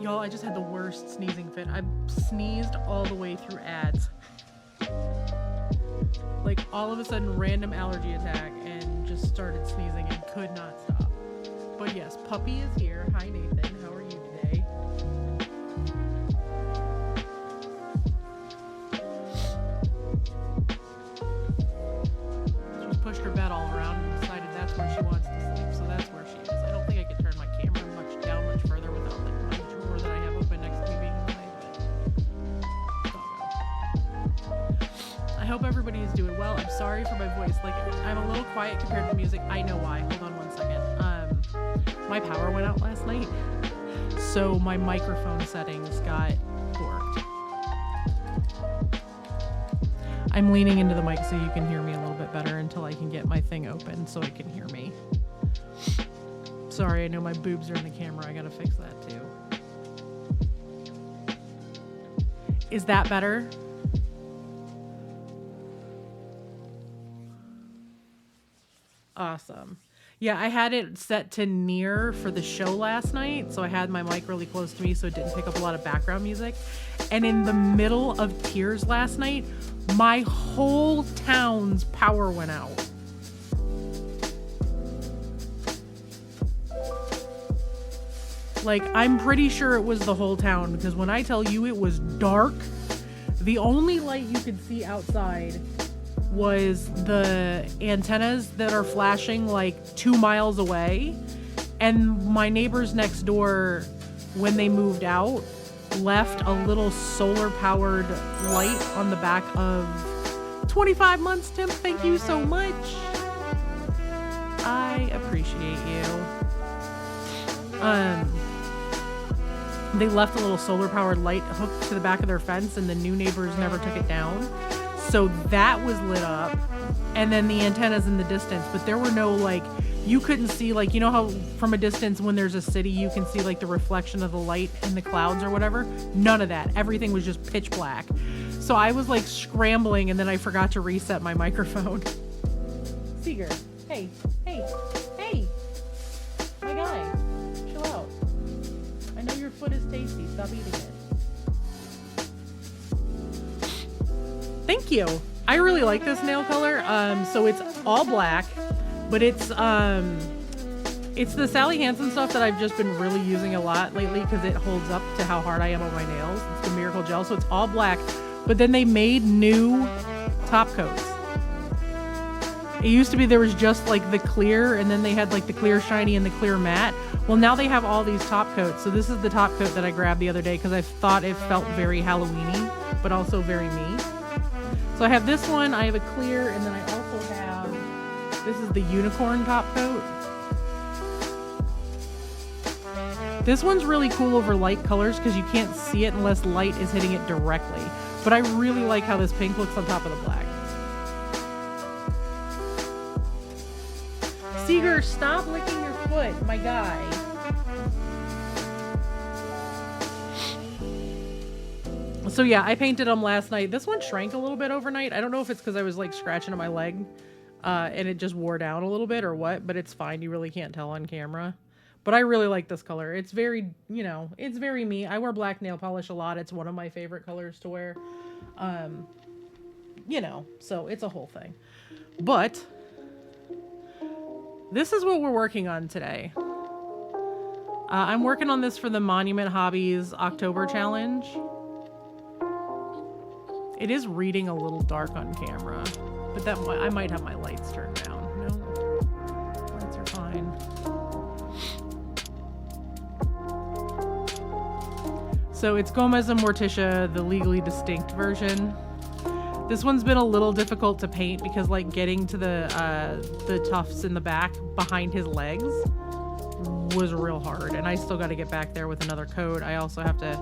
Y'all, I just had the worst sneezing fit. I sneezed all the way through ads. Like, all of a sudden, random allergy attack and just started sneezing and could not stop. But yes, Puppy is here. Hi, Nathan. How are you today? She's pushed her bed all around and decided that's where she wants to sleep, so that's where she is. I don't think I could turn my camera much further without like my drawer that I have open next to me being in the way, but I hope everybody is doing well. I'm sorry for my voice. Like, I'm a little quiet compared to music. I know why. Hold on one second. My power went out last night, so my microphone settings got borked. I'm leaning into the mic so you can hear me a little bit better until I can get my thing open so it can hear me. Sorry, I know my boobs are in the camera. I gotta fix that too. Is that better? Awesome. Yeah, I had it set to near for the show last night, so I had my mic really close to me so it didn't pick up a lot of background music. And in the middle of tears last night, my whole town's power went out. Like, I'm pretty sure it was the whole town, because when I tell you it was dark, the only light you could see outside was the antennas that are flashing like 2 miles away. And my neighbors next door, when they moved out, left a little solar powered light on the back of 25 months, Tim. Thank you so much. I appreciate you. They left a little solar powered light hooked to the back of their fence, and the new neighbors never took it down. So that was lit up, and then the antennas in the distance, but there were no, like, you couldn't see, like, you know how from a distance when there's a city you can see like the reflection of the light in the clouds or whatever? None of that. Everything was just pitch black. So I was like scrambling, and then I forgot to reset my microphone. Seeger, hey, my guy, chill out. I know your foot is tasty. Stop eating it. Thank you. I really like this nail color. So it's all black, but it's the Sally Hansen stuff that I've just been really using a lot lately because it holds up to how hard I am on my nails. It's the Miracle Gel, so it's all black, but then they made new top coats. It used to be there was just like the clear, and then they had like the clear shiny and the clear matte. Well, now they have all these top coats. So this is the top coat that I grabbed the other day because I thought it felt very Halloween-y, but also very me. So I have this one, I have a clear, and then I also have, this is the unicorn top coat. This one's really cool over light colors because you can't see it unless light is hitting it directly. But I really like how this pink looks on top of the black. Seeger, stop licking your foot, my guy. So yeah, I painted them last night. This one shrank a little bit overnight. I don't know if it's because I was like scratching at my leg and it just wore down a little bit or what, but it's fine. You really can't tell on camera. But I really like this color. It's very, you know, it's very me. I wear black nail polish a lot. It's one of my favorite colors to wear. You know, so it's a whole thing. But this is what we're working on today. I'm working on this for the Monument Hobbies October Challenge. It is reading a little dark on camera, but that I might have my lights turned down. No, lights are fine. So it's Gomez and Morticia, the legally distinct version. This one's been a little difficult to paint because like getting to the tufts in the back behind his legs was real hard, and I still got to get back there with another coat. I also have to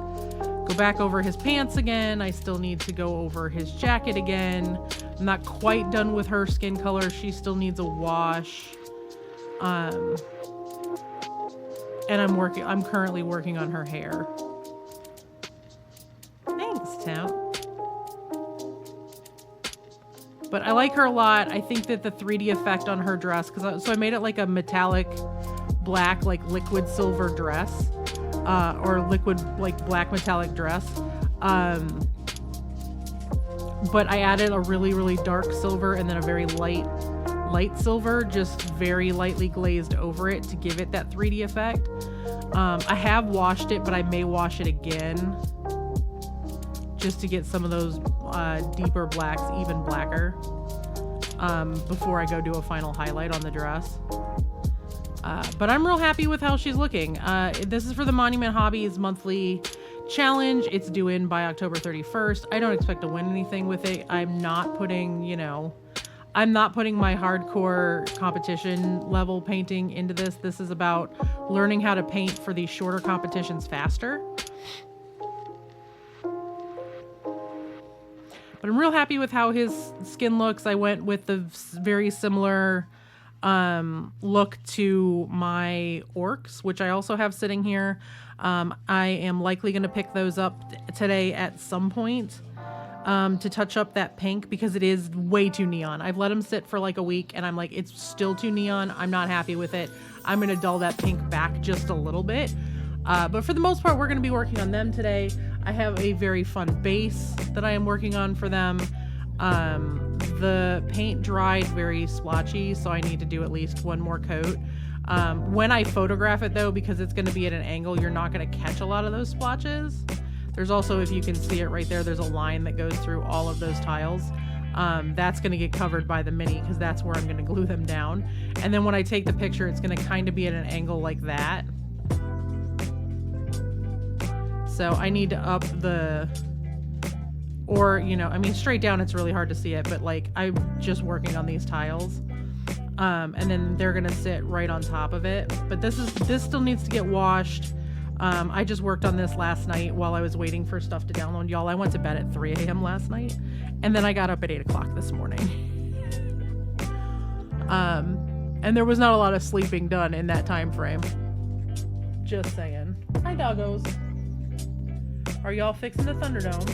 go back over his pants again. I still need to go over his jacket again. I'm not quite done with her skin color. She still needs a wash. And I'm currently working on her hair. Thanks, Tim. But I like her a lot. I think that the 3D effect on her dress, so I made it like a metallic black, like liquid silver dress, or liquid like black metallic dress. But I added a really, really dark silver and then a very light silver, just very lightly glazed over it to give it that 3D effect. I have washed it, but I may wash it again just to get some of those deeper blacks even blacker before I go do a final highlight on the dress. But I'm real happy with how she's looking. This is for the Monument Hobbies monthly challenge. It's due in by October 31st. I don't expect to win anything with it. I'm not putting, you know, I'm not putting my hardcore competition level painting into this. This is about learning how to paint for these shorter competitions faster. But I'm real happy with how his skin looks. I went with the very similar look to my orcs, which I also have sitting here. I am likely going to pick those up today at some point to touch up that pink because it is way too neon. I've let them sit for like a week and I'm like, it's still too neon. I'm not happy with it. I'm going to dull that pink back just a little bit. But for the most part, we're going to be working on them today. I have a very fun base that I am working on for them. The paint dried very splotchy, so I need to do at least one more coat. When I photograph it though, because it's going to be at an angle, you're not going to catch a lot of those splotches. There's also, if you can see it right there, there's a line that goes through all of those tiles. That's going to get covered by the mini because that's where I'm going to glue them down. And then when I take the picture, it's going to kind of be at an angle like that. So I need to up the, or, you know, I mean, straight down, it's really hard to see it, but like I'm just working on these tiles. And then they're going to sit right on top of it. But this still needs to get washed. I just worked on this last night while I was waiting for stuff to download. Y'all, I went to bed at 3 a.m. last night and then I got up at 8 o'clock this morning. And there was not a lot of sleeping done in that time frame. Just saying. Hi, doggos. Are y'all fixing the Thunderdome?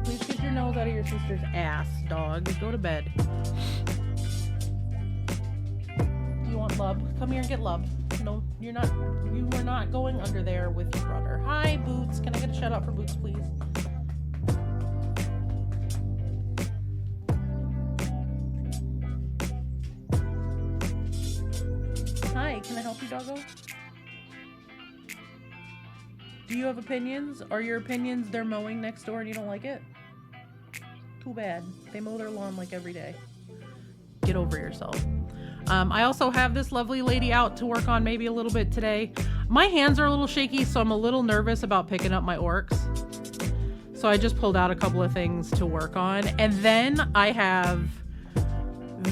Please get your nose out of your sister's ass, dog. Go to bed. Do you want love? Come here and get love. No, you're not. You are not going under there with your brother. Hi, Boots. Can I get a shout out for Boots, please? Hi, can I help you, doggo? Do you have opinions? Are your opinions they're mowing next door and you don't like it? Too bad. They mow their lawn like every day. Get over yourself. I also have this lovely lady out to work on maybe a little bit today. My hands are a little shaky, so I'm a little nervous about picking up my orcs. So I just pulled out a couple of things to work on. And then I have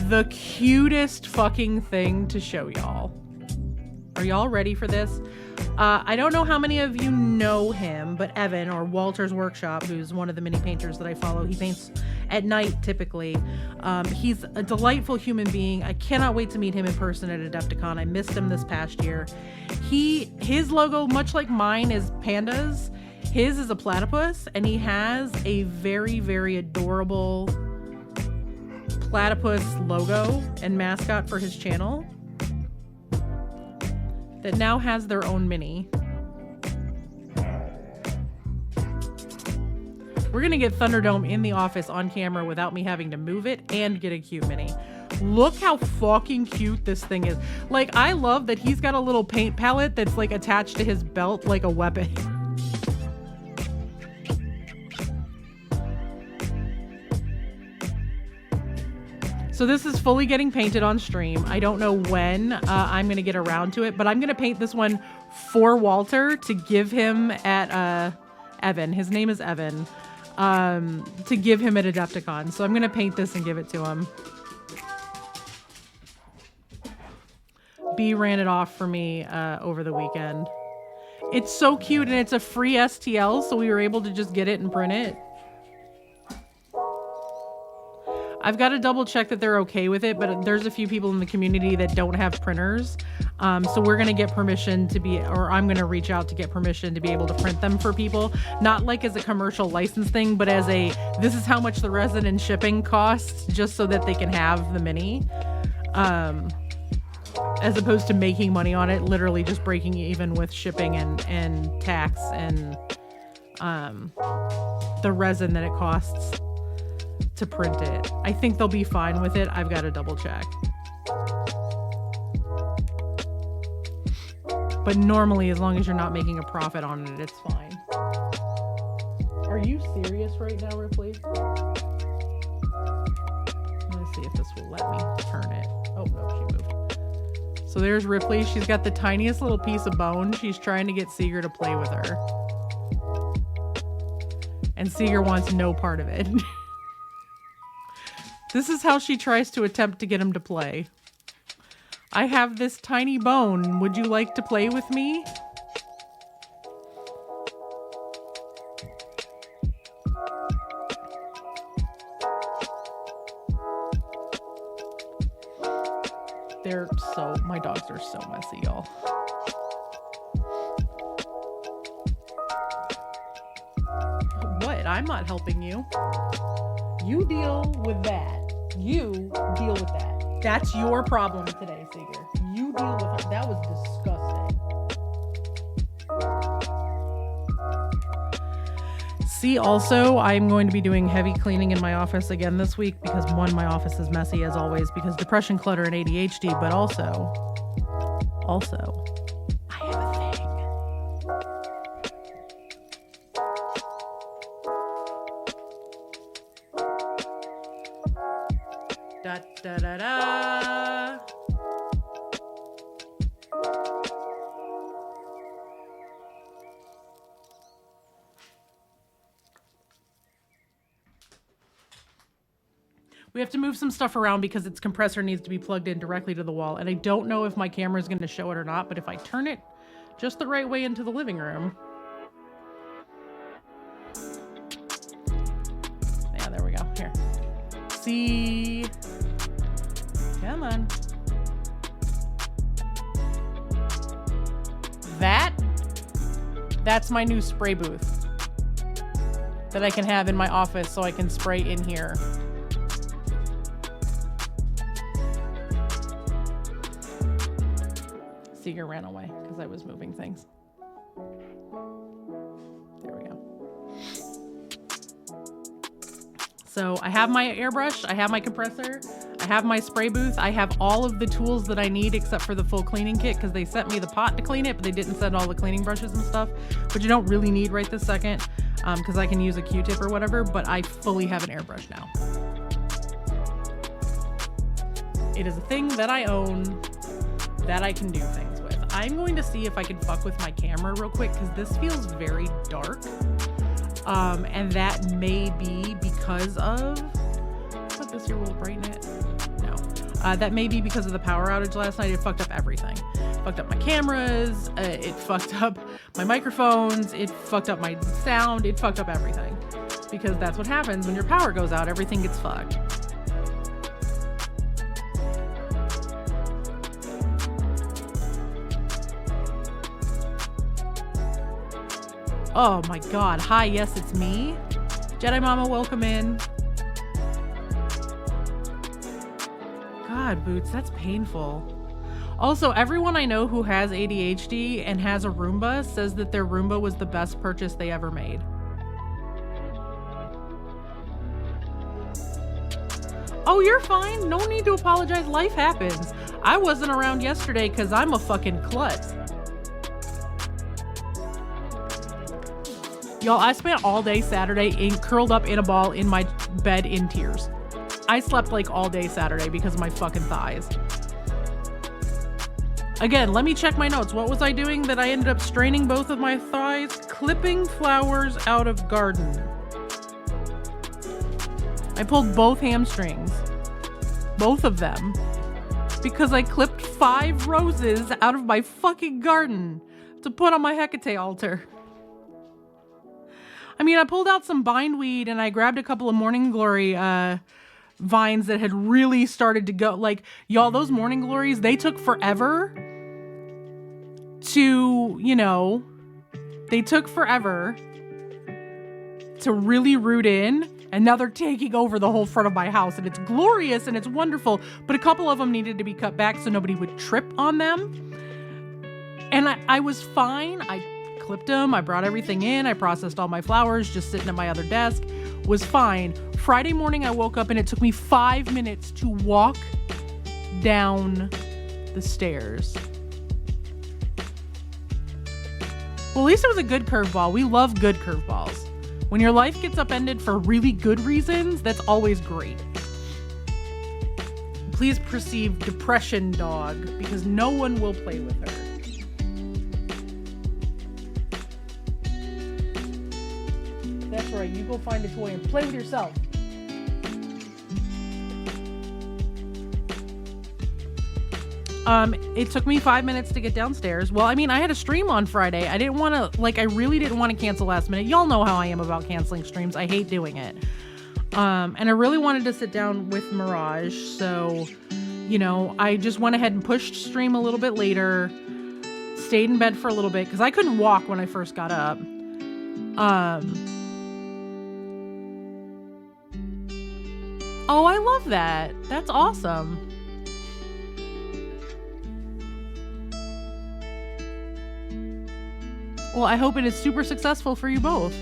the cutest fucking thing to show y'all. Are y'all ready for this? I don't know how many of you know him, but Evan, or Walter's Workshop, who's one of the mini painters that I follow, he paints at night typically. He's a delightful human being. I cannot wait to meet him in person at Adepticon. I missed him this past year. His logo, much like mine, is pandas. His is a platypus, and he has a very, very adorable platypus logo and mascot for his channel that now has their own mini. We're gonna get Thunderdome in the office on camera without me having to move it and get a cute mini. Look how fucking cute this thing is. Like, I love that he's got a little paint palette that's like attached to his belt like a weapon. So this is fully getting painted on stream. I don't know when I'm gonna get around to it, but I'm gonna paint this one for Walter to give him at Evan. His name is Evan. To give him at Adepticon. So I'm gonna paint this and give it to him. B ran it off for me over the weekend. It's so cute, and it's a free STL, so we were able to just get it and print it. I've got to double check that they're okay with it, but there's a few people in the community that don't have printers. So we're going to get permission to be, or I'm going to reach out to get permission to be able to print them for people. Not like as a commercial license thing, but as a, this is how much the resin and shipping costs, just so that they can have the mini. As opposed to making money on it, literally just breaking even with shipping and tax and the resin that it costs to print it. I think they'll be fine with it. I've got to double check. But normally, as long as you're not making a profit on it, it's fine. Are you serious right now, Ripley? Let's see if this will let me turn it. Oh, no, she moved. So there's Ripley. She's got the tiniest little piece of bone. She's trying to get Seeger to play with her. And Seeger wants no part of it. This is how she tries to attempt to get him to play. I have this tiny bone. Would you like to play with me? They're so, my dogs are so messy, y'all. What? I'm not helping you. You deal with that. You deal with that. That's your problem today, Seeger. You deal with her. That was disgusting. See, also, I'm going to be doing heavy cleaning in my office again this week because, one, my office is messy as always because depression, clutter, and ADHD, but also, I have a thing. Da da da da. We have to move some stuff around because its compressor needs to be plugged in directly to the wall. And I don't know if my camera is going to show it or not, but if I turn it just the right way into the living room. Yeah, there we go. Here. See. Come on. That's my new spray booth that I can have in my office so I can spray in here. Seeger ran away because I was moving things. There we go. So I have my airbrush, I have my compressor, I have my spray booth, I have all of the tools that I need except for the full cleaning kit because they sent me the pot to clean it, but they didn't send all the cleaning brushes and stuff, which you don't really need right this second because I can use a Q-tip or whatever, but I fully have an airbrush now. It is a thing that I own that I can do things with. I'm going to see if I can fuck with my camera real quick because this feels very dark. And that may be because of, what, this here will brighten it? No. That may be because of the power outage last night. It fucked up everything. It fucked up my cameras. It fucked up my microphones. It fucked up my sound. It fucked up everything. Because that's what happens when your power goes out. Everything gets fucked. Oh my God. Hi, yes, it's me. Jedi Mama, welcome in. God, Boots, that's painful. Also, everyone I know who has ADHD and has a Roomba says that their Roomba was the best purchase they ever made. Oh, you're fine. No need to apologize. Life happens. I wasn't around yesterday because I'm a fucking klutz. Y'all, I spent all day Saturday curled up in a ball in my bed in tears. I slept like all day Saturday because of my fucking thighs. Again, let me check my notes. What was I doing that I ended up straining both of my thighs? Clipping flowers out of garden. I pulled both hamstrings. Both of them. Because I clipped 5 roses out of my fucking garden to put on my Hecate altar. I mean, I pulled out some bindweed and I grabbed a couple of morning glory vines that had really started to go. Like, y'all, those morning glories, they took forever to, you know, they took forever to really root in. And now they're taking over the whole front of my house. And it's glorious and it's wonderful. But a couple of them needed to be cut back so nobody would trip on them. And I was fine. I clipped them. I brought everything in. I processed all my flowers just sitting at my other desk. Was fine. Friday morning I woke up and it took me 5 minutes to walk down the stairs. Well, at least it was a good curveball. We love good curveballs. When your life gets upended for really good reasons, that's always great. Please perceive depression, dog, because no one will play with her. That's right, you go find a toy and play with yourself. It took me 5 minutes to get downstairs. Well, I mean, I had a stream on Friday. I didn't want to, like, I really didn't want to cancel last minute. Y'all know how I am about canceling streams. I hate doing it. And I really wanted to sit down with Mirage. So, you know, I just went ahead and pushed stream a little bit later. Stayed in bed for a little bit because I couldn't walk when I first got up. Oh, I love that. That's awesome. Well, I hope it is super successful for you both.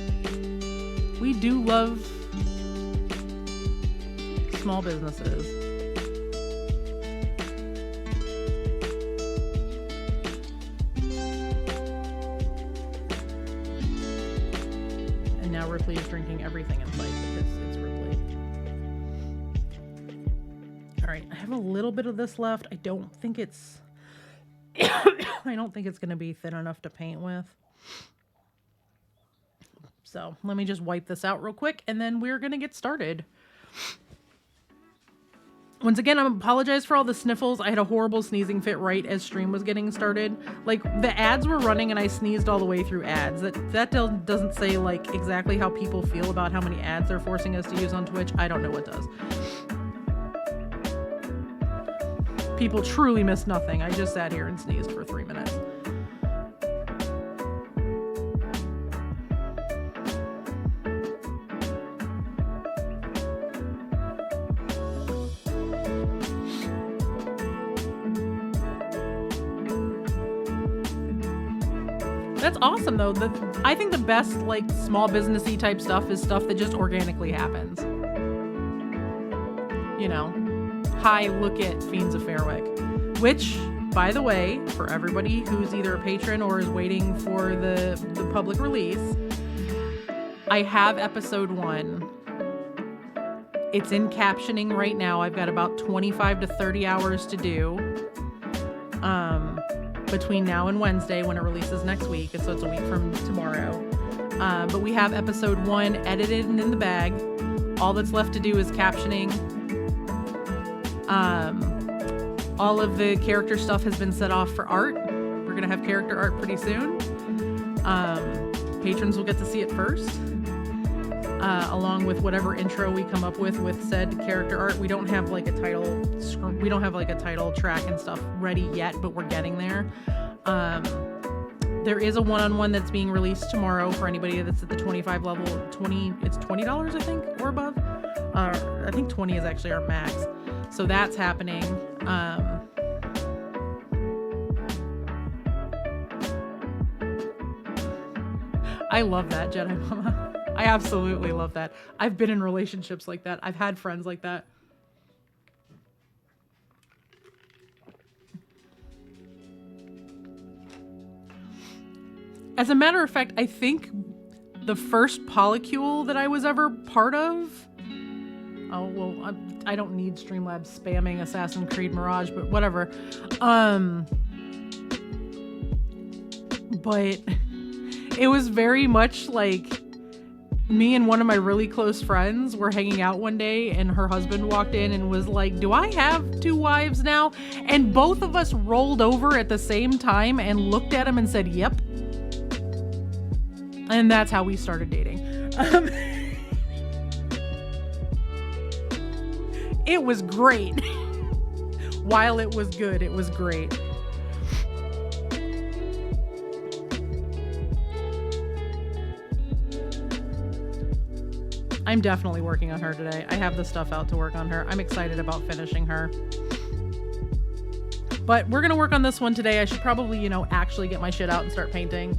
We do love small businesses. And now Ripley is drinking everything in sight because it's Ripley. All right, I have a little bit of this left. I don't think it's going to be thin enough to paint with. So let me just wipe this out real quick and then we're going to get started. Once again, I apologize for all the sniffles. I had a horrible sneezing fit right as stream was getting started. Like, the ads were running and I sneezed all the way through ads. That doesn't say, like, exactly how people feel about how many ads they're forcing us to use on Twitch. I don't know what does. People truly miss nothing. I just sat here and sneezed for 3 minutes. That's awesome, though. I think the best, like, small businessy type stuff is stuff that just organically happens. You know, hi, look at Fiends of Fairwick, which, by the way, for everybody who's either a patron or is waiting for the public release, I have episode 1. It's in captioning right now. I've got about 25 to 30 hours to do. Between now and Wednesday when it releases next week, so it's a week from tomorrow. But we have episode 1 edited and in the bag. All that's left to do is captioning. All of the character stuff has been set off for art. We're gonna have character art pretty soon. Patrons will get to see it first, along with whatever intro we come up with said character art. We don't have like a title track and stuff ready yet, but we're getting there. There is a one-on-one that's being released tomorrow for anybody that's at the 25 level. It's $20, I think, or above. I think 20 is actually our max. So that's happening. I love that, Jedi Mama. I absolutely love that. I've been in relationships like that. I've had friends like that. As a matter of fact, I think the first polycule that I was ever part of... Oh, well, I don't need Streamlabs spamming Assassin's Creed Mirage, but whatever. But it was very much like me and one of my really close friends were hanging out one day, and her husband walked in and was like, "Do I have 2 wives now?" And both of us rolled over at the same time and looked at him and said, "Yep." And that's how we started dating. It was great. While it was good, it was great. I'm definitely working on her today. I have the stuff out to work on her. I'm excited about finishing her. But we're going to work on this one today. I should probably, actually get my shit out and start painting.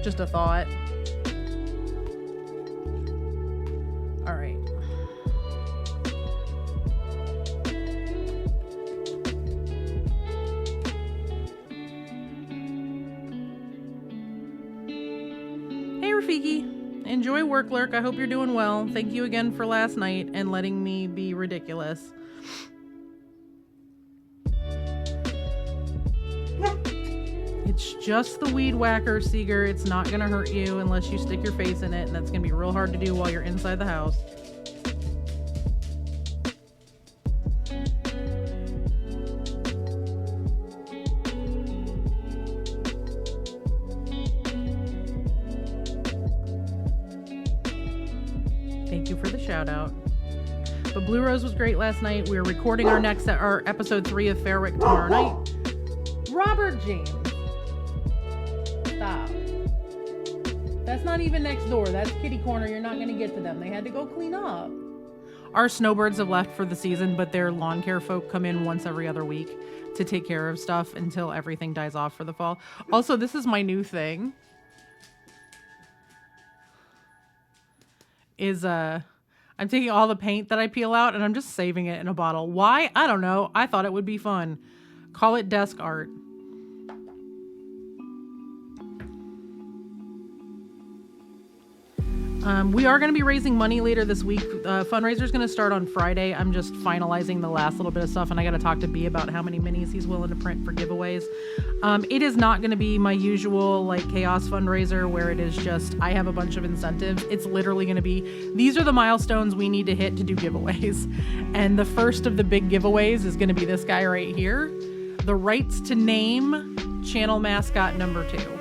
Just a thought. All right. Hey, Rafiki. Enjoy work, Lurk. I hope you're doing well. Thank you again for last night and letting me be ridiculous. It's just the weed whacker, Seeger. It's not going to hurt you unless you stick your face in it, and that's going to be real hard to do while you're inside the house. Thank you for the shout out. But Blue Rose was great last night. We're recording our episode 3 of Fairwick tomorrow night. Robert James. Stop. That's not even next door. That's kitty corner. You're not going to get to them. They had to go clean up. Our snowbirds have left for the season, but their lawn care folk come in once every other week to take care of stuff until everything dies off for the fall. Also, this is my new thing. I'm taking all the paint that I peel out and I'm just saving it in a bottle. Why? I don't know. I thought it would be fun. Call it desk art. We are going to be raising money later this week. Fundraiser's going to start on Friday. I'm just finalizing the last little bit of stuff, and I got to talk to B about how many minis he's willing to print for giveaways. It is not going to be my usual chaos fundraiser where it is just I have a bunch of incentives. It's literally going to be these are the milestones we need to hit to do giveaways. And the first of the big giveaways is going to be this guy right here. The rights to name channel mascot number 2.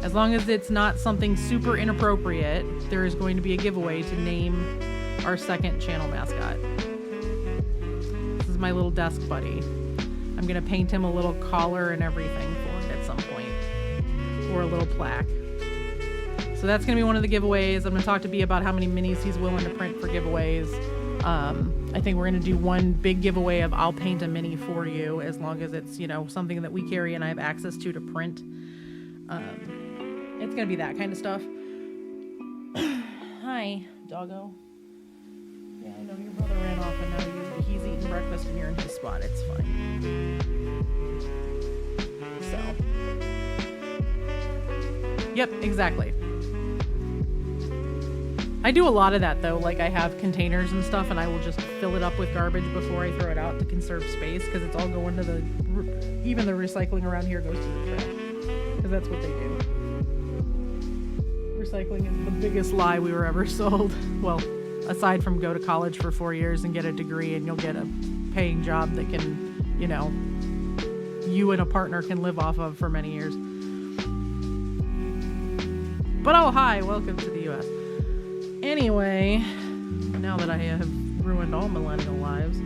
As long as it's not something super inappropriate, there is going to be a giveaway to name our second channel mascot. This is my little desk buddy. I'm going to paint him a little collar and everything for it at some point. Or a little plaque. So that's going to be one of the giveaways. I'm going to talk to B about how many minis he's willing to print for giveaways. I think we're going to do one big giveaway of I'll paint a mini for you as long as it's, something that we carry and I have access to print. It's going to be that kind of stuff. Hi, doggo. Yeah, I know your brother ran off and now he's eating breakfast and you're in his spot. It's fine. So. Yep, exactly. I do a lot of that though. I have containers and stuff and I will just fill it up with garbage before I throw it out to conserve space because it's all going to even the recycling around here goes to the trash because that's what they do. Recycling is the biggest lie we were ever sold. Well, aside from go to college for 4 years and get a degree and you'll get a paying job that can, you and a partner can live off of for many years. But oh, hi, welcome to the U.S. Anyway, now that I have ruined all millennial lives.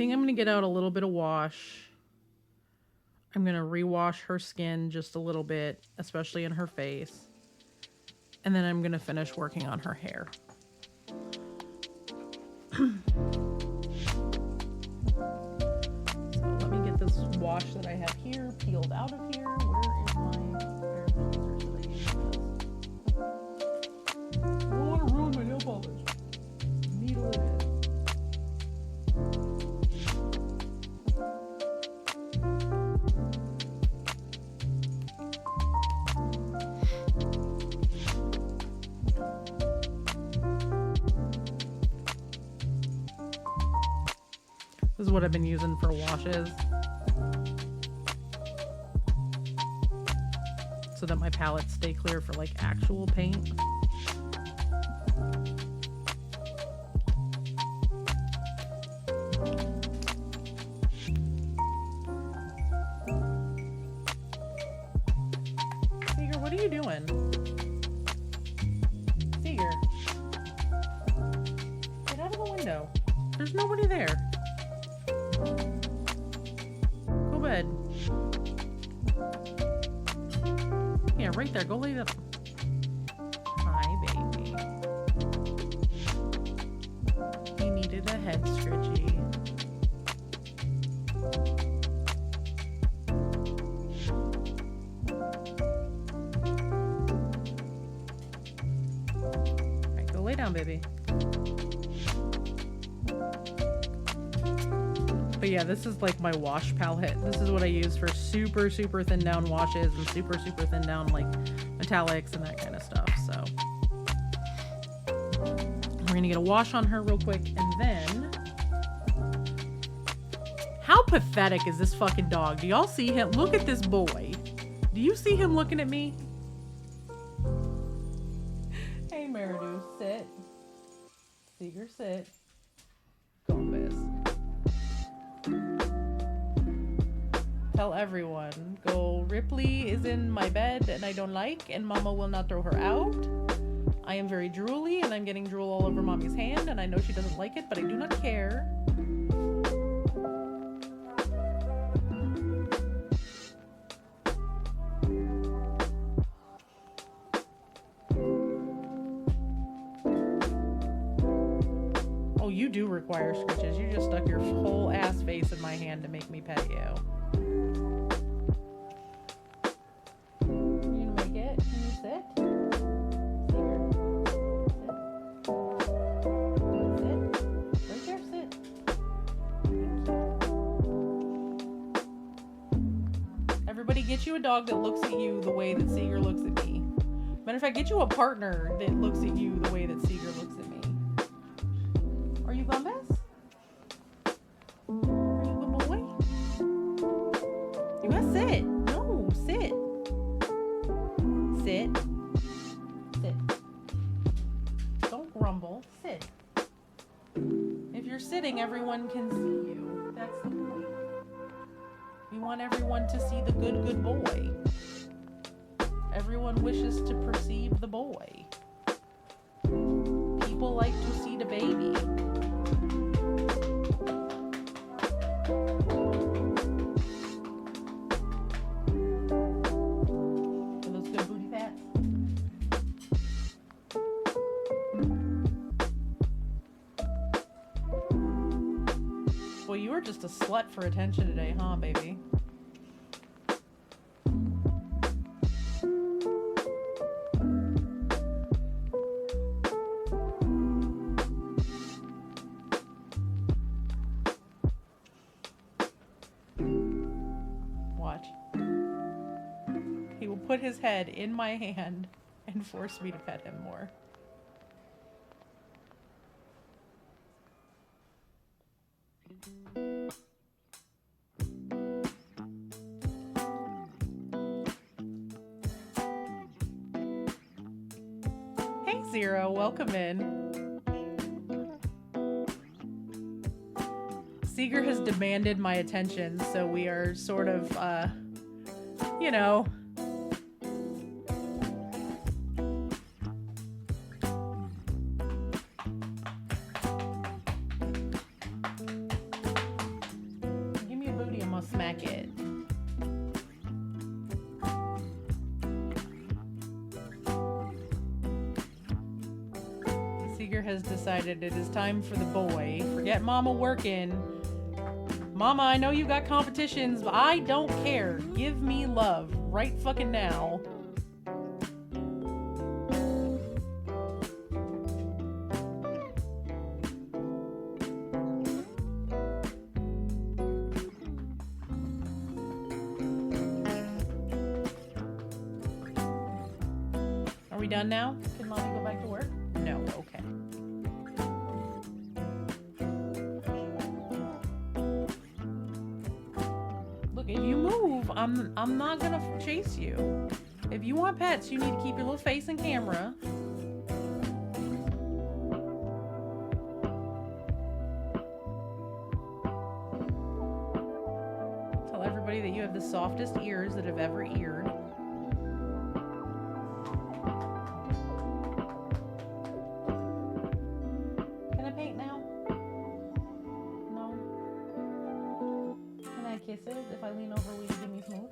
think I'm going to get out a little bit of wash. I'm going to rewash her skin just a little bit, especially in her face. And then I'm going to finish working on her hair. So let me get this wash that I have here peeled out of here. Where is my pair of tweezers that I use for this? I don't want to ruin my nail polish. Needle it in. This is what I've been using for washes, so that my palettes stay clear for like actual paint. Seeger, what are you doing? Seeger, get out of the window. There's nobody there. Go bed. Yeah, right there. Go lay down. Hi, baby. He needed a head scritchy. Alright, go lay down, baby. But yeah, this is like my wash palette. This is what I use for super, super thin down washes and super, super thin down like metallics and that kind of stuff. So we're gonna get a wash on her real quick, and then how pathetic is this fucking dog? Do y'all see him? Look at this boy. Do you see him looking at me? Hey, Maridu, sit. Seeger, sit. Goldfish. Tell everyone, go, Ripley is in my bed and I don't like, and Mama will not throw her out. I am very drooly and I'm getting drool all over Mommy's hand, and I know she doesn't like it, but I do not care. Oh, you do require scritches. You just stuck your whole ass face in my hand to make me pet you. You gonna make it? Can you sit? Sit. Right there, sit. Everybody get you a dog that looks at you the way that Seeger looks at me. Matter of fact, get you a partner that looks at you the way that Seeger looks at me. Are you Gumbas? Are you a good boy? You gotta sit. No, sit. Sit. Sit. Don't grumble. Sit. If you're sitting, everyone can see you. That's the point. We want everyone to see the good, good boy. Everyone wishes to perceive the boy. People like to see the baby. Are those good booty pats? Well, you were just a slut for attention today, huh, baby? Watch. He will put his head in my hand and force me to pet him more. Hey, Zero, welcome in. Seeger has demanded my attention, so we are sort of, you know. Seeger has decided it is time for the boy. Forget Mama working. Mama, I know you got competitions, but I don't care. Give me love right fucking now. Are we done now? Can Mommy go back to work? No, okay. Look, if you move, I'm not gonna chase you. If you want pets, you need to keep your little face in camera. Tell everybody that you have the softest ears that have ever eared. Can I paint now? No. Can I kiss it? If I lean over, will you give me smooth?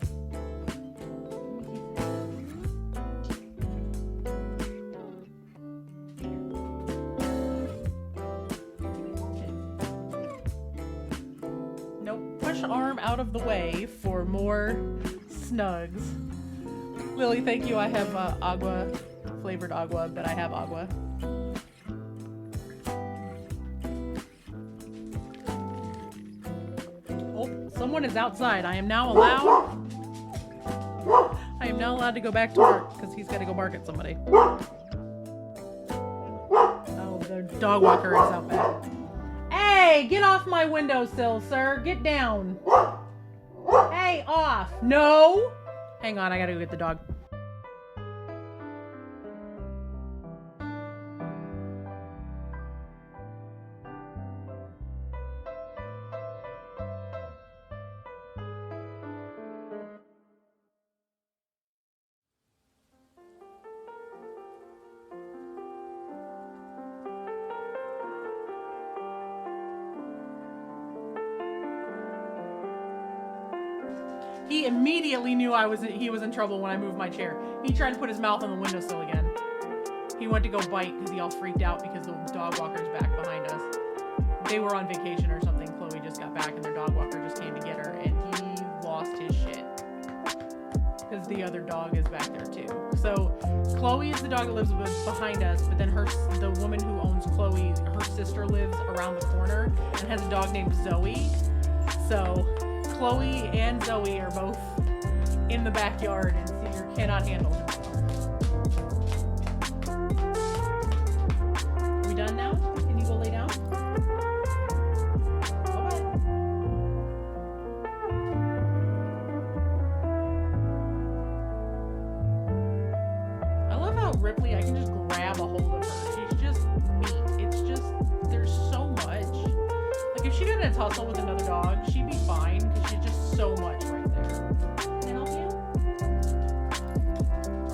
Nope. Push arm out of the way for more snugs. Lily, thank you. I have agua, flavored agua, but I have agua. Oh, someone is outside. I am now allowed to go back to work because he's got to go bark at somebody. Oh, the dog walker is out back. Hey, get off my windowsill, sir. Get down. Hey, off. No. Hang on, I gotta go get the dog. He immediately knew he was in trouble when I moved my chair. He tried to put his mouth on the windowsill again. He went to go bite because he all freaked out because the dog walker's back behind us. They were on vacation or something. Chloe just got back and their dog walker just came to get her and he lost his shit. Because the other dog is back there too. So Chloe is the dog that lives behind us, but then the woman who owns Chloe, her sister lives around the corner and has a dog named Zoe. So Chloe and Zoe are both in the backyard and Seeger cannot handle him anymore. Are we done now? Can you go lay down? Go ahead. I love how Ripley, I can just grab a hold of her. She's just meat. It's just, there's so much. Like if she got in a tussle with another dog, she'd be fine because she's just so much right there. Can I help you?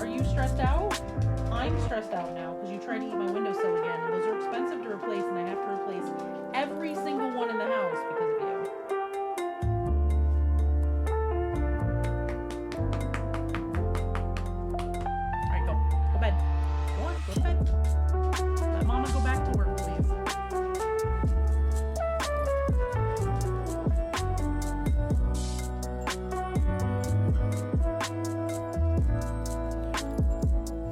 Are you stressed out? I'm stressed out now because you tried to eat my windowsill again, and those are expensive to replace, and I have to replace every single one in the house because of you. All right, go to bed. Go on, go to bed. Let Mama go back to work, please.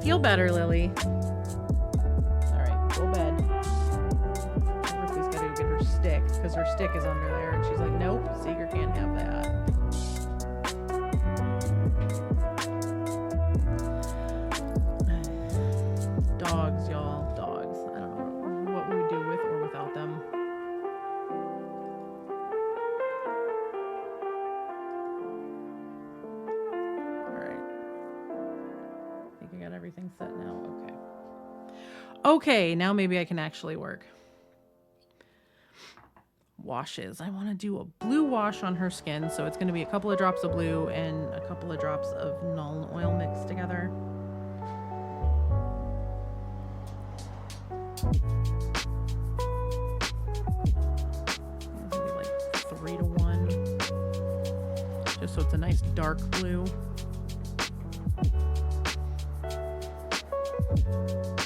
Feel better, Lily. Alright, go to bed. Ripley's gotta go get her stick, because her stick is under there, and she's like, nope, Seeger can't have that. Dogs, y'all. Dogs. I don't know what we would do with or without them. Everything set now. Okay, now maybe I can actually work. Washes. I want to do a blue wash on her skin, so it's going to be a couple of drops of blue and a couple of drops of Null oil mixed together. Maybe like 3-to-1, just so it's a nice dark blue.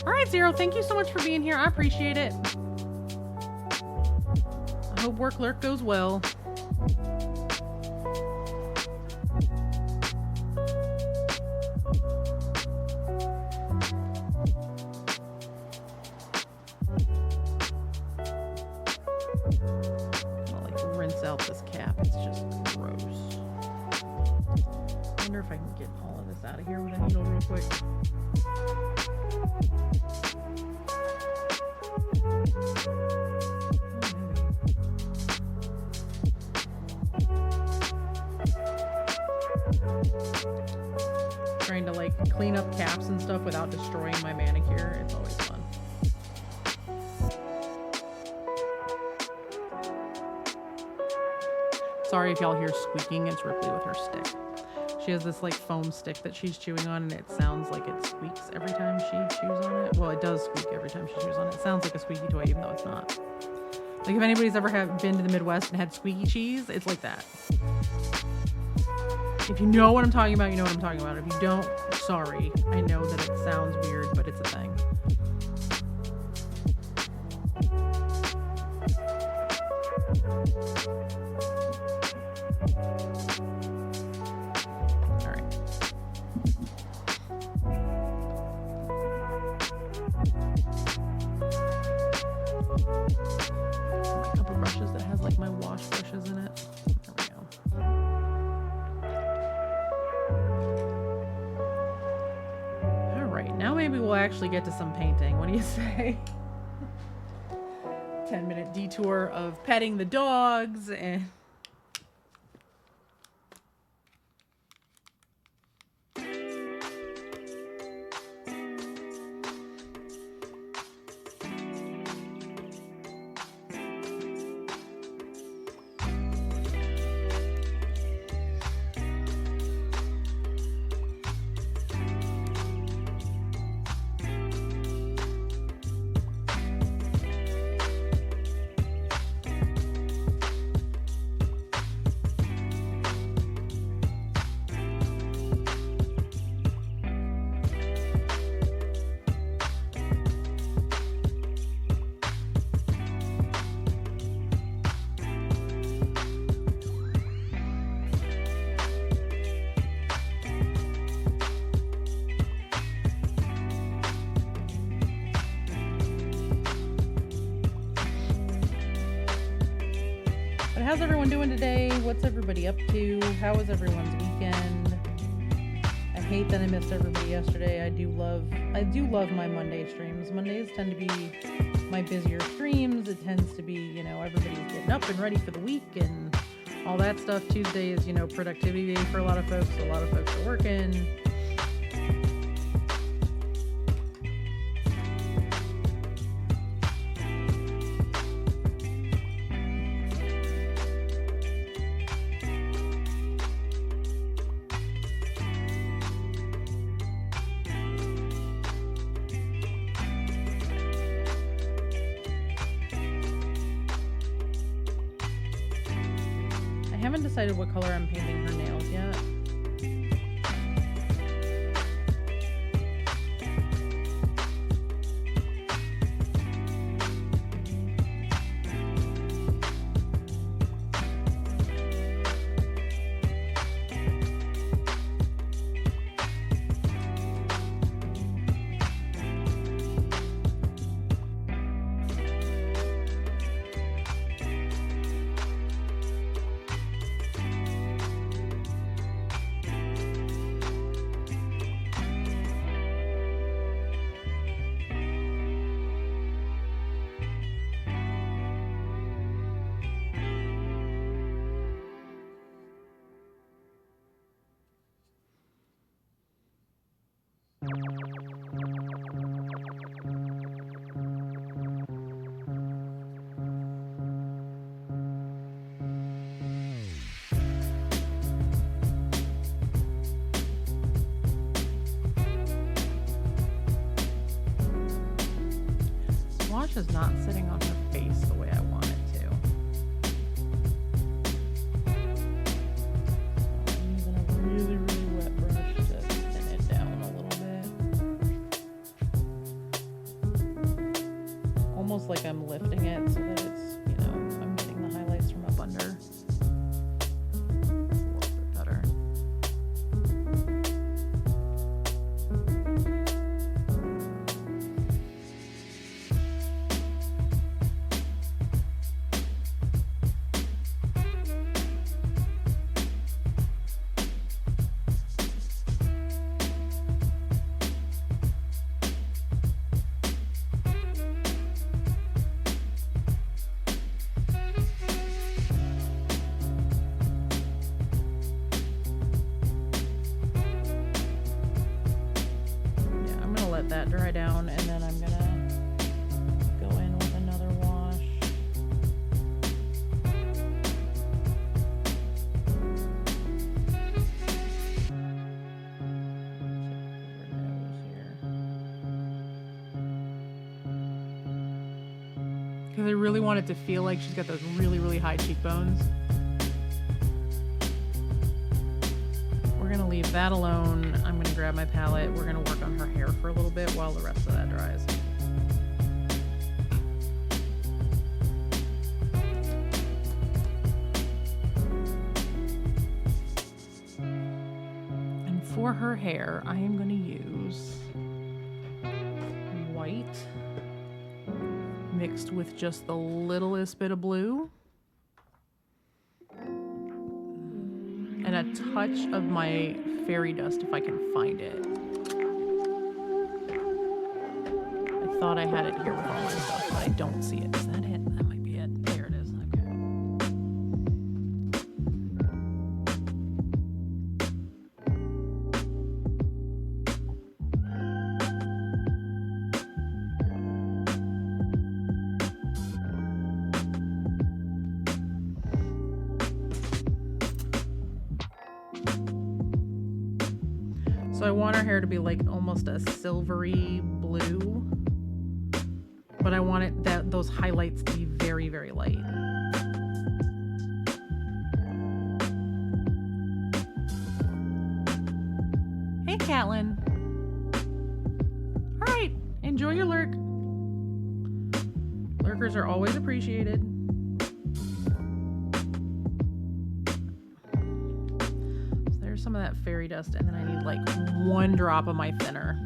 All right, Zero, thank you so much for being here. I appreciate it. I hope work lurk goes well. I'll like rinse out this cap. It's just gross. I wonder if I can get all of this out of here with a needle real quick. Trying to like clean up caps and stuff without destroying my manicure. It's always fun. Sorry if y'all hear squeaking. It's Ripley with her stick. She has this like foam stick that she's chewing on, and it sounds like it squeaks every time she chews on it. Well, it does squeak every time she chews on it. It sounds like a squeaky toy, even though it's not. Like if anybody's ever been to the Midwest and had squeaky cheese, it's like that. If you know what I'm talking about, you know what I'm talking about. If you don't, sorry. I know that it sounds weird, but it's a thing. All right. A couple brushes that has like my wash brushes in it. There we go. Now maybe we'll actually get to some painting. What do you say? 10-minute detour of petting the dogs and... How's everyone doing today? What's everybody up to? How was everyone's weekend? I hate that I missed everybody yesterday. I do love my Monday streams. Mondays tend to be my busier streams. It tends to be, you know, everybody's getting up and ready for the week and all that stuff. Tuesday is, you know, productivity day for a lot of folks. A lot of folks are working. I haven't decided what color I'm painting her nails yet. Wash is not sitting on her face the way I want it to. I'm using a really, really wet brush to thin it down a little bit. almost like I'm lifting it so that it's, you know, I'm getting the highlights from up under. It's a little bit better. That dry down, and then I'm gonna go in with another wash. Because I really want it to feel like she's got those really, really high cheekbones. We're gonna leave that alone. I'm gonna grab my palette. We're gonna work on her hair for a little bit while the rest of that dries. And for her hair, I am gonna use white mixed with just the littlest bit of blue. And a touch of my fairy dust if I can find it. I thought I had it here with all my stuff, but I don't see it. Is that it? That might be it. There it is. Okay. So I want her hair to be like almost a silvery blue, but I want it those highlights to be very, very light. Hey, Catlin. All right, enjoy your lurk. Lurkers are always appreciated. Some of that fairy dust, and then I need like 1 drop of my thinner.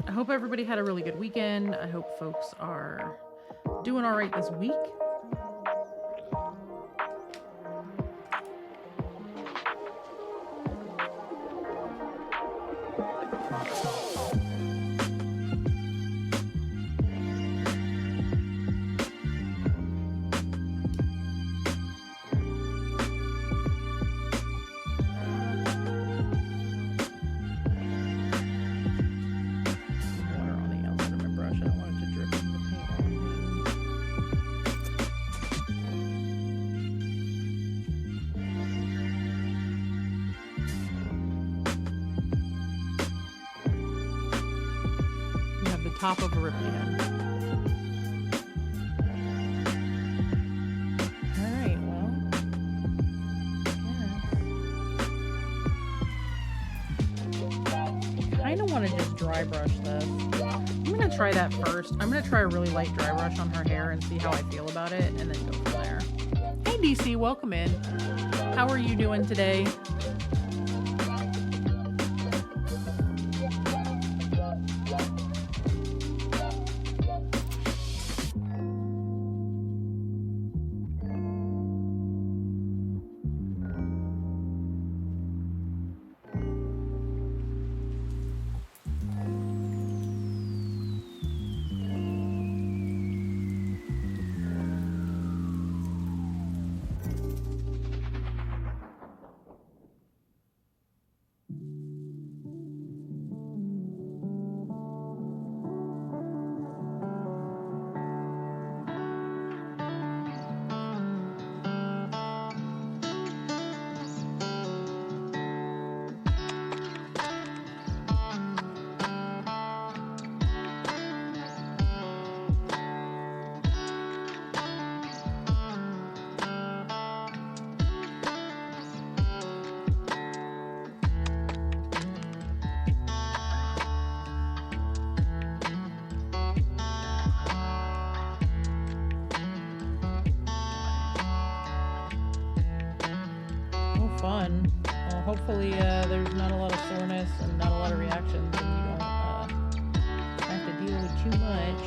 I hope everybody had a really good weekend. I hope folks are doing all right this week. Top of a ripped hand. All right, well, I kind of want to just dry brush this. I'm going to try that first. I'm going to try a really light dry brush on her hair and see how I feel about it, and then go from there. Hey, DC, welcome in. How are you doing today? hopefully there's not a lot of soreness and not a lot of reactions, and you don't have to deal with too much.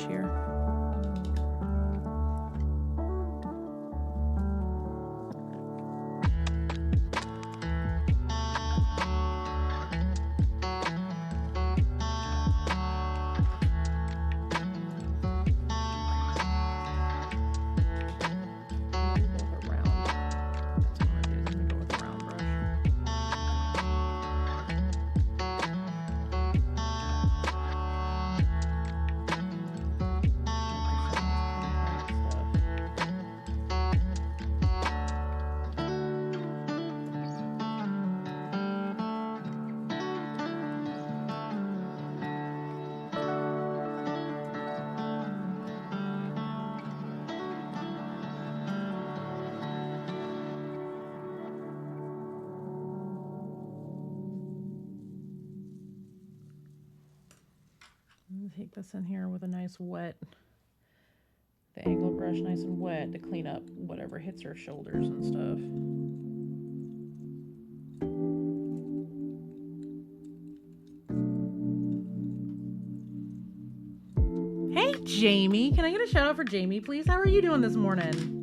Here. Take this in here with a nice wet, the angle brush nice and wet to clean up whatever hits her shoulders and stuff. Hey Jamie, can I get a shout out for Jamie please? How are you doing this morning?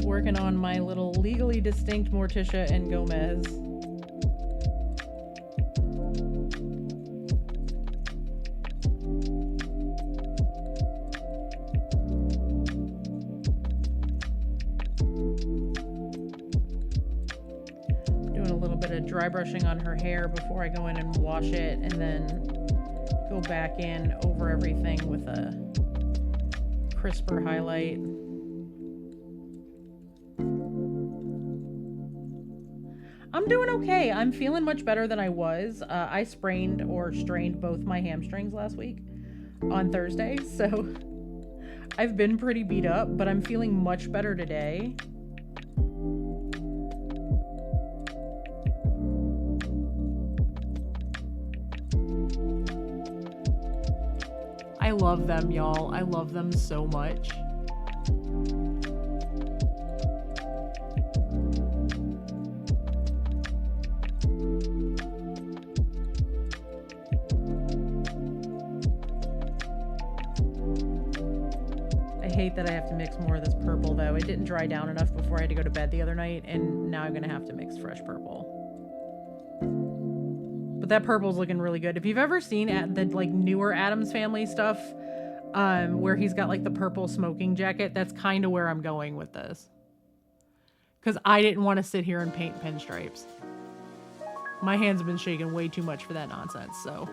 Working on my little legally distinct Morticia and Gomez. Doing a little bit of dry brushing on her hair before I go in and wash it, and then go back in over everything with a crisper highlight. I'm doing okay. I'm feeling much better than I was. I sprained or strained both my hamstrings last week on Thursday, so I've been pretty beat up, but I'm feeling much better today. I love them, y'all. I love them so much. Hate that I have to mix more of this purple though. It didn't dry down enough before I had to go to bed the other night, and now I'm gonna have to mix fresh purple. But that purple's looking really good. If you've ever seen at the like newer Addams Family stuff, where he's got like the purple smoking jacket, that's kind of where I'm going with this. Because I didn't want to sit here and paint pinstripes. My hands have been shaking way too much for that nonsense, so.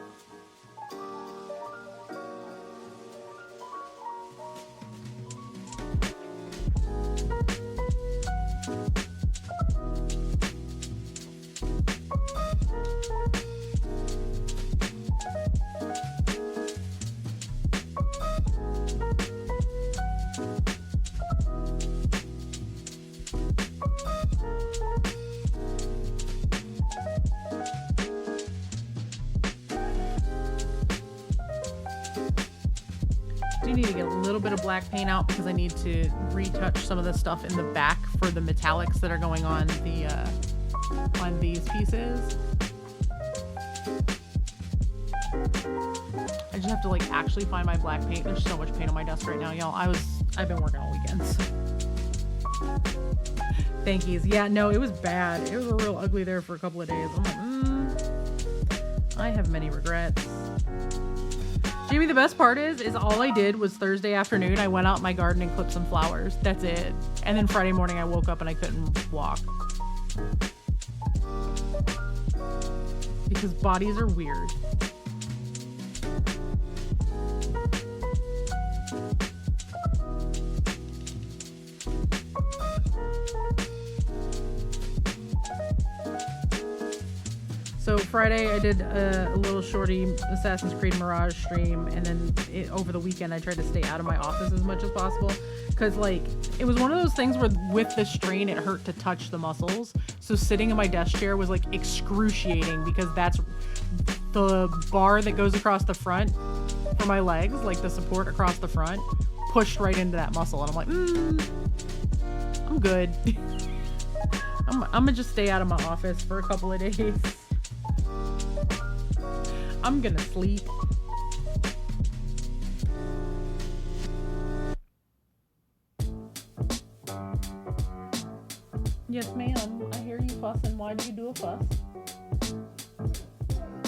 do need to get a little bit of black paint out because I need to retouch some of the stuff in the back for the metallics that are going on these pieces. I just have to like actually find my black paint. There's so much paint on my desk right now, y'all. I've been working all weekend. So. Thankies. Yeah, no, it was bad. It was real ugly there for a couple of days. I'm like, I have many regrets. Jamie, the best part is all I did was Thursday afternoon, I went out in my garden and clipped some flowers. That's it. And then Friday morning I woke up and I couldn't walk. Because bodies are weird. So Friday I did a little shorty Assassin's Creed Mirage stream, and then over the weekend I tried to stay out of my office as much as possible because like it was one of those things where with the strain it hurt to touch the muscles. So sitting in my desk chair was like excruciating because that's the bar that goes across the front for my legs, like the support across the front, pushed right into that muscle, and I'm like, I'm good. I'm gonna just stay out of my office for a couple of days. I'm gonna sleep. Yes, ma'am. I hear you fussing. Why do you do a fuss?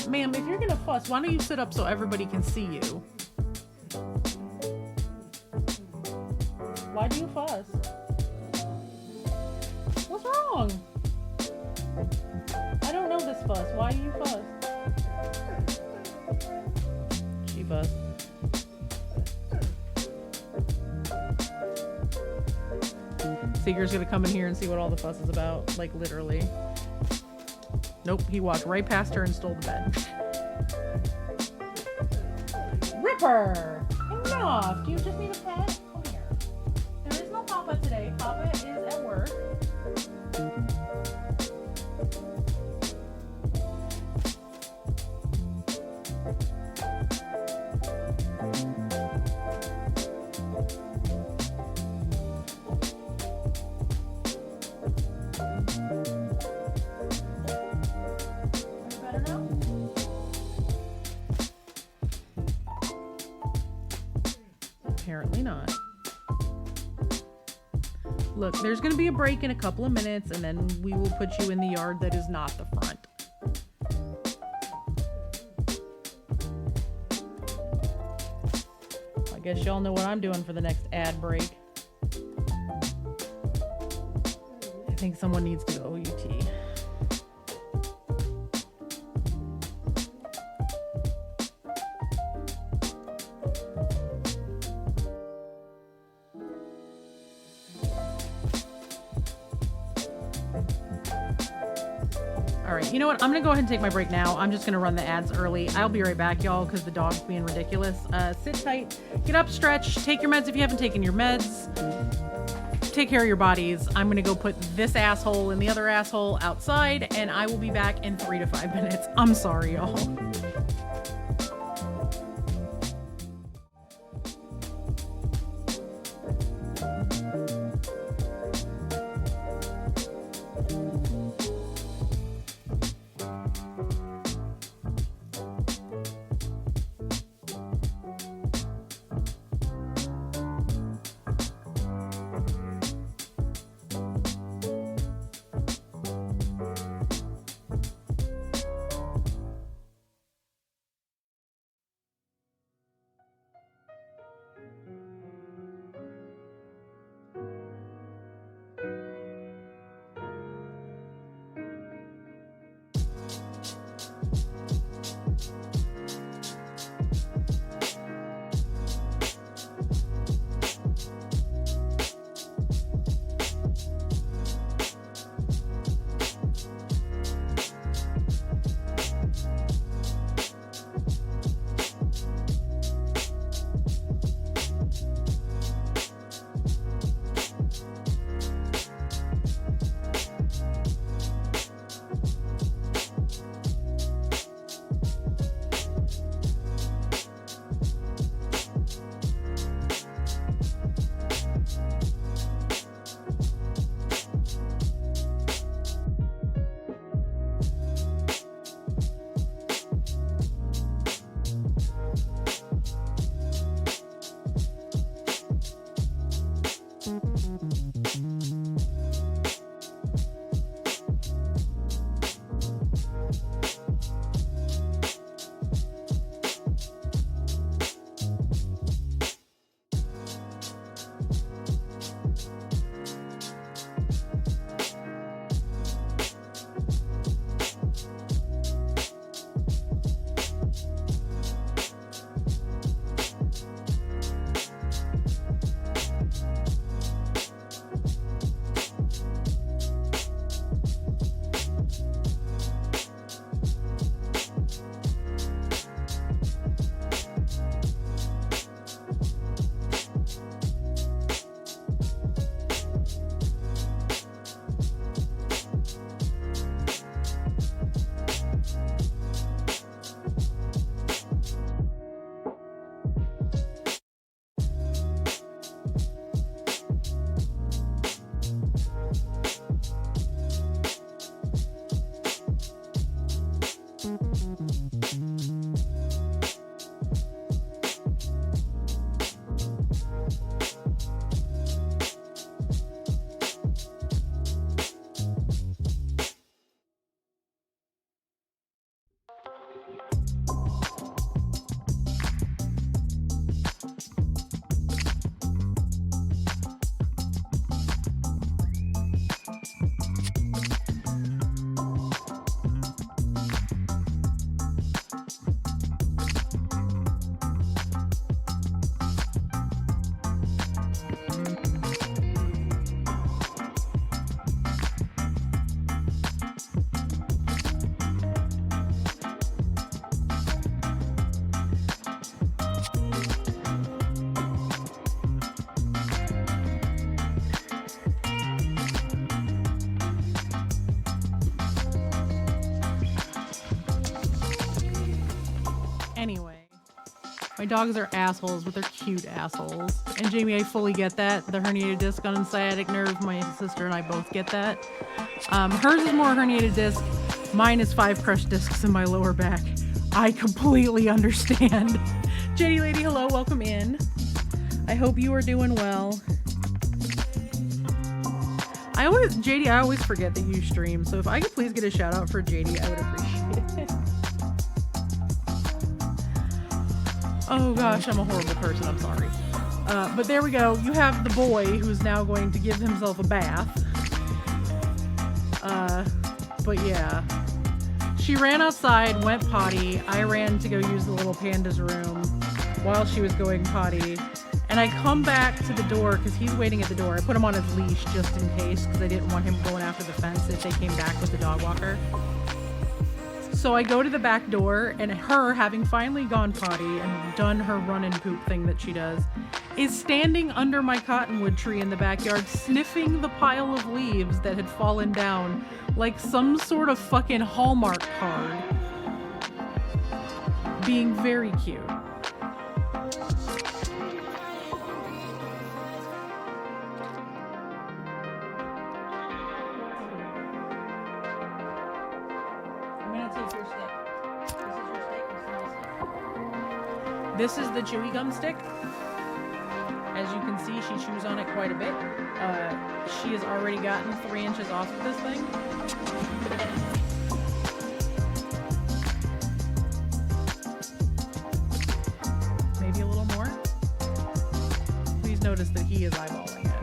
Ma'am, if you're gonna fuss, why don't you sit up so everybody can see you? Why do you fuss? What's wrong? I don't know this fuss. Why do you fuss? She fussed. Seeger's gonna come in here and see what all the fuss is about. Like, literally. Nope, he walked right past her and stole the bed. Ripper! Enough! Do you just need a pet? Come here. There is no Papa today. Papa is at work. Apparently not. Look, there's going to be a break in a couple of minutes, and then we will put you in the yard that is not the front. I guess y'all know what I'm doing for the next ad break. I think someone needs to go OUT. All right, you know what? I'm gonna go ahead and take my break now. I'm just gonna run the ads early. I'll be right back, y'all, because the dog's being ridiculous. Sit tight, get up, stretch, take your meds if you haven't taken your meds. Take care of your bodies. I'm gonna go put this asshole and the other asshole outside, and I will be back in 3 to 5 minutes. I'm sorry, y'all. Anyway, my dogs are assholes, but they're cute assholes. And Jamie, I fully get that. The herniated disc on sciatic nerve, my sister and I both get that. Hers is more herniated disc. Mine is 5 crushed discs in my lower back. I completely understand. JD Lady, hello, welcome in. I hope you are doing well. JD, I always forget that you stream, so if I could please get a shout out for JD, I would appreciate it. Oh gosh, I'm a horrible person, I'm sorry. But there we go, you have the boy who's now going to give himself a bath. But yeah. She ran outside, went potty. I ran to go use the little panda's room while she was going potty. And I come back to the door because he's waiting at the door. I put him on his leash just in case because I didn't want him going after the fence if they came back with the dog walker. So I go to the back door, and her, having finally gone potty and done her run and poop thing that she does, is standing under my cottonwood tree in the backyard, sniffing the pile of leaves that had fallen down like some sort of fucking Hallmark card. Being very cute. This is the chewy gum stick. As you can see, she chews on it quite a bit. She has already gotten 3 inches off of this thing. Maybe a little more. Please notice that he is eyeballing it.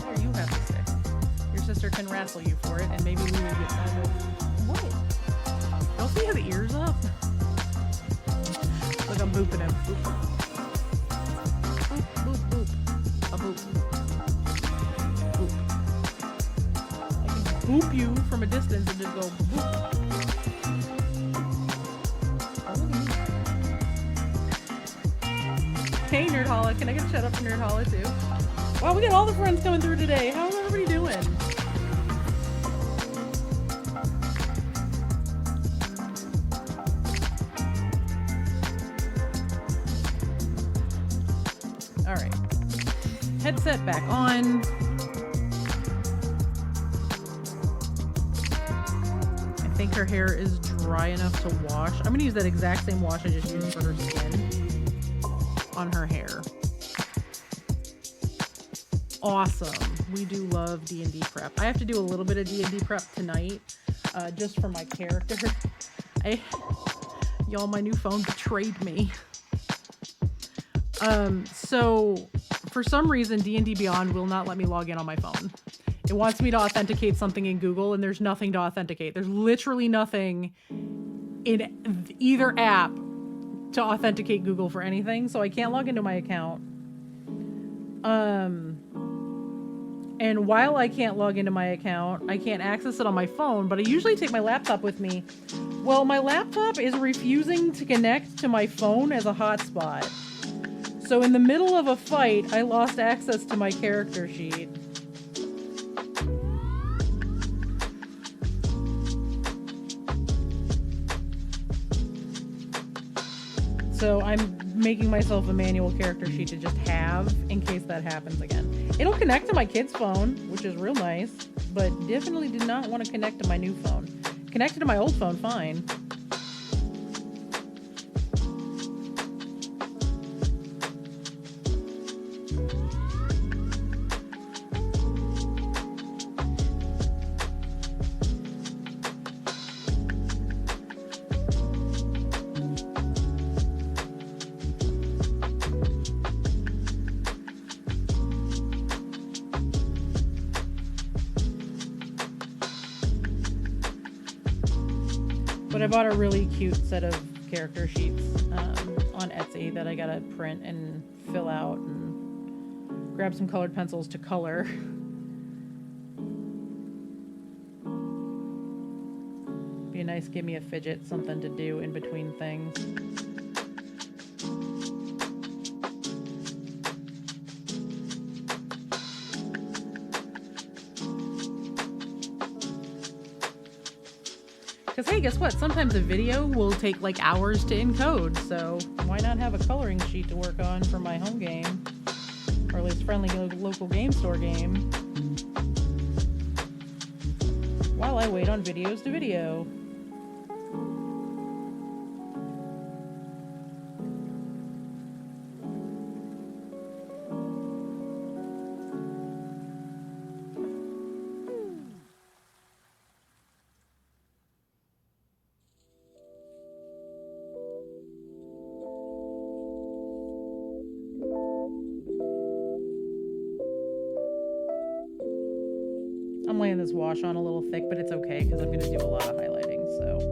There, you have the stick. Your sister can wrestle you for it, and maybe we will get that. What? Don't see his ears up? Look, I'm booping him. Boop. Boop, boop, boop. A boop. Boop. I can boop you from a distance and just go boop. Hey, Nerd Holla. Can I get a shout out for Nerd Holla too? Wow, we got all the friends coming through today. How's everybody doing? Headset back on. I think her hair is dry enough to wash. I'm gonna use that exact same wash I just used for her skin on her hair. Awesome. We do love D&D prep. I have to do a little bit of D&D prep tonight, just for my character. Y'all, my new phone betrayed me. So for some reason, D&D Beyond will not let me log in on my phone. It wants me to authenticate something in Google, and there's nothing to authenticate. There's literally nothing in either app to authenticate Google for anything, so I can't log into my account. And while I can't log into my account, I can't access it on my phone, but I usually take my laptop with me. Well, my laptop is refusing to connect to my phone as a hotspot. So in the middle of a fight, I lost access to my character sheet. So I'm making myself a manual character sheet to just have in case that happens again. It'll connect to my kid's phone, which is real nice, but definitely did not want to connect to my new phone. Connected to my old phone, fine. But I bought a really cute set of character sheets on Etsy that I gotta print and fill out and grab some colored pencils to color. Be a nice give me a fidget, something to do in between things. Because hey, guess what? Sometimes a video will take like hours to encode, so why not have a coloring sheet to work on for my home game? Or at least friendly local game store game. While I wait on videos to video. I'm laying this wash on a little thick, but it's okay because I'm going to do a lot of highlighting, so.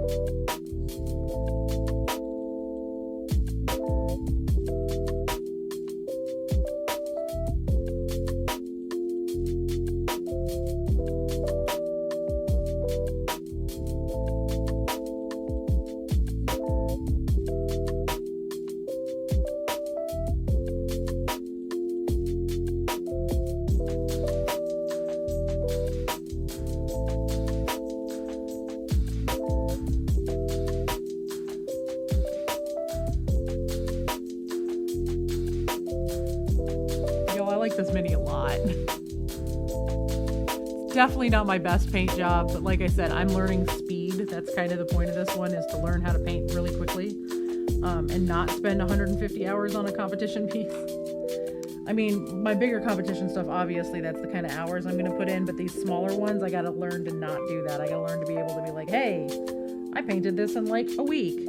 This mini a lot. It's definitely not my best paint job, but like I said, I'm learning speed. That's kind of the point of this one, is to learn how to paint really quickly and not spend 150 hours on a competition piece. I mean, my bigger competition stuff, obviously that's the kind of hours I'm going to put in, but these smaller ones, I got to learn to not do that. I got to learn to be able to be like, hey, I painted this in like a week.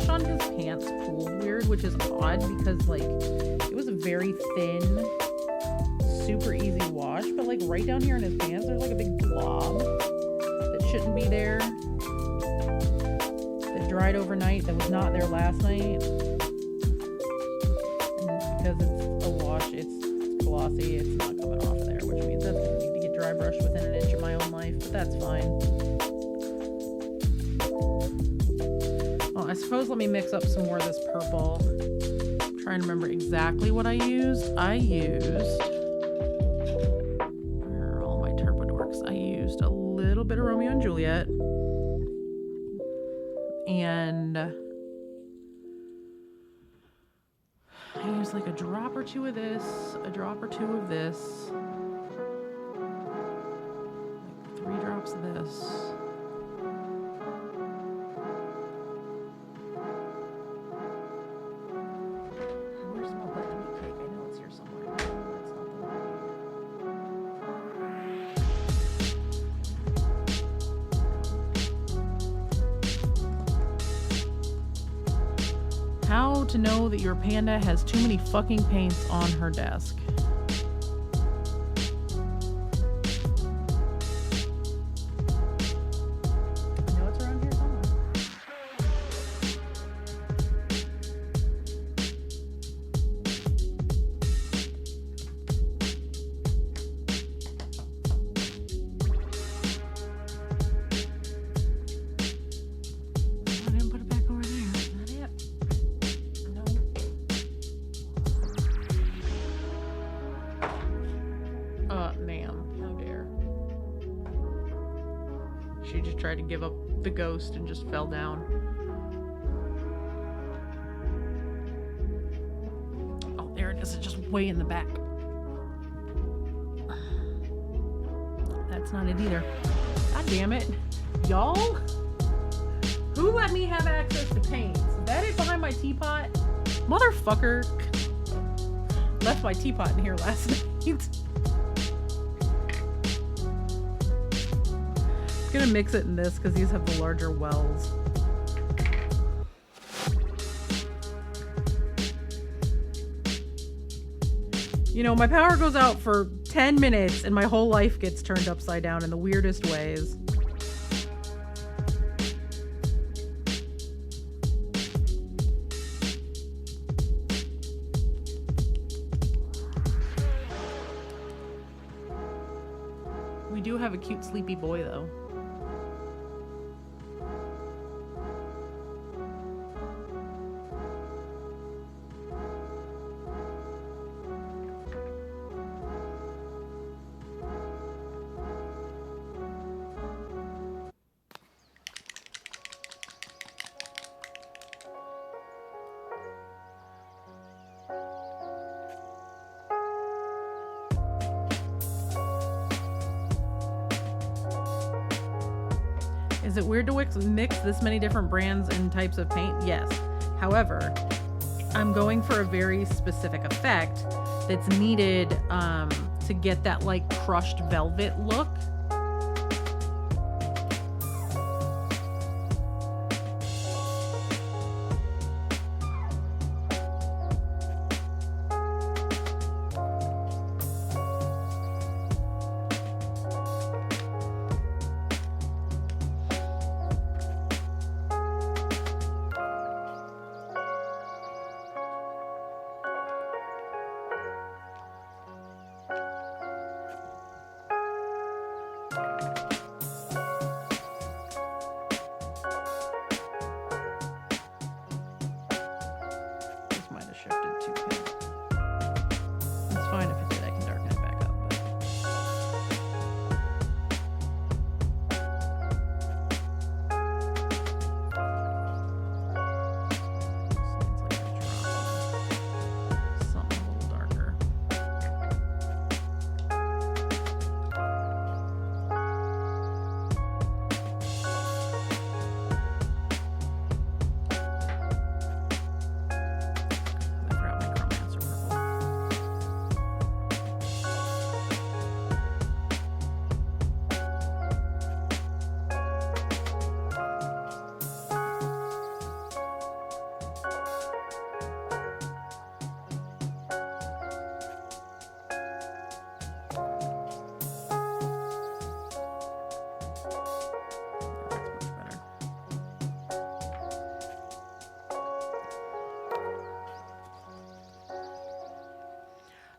On his pants pooled weird, which is odd because like it was a very thin, super easy wash, but like right down here in his pants there's like a big blob that shouldn't be there, that dried overnight, that was not there last night, and because it's a wash, it's glossy, it's not coming off of there, which means that's gonna need to get dry brushed within an inch of my own life, but that's fine. I suppose let me mix up some more of this purple. I'm trying to remember exactly what I used. Where are all my turbo dorks? I used a little bit of Romeo and Juliet. And I used like a drop or two of this, a drop or two of this, like 3 drops of this. How to know that your panda has too many fucking paints on her desk. I know it's around here somewhere. I didn't put it back over there. Is that it? Ma'am, how dare. She just tried to give up the ghost and just fell down. Oh, there it is. It's just way in the back. That's not it either. God damn it. Y'all? Who let me have access to paints? Is that it behind my teapot? Motherfucker. Left my teapot in here last night. I'm gonna mix it in this because these have the larger wells. You know, my power goes out for 10 minutes and my whole life gets turned upside down in the weirdest ways. We do have a cute sleepy boy though. Is it weird to mix this many different brands and types of paint? Yes. However, I'm going for a very specific effect that's needed to get that like crushed velvet look.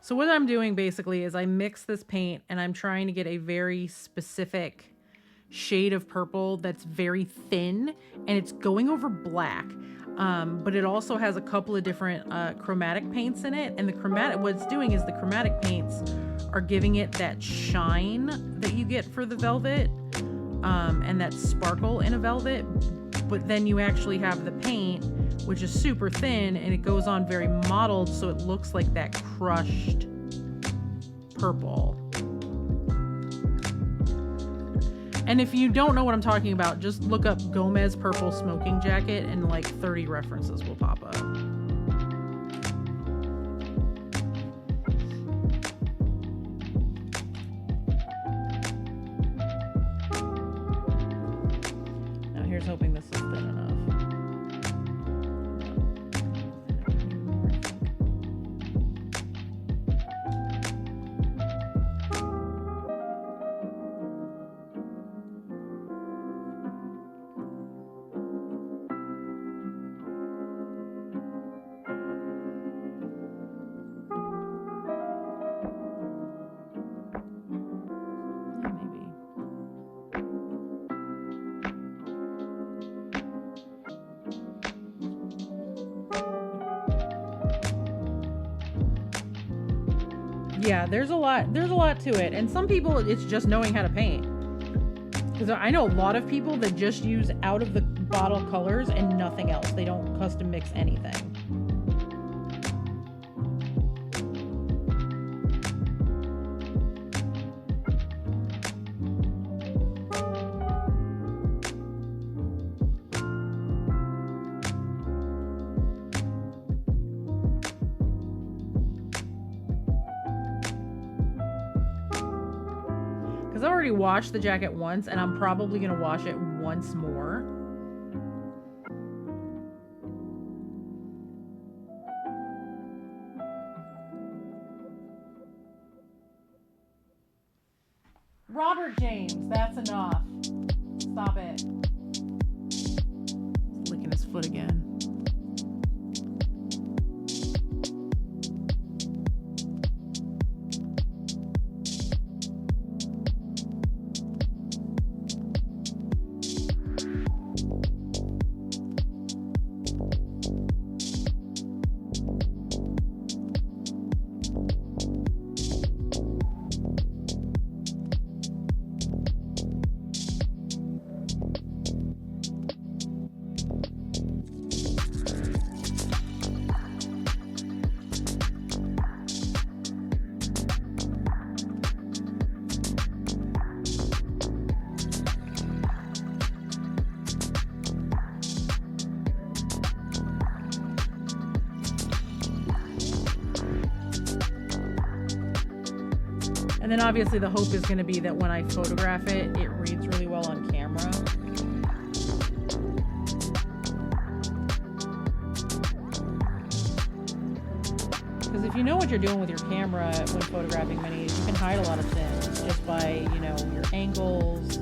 So what I'm doing basically is I mix this paint and I'm trying to get a very specific shade of purple that's very thin, and it's going over black. But it also has a couple of different chromatic paints in it, and what it's doing is the chromatic paints are giving it that shine that you get for the velvet, and that sparkle in a velvet. But then you actually have the paint, which is super thin, and it goes on very mottled, so it looks like that crushed purple. And if you don't know what I'm talking about, just look up Gomez purple smoking jacket and like 30 references will pop up. Now here's hoping this is thin enough. Yeah, there's a lot to it. And some people, it's just knowing how to paint. Because I know a lot of people that just use out of the bottle colors and nothing else. They don't custom mix anything. Because I've already washed the jacket once, and I'm probably going to wash it once more. Robert James, that's enough. Stop it. He's licking his foot again. And then obviously the hope is going to be that when I photograph it, it reads really well on camera. Because if you know what you're doing with your camera when photographing minis, you can hide a lot of things just by, you know, your angles,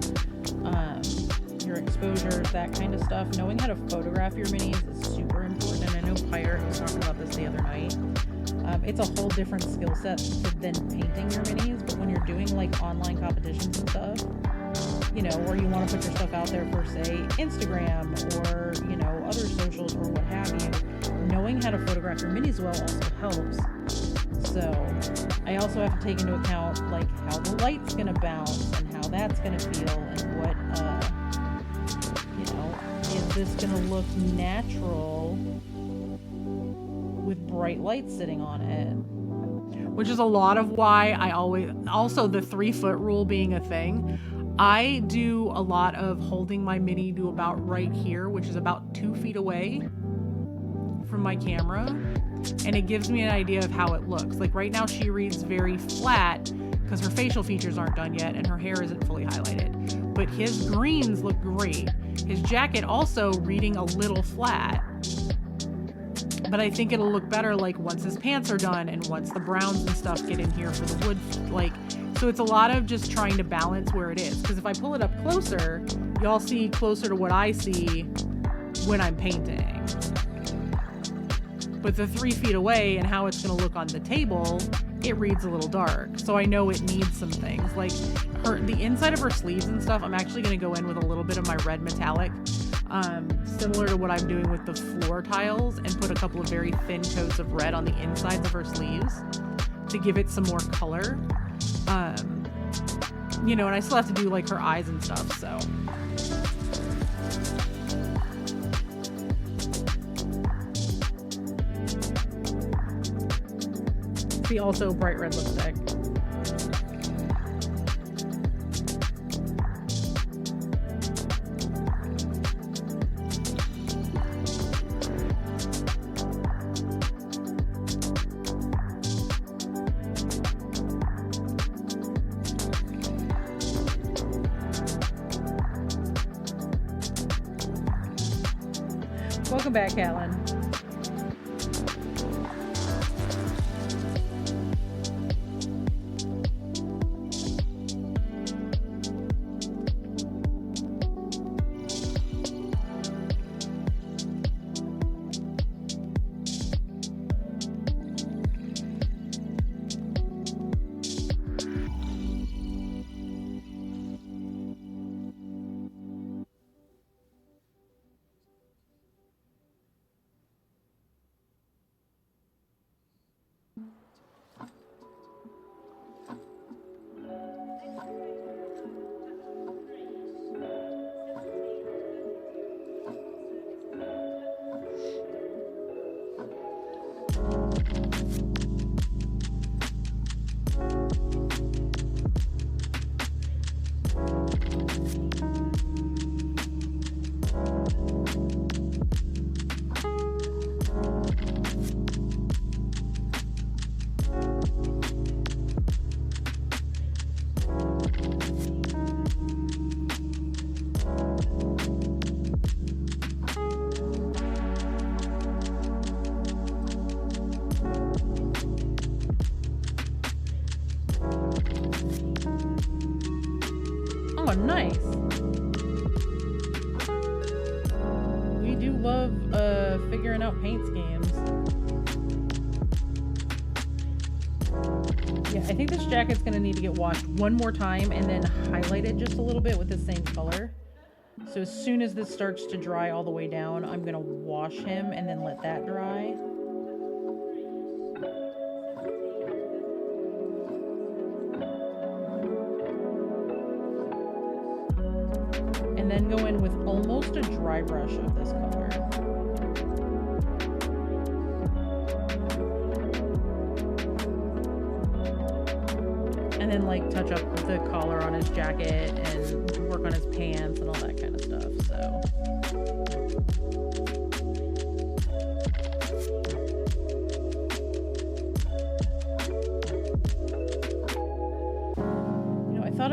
your exposures, that kind of stuff. Knowing how to photograph your minis is super important. And I know Pirate was talking about this the other night. It's a whole different skill set than painting your minis, but when you're doing like online competitions and stuff, you know, or you want to put your stuff out there for, say, Instagram or, you know, other socials or what have you, knowing how to photograph your minis well also helps. So I also have to take into account like how the light's going to bounce and how that's going to feel and what, you know, is this going to look natural with bright light sitting on it, which is a lot of why I always, also the 3-foot rule being a thing. I do a lot of holding my mini to about right here, which is about 2 feet away from my camera, and it gives me an idea of how it looks. Like right now she reads very flat because her facial features aren't done yet and her hair isn't fully highlighted, but his greens look great. His jacket also reading a little flat, but I think it'll look better like once his pants are done and once the browns and stuff get in here for the wood. Like, so it's a lot of just trying to balance where it is. Because if I pull it up closer, y'all see closer to what I see when I'm painting. But the 3 feet away and how it's going to look on the table, it reads a little dark. So I know it needs some things. Like the inside of her sleeves and stuff, I'm actually going to go in with a little bit of my red metallic, similar to what I'm doing with the floor tiles, and put a couple of very thin coats of red on the insides of her sleeves to give it some more color. You know, and I still have to do like her eyes and stuff, so. See, also bright red lipstick. Welcome back, Catelyn. Oh, nice. We do love figuring out paint schemes. Yeah, I think this jacket's gonna need to get washed one more time and then highlighted just a little bit with the same color. So as soon as this starts to dry all the way down, I'm gonna wash him and then let that dry. And then go in with almost a dry brush of this color. And then like touch up the collar on his jacket and work on his pants and all that kind of stuff, so.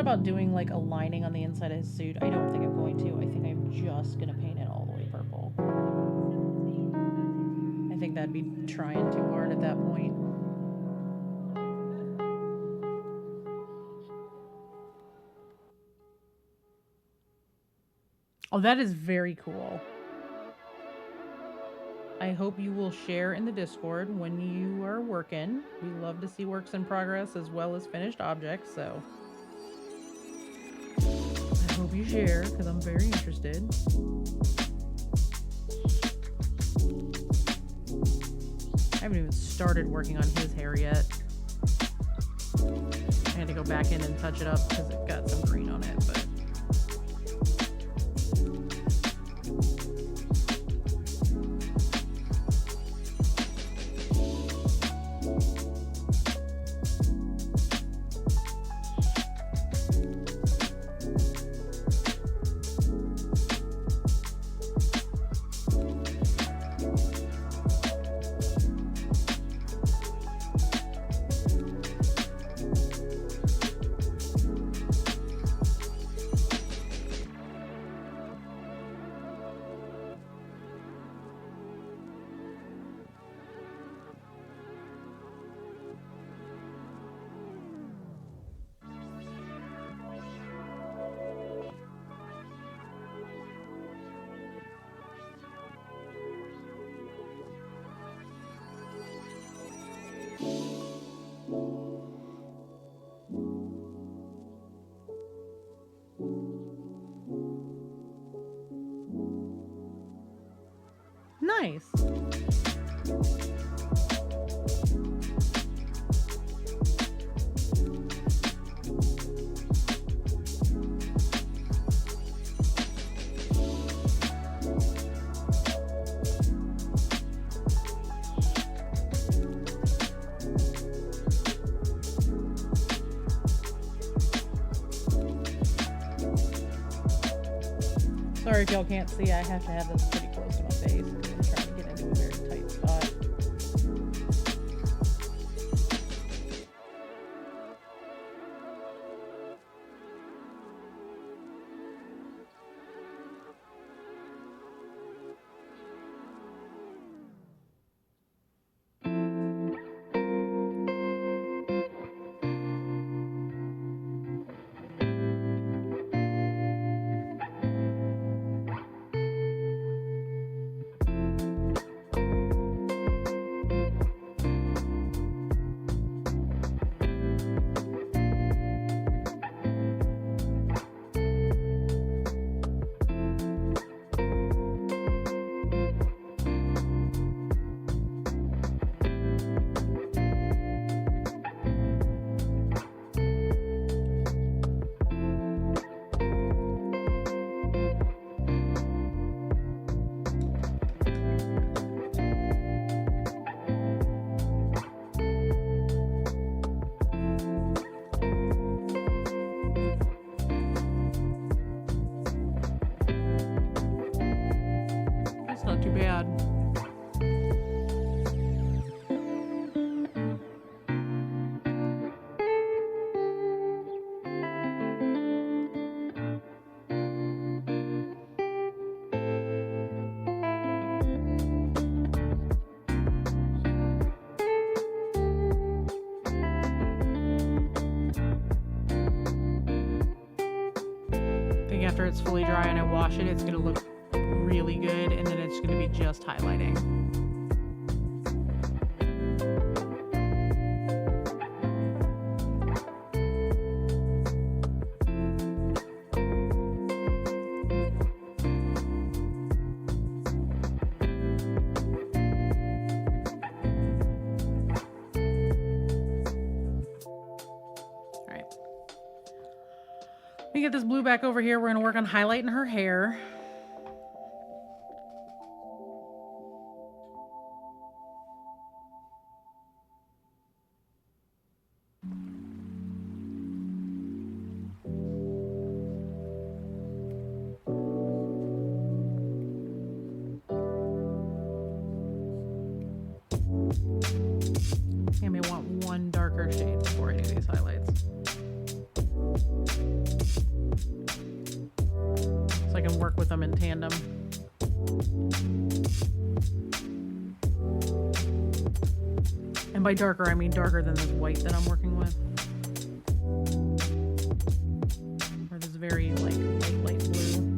about doing like a lining on the inside of his suit. I don't think I'm going to. I think I'm just gonna paint it all the way purple. I think that'd be trying too hard at that point. Oh, that is very cool. I hope you will share in the Discord when you are working. We love to see works in progress as well as finished objects, so I hope you share because I'm very interested. I haven't even started working on his hair yet. I had to go back in and touch it up because it got some green on it, but nice. Sorry if y'all can't see, I have to have this pretty close to my face because I'm trying to get into a very tight spot. Not too bad. I think after it's fully dry and I wash it, it's gonna look really good, and then it's going to be just highlighting. All right. Let me get this blue back over here. We're going to work on highlighting her hair. I may want one darker shade before I do these highlights. so I can work with them in tandem. And by darker, I mean darker than this white that I'm working with. Or this very like light blue.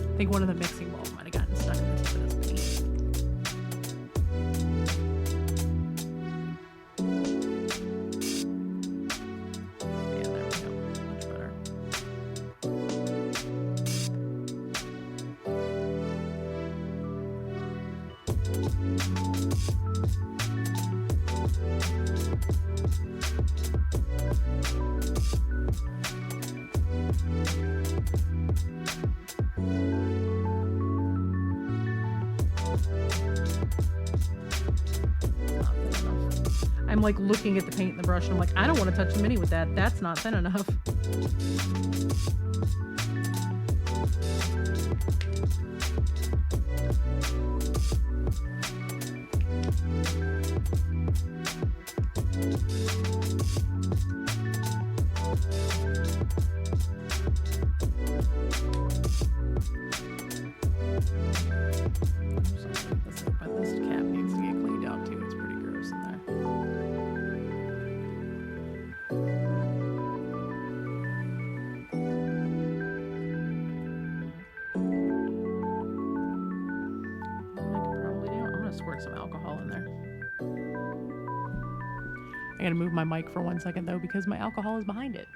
I think one of the mixing balls might have gotten stuck in the tip of this paint. Yeah, there we go. Much better. I'm like looking at the paint in the brush and I'm like, I don't want to touch the mini with that. That's not thin enough. This cap needs to get cleaned out too. It's pretty gross in there. Squirt some alcohol in there. I gotta move my mic for 1 second though because my alcohol is behind it.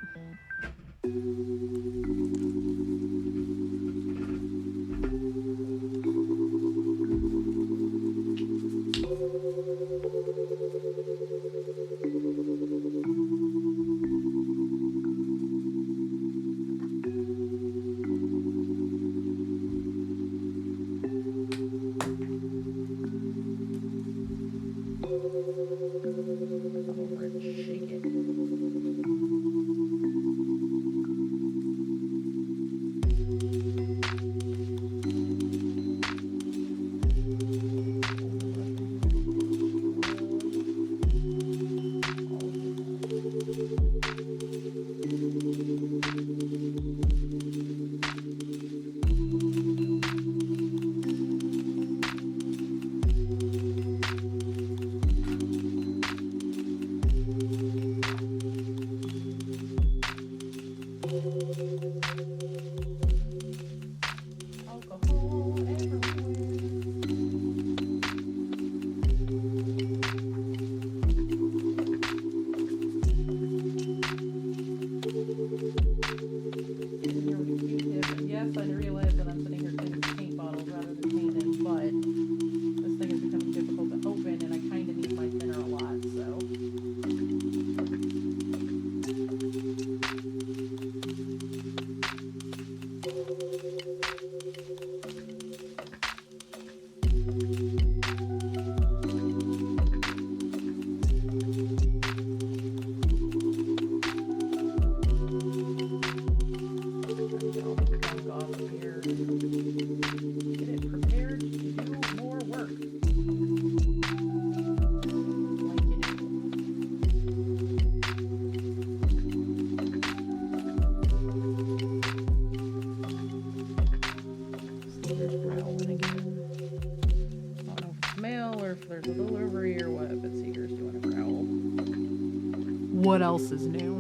What else is new?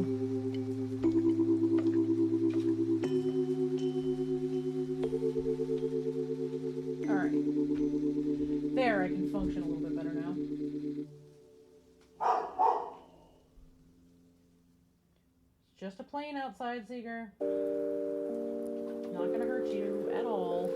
All right. There, I can function a little bit better now. It's just a plane outside, Seeger. Not gonna hurt you at all.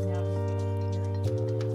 Now he's gonna figure it out.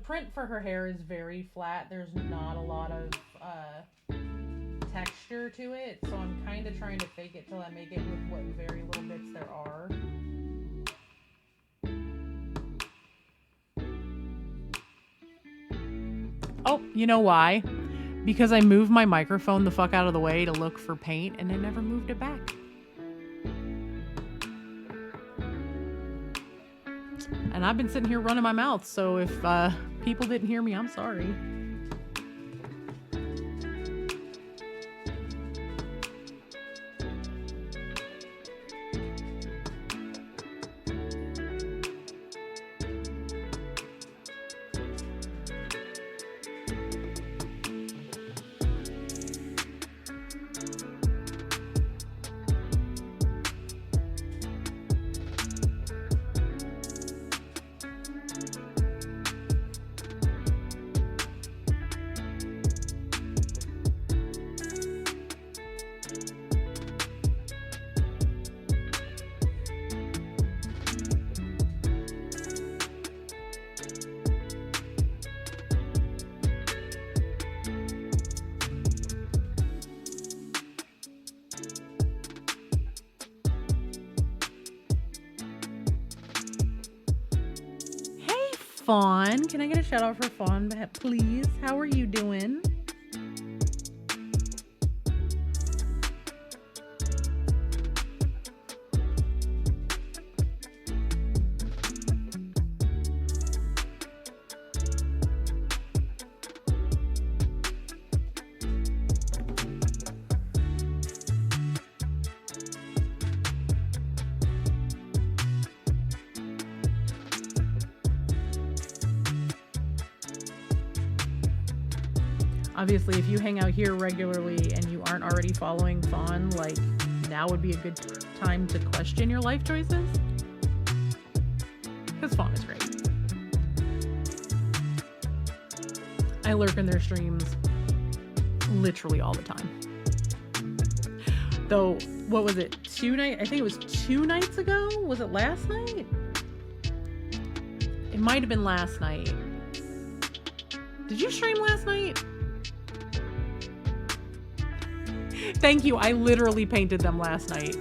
Print for her hair is very flat. There's not a lot of texture to it, so I'm kind of trying to fake it till I make it with what very little bits there are. Oh, you know why? Because I moved my microphone the fuck out of the way to look for paint, and I never moved it back. And I've been sitting here running my mouth, so if people didn't hear me, I'm sorry. Fawn. Can I get a shout out for Fawn, please? How are you doing? Obviously, if you hang out here regularly and you aren't already following Fawn, like, now would be a good time to question your life choices. Because Fawn is great. I lurk in their streams literally all the time. Though, what was it? I think it was 2 nights ago? Was it last night? It might have been last night. Did you stream last night? Thank you. I literally painted them last night.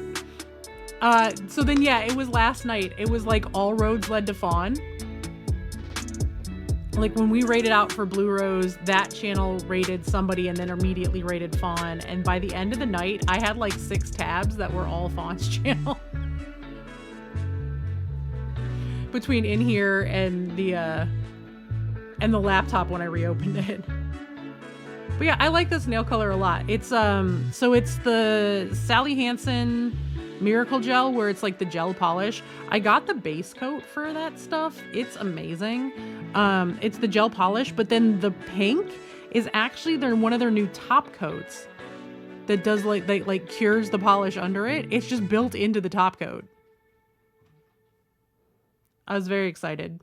So then, yeah, it was last night. It was like all roads led to Fawn. Like when we rated out for Blue Rose, that channel rated somebody and then immediately rated Fawn. And by the end of the night, I had like 6 tabs that were all Fawn's channel. Between in here and the laptop when I reopened it. But yeah, I like this nail color a lot. It's so it's the Sally Hansen Miracle Gel, where it's like the gel polish. I got the base coat for that stuff. It's amazing. It's the gel polish, but then the pink is actually one of their new top coats that does like cures the polish under it. It's just built into the top coat. I was very excited.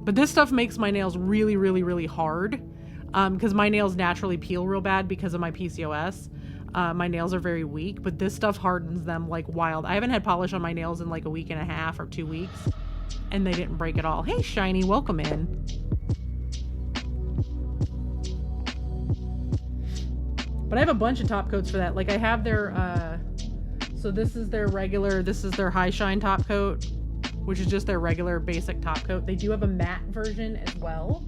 But this stuff makes my nails really, really, really hard because my nails naturally peel real bad because of my PCOS. My nails are very weak, but this stuff hardens them like wild. I haven't had polish on my nails in like a week and a half or 2 weeks, and they didn't break at all. Hey, Shiny, welcome in. But I have a bunch of top coats for that. Like I have their, so this is their regular, this is their high shine top coat, which is just their regular basic top coat. They do have a matte version as well.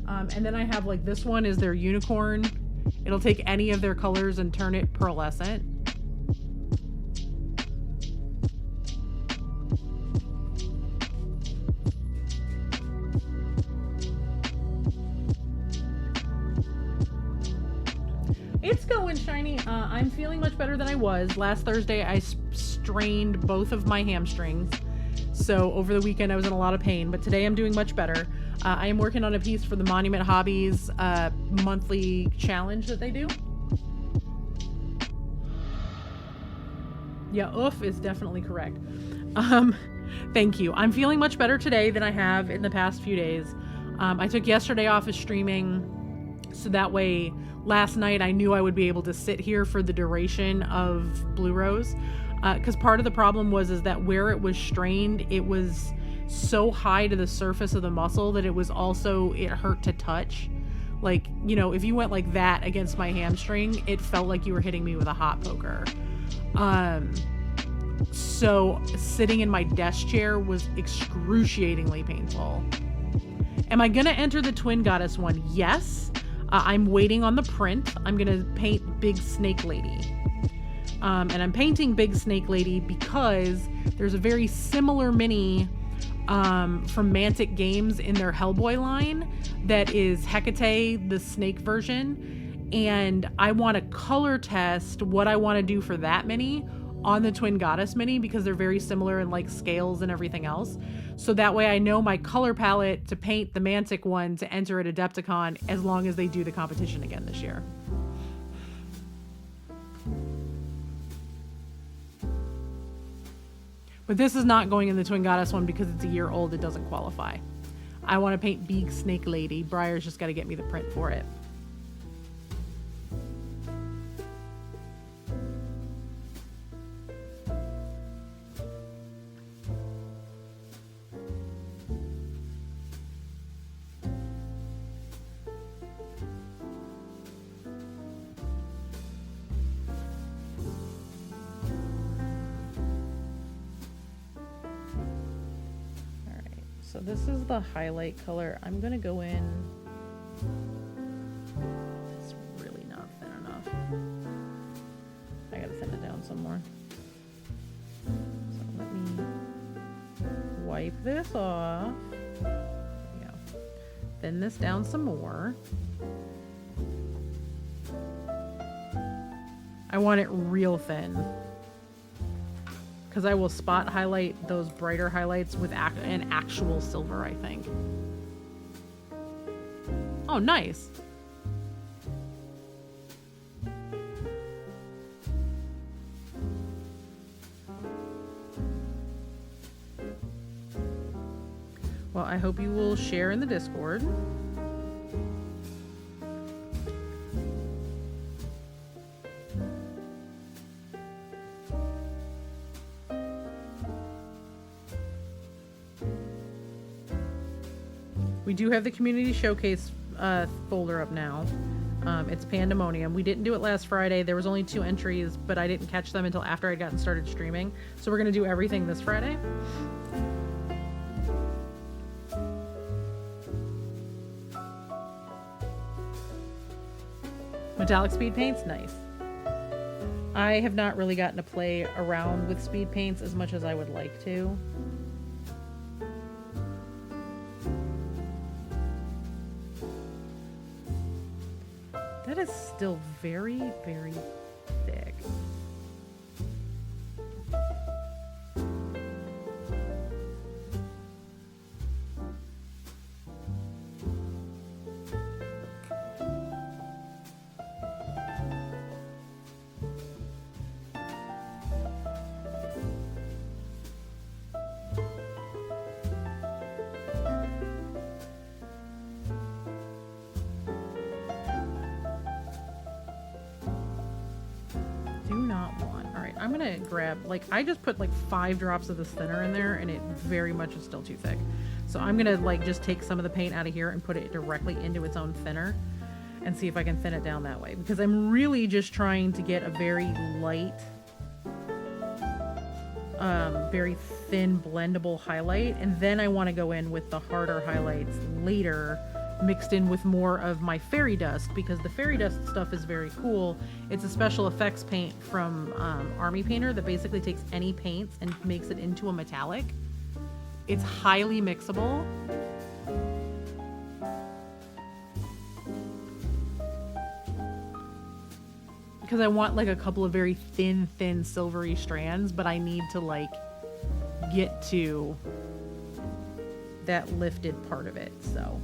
And then I have like this one is their unicorn. It'll take any of their colors and turn it pearlescent. It's going, Shiny. I'm feeling much better than I was. Last Thursday, I strained both of my hamstrings. So over the weekend, I was in a lot of pain, but today I'm doing much better. I am working on a piece for the Monument Hobbies monthly challenge that they do. Yeah, oof is definitely correct. Thank you. I'm feeling much better today than I have in the past few days. I took yesterday off of streaming, so that way last night I knew I would be able to sit here for the duration of Blue Rose. Because part of the problem is that where it was strained, it was so high to the surface of the muscle that it hurt to touch. Like, you know, if you went like that against my hamstring, it felt like you were hitting me with a hot poker. So sitting in my desk chair was excruciatingly painful. Am I gonna enter the Twin Goddess one? Yes. I'm waiting on the print. I'm gonna paint Big Snake Lady. And I'm painting Big Snake Lady because there's a very similar mini from Mantic Games in their Hellboy line that is Hecate, the snake version. And I want to color test what I want to do for that mini on the Twin Goddess mini because they're very similar in like scales and everything else. So that way I know my color palette to paint the Mantic one to enter at Adepticon as long as they do the competition again this year. But this is not going in the Twin Goddess one because it's a year old. It doesn't qualify. I want to paint Big Snake Lady. Briar's just got to get me the print for it. So this is the highlight color. I'm gonna go in. It's really not thin enough. I gotta thin it down some more. So let me wipe this off. There we go. Thin this down some more. I want it real thin, because I will spot highlight those brighter highlights with an actual silver, I think. Oh, nice. Well, I hope you will share in the Discord. We do have the community showcase folder up now. It's Pandemonium. We didn't do it last Friday. There was only 2 entries, but I didn't catch them until after I'd gotten started streaming. So we're going to do everything this Friday. Metallic speed paints, nice. I have not really gotten to play around with speed paints as much as I would like to. That is still very, very thick. I'm gonna grab, like, I just put like 5 drops of this thinner in there and it very much is still too thick. So I'm gonna like just take some of the paint out of here and put it directly into its own thinner and see if I can thin it down that way, because I'm really just trying to get a very light, very thin blendable highlight, and then I want to go in with the harder highlights later, mixed in with more of my fairy dust, because the fairy dust stuff is very cool. It's a special effects paint from Army Painter that basically takes any paints and makes it into a metallic. It's highly mixable. Because I want like a couple of very thin silvery strands, but I need to like get to that lifted part of it, so.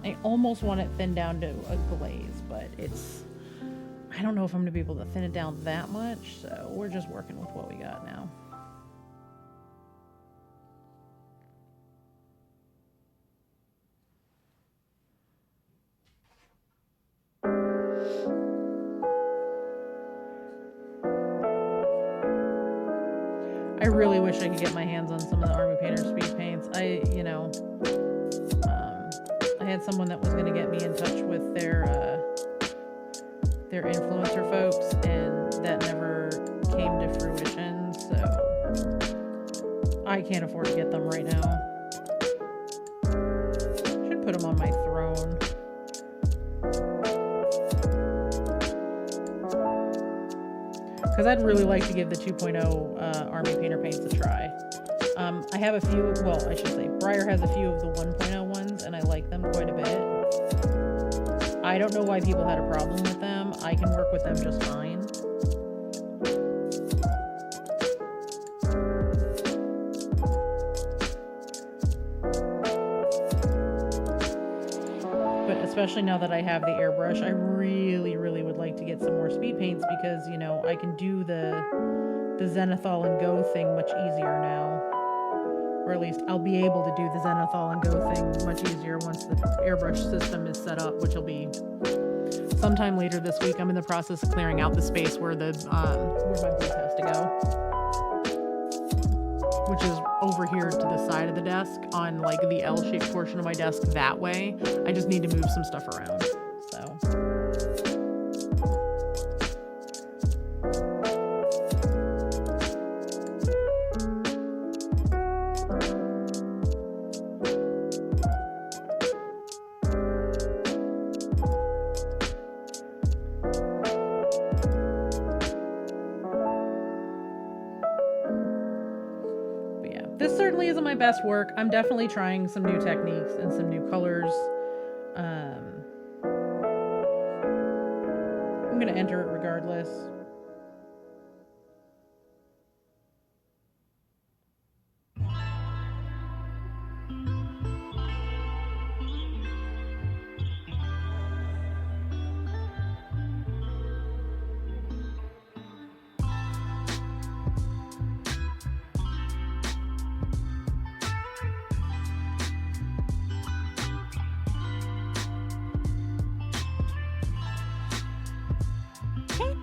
I almost want it thinned down to a glaze, but it's, I don't know if I'm gonna be able to thin it down that much, so we're just working with what we got now. I really wish I could get my hands on some of the Army Painter speed paints. I had someone that was going to get me in touch with their influencer folks, and that never came to fruition, so I can't afford to get them right now. Should put them on my throne. Because I'd really like to give the 2.0 Army Painter paints a try. I have a few, well, I should say, Briar has a few of the 1.0 ones, and I like them quite a bit. I don't know why people had a problem with them. I can work with them just fine. But especially now that I have the airbrush, I really, really would like to get some more speed paints, because, you know, I can do the Zenithal and Go thing much easier now. Or at least I'll be able to do the Zenithal and Go thing much easier once the airbrush system is set up, which will be sometime later this week. I'm in the process of clearing out the space where the where my booth has to go, which is over here to the side of the desk on like the L-shaped portion of my desk that way. I just need to move some stuff around, so. This certainly isn't my best work. I'm definitely trying some new techniques and some new colors. I'm gonna enter it regardless.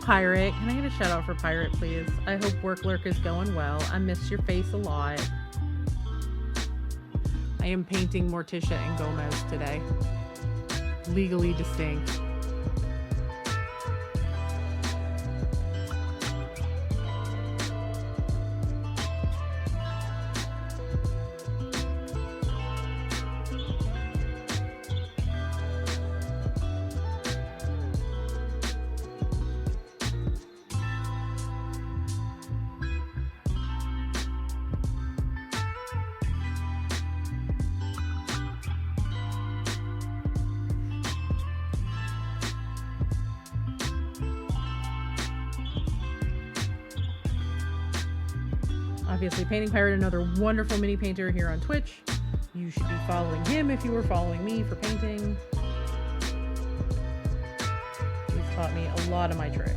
Pirate. Can I get a shout out for Pirate, please? I hope work lurk is going well. I miss your face a lot. I am painting Morticia and Gomez today. Legally distinct. Obviously, Painting Pirate, another wonderful mini painter here on Twitch. You should be following him if you were following me for painting. He's taught me a lot of my tricks.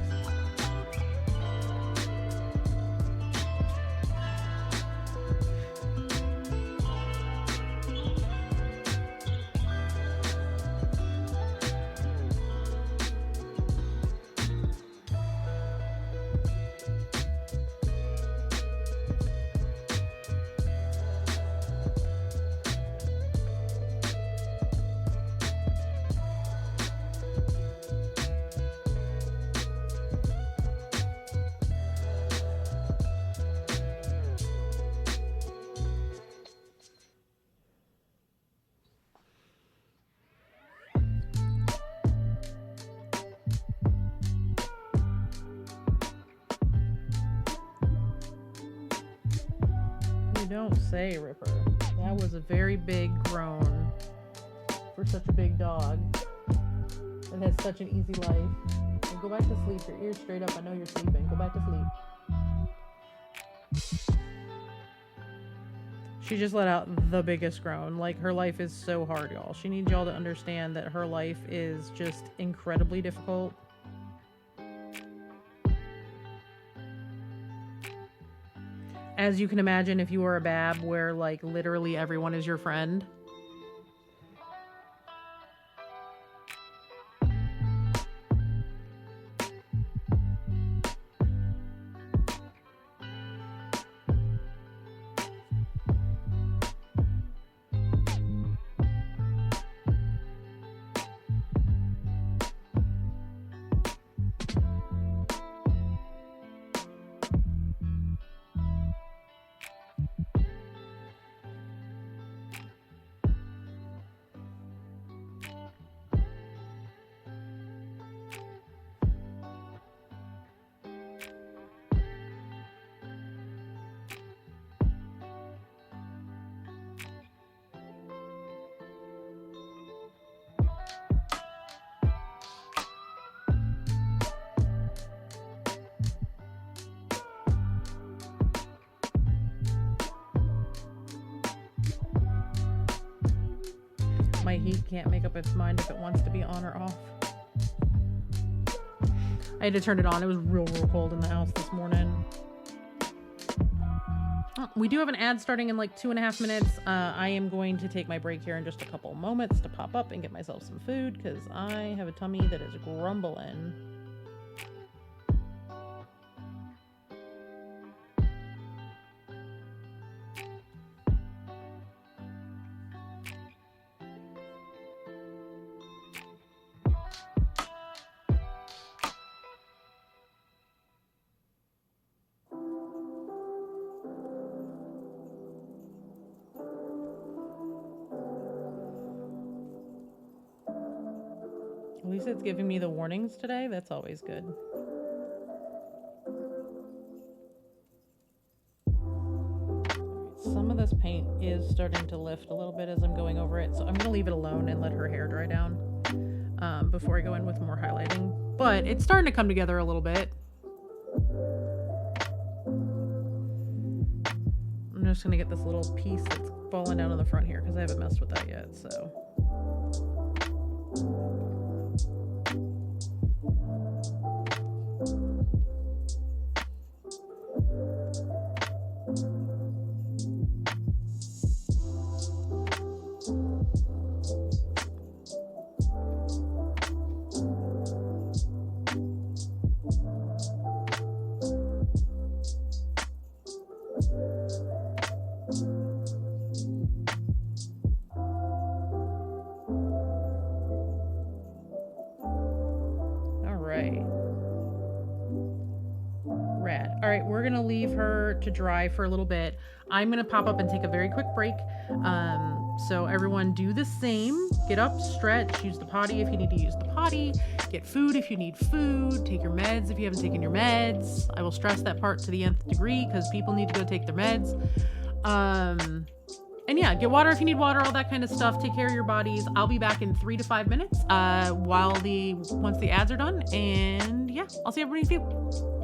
Don't say, Ripper. That was a very big groan for such a big dog that has such an easy life. So go back to sleep. Your ears straight up. I know you're sleeping. Go back to sleep. She just let out the biggest groan. Like, her life is so hard, y'all. She needs y'all to understand that her life is just incredibly difficult. As you can imagine, if you were a bab where, like, literally everyone is your friend. My heat can't make up its mind if it wants to be on or off. I had to turn it on. It was real cold in the house this morning. Oh, we do have an ad starting in like 2.5 minutes. I am going to take my break here in just a couple moments to pop up and get myself some food because I have a tummy that is grumbling. At least it's giving me the warnings today. That's always good. Some of this paint is starting to lift a little bit as I'm going over it, so I'm going to leave it alone and let her hair dry down before I go in with more highlighting. But it's starting to come together a little bit. I'm just going to get this little piece that's falling down on the front here because I haven't messed with that yet, so... right, we're gonna leave her to dry for a little bit. I'm gonna pop up and take a very quick break. So everyone do the same. Get up, stretch, use the potty if you need to use the potty, get food if you need food, take your meds if you haven't taken your meds. I will stress that part to the nth degree because people need to go take their meds. And yeah, get water if you need water, all that kind of stuff. Take care of your bodies. I'll be back in 3 to 5 minutes once the ads are done. And yeah, I'll see everybody in a few.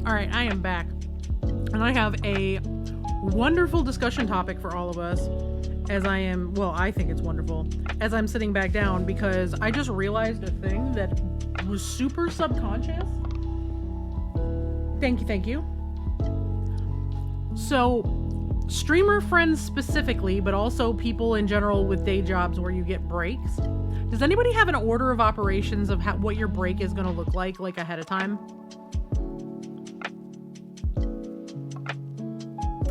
All right, I am back. And I have a wonderful discussion topic for all of us as I am, well, I think it's wonderful, as I'm sitting back down because I just realized a thing that was super subconscious. Thank you. So, streamer friends specifically, but also people in general with day jobs where you get breaks. Does anybody have an order of operations of what your break is going to look like ahead of time?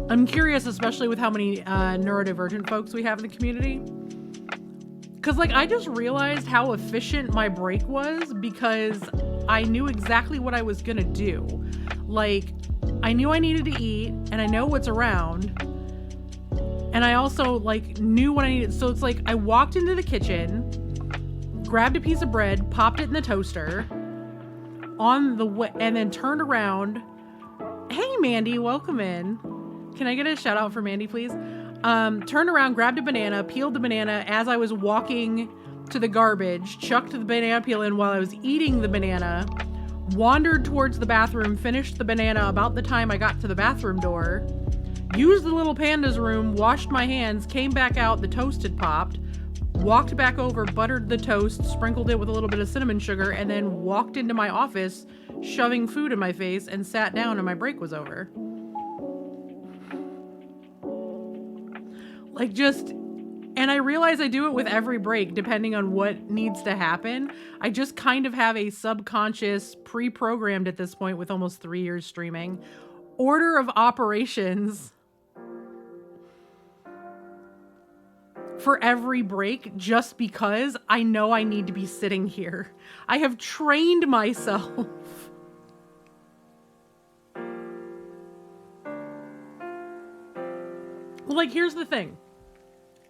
I'm curious, especially with how many neurodivergent folks we have in the community. Because, I just realized how efficient my break was because I knew exactly what I was going to do. I knew I needed to eat, and I know what's around. And I also, knew what I needed. So it's I walked into the kitchen, grabbed a piece of bread, popped it in the toaster, and then turned around. Hey, Mandy, welcome in. Can I get a shout out for Mandy, please? Turned around, grabbed a banana, peeled the banana as I was walking to the garbage, chucked the banana peel in while I was eating the banana, wandered towards the bathroom, finished the banana about the time I got to the bathroom door, used the little panda's room, washed my hands, came back out, the toast had popped, walked back over, buttered the toast, sprinkled it with a little bit of cinnamon sugar, and then walked into my office, shoving food in my face, and sat down and my break was over. And I realize I do it with every break, depending on what needs to happen. I just kind of have a subconscious, pre-programmed at this point with almost 3 years streaming, order of operations for every break, just because I know I need to be sitting here. I have trained myself. Here's the thing.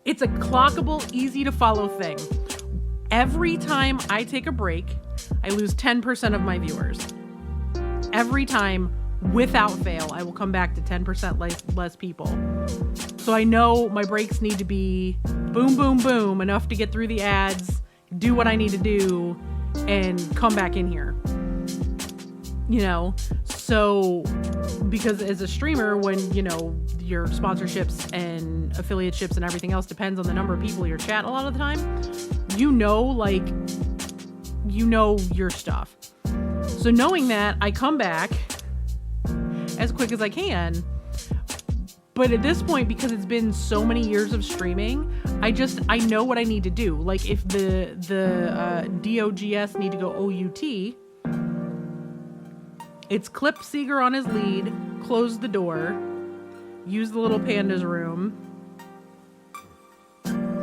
It's a clockable, easy to follow thing. Every time I take a break, I lose 10% of my viewers. Every time, without fail, I will come back to 10% less people. So I know my breaks need to be boom, boom, boom, enough to get through the ads, do what I need to do, and come back in here. So because as a streamer, when, your sponsorships and affiliateships and everything else depends on the number of people in your chat a lot of the time, your stuff. So knowing that, I come back as quick as I can. But at this point, because it's been so many years of streaming, I know what I need to do. Like if the DOGS need to go OUT, it's clip Seeger on his lead, close the door, use the little panda's room,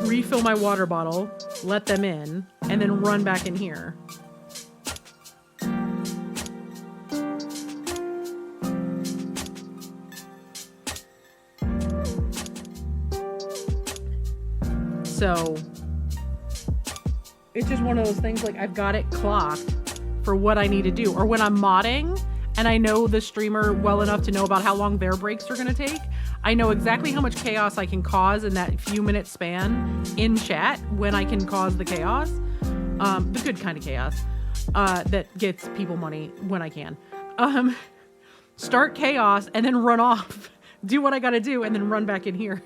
refill my water bottle, let them in, and then run back in here. So it's just one of those things, like I've got it clocked for what I need to do. Or when I'm modding and I know the streamer well enough to know about how long their breaks are going to take, I know exactly how much chaos I can cause in that few minute span in chat when I can cause the chaos. The good kind of chaos that gets people money when I can. Start chaos and then run off. Do what I got to do and then run back in here.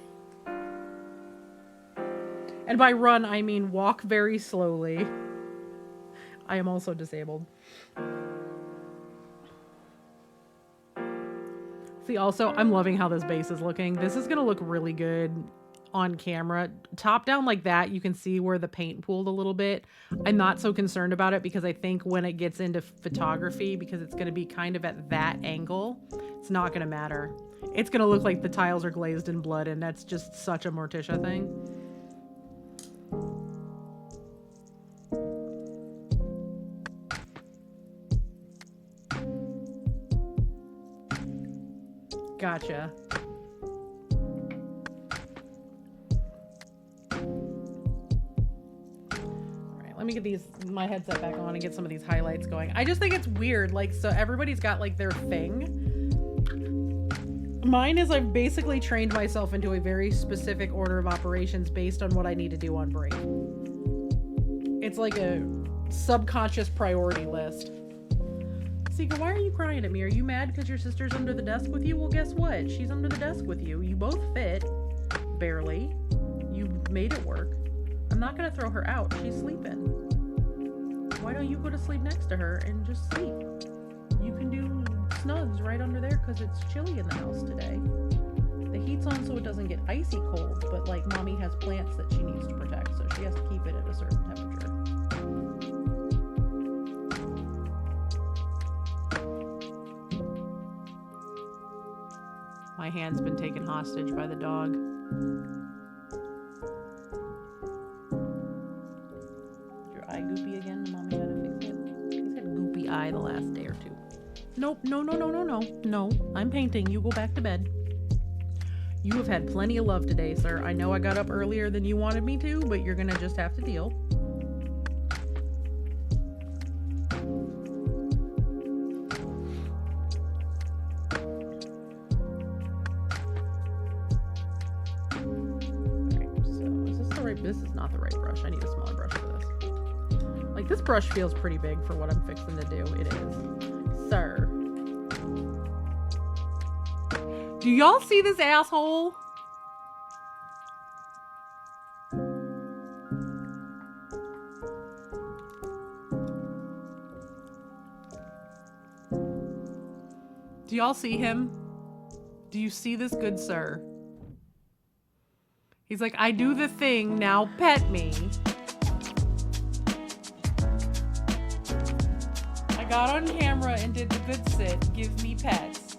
And by run, I mean walk very slowly. I am also disabled. See, also, I'm loving how this base is looking. This is going to look really good on camera. Top down like that, you can see where the paint pooled a little bit. I'm not so concerned about it because I think when it gets into photography, because it's going to be kind of at that angle, it's not going to matter. It's going to look like the tiles are glazed in blood, and that's just such a Morticia thing. Gotcha. Alright, let me get my headset back on and get some of these highlights going. I just think it's weird, like, so everybody's got like their thing. Mine is I've basically trained myself into a very specific order of operations based on what I need to do on break. It's like a subconscious priority list. Sika, why are you crying at me? Are you mad because your sister's under the desk with you? Well, guess what? She's under the desk with you. You both fit. Barely. You made it work. I'm not going to throw her out. She's sleeping. Why don't you go to sleep next to her and just sleep? You can do snugs right under there because it's chilly in the house today. The heat's on so it doesn't get icy cold, but like mommy has plants that she needs to protect, so she has to keep it at a certain temperature. My hand's been taken hostage by the dog. Your eye goopy again? Mommy had to fix it. He's had goopy eye the last day or two. Nope, no. No, I'm painting. You go back to bed. You have had plenty of love today, sir. I know I got up earlier than you wanted me to, but you're gonna just have to deal. This is not the right brush. I need a smaller brush for this. Like, this brush feels pretty big for what I'm fixing to do. It is. Sir. Do y'all see this asshole? Do y'all see him? Do you see this good sir? He's like, I do the thing, now pet me. I got on camera and did the good sit, give me pets.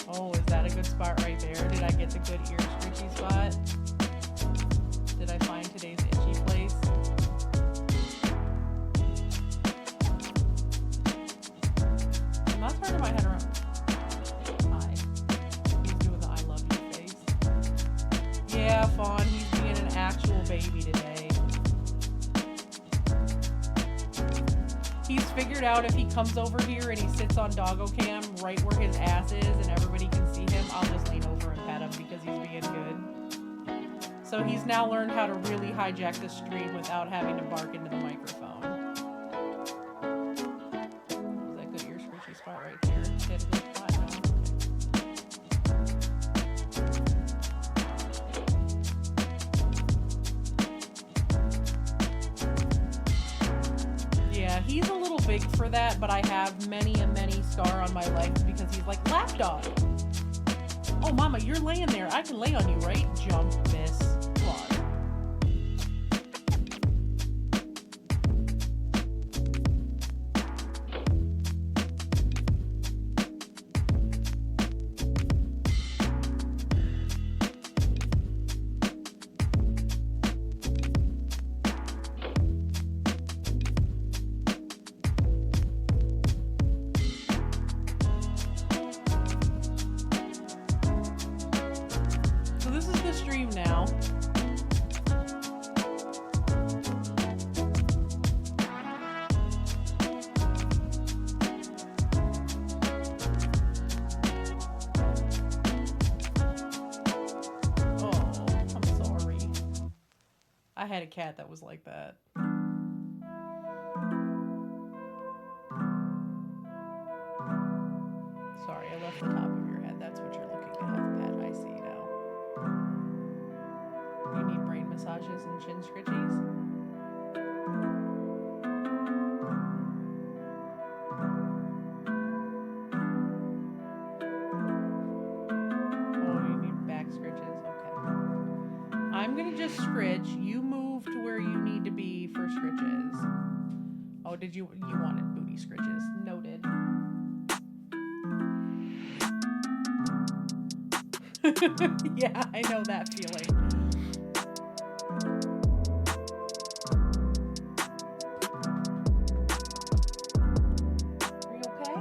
Oh, is that a good spot right there? Did I get the good ear scritchy spot? Did I find today's itchy place? I'm not turning my head around. Yeah, Fawn, he's being an actual baby today. He's figured out if he comes over here and he sits on doggo cam right where his ass is and everybody can see him, I'll just lean over and pet him because he's being good. So he's now learned how to really hijack the stream without having to bark into the microphone. Is that good ear scritchy spot right there? Hit a good spot, no? He's a little big for that, but I have many and many scar on my legs because he's like, lapdog. Oh, mama, you're laying there. I can lay on you, right? Jump, miss. Come on. Stream now. Oh, I'm sorry. I had a cat that was like that. Sorry, I left the top of your head. That's what you're looking to have, pet. I see now. You need brain massages and chin scritchies? Oh, you need back scritches? Okay. I'm gonna just scritch. You move to where you need to be for scritches. Oh, did you wanted booty scritches? Noted. Yeah, I know that feeling. Are you okay?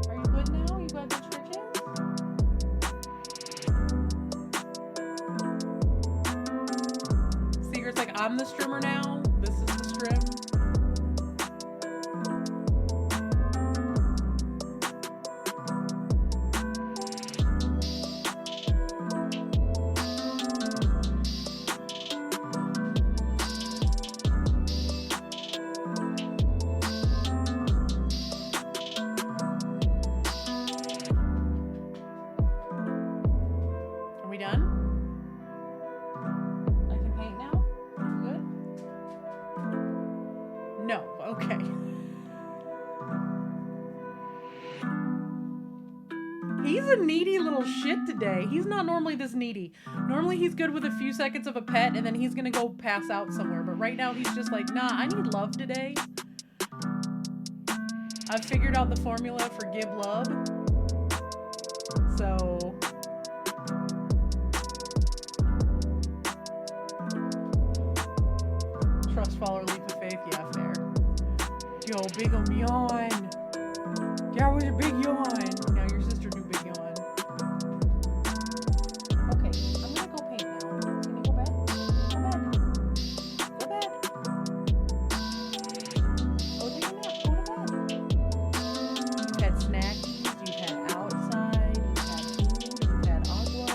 Are you good now? You got good scritches? Secret's like, I'm the strimmer now. This is the strim. Are we done? I can paint now? Good? No, okay. He's a needy little shit today. He's not normally this needy. Normally he's good with a few seconds of a pet and then he's gonna go pass out somewhere. But right now he's just like, nah, I need love today. I've figured out the formula for give love. So... trust, follow, leap of faith. Yeah, fair. Yo, big yawn. That was a big yawn. Now your sister do big yawn. Okay, I'm gonna go paint now. Can you go back? Go back. Go back. Go take a nap. Go to bed. You've had snackies. You've had outside. You've had food. You've had agua.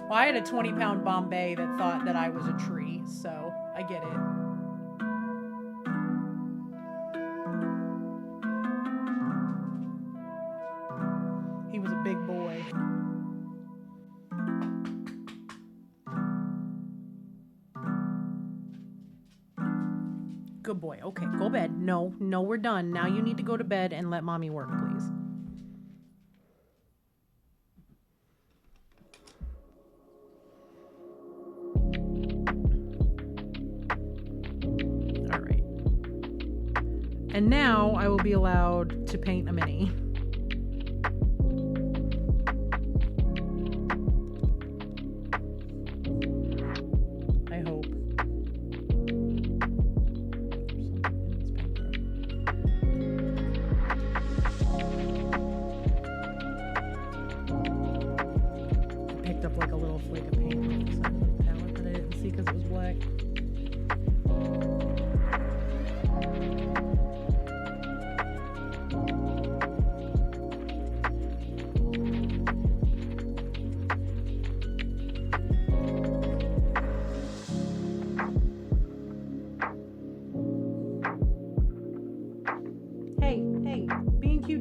Well, I had a 20-pound Bombay that thought that I was a tree, so I get it. He was a big boy. Good boy. Okay, go to bed. No, we're done. Now you need to go to bed and let mommy work, please. And now I will be allowed to paint a mini. I hope. I picked up like a little flake of paint off the side of the palette that I didn't see because it was black.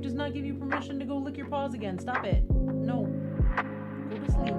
Does not give you permission to go lick your paws again. Stop it. No. Go to sleep.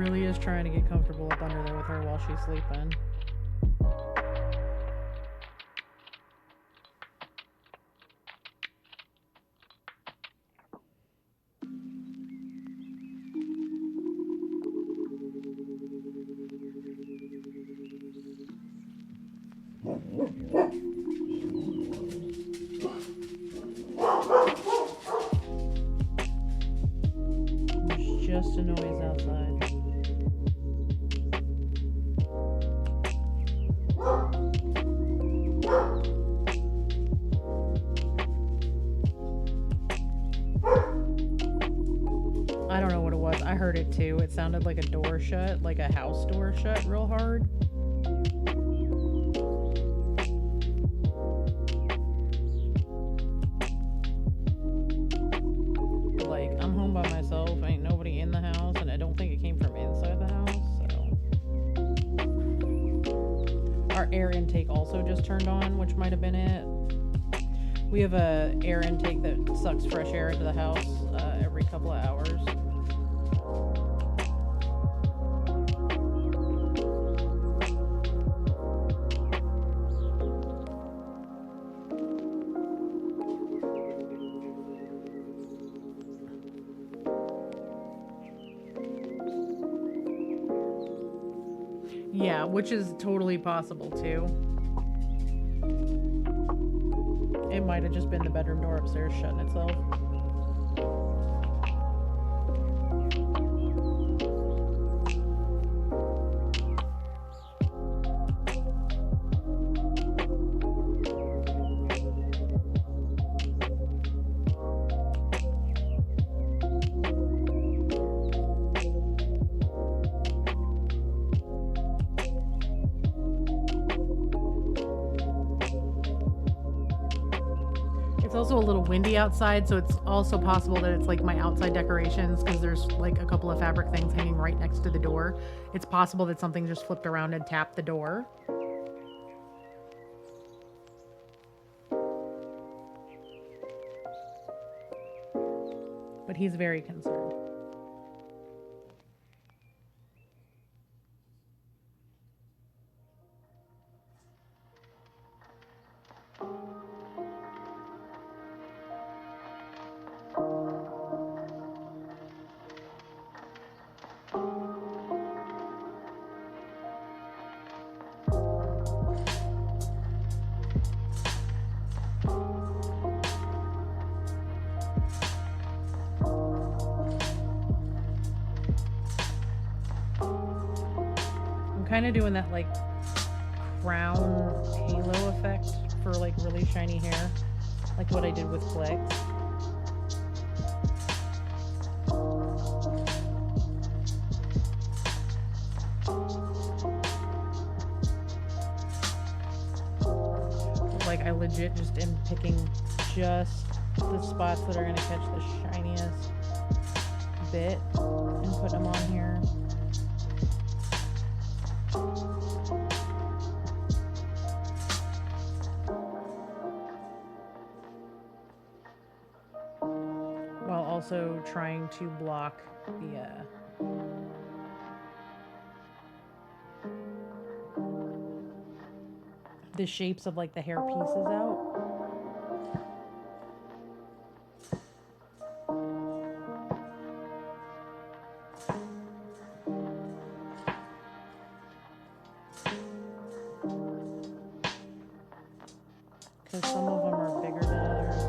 really is trying to get comfortable up under there with her while she's sleeping. There's just a noise outside. I don't know what it was. I heard it too. It sounded like a door shut, like a house door shut real hard. Like, I'm home by myself, ain't nobody in the house, and I don't think it came from inside the house, so. Our air intake also just turned on, which might have been it. We have a air intake that sucks fresh air into the house every couple of hours. Yeah, which is totally possible too. It might have just been the bedroom door upstairs shutting itself. It's also a little windy outside, so it's also possible that it's like my outside decorations, because there's like a couple of fabric things hanging right next to the door. It's possible that something just flipped around and tapped the door. But he's very concerned. Kind of doing that like crown halo effect for like really shiny hair, like what I did with Click. Like I legit just am picking just the spots that are going to catch the shiniest bit and put them on here. While also trying to block the shapes of like the hair pieces out. Because some of them are bigger than others.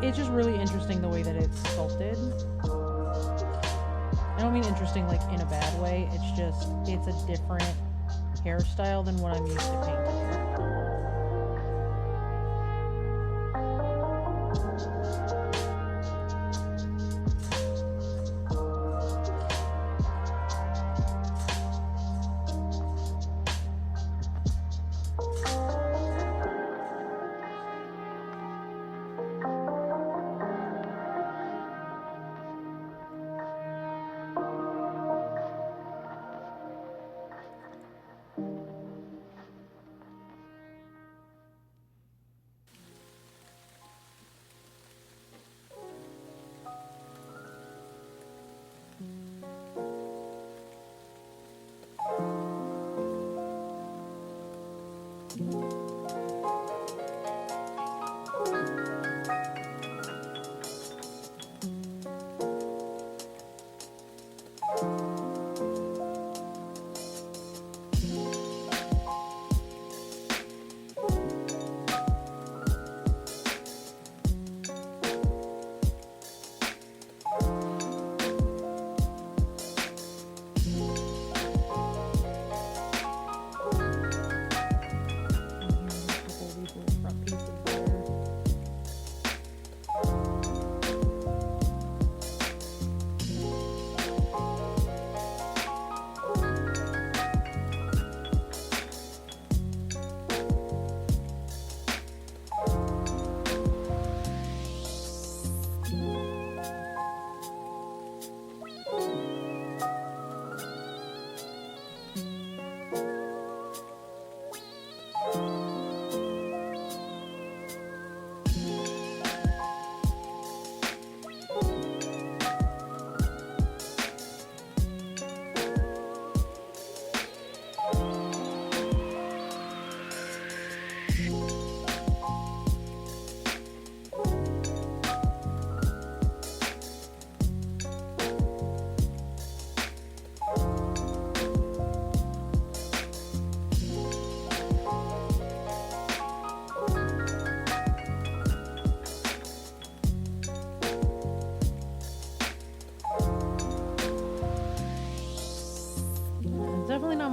It's just really interesting the way that it's sculpted. I don't mean interesting like in a bad way. It's just, it's a different hairstyle than what I'm used to painting.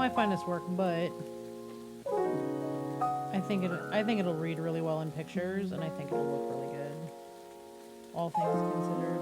my finest work, but I think it'll read really well in pictures, and I think it'll look really good, all things considered.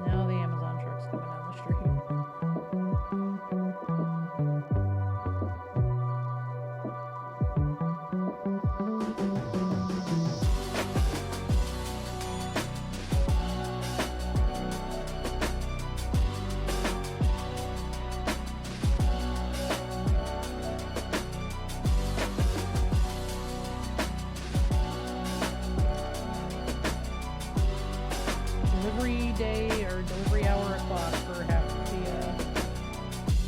Now the Amazon truck's coming down the street. Delivery day or delivery hour o'clock for half the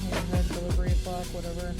neighborhood delivery o'clock, whatever.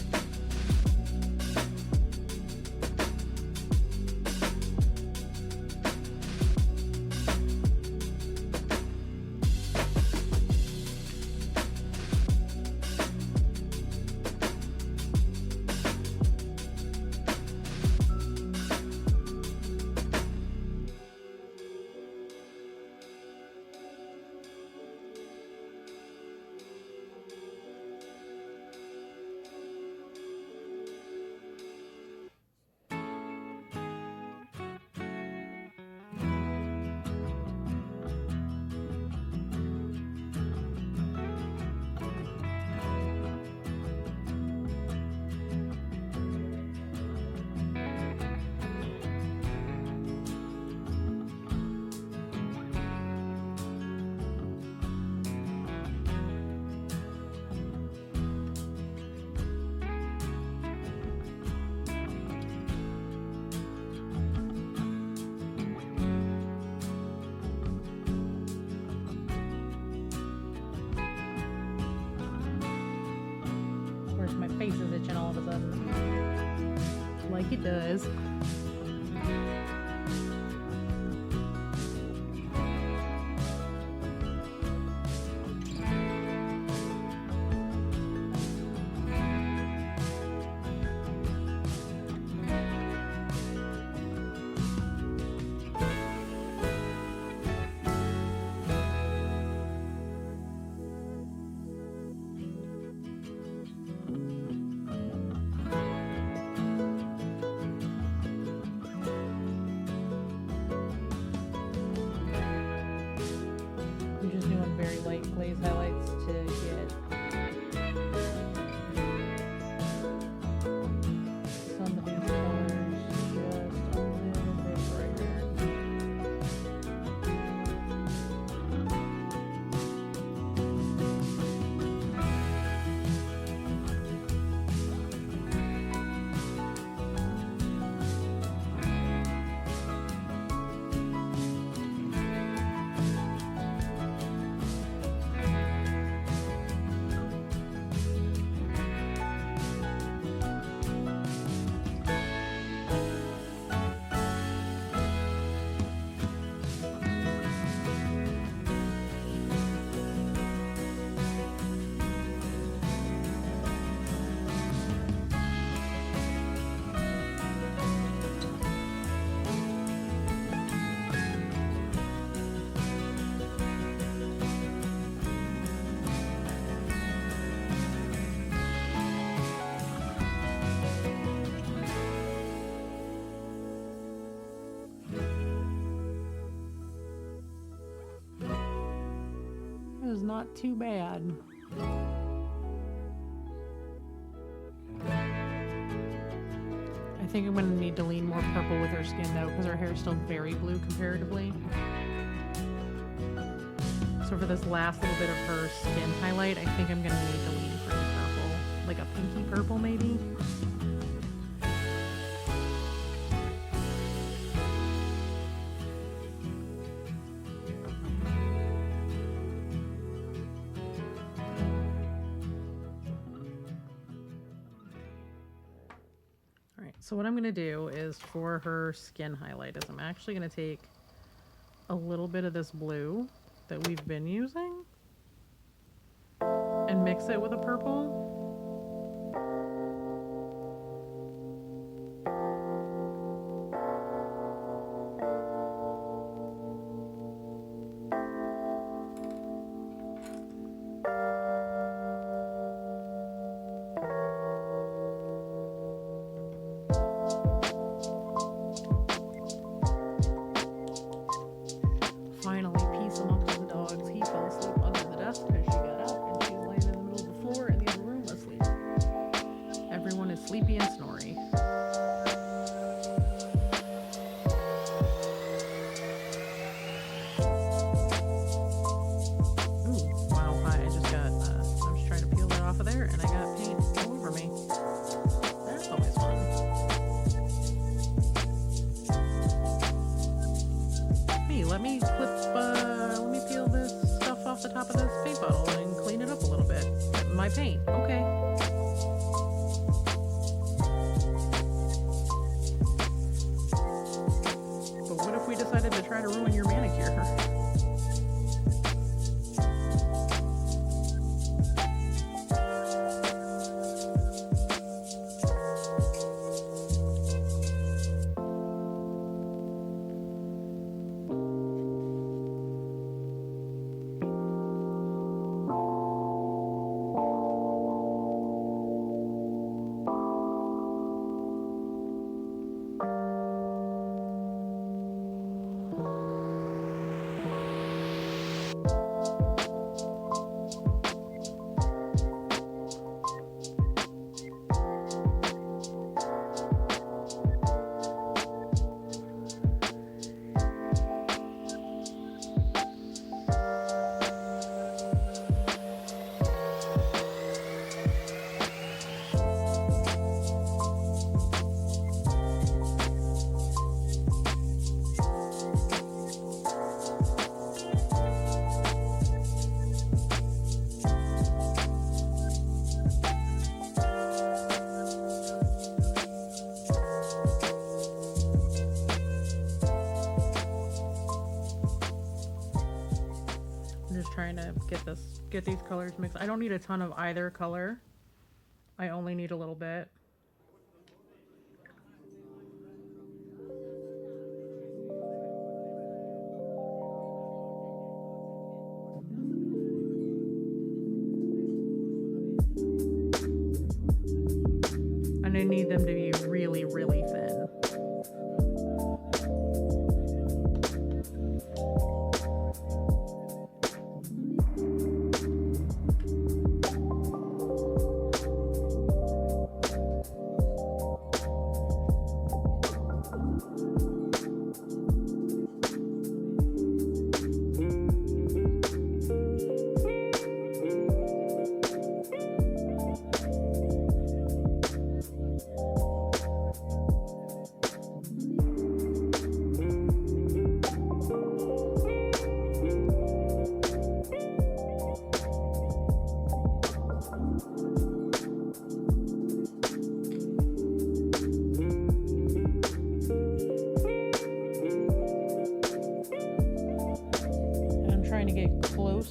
Of course, my face is itching all of a sudden, like it does. is not too bad. I think I'm gonna need to lean more purple with her skin though, because her hair is still very blue comparatively. So for this last little bit of her skin highlight, I think I'm gonna need to lean pretty purple, like a pinky purple maybe. So what I'm going to do is for her skin highlight is I'm actually going to take a little bit of this blue that we've been using and mix it with a purple. Sleepy and snory. Ooh, wow, hi, I just got, I was trying to peel that off of there and I got paint all over me. That's always fun. Hey, let me peel this stuff off the top of this paint bottle and clean it up a little bit. My paint, okay. Decided to try to ruin your manicure. Trying to get these colors mixed. I don't need a ton of either color. I only need a little bit. And I need them to be really, really thin.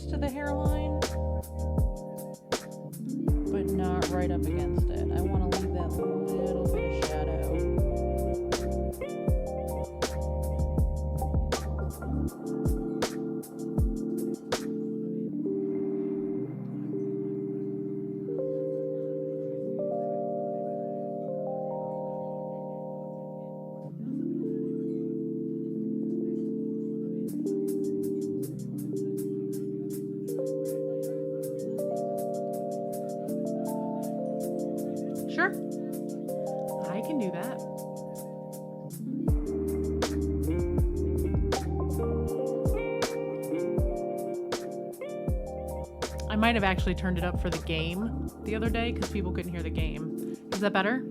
To the hairline, but not right up against it. I want to leave that little bit of shadow. Sure. I can do that. I might have actually turned it up for the game the other day because people couldn't hear the game. Is that better?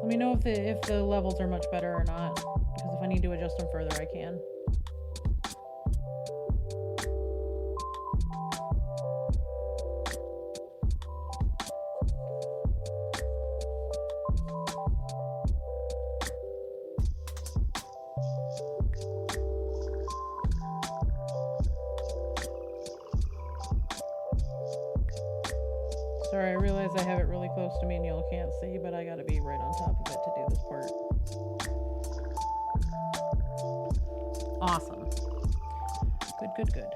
Let me know if the levels are much better or not, because if I need to adjust them further, I can. Sorry, I realize I have it really close to me and y'all can't see, but I gotta be right on top of it to do this part. Awesome. Good, good, good.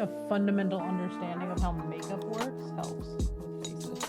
A fundamental understanding of how makeup works helps with faces.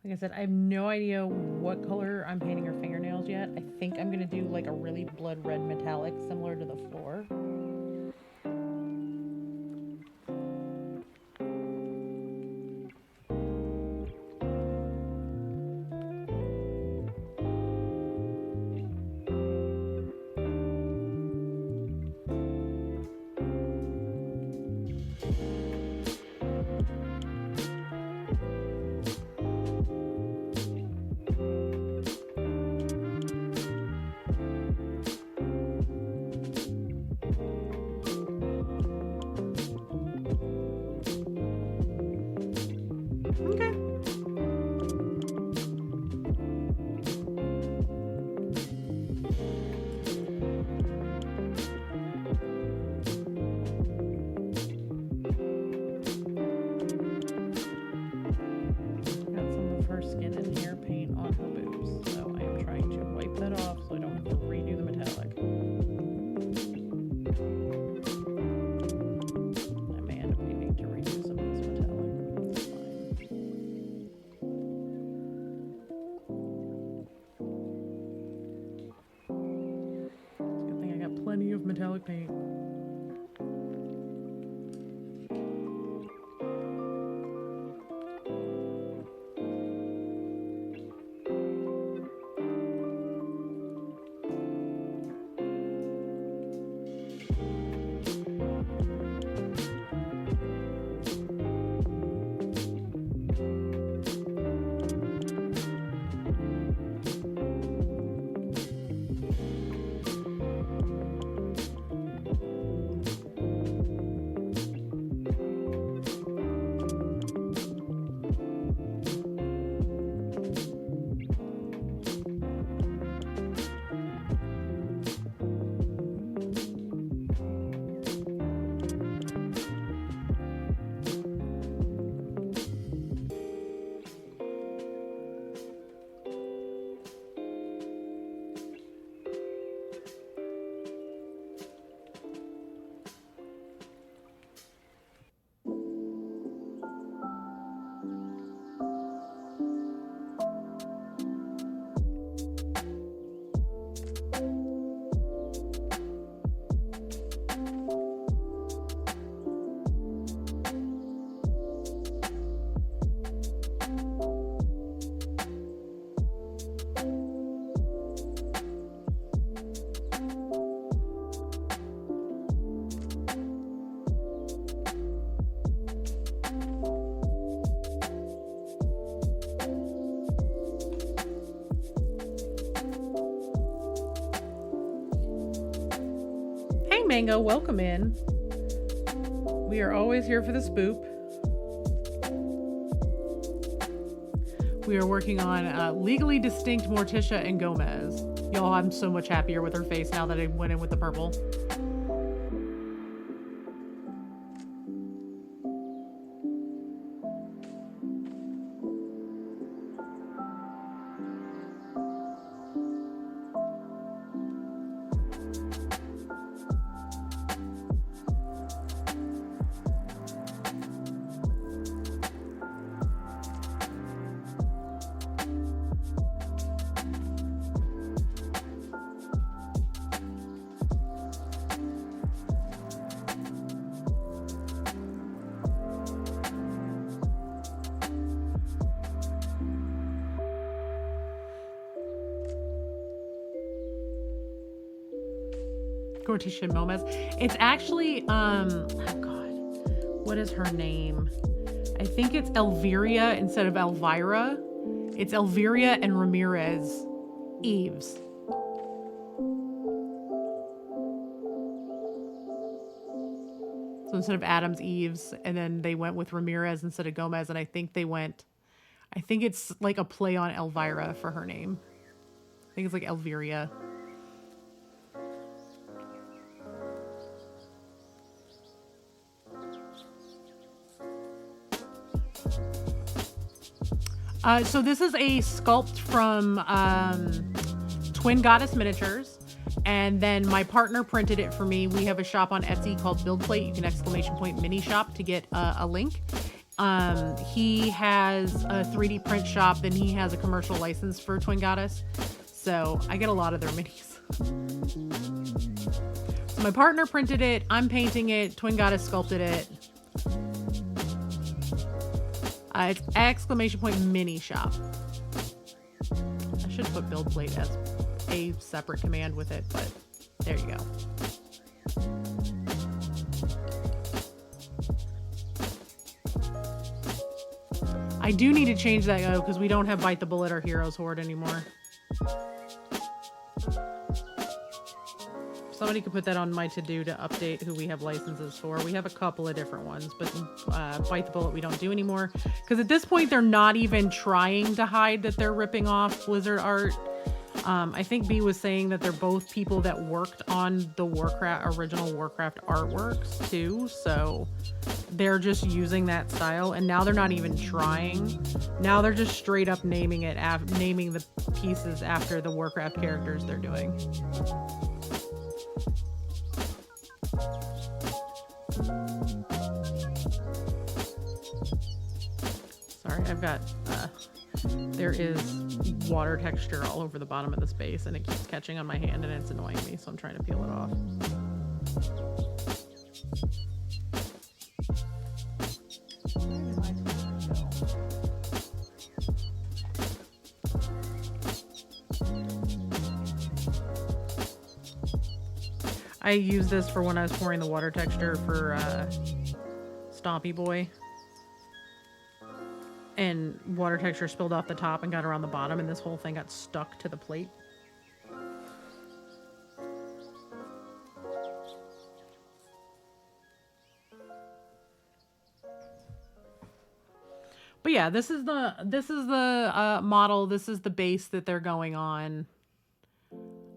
Like I said, I have no idea what color I'm painting her fingernails yet. I think I'm gonna do like a really blood red metallic similar to the floor. Okay. Got some of her skin and hair paint on her boobs, so I am trying to wipe that off so I don't have to redo the metallic. I may end up needing to redo some of this metallic. It's fine. It's a good thing I got plenty of metallic paint. Mango, welcome in. We are always here for the spoop. We are working on Legally Distinct Morticia and Gomez. Y'all, I'm so much happier with her face now that I went in with the purple. Morticia Gomez. It's actually, oh God, what is her name? I think it's Elvira instead of Elvira. It's Elvira and Ramirez Eves. So instead of Adams, Eves, and then they went with Ramirez instead of Gomez, and I think it's like a play on Elvira for her name. I think it's like Elvira. So this is a sculpt from Twin Goddess Miniatures, and then my partner printed it for me. We have a shop on Etsy called Build Plate. You can !mini shop to get a link. He has a 3D print shop, then he has a commercial license for Twin Goddess. So I get a lot of their minis. So my partner printed it, I'm painting it, Twin Goddess sculpted it. It's !mini shop. I should put build plate as a separate command with it, but there you go. I do need to change that though, because we don't have Bite the Bullet or Heroes Horde anymore. Somebody could put that on my to-do to update who we have licenses for. We have a couple of different ones, but Bite the Bullet we don't do anymore. Because at this point, they're not even trying to hide that they're ripping off Blizzard art. I think B was saying that they're both people that worked on the original Warcraft artworks too. So they're just using that style, and now they're not even trying. Now they're just straight up naming the pieces after the Warcraft characters they're doing. Sorry, I've got, there is water texture all over the bottom of the space and it keeps catching on my hand and it's annoying me, so I'm trying to peel it off. I used this for when I was pouring the water texture for Stompy Boy. And water texture spilled off the top and got around the bottom, and this whole thing got stuck to the plate. But yeah, this is the model. This is the base that they're going on.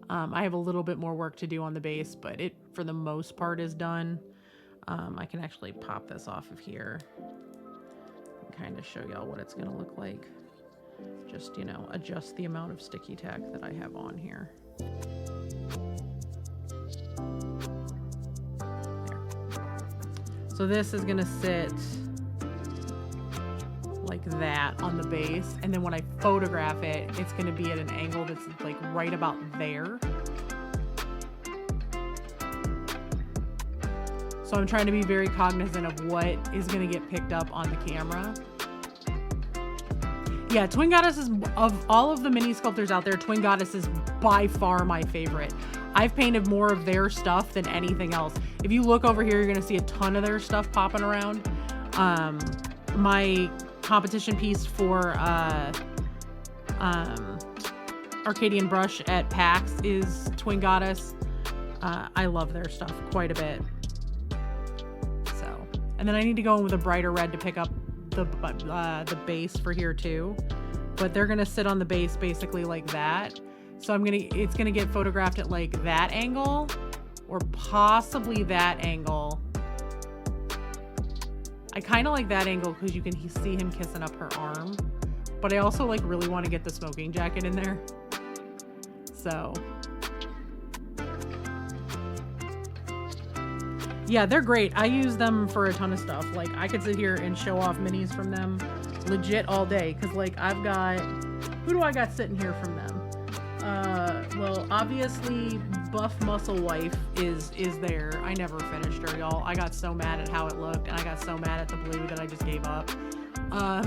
I have a little bit more work to do on the base, but it, for the most part, is done. I can actually pop this off of here and kind of show y'all what it's going to look like. Just, you know, adjust the amount of sticky tack that I have on here. There. So this is going to sit like that on the base, and then when I photograph it, it's going to be at an angle that's like right about there. So I'm trying to be very cognizant of what is going to get picked up on the camera. Yeah, Twin Goddess is, of all of the mini sculptors out there, Twin Goddess is by far my favorite. I've painted more of their stuff than anything else. If you look over here, you're going to see a ton of their stuff popping around. My competition piece for Arcadian Brush at PAX is Twin Goddess. I love their stuff quite a bit. So, and then I need to go in with a brighter red to pick up the base for here too. But they're gonna sit on the base basically like that. So it's gonna get photographed at like that angle, or possibly that angle. I kind of like that angle because you can see him kissing up her arm, but I also like really want to get the smoking jacket in there. So yeah, they're great. I use them for a ton of stuff. Like I could sit here and show off minis from them legit all day. Cause like I've got, who do I got sitting here from them? Well, obviously Buff Muscle Wife is there. I never finished her, y'all. I got so mad at how it looked, and I got so mad at the blue that I just gave up. I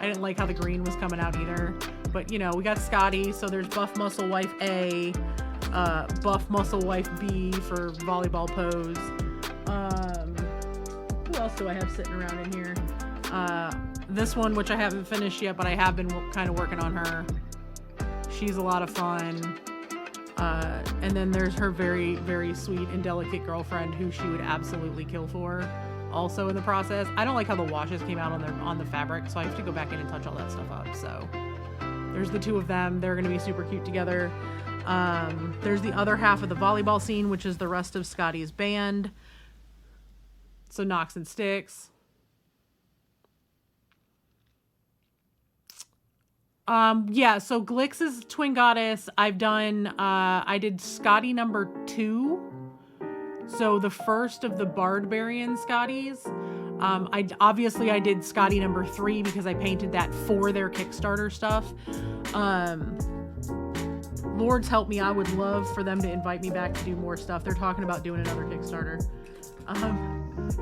didn't like how the green was coming out either. But you know, we got Scotty, so there's Buff Muscle Wife A, Buff Muscle Wife B for volleyball pose. Who else do I have sitting around in here? This one, which I haven't finished yet, but I have been kind of working on her. She's a lot of fun. And then there's her very, very sweet and delicate girlfriend who she would absolutely kill for also in the process. I don't like how the washes came out on the fabric, so I have to go back in and touch all that stuff up. So there's the two of them. They're going to be super cute together. There's the other half of the volleyball scene, which is the rest of Scotty's band. So Knocks and Sticks. Yeah, so Glix's Twin Goddess, I've done, I did Scotty number 2. So the first of the Barbarian Scotties. Obviously I did Scotty number 3 because I painted that for their Kickstarter stuff. Lord's help me, I would love for them to invite me back to do more stuff. They're talking about doing another Kickstarter.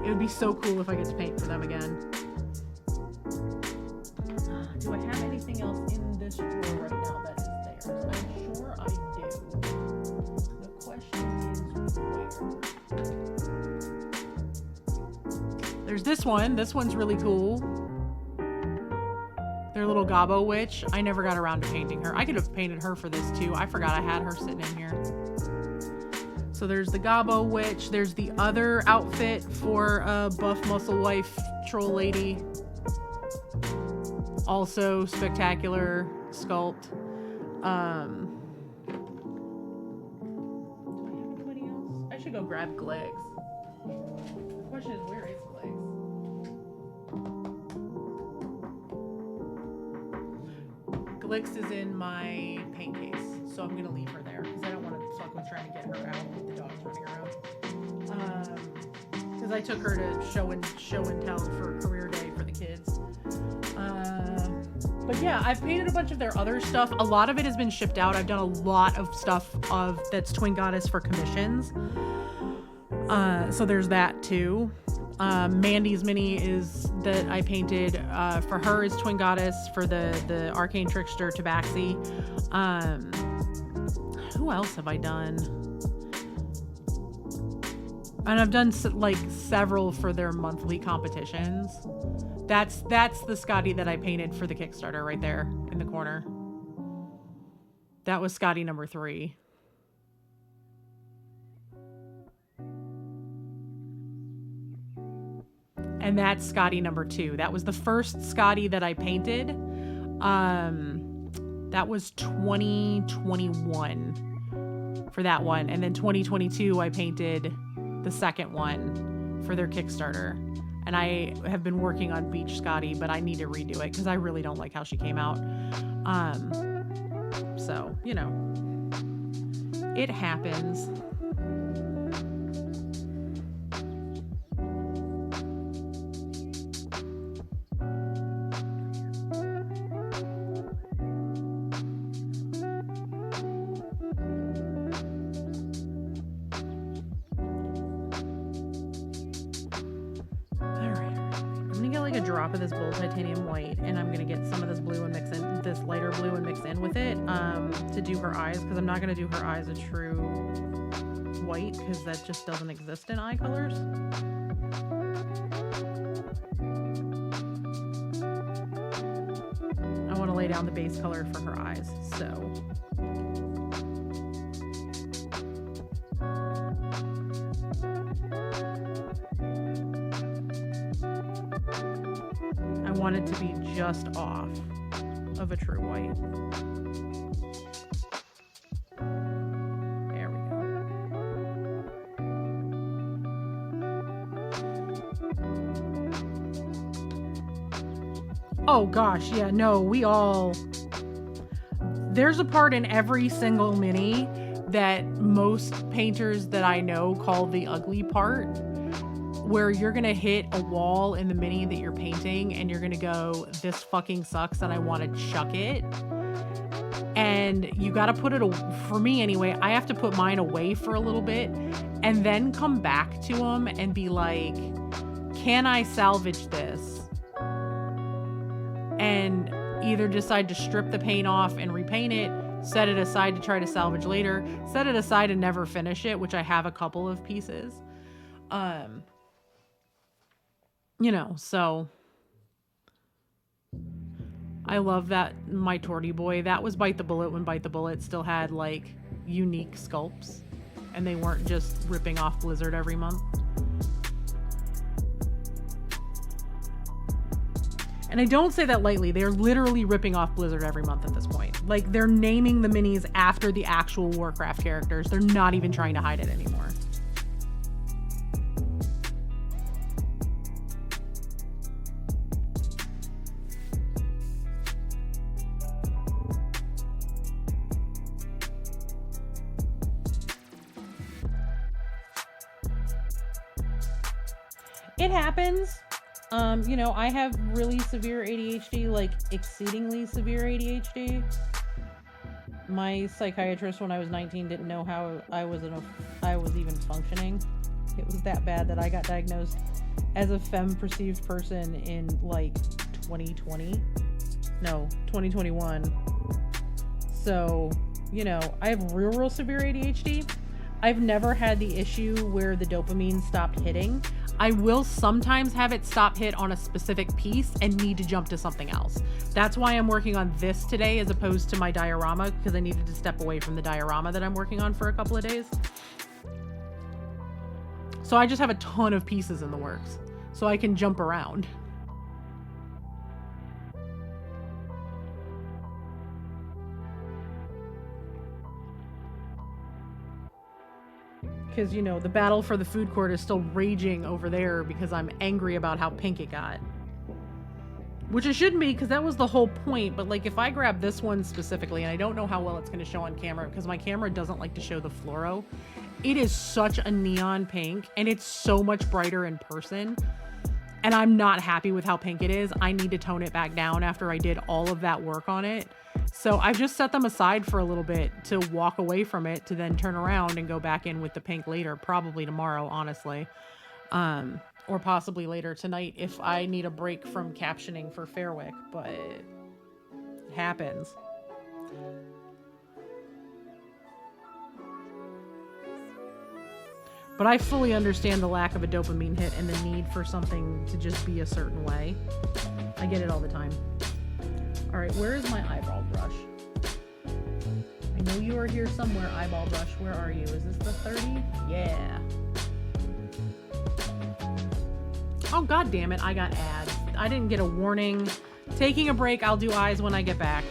It would be so cool if I get to paint for them again. Do I have anything else in this drawer right now that is theirs? I'm sure I do. The question is where? There's this one. This one's really cool. Their little Gobbo witch. I never got around to painting her. I could have painted her for this too. I forgot I had her sitting in here. So there's the Gobbo witch. There's the other outfit for buff muscle wife troll lady. Also spectacular sculpt. Do I have anybody else? I should go grab Glegs. The question is, where is Glegs? Glegs is in my paint case, so I'm gonna leave her there because I don't want to fuck with trying to get her out with the dogs running around. Because I took her to show and tell for career day for the kids. But yeah, I've painted a bunch of their other stuff. A lot of it has been shipped out. I've done a lot of stuff that's Twin Goddess for commissions. So there's that too. Mandy's mini is that I painted for her is Twin Goddess, for the Arcane Trickster Tabaxi. Who else have I done? And I've done like several for their monthly competitions. That's the Scotty that I painted for the Kickstarter right there in the corner. That was Scotty number 3. And that's Scotty number 2. That was the first Scotty that I painted. That was 2021 for that one. And then 2022, I painted the second one for their Kickstarter. And I have been working on Beach Scotty, but I need to redo it because I really don't like how she came out. So, you know, it happens. Of this Bull Titanium White, and I'm gonna get some of this blue and mix in this lighter blue and mix in with it to do her eyes, because I'm not gonna do her eyes a true white because that just doesn't exist in eye colors. I want to lay down the base color for her eyes, so want it to be just off of a true white. There we go. Oh gosh, yeah, no, there's a part in every single mini that most painters that I know call the ugly part, where you're gonna hit a wall in the mini that you're painting and you're gonna go, this fucking sucks and I want to chuck it. And you gotta put it, for me anyway, I have to put mine away for a little bit and then come back to them and be like, can I salvage this? And either decide to strip the paint off and repaint it, set it aside to try to salvage later, set it aside and never finish it, which I have a couple of pieces. You know, so I love that my Torty Boy. That was Bite the Bullet when Bite the Bullet still had like unique sculpts and they weren't just ripping off Blizzard every month. And I don't say that lightly. They're literally ripping off Blizzard every month at this point. Like, they're naming the minis after the actual Warcraft characters. They're not even trying to hide it anymore. It happens. You know, I have really severe ADHD, like exceedingly severe ADHD. My psychiatrist when I was 19 didn't know how I was even functioning. It was that bad that I got diagnosed as a femme perceived person in like 2020. No, 2021. So, you know, I have real severe ADHD. I've never had the issue where the dopamine stopped hitting. I will sometimes have it stop hit on a specific piece and need to jump to something else. That's why I'm working on this today as opposed to my diorama, because I needed to step away from the diorama that I'm working on for a couple of days. So I just have a ton of pieces in the works, so I can jump around. Because, you know, the battle for the food court is still raging over there because I'm angry about how pink it got. Which it shouldn't be, because that was the whole point. But, like, if I grab this one specifically, and I don't know how well it's going to show on camera, because my camera doesn't like to show the fluoro. It is such a neon pink, and it's so much brighter in person. And I'm not happy with how pink it is. I need to tone it back down after I did all of that work on it. So I've just set them aside for a little bit to walk away from it, to then turn around and go back in with the pink later, probably tomorrow, honestly. Or possibly later tonight if I need a break from captioning for Fairwick, but it happens. But I fully understand the lack of a dopamine hit and the need for something to just be a certain way. I get it all the time. All right, where is my eyeball brush? I know you are here somewhere, eyeball brush. Where are you? Is this the 30? Yeah. Oh, god damn it, I got ads. I didn't get a warning. Taking a break, I'll do eyes when I get back.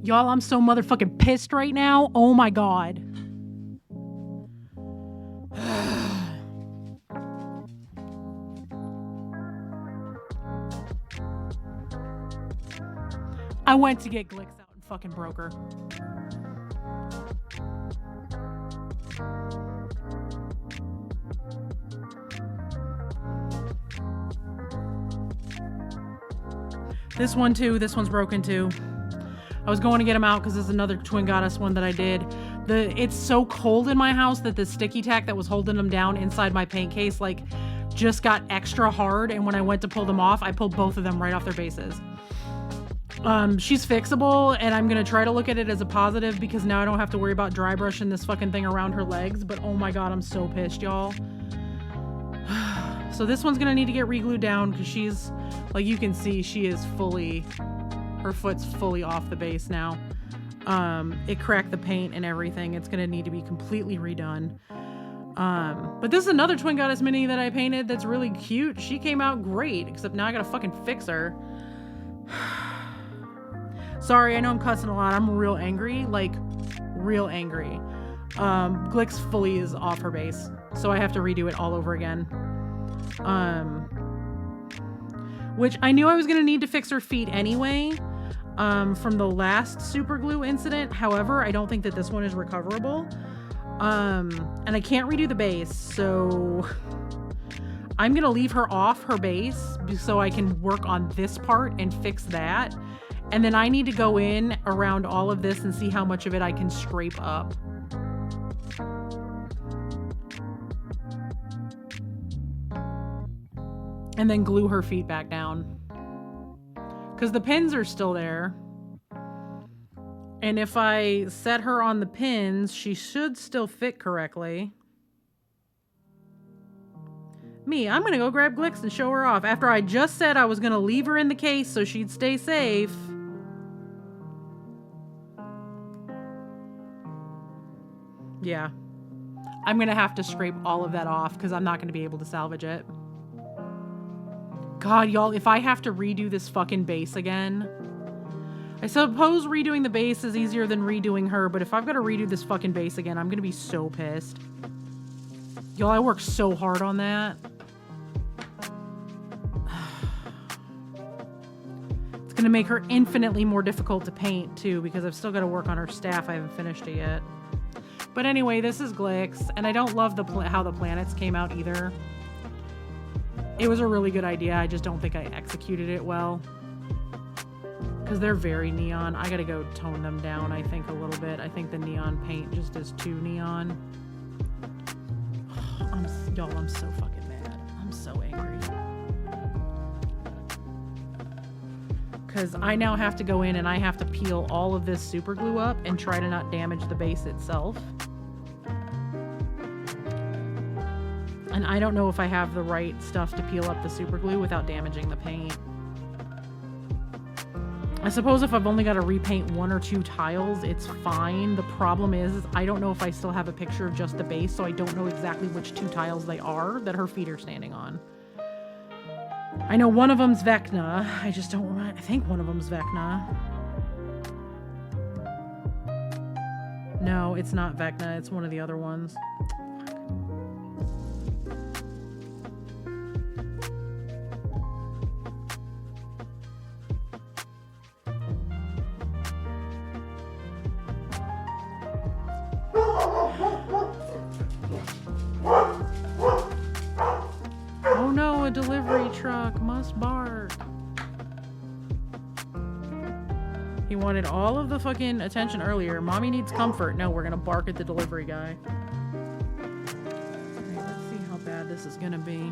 Y'all, I'm so motherfucking pissed right now. Oh my God. I went to get Glicks out and fucking broke her. This one too, this one's broken too. I was going to get them out because there's another Twin Goddess one that I did. It's so cold in my house that the sticky tack that was holding them down inside my paint case like just got extra hard, and when I went to pull them off, I pulled both of them right off their bases. She's fixable, and I'm gonna try to look at it as a positive because now I don't have to worry about dry brushing this fucking thing around her legs, but oh my God, I'm so pissed, y'all. So this one's gonna need to get re-glued down because she's, like you can see, she is fully, her foot's fully off the base now. It cracked the paint and everything. It's gonna need to be completely redone. But this is another Twin Goddess mini that I painted that's really cute. She came out great, except now I gotta fucking fix her. Sorry, I know I'm cussing a lot. I'm real angry, like real angry. Glicks fully is off her base, so I have to redo it all over again. Which I knew I was gonna need to fix her feet anyway, from the last super glue incident. However, I don't think that this one is recoverable. And I can't redo the base, so I'm gonna leave her off her base so I can work on this part and fix that. And then I need to go in around all of this and see how much of it I can scrape up. And then glue her feet back down. Because the pins are still there. And if I set her on the pins, she should still fit correctly. I'm gonna go grab Glicks and show her off after I just said I was gonna leave her in the case so she'd stay safe. Yeah. I'm gonna have to scrape all of that off because I'm not gonna be able to salvage it. God, y'all, if I have to redo this fucking base again. I suppose redoing the base is easier than redoing her, but if I've got to redo this fucking base again, I'm gonna be so pissed. Y'all, I worked so hard on that. It's gonna make her infinitely more difficult to paint too, because I've still got to work on her staff. I haven't finished it yet. But anyway, this is Glicks, and I don't love how the planets came out either. It was a really good idea. I just don't think I executed it well. Because they're very neon. I gotta go tone them down, I think, a little bit. I think the neon paint just is too neon. Y'all, I'm so fucking mad. I'm so angry. Because I now have to go in and I have to peel all of this super glue up and try to not damage the base itself. And I don't know if I have the right stuff to peel up the super glue without damaging the paint. I suppose if I've only got to repaint 1 or 2 tiles, it's fine. The problem is I don't know if I still have a picture of just the base, so I don't know exactly which 2 tiles they are that her feet are standing on. I know one of them's Vecna. I just don't... I think one of them's Vecna. No, it's not Vecna. It's one of the other ones. Oh no, a delivery truck must bark. He wanted all of the fucking attention earlier. Mommy needs comfort. No, we're gonna bark at the delivery guy. Alright, let's see how bad this is gonna be.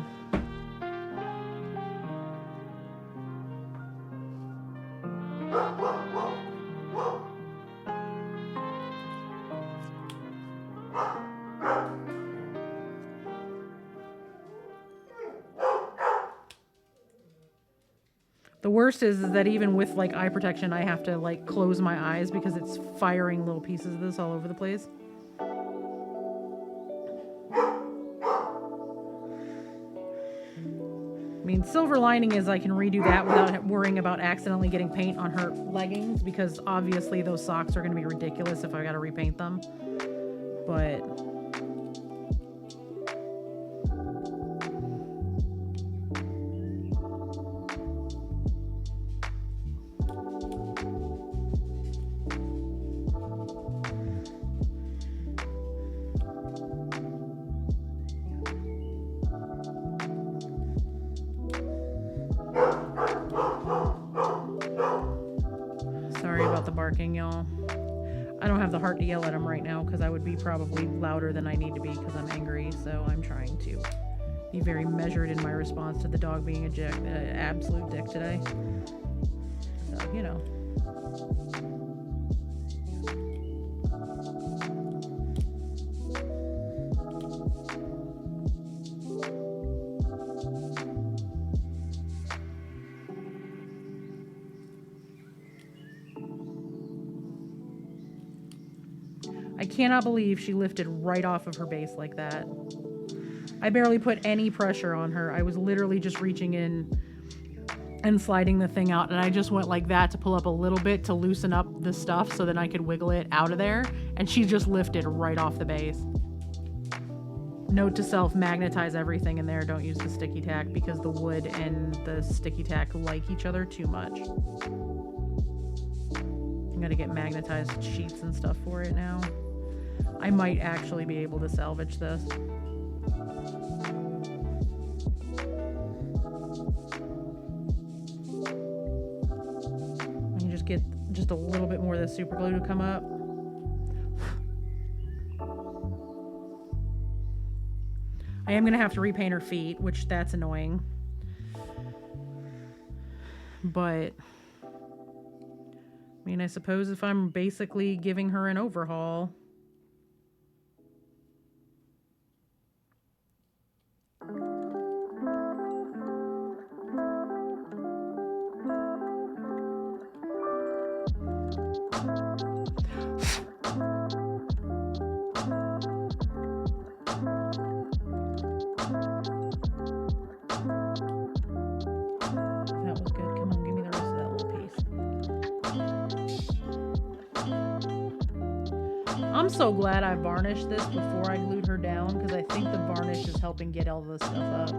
The worst is that even with like eye protection, I have to like close my eyes because it's firing little pieces of this all over the place. I mean, silver lining is I can redo that without worrying about accidentally getting paint on her leggings, because obviously those socks are going to be ridiculous if I got to repaint them. But sorry about the barking, y'all. I don't have the heart to yell at him right now because I would be probably louder than I need to be because I'm angry. So I'm trying to be very measured in my response to the dog being an absolute dick today. So, you know. I cannot believe she lifted right off of her base like that. I barely put any pressure on her. I was literally just reaching in and sliding the thing out, and I just went like that to pull up a little bit to loosen up the stuff so then I could wiggle it out of there, and she just lifted right off the base. Note to self, magnetize everything in there. Don't use the sticky tack because the wood and the sticky tack like each other too much. I'm gonna get magnetized sheets and stuff for it now. I might actually be able to salvage this. I can just get just a little bit more of the super glue to come up. I am gonna have to repaint her feet, which that's annoying. But I mean, I suppose if I'm basically giving her an overhaul. I'm so glad I varnished this before I glued her down, because I think the varnish is helping get all this stuff up.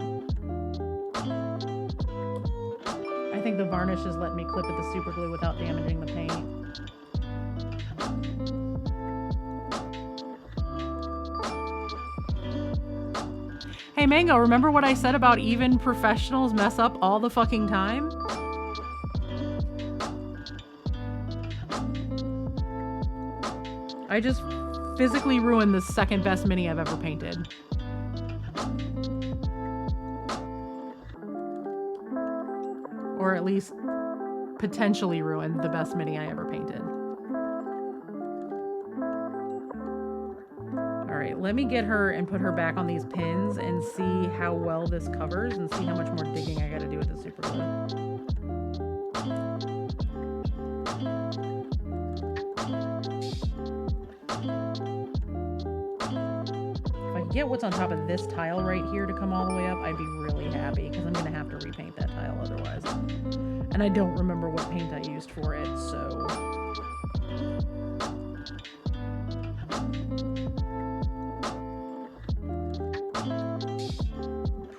I think the varnish is letting me clip at the super glue without damaging the paint. Hey Mango, remember what I said about even professionals mess up all the fucking time? I just physically ruined the second best mini I've ever painted. Or at least potentially ruined the best mini I ever painted. Alright, let me get her and put her back on these pins and see how well this covers and see how much more digging I gotta do with the super glue. Get what's on top of this tile right here to come all the way up, I'd be really happy, because I'm going to have to repaint that tile otherwise. And I don't remember what paint I used for it, so...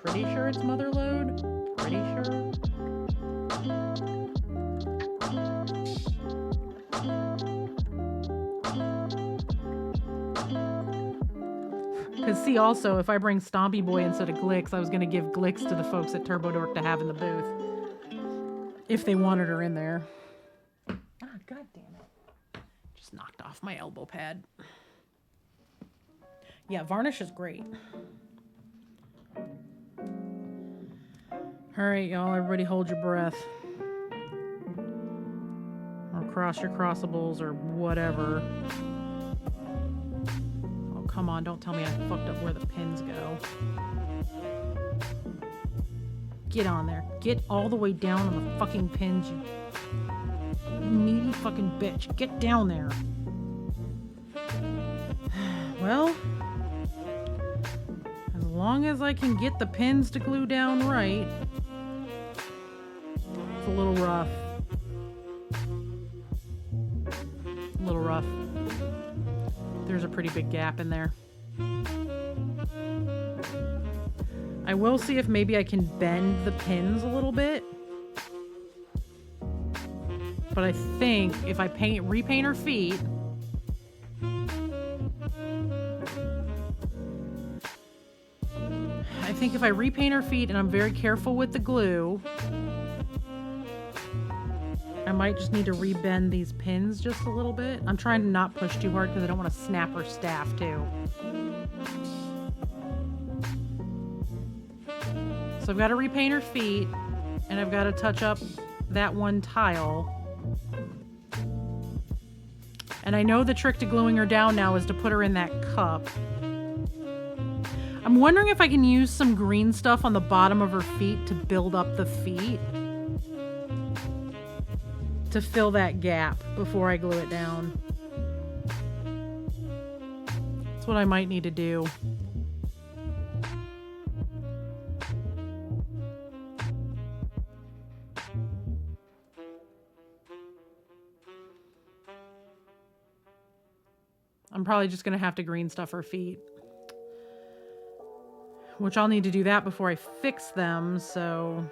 Pretty sure it's Motherlode. Pretty sure. Because see, also, if I bring Stompy Boy instead of Glix, I was going to give Glix to the folks at Turbo Dork to have in the booth. If they wanted her in there. Ah, god damn it. Just knocked off my elbow pad. Yeah, varnish is great. Alright, y'all, everybody hold your breath. Or cross your crossables or whatever. Come on, don't tell me I fucked up where the pins go. Get on there. Get all the way down on the fucking pins, you needy fucking bitch. Get down there. Well, as long as I can get the pins to glue down right, little rough. A little rough. There's a pretty big gap in there. I will see if maybe I can bend the pins a little bit. But I think if I repaint her feet, and I'm very careful with the glue, I might just need to rebend these pins just a little bit. I'm trying to not push too hard because I don't want to snap her staff too. So I've got to repaint her feet, and I've got to touch up that one tile. And I know the trick to gluing her down now is to put her in that cup. I'm wondering if I can use some green stuff on the bottom of her feet to build up the feet, to fill that gap before I glue it down. That's what I might need to do. I'm probably just gonna have to green stuff her feet, which I'll need to do that before I fix them, so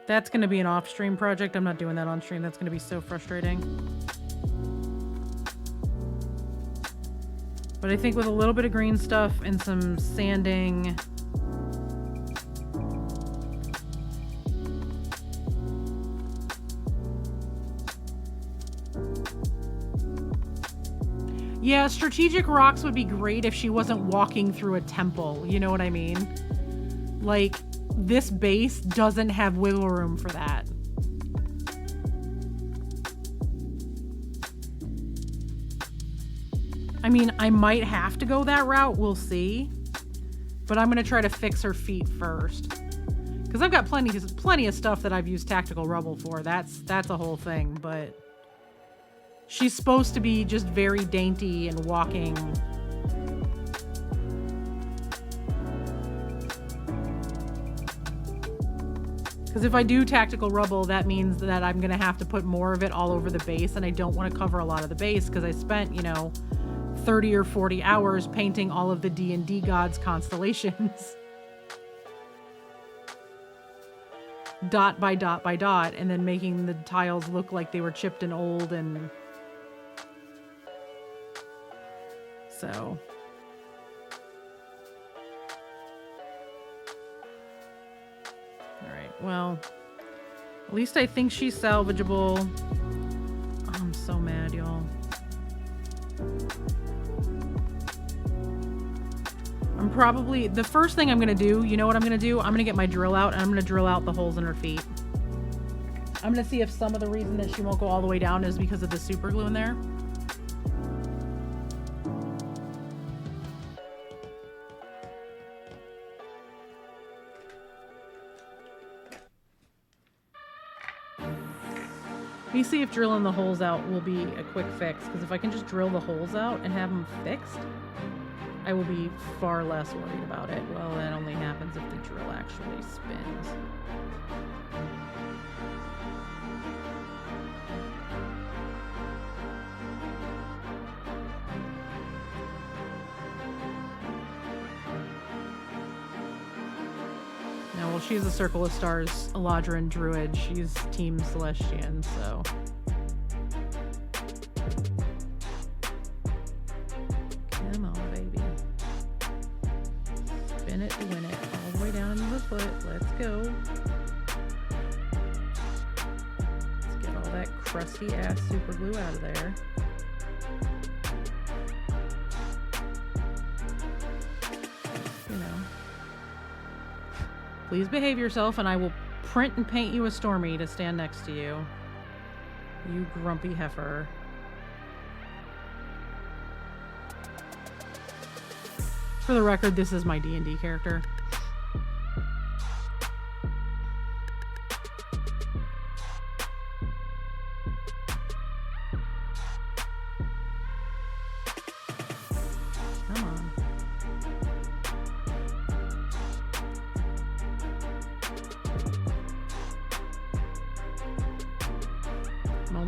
that's gonna be an off-stream project. I'm not doing that on stream. That's gonna be so frustrating. But I think with a little bit of green stuff and some sanding, yeah, strategic rocks would be great if she wasn't walking through a temple. You know what I mean? Like, this base doesn't have wiggle room for that. I mean, I might have to go that route. We'll see. But I'm going to try to fix her feet first. Because I've got plenty of stuff that I've used tactical rubble for. That's a whole thing, but she's supposed to be just very dainty and walking. Because if I do tactical rubble, that means that I'm going to have to put more of it all over the base, and I don't want to cover a lot of the base because I spent, you know, 30 or 40 hours painting all of the D&D gods' constellations. Dot by dot by dot, and then making the tiles look like they were chipped and old, and so alright, well, at least I think she's salvageable. Oh, I'm so mad, y'all. I'm probably, the first thing I'm gonna do, you know what I'm gonna do? I'm gonna get my drill out and I'm gonna drill out the holes in her feet. I'm gonna see if some of the reason that she won't go all the way down is because of the super glue in there. Let me see if drilling the holes out will be a quick fix, because if I can just drill the holes out and have them fixed, I will be far less worried about it. Well, that only happens if the drill actually spins. Now, well, she's a Circle of Stars Eladrin Druid. She's Team Celestian, so come on, baby. Spin it to win it. All the way down into the foot. Let's go. Let's get all that crusty ass super glue out of there. You know. Please behave yourself and I will print and paint you a Stormy to stand next to you. You grumpy heifer. For the record, this is my D&D character. Come on.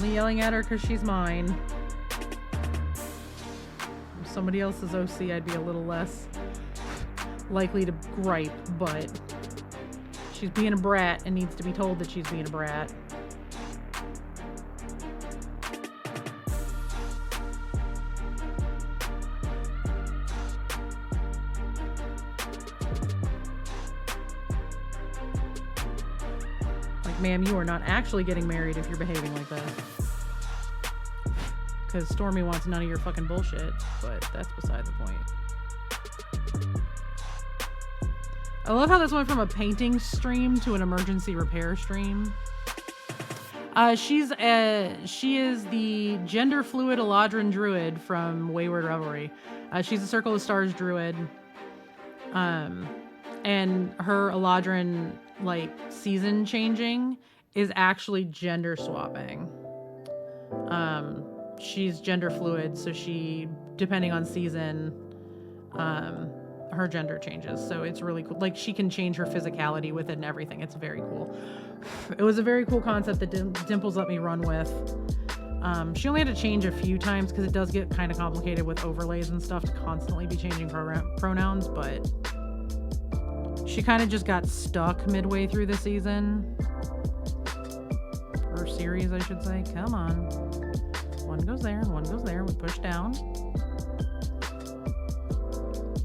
only yelling at her because she's mine. If somebody else's OC, I'd be a little less likely to gripe, but she's being a brat and needs to be told that she's being a brat. Ma'am, you are not actually getting married if you're behaving like that. Because Stormy wants none of your fucking bullshit, but that's beside the point. I love how this went from a painting stream to an emergency repair stream. She is the gender fluid Eladrin druid from Wayward Revelry. She's a Circle of Stars druid. And her Eladrin like season changing is actually gender swapping. She's gender fluid, so she, depending on season, her gender changes. So it's really cool. Like she can change her physicality with it and everything. It's very cool. It was a very cool concept that Dimples let me run with. She only had to change a few times because it does get kind of complicated with overlays and stuff to constantly be changing pronouns, but she kind of just got stuck midway through the season. Or series, I should say. Come on. One goes there, one goes there. We push down.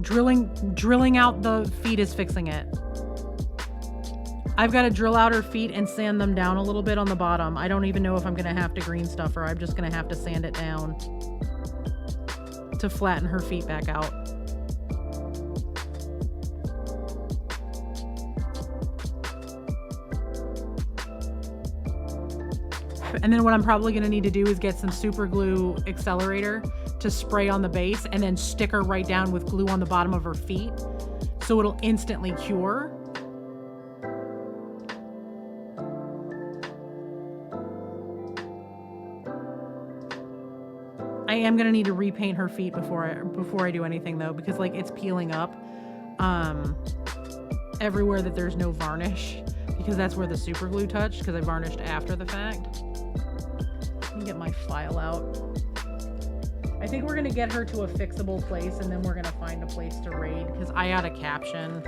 Drilling out the feet is fixing it. I've got to drill out her feet and sand them down a little bit on the bottom. I don't even know if I'm going to have to green stuff her. I'm just going to have to sand it down to flatten her feet back out. And then what I'm probably going to need to do is get some super glue accelerator to spray on the base and then stick her right down with glue on the bottom of her feet so it'll instantly cure. I am going to need to repaint her feet before I do anything though, because like it's peeling up everywhere that there's no varnish, because that's where the super glue touched, because I varnished after the fact. Let me get my file out. I think we're going to get her to a fixable place and then we're going to find a place to raid, because I got a caption.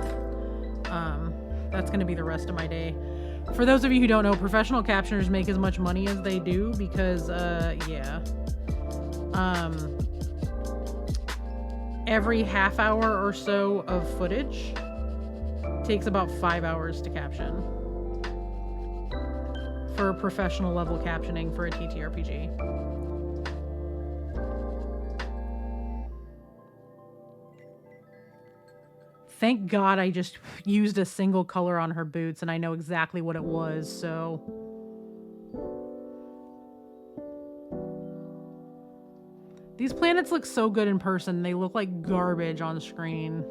That's going to be the rest of my day. For those of you who don't know, professional captioners make as much money as they do because, yeah. Every half hour or so of footage takes about 5 hours to caption. For professional level captioning for a TTRPG. Thank God I just used a single color on her boots and I know exactly what it was, so. These planets look so good in person. They look like garbage on screen.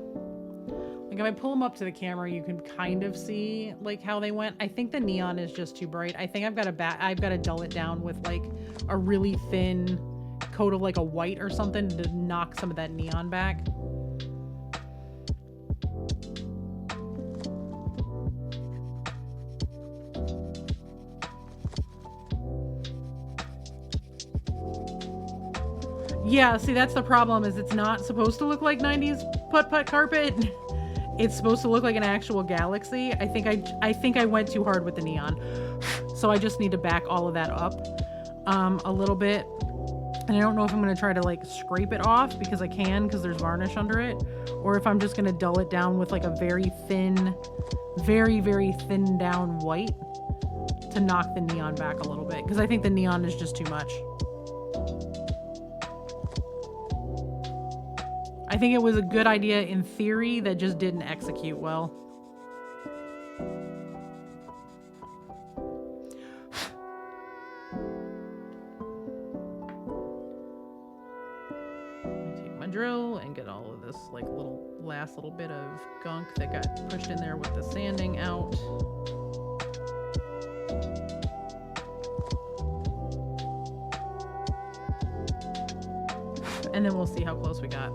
Like if I pull them up to the camera, you can kind of see like how they went. I think the neon is just too bright. I think I've got to dull it down with like a really thin coat of like a white or something to knock some of that neon back. Yeah, see that's the problem, is it's not supposed to look like 90s putt-putt carpet. It's supposed to look like an actual galaxy. I think I went too hard with the neon. So I just need to back all of that up a little bit. And I don't know if I'm going to try to like scrape it off, because I can, because there's varnish under it, or if I'm just going to dull it down with like a very thin, very, very thin down white to knock the neon back a little bit, because I think the neon is just too much. I think it was a good idea in theory that just didn't execute well. Take my drill and get all of this like last little bit of gunk that got pushed in there with the sanding out. And then we'll see how close we got.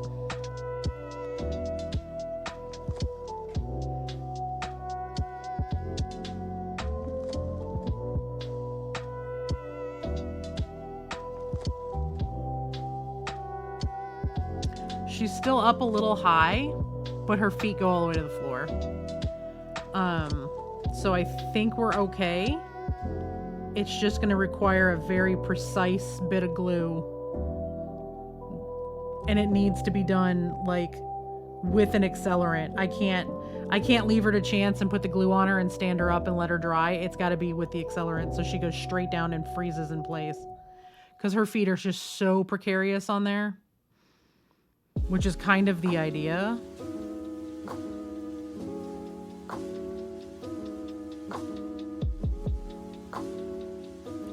She's still up a little high, but her feet go all the way to the floor. So I think we're okay. It's just going to require a very precise bit of glue. And it needs to be done like with an accelerant. I can't leave her to chance and put the glue on her and stand her up and let her dry. It's got to be with the accelerant so she goes straight down and freezes in place. Because her feet are just so precarious on there. Which is kind of the idea.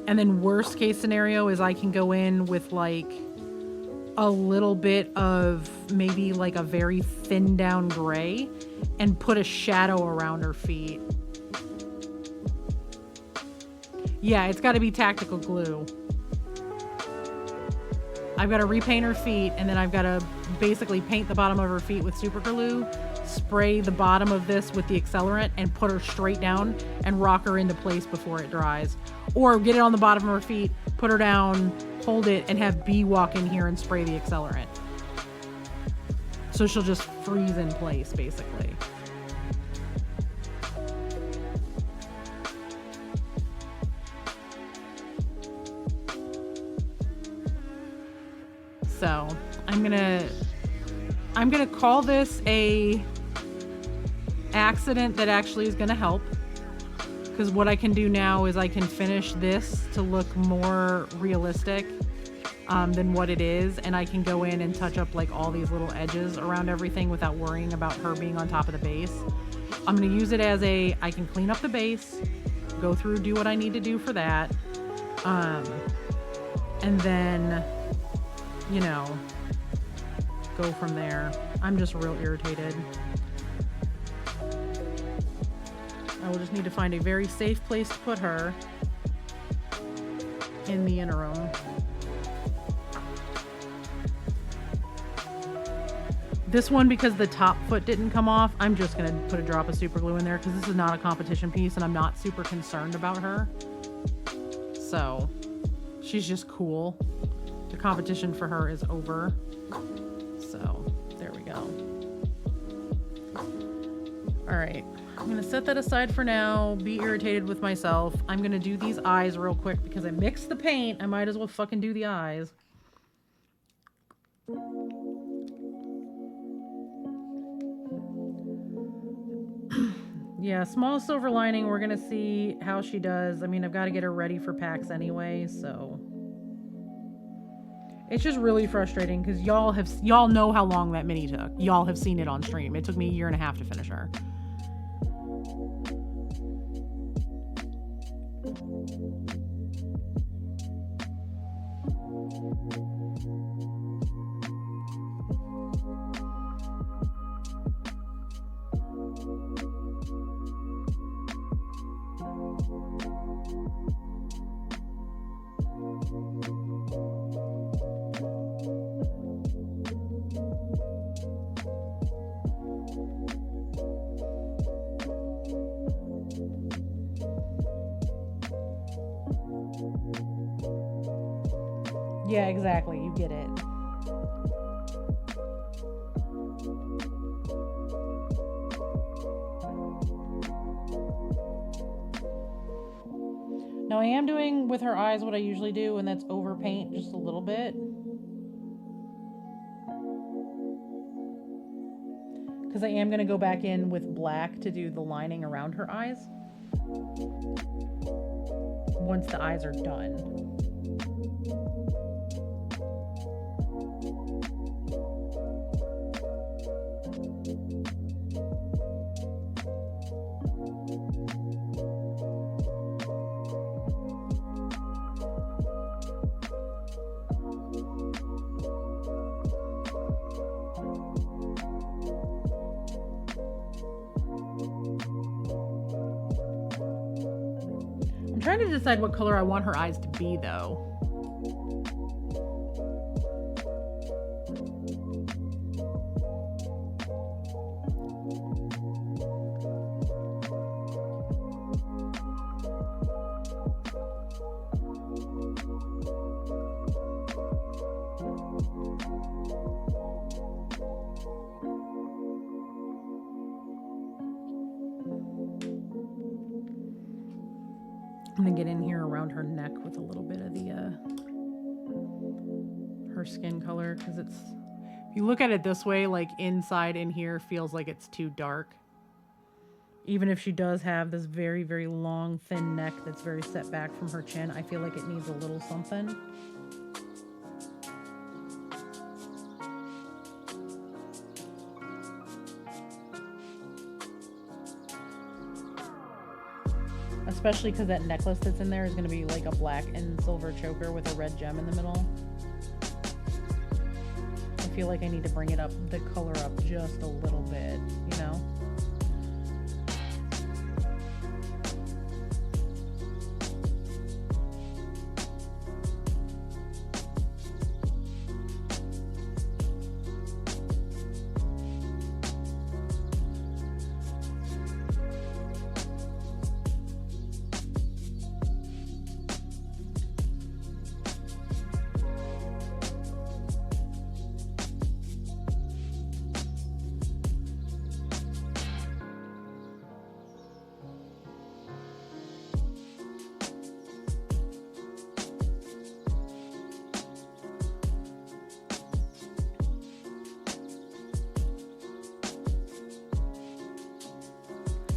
And then worst case scenario is I can go in with like a little bit of maybe like a very thin down gray and put a shadow around her feet. Yeah, it's got to be tactical glue. I've got to repaint her feet, and then I've got to basically paint the bottom of her feet with super glue, spray the bottom of this with the accelerant, and put her straight down and rock her into place before it dries. Or get it on the bottom of her feet, put her down, hold it, and have B walk in here and spray the accelerant. So she'll just freeze in place, basically. So I'm gonna call this a accident that actually is gonna help. Because what I can do now is I can finish this to look more realistic than what it is. And I can go in and touch up like all these little edges around everything without worrying about her being on top of the base. I'm going to use it as I can clean up the base, go through, do what I need to do for that. And then, you know, go from there. I'm just real irritated. I will just need to find a very safe place to put her in the interim. This one, because the top foot didn't come off, I'm just going to put a drop of super glue in there because this is not a competition piece and I'm not super concerned about her. So, she's just cool. The competition for her is over. So, there we go. Alright. I'm going to set that aside for now, be irritated with myself. I'm going to do these eyes real quick because I mixed the paint. I might as well fucking do the eyes. Yeah, small silver lining. We're going to see how she does. I mean, I've got to get her ready for PAX anyway, so... It's just really frustrating because y'all know how long that mini took. Y'all have seen it on stream. It took me 1.5 years to finish her. Yeah, exactly. You get it. Now I am doing with her eyes what I usually do, and that's overpaint just a little bit. Because I am going to go back in with black to do the lining around her eyes. Once the eyes are done. I'm trying to decide what color I want her eyes to be, though. I'm gonna get in here around her neck with a little bit of the her skin color, because it's, if you look at it this way, like inside in here feels like it's too dark. Even if she does have this very, very long, thin neck that's very set back from her chin, I feel like it needs a little something. Especially because that necklace that's in there is going to be like a black and silver choker with a red gem in the middle. I feel like I need to bring it up, the color up just a little bit, you know?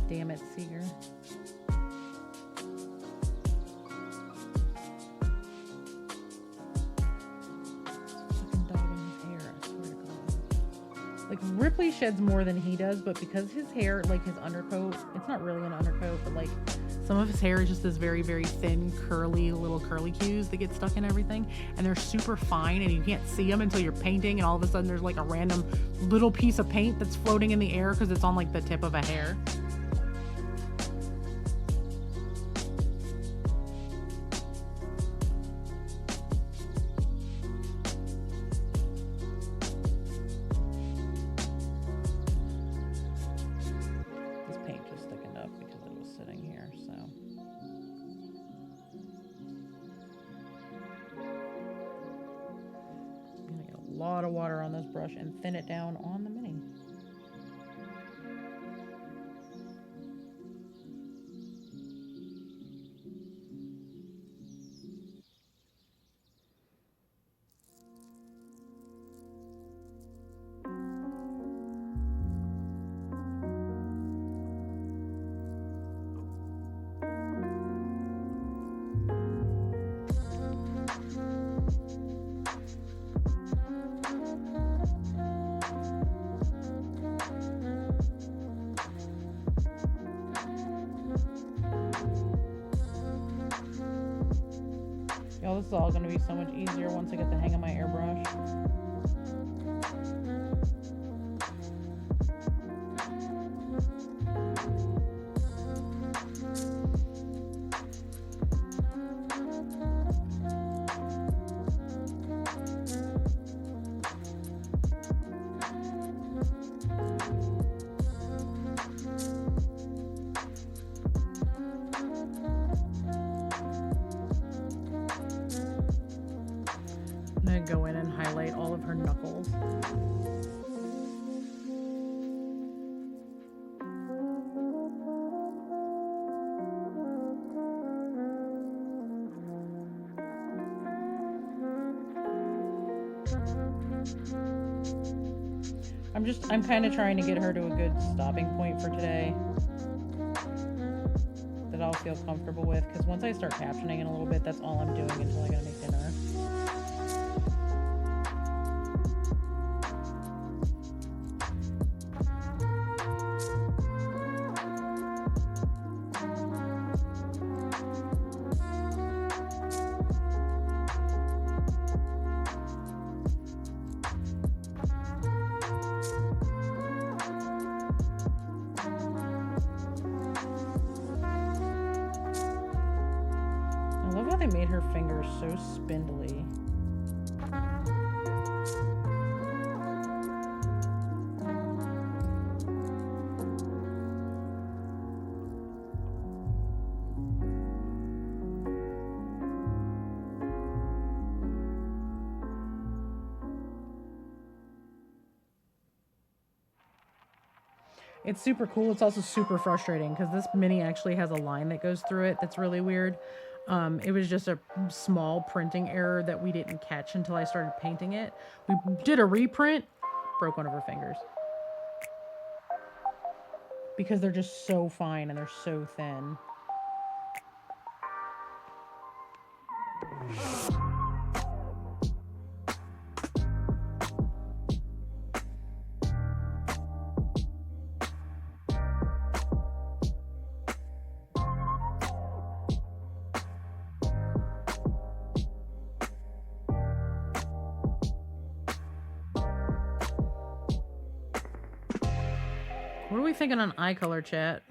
Damn it, Seeger. Fucking dog in his hair, I swear to God. Like, Ripley sheds more than he does, but because his hair, like his undercoat, it's not really an undercoat, but like some of his hair is just this very, very thin, curly, little curly cues that get stuck in everything. And they're super fine, and you can't see them until you're painting, and all of a sudden there's like a random little piece of paint that's floating in the air because it's on like the tip of a hair. Lot of water on this brush and thin it down on the mini. Y'all, this is all going to be so much easier once I get the hang of my airbrush. I'm gonna go in and highlight all of her knuckles. I'm kind of trying to get her to a good stopping point for today that I'll feel comfortable with, because once I start captioning in a little bit, that's all I'm doing until I gotta make dinner. I love how they made her fingers so spindly. It's super cool. It's also super frustrating because this mini actually has a line that goes through it that's really weird. It was just a small printing error that we didn't catch until I started painting it. We did a reprint, broke one of her fingers. Because they're just so fine and they're so thin. What are we thinking on eye color, chat?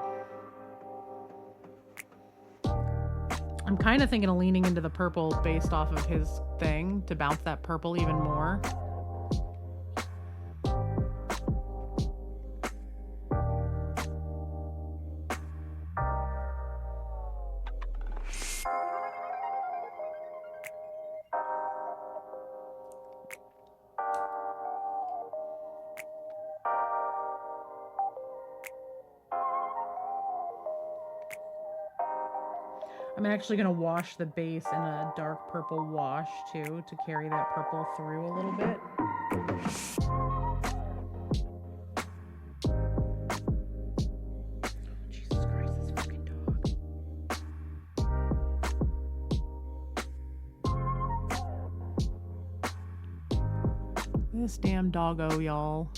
I'm kind of thinking of leaning into the purple based off of his thing to bounce that purple even more. I'm actually going to wash the base in a dark purple wash too to carry that purple through a little bit. Jesus Christ, this fucking dog. This damn doggo, y'all.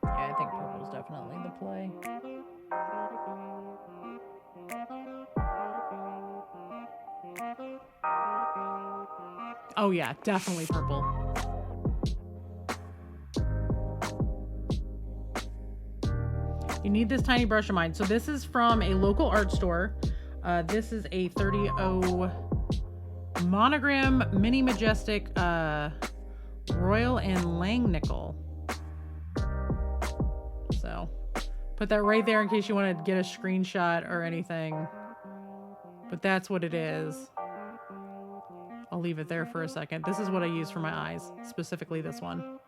Yeah, I think purple's definitely the play. Oh yeah, definitely purple. You need this tiny brush of mine. So this is from a local art store. This is a 30-0 monogram mini majestic Royal and Langnickel. So put that right there in case you want to get a screenshot or anything. But that's what it is. I'll leave it there for a second. This is what I use for my eyes, specifically this one.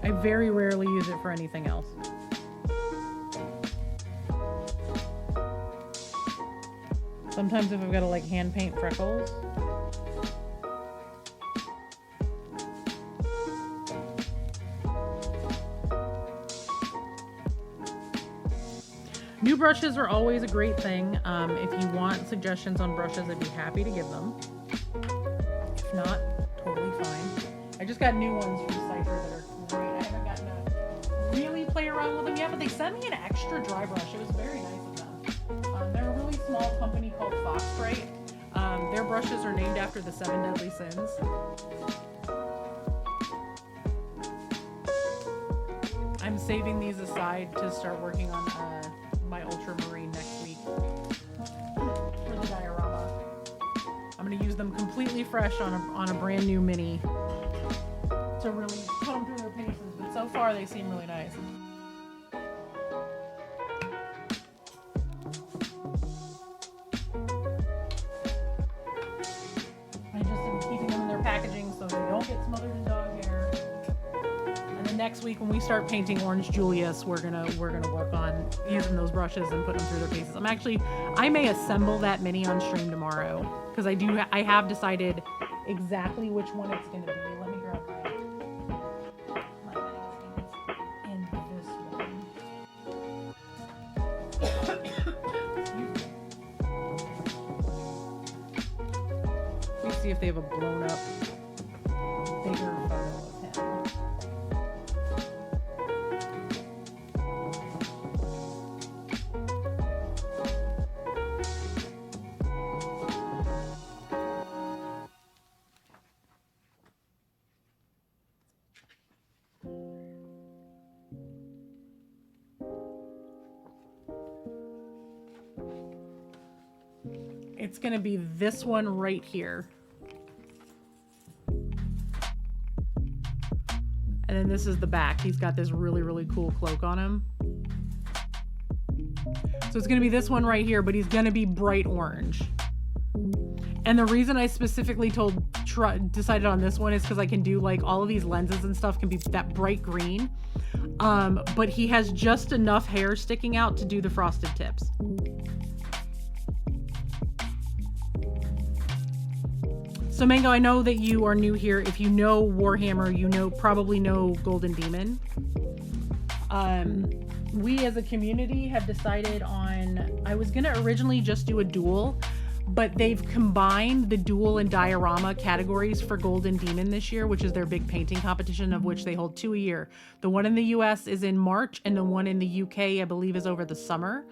I very rarely use it for anything else. Sometimes if I've got to like hand paint freckles. New brushes are always a great thing. If you want suggestions on brushes, I'd be happy to give them. If not, totally fine. I just got new ones from Cypher that are great. I haven't gotten to really play around with them yet, but they sent me an extra dry brush. It was very nice of them. They're a really small company called Fox Bright. Their brushes are named after the 7 Deadly Sins. I'm saving these aside to start working on my ultramarine next week for the diorama. I'm going to use them completely fresh on a brand new mini to really put them through their paces, but so far they seem really nice. I just am keeping them in their packaging so they don't get smothered in dog hair. And then next week when we start painting Orange Julius, we're gonna work on using those brushes and put them through their paces. I may assemble that mini on stream tomorrow because I have decided exactly which one it's gonna be. Let me grab my magazines and this one. see if they have a blown up bigger photo of him. It's going to be this one right here. And then this is the back. He's got this really, really cool cloak on him. So it's going to be this one right here, but he's going to be bright orange. And the reason I specifically decided on this one is because I can do like all of these lenses and stuff can be that bright green. But he has just enough hair sticking out to do the frosted tips. So Mango, I know that you are new here. If you know Warhammer, you probably know Golden Demon. We as a community have decided on, I was gonna originally just do a duel, but they've combined the duel and diorama categories for Golden Demon this year, which is their big painting competition, of which they hold 2 a year. The one in the US is in March, and the one in the UK, I believe, is over the summer.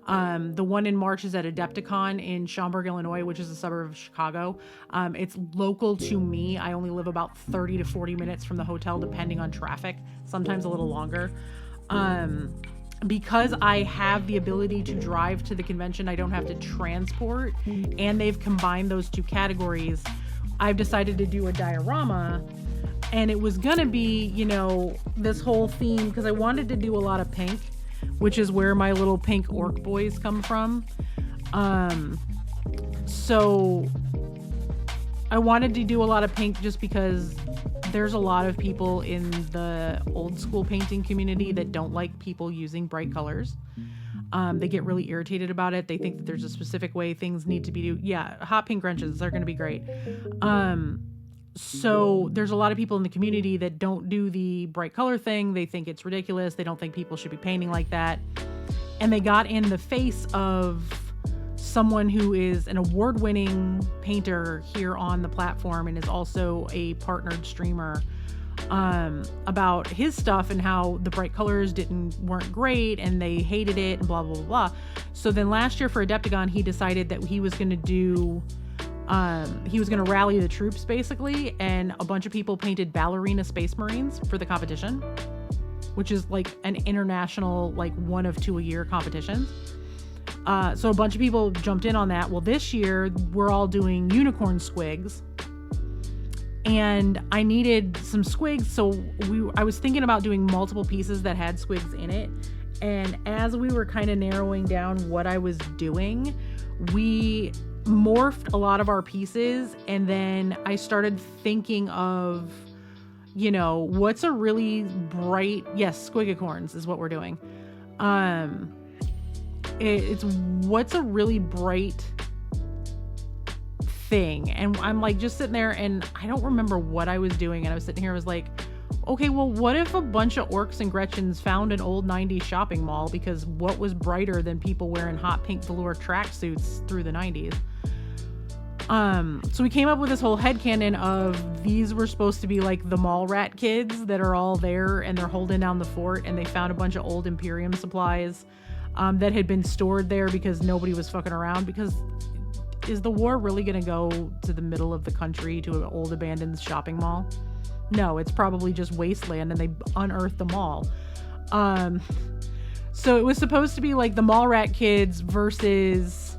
The one in March is at Adepticon in Schaumburg, Illinois, which is a suburb of Chicago. It's local to me. I only live about 30 to 40 minutes from the hotel, depending on traffic, sometimes a little longer. Because I have the ability to drive to the convention, I don't have to transport, and they've combined those two categories. I've decided to do a diorama, and it was gonna be, you know, this whole theme, because I wanted to do a lot of pink, which is where my little pink orc boys come from. So I wanted to do a lot of pink just because there's a lot of people in the old school painting community that don't like people using bright colors. They get really irritated about it. They think that there's a specific way things need to be do. Yeah, hot pink wrenches are going to be great. So there's a lot of people in the community that don't do the bright color thing. They think it's ridiculous. They don't think people should be painting like that. And they got in the face of someone who is an award-winning painter here on the platform and is also a partnered streamer, about his stuff and how the bright colors weren't great and they hated it and blah, blah, blah, blah. So then last year for Adepticon, he decided that he was going to do, he was going to rally the troops basically, and a bunch of people painted ballerina space marines for the competition, which is like an international, like 1 of 2 a year competition. So a bunch of people jumped in on that. Well, this year we're all doing unicorn squigs, and I needed some squigs. So I was thinking about doing multiple pieces that had squigs in it. And as we were kind of narrowing down what I was doing, we morphed a lot of our pieces. And then I started thinking of, you know, what's a really bright, yes, squigicorns is what we're doing. It's what's a really bright thing. And I'm like just sitting there and I don't remember what I was doing. And I was sitting here, I was like, okay, well, what if a bunch of orcs and Gretchens found an old 90s shopping mall? Because what was brighter than people wearing hot pink velour tracksuits through the 90s? So we came up with this whole headcanon of these were supposed to be like the mall rat kids that are all there and they're holding down the fort, and they found a bunch of old Imperium supplies that had been stored there because nobody was fucking around. Because is the war really going to go to the middle of the country to an old abandoned shopping mall? No, it's probably just wasteland, and they unearthed the mall. So it was supposed to be like the mall rat kids versus,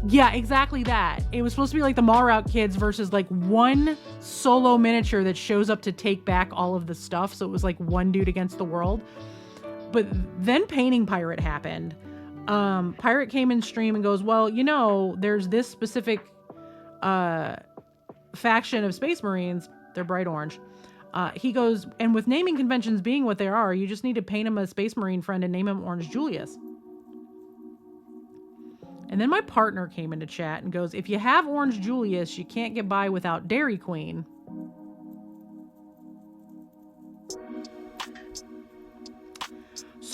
yeah, exactly that. It was supposed to be like the mall rat kids versus like one solo miniature that shows up to take back all of the stuff. So it was like one dude against the world. But then Painting Pirate happened. Pirate came in stream and goes, well, you know, there's this specific faction of Space Marines. They're bright orange. He goes, and with naming conventions being what they are, you just need to paint him a Space Marine friend and name him Orange Julius. And then my partner came into chat and goes, if you have Orange Julius, you can't get by without Dairy Queen.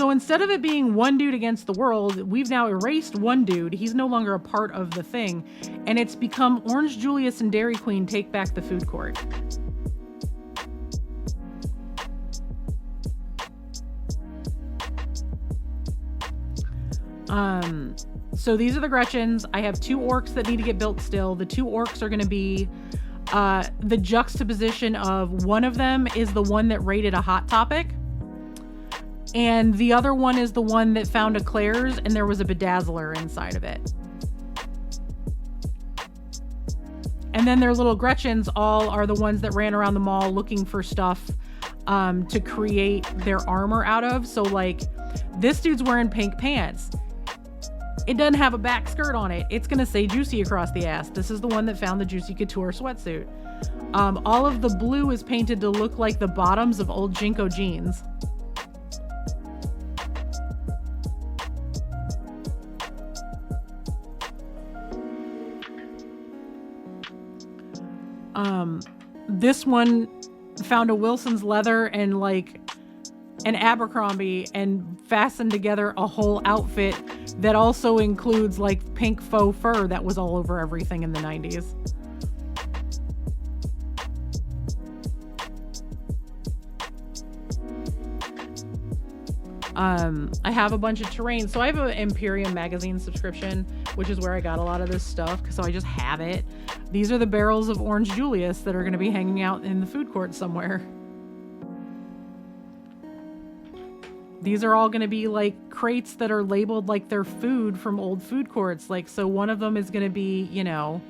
So instead of it being one dude against the world, we've now erased one dude. He's no longer a part of the thing. And it's become Orange Julius and Dairy Queen take back the food court. So these are the Gretchens. I have 2 orcs that need to get built still. The 2 orcs are going to be the juxtaposition of one of them is the one that rated a Hot Topic. And the other one is the one that found a Claire's and there was a Bedazzler inside of it. And then their little Gretchens all are the ones that ran around the mall looking for stuff to create their armor out of. So like this dude's wearing pink pants. It doesn't have a back skirt on it. It's going to say Juicy across the ass. This is the one that found the Juicy Couture sweatsuit. All of the blue is painted to look like the bottoms of old Jinko jeans. This one found a Wilson's leather and like an Abercrombie and fastened together a whole outfit that also includes like pink faux fur that was all over everything in the 90s. I have a bunch of terrain. So I have an Imperium magazine subscription, which is where I got a lot of this stuff. So I just have it. These are the barrels of Orange Julius that are going to be hanging out in the food court somewhere. These are all going to be like crates that are labeled like they're food from old food courts. Like, so one of them is going to be, you know,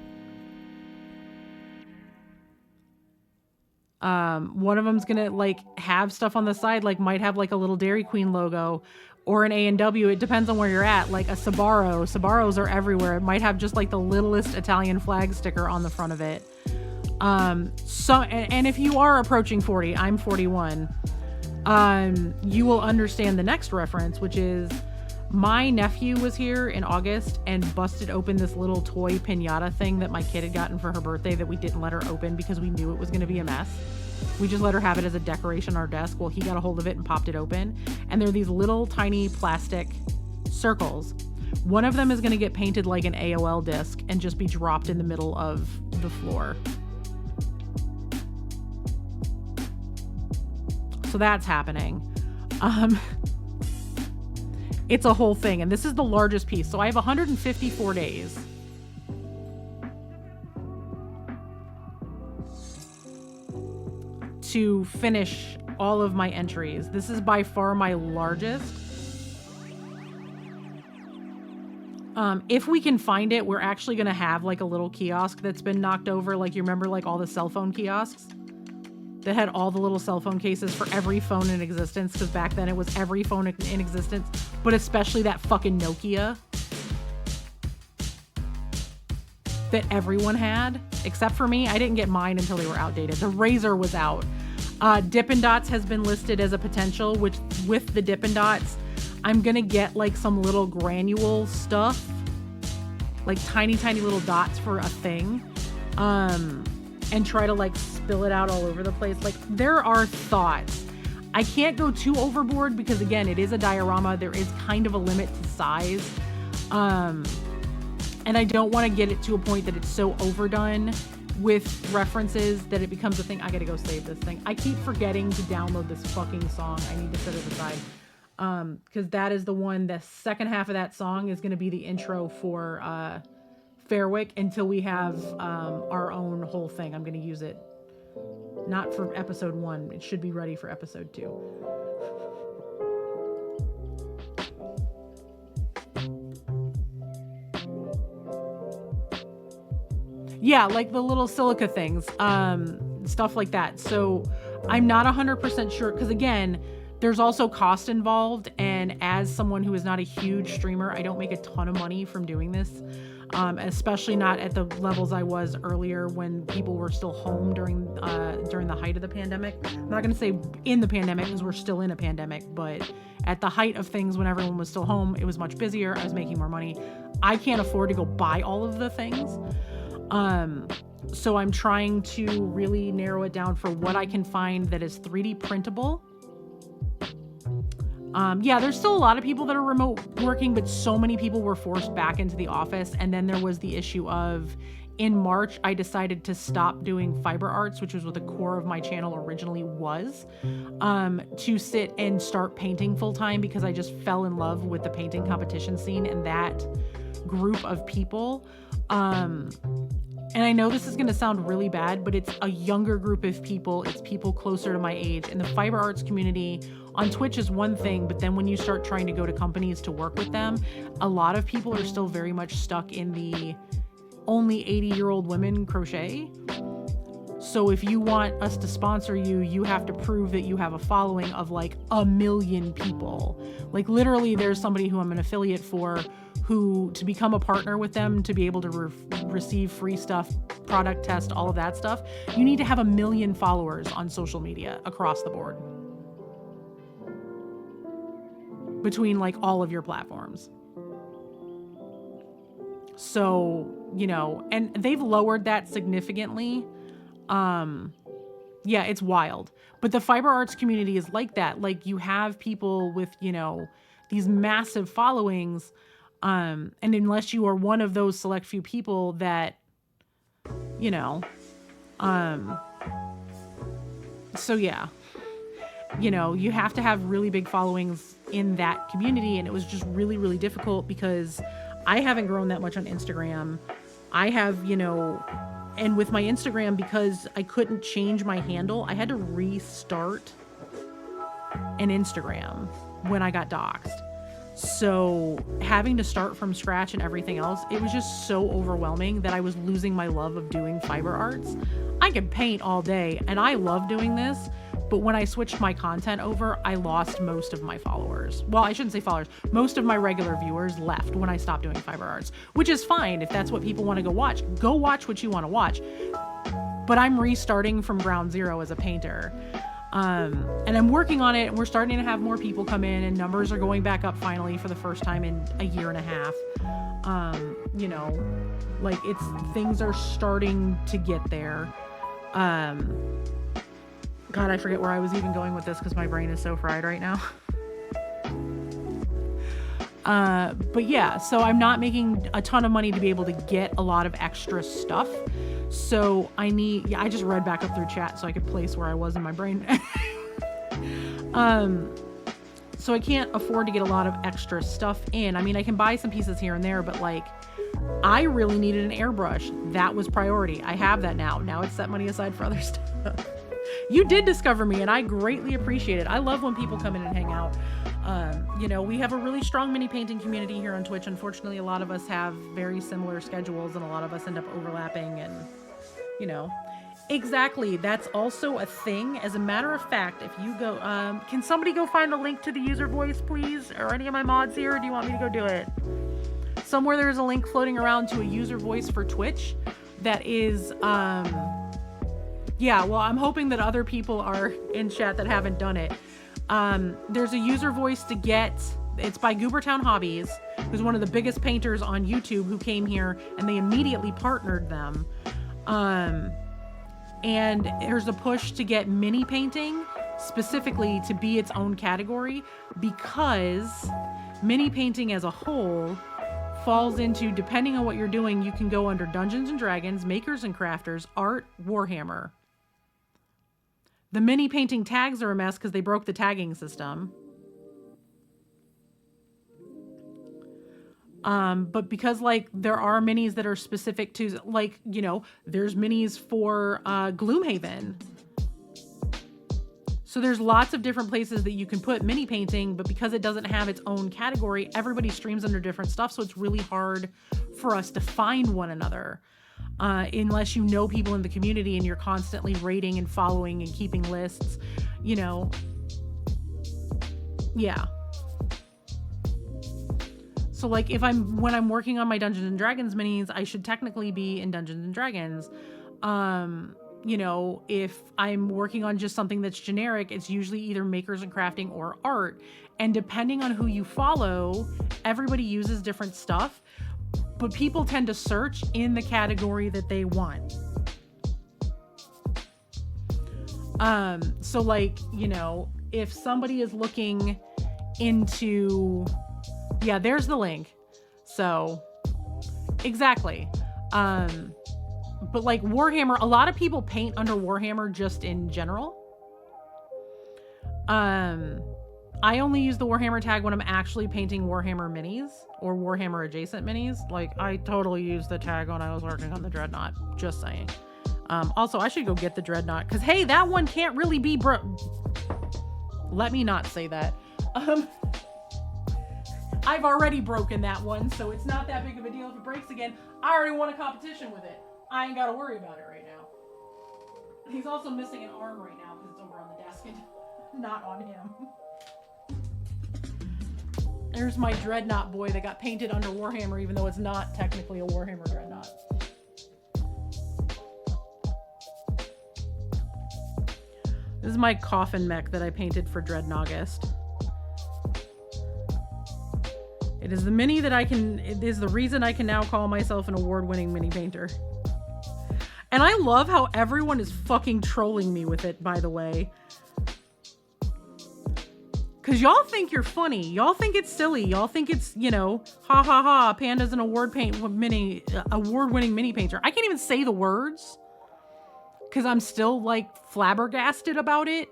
one of them's going to like have stuff on the side, like might have like a little Dairy Queen logo or an A&W. It depends on where you're at. Like a Sbarro. Sbarros are everywhere. It might have just like the littlest Italian flag sticker on the front of it. And if you are approaching 40, I'm 41. You will understand the next reference, which is my nephew was here in August and busted open this little toy piñata thing that my kid had gotten for her birthday that we didn't let her open because we knew it was going to be a mess. We just let her have it as a decoration on our desk. Well, he got a hold of it and popped it open. And they're these little tiny plastic circles. One of them is going to get painted like an AOL disc and just be dropped in the middle of the floor. So that's happening. It's a whole thing. And this is the largest piece. So I have 154 days. To finish all of my entries. This is by far my largest. If we can find it, we're actually going to have like a little kiosk that's been knocked over. Like you remember like all the cell phone kiosks that had all the little cell phone cases for every phone in existence. Because back then it was every phone in existence, but especially that fucking Nokia that everyone had, except for me. I didn't get mine until they were outdated. The Razor was out. Dippin' Dots has been listed as a potential, which with the Dippin' Dots, I'm going to get like some little granule stuff, like tiny, tiny little dots for a thing, and try to like spill it out all over the place. Like there are thoughts. I can't go too overboard because again, it is a diorama. There is kind of a limit to size. And I don't want to get it to a point that it's so overdone with references that it becomes a thing. I gotta go save this thing. I keep forgetting to download this fucking song. I need to set it aside. Because that is the one, the second half of that song is going to be the intro for Fairwick until we have our own whole thing. I'm going to use it. Not for episode 1. It should be ready for episode 2. Yeah, like the little silica things, stuff like that. So I'm not 100% sure because again, there's also cost involved. And as someone who is not a huge streamer, I don't make a ton of money from doing this, especially not at the levels I was earlier when people were still home during the height of the pandemic. I'm not going to say in the pandemic because we're still in a pandemic, but at the height of things when everyone was still home, it was much busier. I was making more money. I can't afford to go buy all of the things. So I'm trying to really narrow it down for what I can find that is 3D printable. Yeah, there's still a lot of people that are remote working, but so many people were forced back into the office. And then there was the issue of, in March, I decided to stop doing fiber arts, which was what the core of my channel originally was, to sit and start painting full time, because I just fell in love with the painting competition scene and that group of people. And I know this is going to sound really bad, but it's a younger group of people. It's people closer to my age. And the fiber arts community on Twitch is one thing, but then when you start trying to go to companies to work with them, a lot of people are still very much stuck in the only 80-year-old women crochet. So if you want us to sponsor you, you have to prove that you have a following of like 1 million people. Like literally there's somebody who I'm an affiliate for, who, to become a partner with them, to be able to receive free stuff, product test, all of that stuff, you need to have 1 million followers on social media across the board, between like all of your platforms. So, you know, and they've lowered that significantly. Yeah, it's wild. But the fiber arts community is like that. Like you have people with, you know, these massive followings. And unless you are one of those select few people that, you know, so yeah, you know, you have to have really big followings in that community. And it was just really, really difficult because I haven't grown that much on Instagram. I have, you know, and with my Instagram, because I couldn't change my handle, I had to restart an Instagram when I got doxxed. So having to start from scratch and everything else, it was just so overwhelming that I was losing my love of doing fiber arts. I could paint all day and I love doing this, but when I switched my content over, I lost most of my followers. Well, I shouldn't say followers. Most of my regular viewers left when I stopped doing fiber arts, which is fine. If that's what people want to go watch what you want to watch. But I'm restarting from ground zero as a painter. And I'm working on it, and we're starting to have more people come in, and numbers are going back up finally for the first time in a year and a half. You know, like things are starting to get there. God, I forget where I was even going with this because my brain is so fried right now. But yeah, so I'm not making a ton of money to be able to get a lot of extra stuff. So I just read back up through chat so I could place where I was in my brain. So I can't afford to get a lot of extra stuff in. I mean, I can buy some pieces here and there, but like, I really needed an airbrush. That was priority. I have that now. Now it's set money aside for other stuff. You did discover me, and I greatly appreciate it. I love when people come in and hang out. You know, we have a really strong mini painting community here on Twitch. Unfortunately, a lot of us have very similar schedules, and a lot of us end up overlapping, and, you know, exactly. That's also a thing. As a matter of fact, if you go, can somebody go find the link to the user voice, please? Or any of my mods here? Or do you want me to go do it? Somewhere there's a link floating around to a user voice for Twitch that is, yeah, well, I'm hoping that other people are in chat that haven't done it. There's a user voice to get. It's by Goobertown Hobbies, who's one of the biggest painters on YouTube, who came here, and they immediately partnered them. And there's a push to get mini painting specifically to be its own category, because mini painting as a whole falls into, depending on what you're doing, you can go under Dungeons and Dragons, Makers and Crafters, Art, Warhammer. The mini painting tags are a mess because they broke the tagging system. But because like there are minis that are specific to, like, you know, there's minis for Gloomhaven. So there's lots of different places that you can put mini painting, but because it doesn't have its own category, everybody streams under different stuff. So it's really hard for us to find one another. Unless you know people in the community and you're constantly rating and following and keeping lists, you know. Yeah. So like when I'm working on my Dungeons and Dragons minis, I should technically be in Dungeons and Dragons. You know, if I'm working on just something that's generic, it's usually either Makers and Crafting or Art. And depending on who you follow, everybody uses different stuff. But people tend to search in the category that they want. So like, you know, if somebody is looking into, yeah, there's the link. So exactly. But like Warhammer, a lot of people paint under Warhammer just in general. I only use the Warhammer tag when I'm actually painting Warhammer minis or Warhammer adjacent minis. Like, I totally used the tag when I was working on the Dreadnought, just saying. Also, I should go get the Dreadnought because, hey, that one can't really be let me not say that. I've already broken that one, so it's not that big of a deal if it breaks again. I already won a competition with it. I ain't got to worry about it right now. He's also missing an arm right now because it's over on the desk and not on him. There's my Dreadnought boy that got painted under Warhammer, even though it's not technically a Warhammer Dreadnought. This is my coffin mech that I painted for Dreadnoughgust. It is the mini that it is the reason I can now call myself an award-winning mini painter. And I love how everyone is fucking trolling me with it, by the way. Because y'all think you're funny. Y'all think it's silly. Y'all think it's, you know, ha ha ha, Panda's an award-winning mini painter. I can't even say the words because I'm still, like, flabbergasted about it.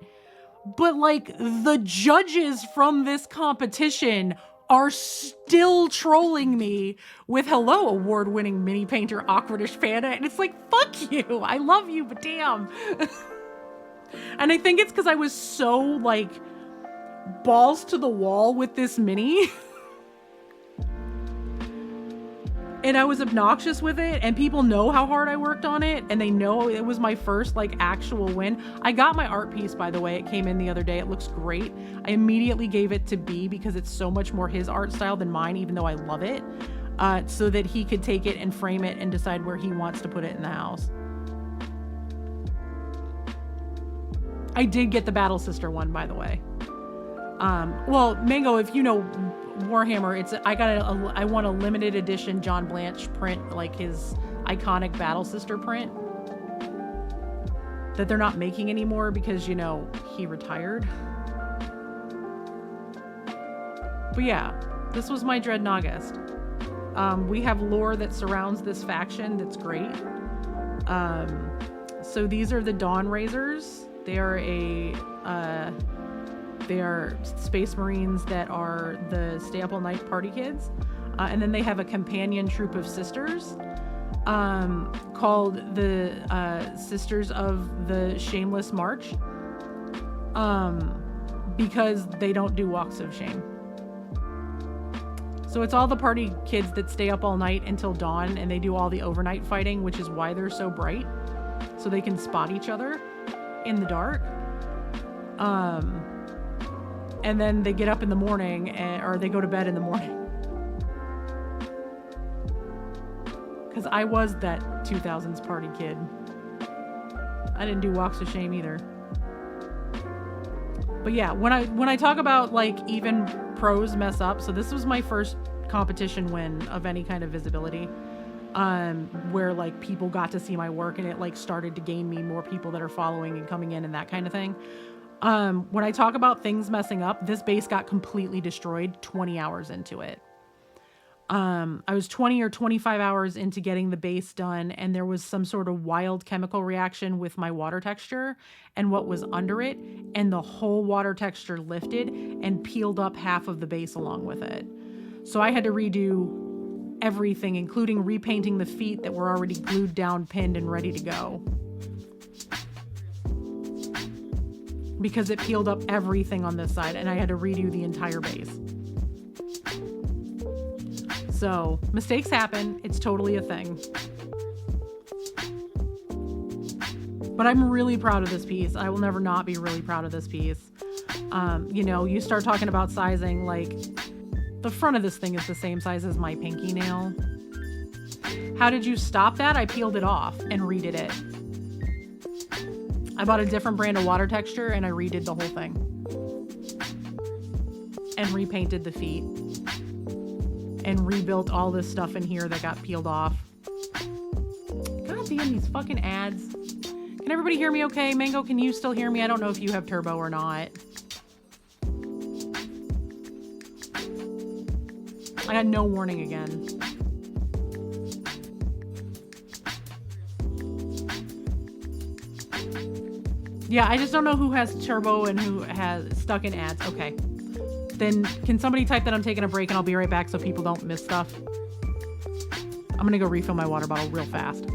But, like, the judges from this competition are still trolling me with, hello, award-winning mini painter Awkwardish Panda. And it's like, fuck you. I love you, but damn. And I think it's because I was so, like, balls to the wall with this mini. And I was obnoxious with it, and people know how hard I worked on it, and they know it was my first, like, actual win. I got my art piece, by the way. It came in the other day. It looks great. I immediately gave it to B because it's so much more his art style than mine, even though I love it, so that he could take it and frame it and decide where he wants to put it in the house. I did get the Battle Sister one, by the way. Well, Mango, if you know Warhammer, I want a limited edition John Blanche print, like his iconic Battle Sister print that they're not making anymore because, you know, he retired. But yeah, this was my Dreadnoughgust. We have lore that surrounds this faction that's great. So these are the Dawn Raisers. They are Space Marines that are the Stay Up All Night party kids. And then they have a companion troop of sisters called the Sisters of the Shameless March because they don't do walks of shame. So it's all the party kids that stay up all night until dawn, and they do all the overnight fighting, which is why they're so bright, so they can spot each other in the dark. And then they get up in the morning, or they go to bed in the morning. Because I was that 2000s party kid. I didn't do walks of shame either. But yeah, when I talk about, like, even pros mess up, so this was my first competition win of any kind of visibility, where, like, people got to see my work and it, like, started to gain me more people that are following and coming in and that kind of thing. When I talk about things messing up, this base got completely destroyed 20 hours into it. I was 20 or 25 hours into getting the base done, and there was some sort of wild chemical reaction with my water texture and what was under it, and the whole water texture lifted and peeled up half of the base along with it. So I had to redo everything, including repainting the feet that were already glued down, pinned, and ready to go. Because it peeled up everything on this side, and I had to redo the entire base. So, mistakes happen. It's totally a thing. But I'm really proud of this piece. I will never not be really proud of this piece. You know, you start talking about sizing, like, the front of this thing is the same size as my pinky nail. How did you stop that? I peeled it off and redid it. I bought a different brand of water texture and I redid the whole thing. And repainted the feet. And rebuilt all this stuff in here that got peeled off. God damn, these fucking ads. Can everybody hear me okay? Mango, can you still hear me? I don't know if you have turbo or not. I got no warning again. Yeah, I just don't know who has turbo and who has stuck in ads. Okay. Then can somebody type that I'm taking a break and I'll be right back so people don't miss stuff? I'm gonna go refill my water bottle real fast.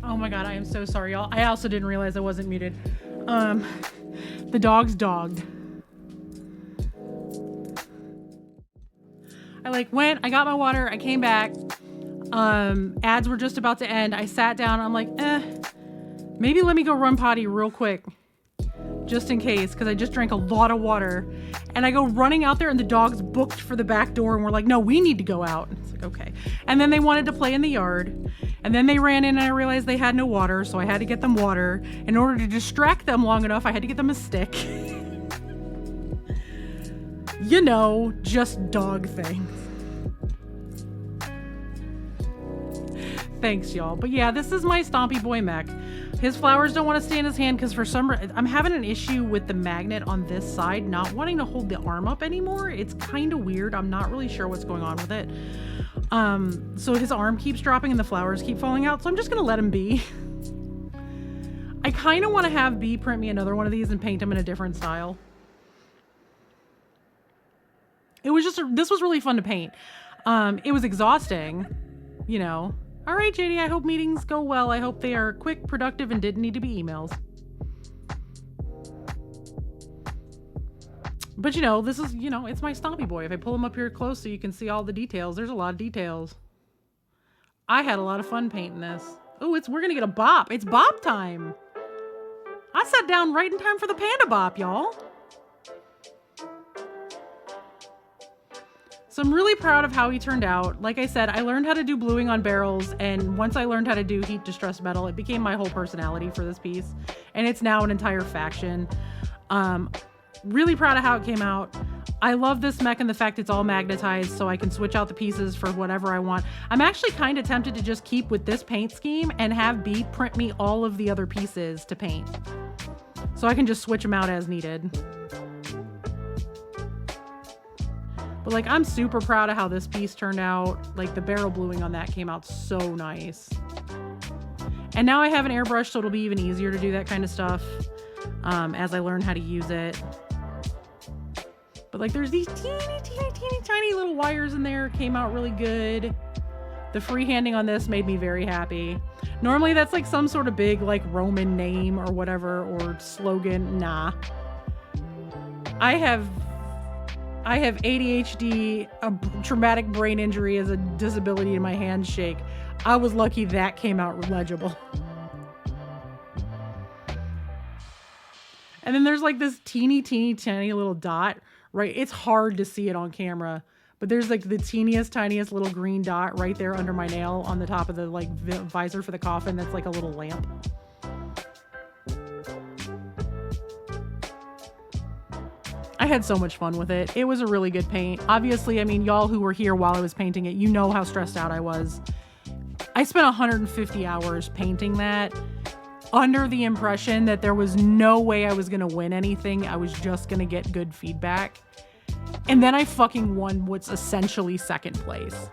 Oh my God, I am so sorry, y'all. I also didn't realize I wasn't muted. The dog's dogged. I like went, I got my water, I came back. Ads were just about to end. I sat down, I'm like, maybe let me go run potty real quick. Just in case, because I just drank a lot of water. And I go running out there and the dog's booked for the back door and we're like, no, we need to go out. It's like, okay. And then they wanted to play in the yard. And then they ran in and I realized they had no water, so I had to get them water. In order to distract them long enough, I had to get them a stick. You know, just dog things. Thanks, y'all. But yeah, this is my Stompy Boy mech. His flowers don't want to stay in his hand because for some reason, I'm having an issue with the magnet on this side not wanting to hold the arm up anymore. It's kind of weird. I'm not really sure what's going on with it. So his arm keeps dropping and the flowers keep falling out. So I'm just going to let him be. I kind of want to have B print me another one of these and paint him in a different style. It was just, this was really fun to paint. It was exhausting, you know. All right, JD, I hope meetings go well. I hope they are quick, productive, and didn't need to be emails. But you know, this is, you know, it's my Stompy Boy. If I pull him up here close so you can see all the details, there's a lot of details. I had a lot of fun painting this. Oh, we're gonna get a bop. It's bop time. I sat down right in time for the panda bop, y'all. So I'm really proud of how he turned out. Like I said, I learned how to do bluing on barrels, and once I learned how to do heat distress metal, it became my whole personality for this piece, and it's now an entire faction. Really proud of how it came out. I love this mech and the fact it's all magnetized, so I can switch out the pieces for whatever I want. I'm actually kind of tempted to just keep with this paint scheme and have B print me all of the other pieces to paint, so I can just switch them out as needed. But like, I'm super proud of how this piece turned out. Like the barrel bluing on that came out so nice. And now I have an airbrush, so it'll be even easier to do that kind of stuff as I learn how to use it. But like, there's these teeny little wires in there. Came out really good. The freehanding on this made me very happy. Normally that's like some sort of big like Roman name or whatever, or slogan. Nah. I have ADHD, a traumatic brain injury as a disability, and my hands shake. I was lucky that came out legible. And then there's like this teeny little dot, right? It's hard to see it on camera, but there's like the tiniest little green dot right there under my nail on the top of the like visor for the coffin. That's like a little lamp. I had so much fun with it. It was a really good paint. Obviously, I mean, y'all who were here while I was painting it, you know how stressed out I was. I spent 150 hours painting that under the impression that there was no way I was going to win anything. I was just going to get good feedback. And then I fucking won what's essentially second place.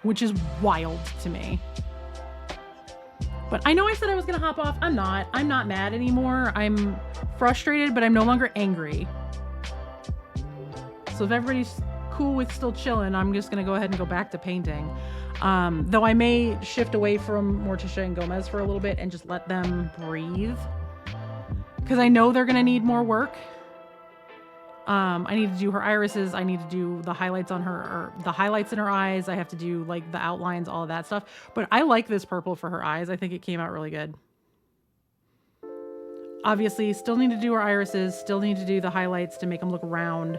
Which is wild to me. But I know I said I was going to hop off. I'm not. I'm not mad anymore. I'm frustrated, but I'm no longer angry. So if everybody's cool with still chilling, I'm just going to go ahead and go back to painting. Though I may shift away from Morticia and Gomez for a little bit and just let them breathe. Because I know they're going to need more work. I need to do her irises. I need to do the highlights on her, or the highlights in her eyes. I have to do like the outlines, all of that stuff. But I like this purple for her eyes. I think it came out really good. Obviously, still need to do her irises. Still need to do the highlights to make them look round.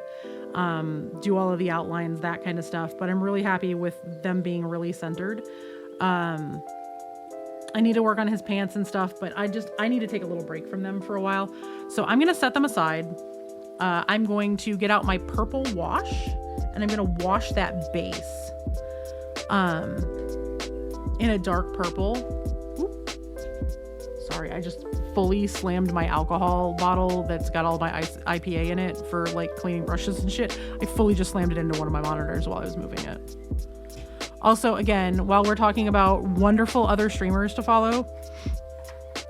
Do all of the outlines, that kind of stuff. But I'm really happy with them being really centered. I need to work on his pants and stuff, but I need to take a little break from them for a while. So I'm going to set them aside. I'm going to get out my purple wash and I'm going to wash that base in a dark purple. Oop. Sorry, I just fully slammed my alcohol bottle that's got all my IPA in it for like cleaning brushes and shit. I fully just slammed it into one of my monitors while I was moving it. Also, again, while we're talking about wonderful other streamers to follow,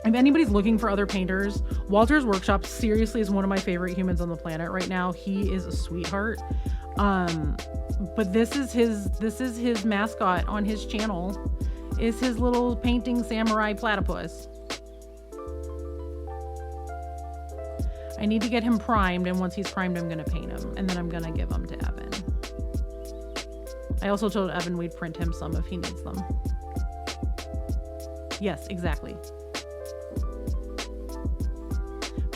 if anybody's looking for other painters, Walter's Workshop seriously is one of my favorite humans on the planet right now. He is a sweetheart. But this is his mascot on his channel, is his little painting samurai platypus. I need to get him primed, and once he's primed, I'm gonna paint him, and then I'm gonna give him to Evan. I also told Evan we'd print him some if he needs them. Yes, exactly.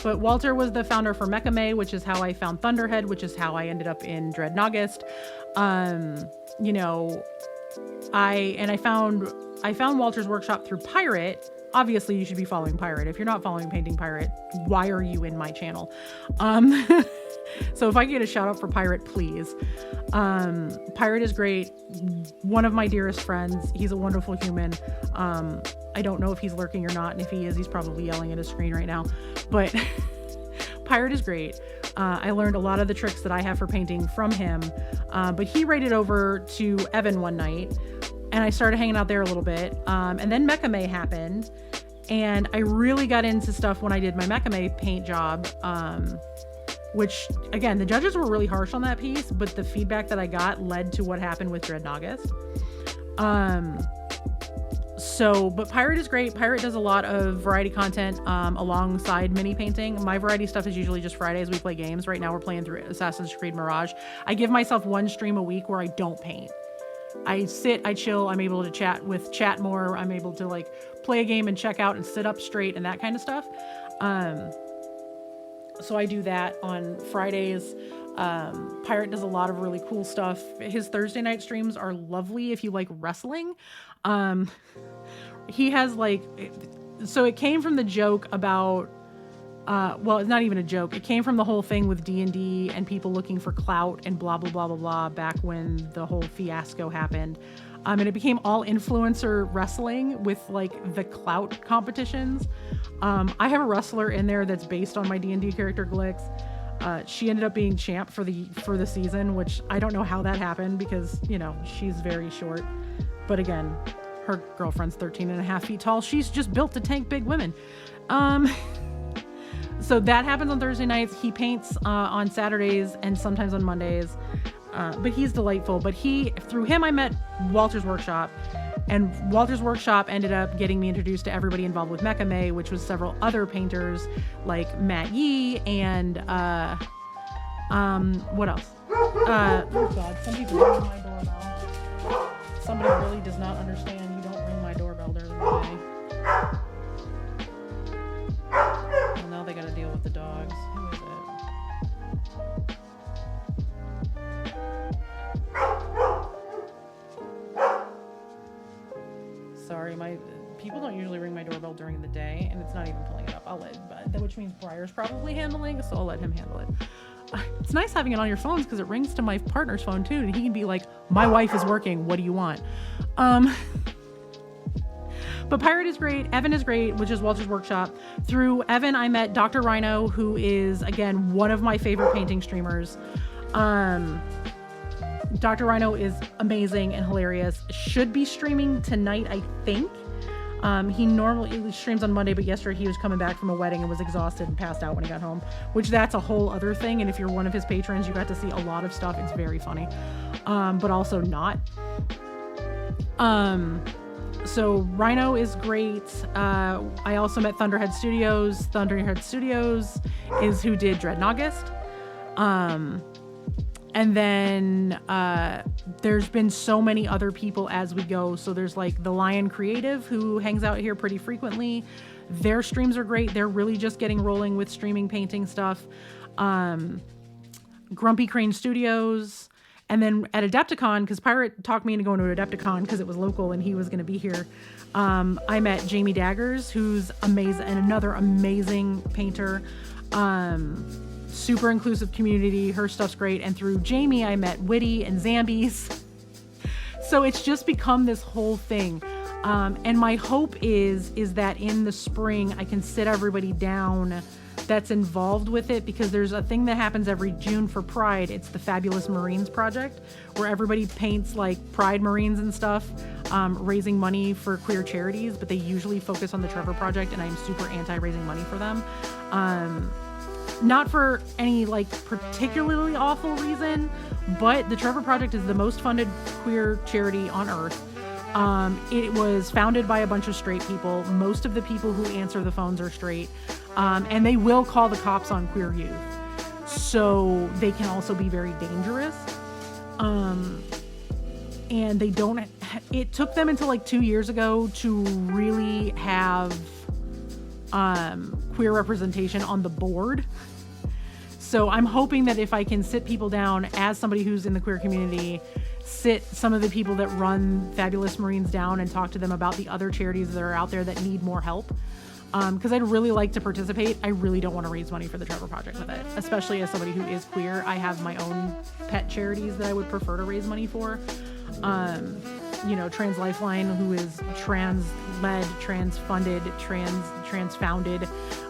But Walter was the founder for Mekame, which is how I found Thunderhead, which is how I ended up in Dreadnoughist. You know, I found Walter's Workshop through Pirate. Obviously, you should be following Pirate. If you're not following Painting Pirate, why are you in my channel? So if I get a shout out for Pirate, please. Pirate is great. One of my dearest friends. He's a wonderful human. I don't know if he's lurking or not, and if he is, he's probably yelling at his screen right now. But Pirate is great. I learned a lot of the tricks that I have for painting from him. But he raided over to Evan one night, and I started hanging out there a little bit. And then Mekame happened, and I really got into stuff when I did my Mekame paint job. Which, again, the judges were really harsh on that piece, but the feedback that I got led to what happened with Dreadnoughist. But Pirate is great. Pirate does a lot of variety content alongside mini painting. My variety stuff is usually just Fridays. We play games. Right now we're playing through Assassin's Creed Mirage. I give myself one stream a week where I don't paint. I sit, I chill, I'm able to chat more. I'm able to like play a game and check out and sit up straight and that kind of stuff. So I do that on Fridays. Pirate does a lot of really cool stuff. His Thursday night streams are lovely if you like wrestling. He has like, so it came from the joke about, well, it's not even a joke. It came from the whole thing with D&D and people looking for clout and blah, blah, blah, blah, blah, back when the whole fiasco happened. And it became all influencer wrestling with like the clout competitions. I have a wrestler in there that's based on my D&D character Glix. She ended up being champ for the season, which I don't know how that happened because, you know, she's very short. But again, her girlfriend's 13 and a half feet tall. She's just built to tank big women. So that happens on Thursday nights. He paints on Saturdays and sometimes on Mondays. But he's delightful. But through him, I met Walter's Workshop, and Walter's Workshop ended up getting me introduced to everybody involved with Mekame, which was several other painters like Matt Yee and what else? Oh God, some people ring my doorbell. Somebody really does not understand. You don't ring my doorbell during the day. Well, now they got to deal with the dogs. Who is it? Sorry, people don't usually ring my doorbell during the day, and it's not even pulling it up. Which means Briar's probably handling, so I'll let him handle it. It's nice having it on your phones because it rings to my partner's phone too, and he can be like, "My wife is working. What do you want?" But Pirate is great. Evan is great, which is Walter's Workshop. Through Evan, I met Dr. Rhino, who is again one of my favorite painting streamers. Dr. Rhino is amazing and hilarious. Should be streaming tonight, I think. He normally streams on Monday, but yesterday he was coming back from a wedding and was exhausted and passed out when he got home, which that's a whole other thing. And if you're one of his patrons, you got to see a lot of stuff. It's very funny, but also not. So Rhino is great. I also met Thunderhead Studios. Thunderhead Studios is who did Dreadnoughist. And then there's been so many other people as we go. So there's like the Lion Creative, who hangs out here pretty frequently. Their streams are great. They're really just getting rolling with streaming painting stuff. Grumpy Crane Studios. And then at Adepticon, because Pirate talked me into going to Adepticon because it was local and he was going to be here. I met Jamie Daggers, who's amazing, and another amazing painter. Super inclusive community. Her stuff's great. And through Jamie, I met Witty and Zambies. So it's just become this whole thing. And my hope is that in the spring, I can sit everybody down that's involved with it, because there's a thing that happens every June for Pride. It's the Fabulous Marines Project, where everybody paints like Pride Marines and stuff. raising money for queer charities, but they usually focus on the Trevor Project, and I'm super anti raising money for them. Not for any like particularly awful reason, but the Trevor Project is the most funded queer charity on earth. It was founded by a bunch of straight people. Most of the people who answer the phones are straight, and they will call the cops on queer youth. So they can also be very dangerous. And they don't, it took them until like 2 years ago to really have, queer representation on the board. So I'm hoping that if I can sit people down as somebody who's in the queer community, sit some of the people that run Fabulous Marines down and talk to them about the other charities that are out there that need more help. Because I'd really like to participate. I really don't want to raise money for the Trevor Project with it, especially as somebody who is queer. I have my own pet charities that I would prefer to raise money for. Trans Lifeline, who is trans-led, trans-funded, trans-founded,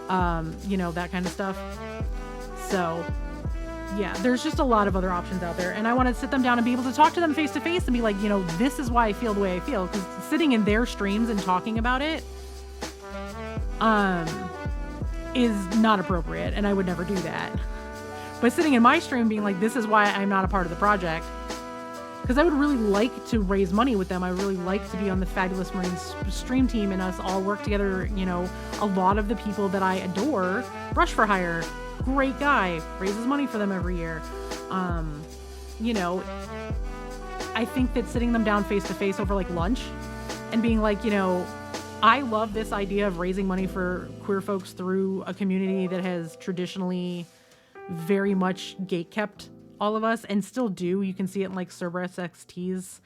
that kind of stuff. So, yeah, there's just a lot of other options out there. And I want to sit them down and be able to talk to them face to face and be like, this is why I feel the way I feel. Because sitting in their streams and talking about it is not appropriate, and I would never do that. But sitting in my stream being like, this is why I'm not a part of the project, because I would really like to raise money with them. I would really like to be on the Fabulous Marines stream team and us all work together. A lot of the people that I adore, Brush for Hire, great guy, raises money for them every year. I think that sitting them down face to face over like lunch and being like, I love this idea of raising money for queer folks through a community that has traditionally very much gatekept all of us and still do. You can see it in like Cerberus XT's,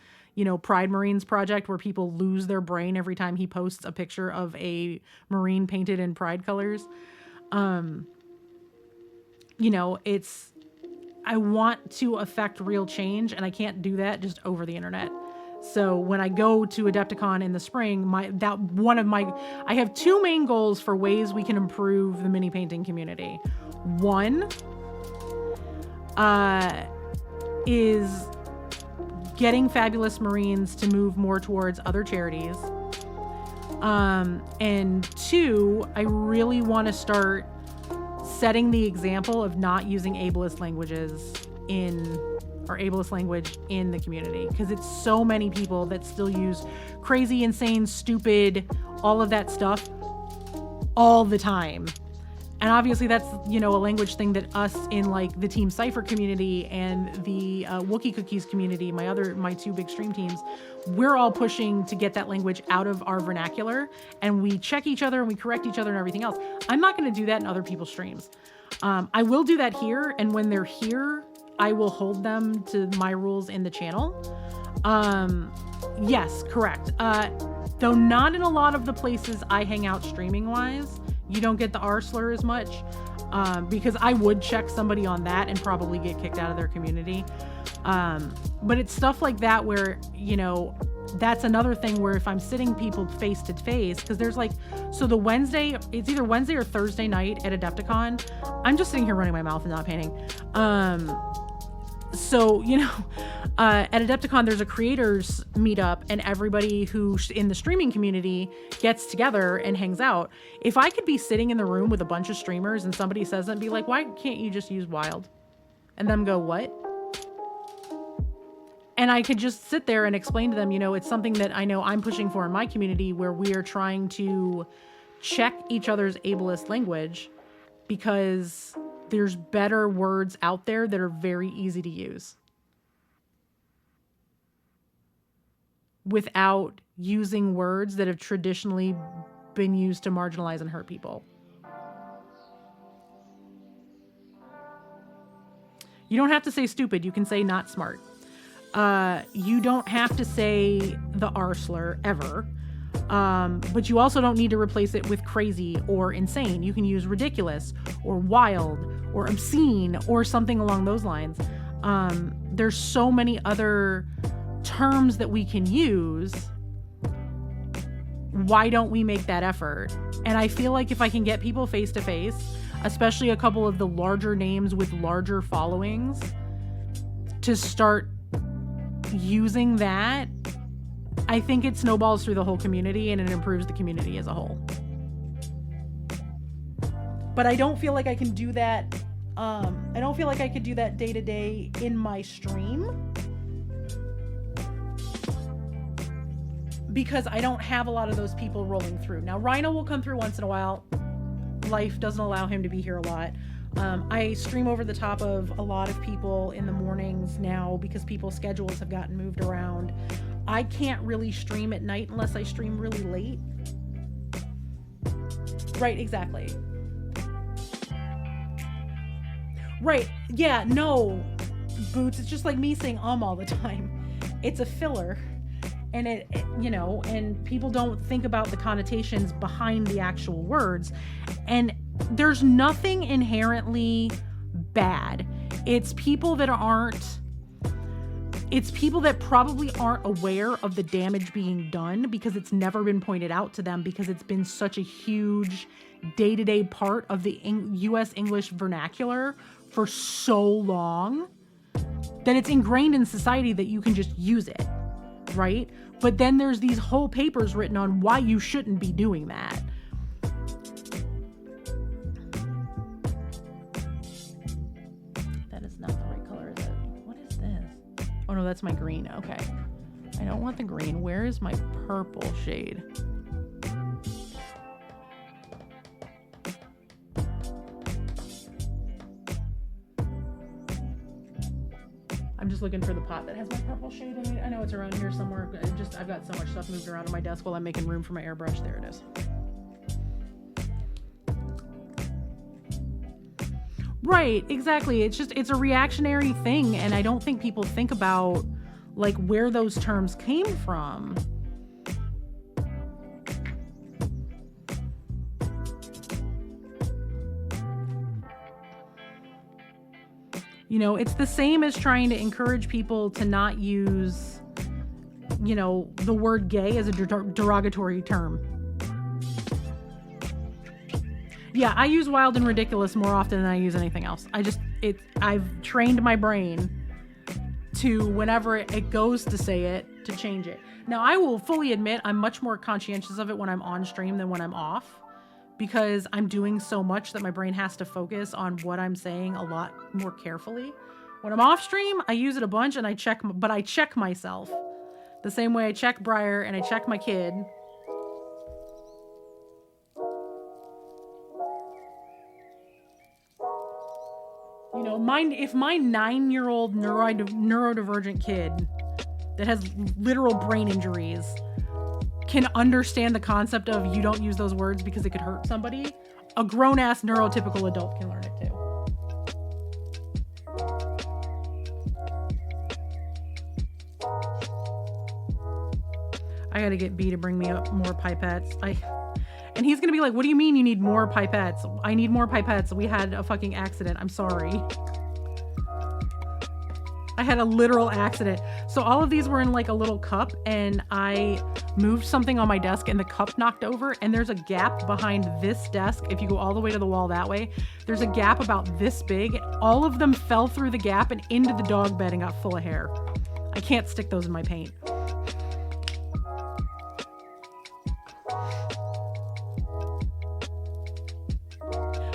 Pride Marines project, where people lose their brain every time he posts a picture of a Marine painted in Pride colors. I want to affect real change, and I can't do that just over the internet. So when I go to Adepticon in the spring, I have two main goals for ways we can improve the mini painting community. One is getting Fabulous Marines to move more towards other charities. And two, I really want to start setting the example of not using ableist languages ableist language in the community, because it's so many people that still use crazy, insane, stupid, all of that stuff all the time. And obviously that's, a language thing that us in like the Team Cypher community and the Wookie Cookies community, my two big stream teams, we're all pushing to get that language out of our vernacular, and we check each other and we correct each other and everything else. I'm not going to do that in other people's streams. I will do that here, and when they're here, I will hold them to my rules in the channel. Yes, correct. Though not in a lot of the places I hang out streaming wise, you don't get the R slur as much, because I would check somebody on that and probably get kicked out of their community. But it's stuff like that where, that's another thing where if I'm sitting people face to face, because there's like, so it's either Wednesday or Thursday night at Adepticon. I'm just sitting here running my mouth and not painting. At Adepticon, there's a creators meetup, and everybody who's in the streaming community gets together and hangs out. If I could be sitting in the room with a bunch of streamers and somebody says that and be like, why can't you just use wild? And them go, what? And I could just sit there and explain to them, it's something that I know I'm pushing for in my community, where we are trying to check each other's ableist language, because there's better words out there that are very easy to use without using words that have traditionally been used to marginalize and hurt people. You don't have to say stupid. You can say not smart. You don't have to say the R slur ever. But you also don't need to replace it with crazy or insane. You can use ridiculous or wild or obscene or something along those lines. There's so many other terms that we can use. Why don't we make that effort? And I feel like if I can get people face to face, especially a couple of the larger names with larger followings, to start using that, I think it snowballs through the whole community and it improves the community as a whole. But I don't feel like I can do that. I don't feel like I could do that day to day in my stream, because I don't have a lot of those people rolling through. Now, Rhino will come through once in a while. Life doesn't allow him to be here a lot. I stream over the top of a lot of people in the mornings now because people's schedules have gotten moved around. I can't really stream at night unless I stream really late. Right, exactly. Right, yeah, no, Boots, it's just like me saying all the time. It's a filler. And it, you know, and people don't think about the connotations behind the actual words. And there's nothing inherently bad. It's people that probably aren't aware of the damage being done because it's never been pointed out to them, because it's been such a huge day-to-day part of the U.S. English vernacular for so long that it's ingrained in society that you can just use it, right? But then there's these whole papers written on why you shouldn't be doing that. That is not the right color, is it? What is this? Oh no, that's my green. Okay. I don't want the green. Where is my purple shade? I'm just looking for the pot that has my purple shade in it. I know it's around here somewhere. I've got so much stuff moved around on my desk while I'm making room for my airbrush. There it is. Right, exactly. It's a reactionary thing, and I don't think people think about like where those terms came from. You know, it's the same as trying to encourage people to not use, you know, the word gay as a derogatory term. Yeah, I use wild and ridiculous more often than I use anything else. I've trained my brain to, whenever it goes to say it, to change it. Now, I will fully admit I'm much more conscientious of it when I'm on stream than when I'm off, because I'm doing so much that my brain has to focus on what I'm saying a lot more carefully. When I'm off stream, I use it a bunch and I check myself the same way I check Briar and I check my kid. You know, if my 9-year-old neurodivergent kid that has literal brain injuries can understand the concept of you don't use those words because it could hurt somebody, a grown-ass neurotypical adult can learn it too. I gotta get B to bring me up more pipettes. And he's gonna be like, what do you mean you need more pipettes? I need more pipettes. We had a fucking accident. I'm sorry. I had a literal accident. So all of these were in like a little cup, and I moved something on my desk and the cup knocked over, and there's a gap behind this desk. If you go all the way to the wall that way, there's a gap about this big. All of them fell through the gap and into the dog bed and got full of hair. I can't stick those in my paint.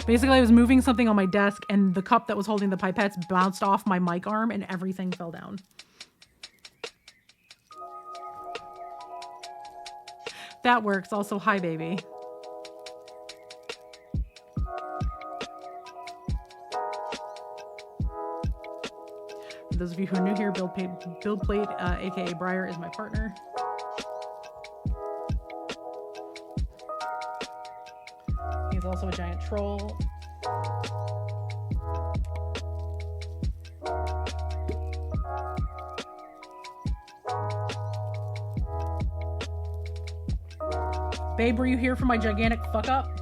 Basically, I was moving something on my desk and the cup that was holding the pipettes bounced off my mic arm and everything fell down. That works. Also, hi, baby. For those of you who are new here, Build Plate, aka Briar, is my partner. He's also a giant troll. Babe, were you here for my gigantic fuck up?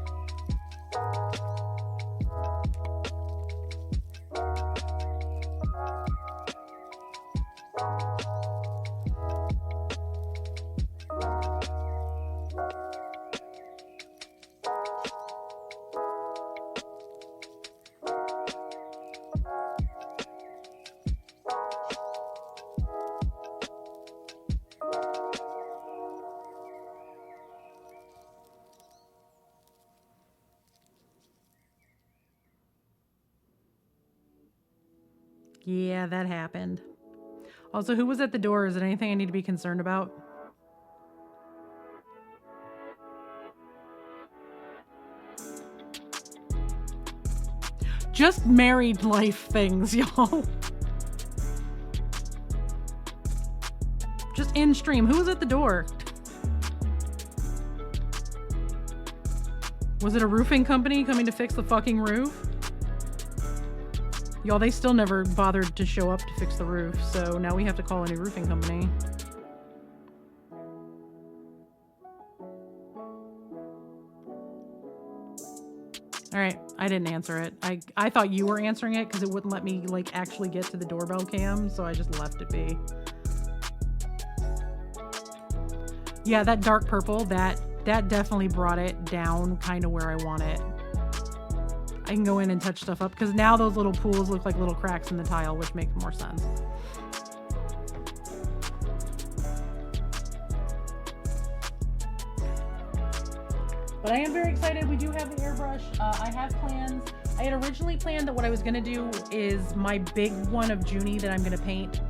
Yeah, that happened. Also, who was at the door? Is it anything I need to be concerned about? Just married life things, y'all. Just in stream. Who was at the door? Was it a roofing company coming to fix the fucking roof? Y'all, they still never bothered to show up to fix the roof, so now we have to call a new roofing company. All right, I didn't answer it. I thought you were answering it because it wouldn't let me like actually get to the doorbell cam, so I just left it be. Yeah, that dark purple, that definitely brought it down kind of where I want it. I can go in and touch stuff up because now those little pools look like little cracks in the tile, which makes more sense. But I am very excited. We do have the airbrush. I have plans. I had originally planned that what I was going to do is my big one of Junie that I'm going to paint.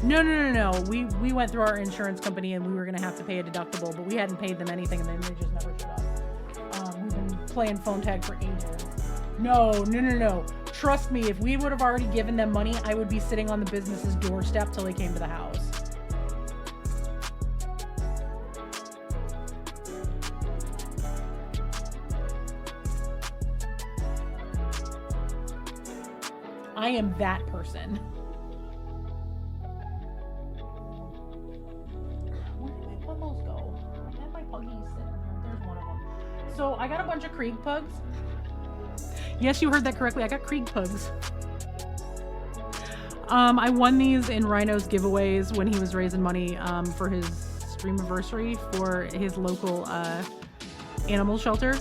No. We went through our insurance company and we were going to have to pay a deductible, but we hadn't paid them anything and then they just never showed up. We've been playing phone tag for ages. No. Trust me, if we would have already given them money, I would be sitting on the business's doorstep till they came to the house. I am that person. Where did my puggles go? I had my puggies sitting there. There's one of them. So I got a bunch of Krieg pugs. Yes, you heard that correctly. I got Krieg pugs. I won these in Rhino's giveaways when he was raising money for his stream anniversary for his local animal shelter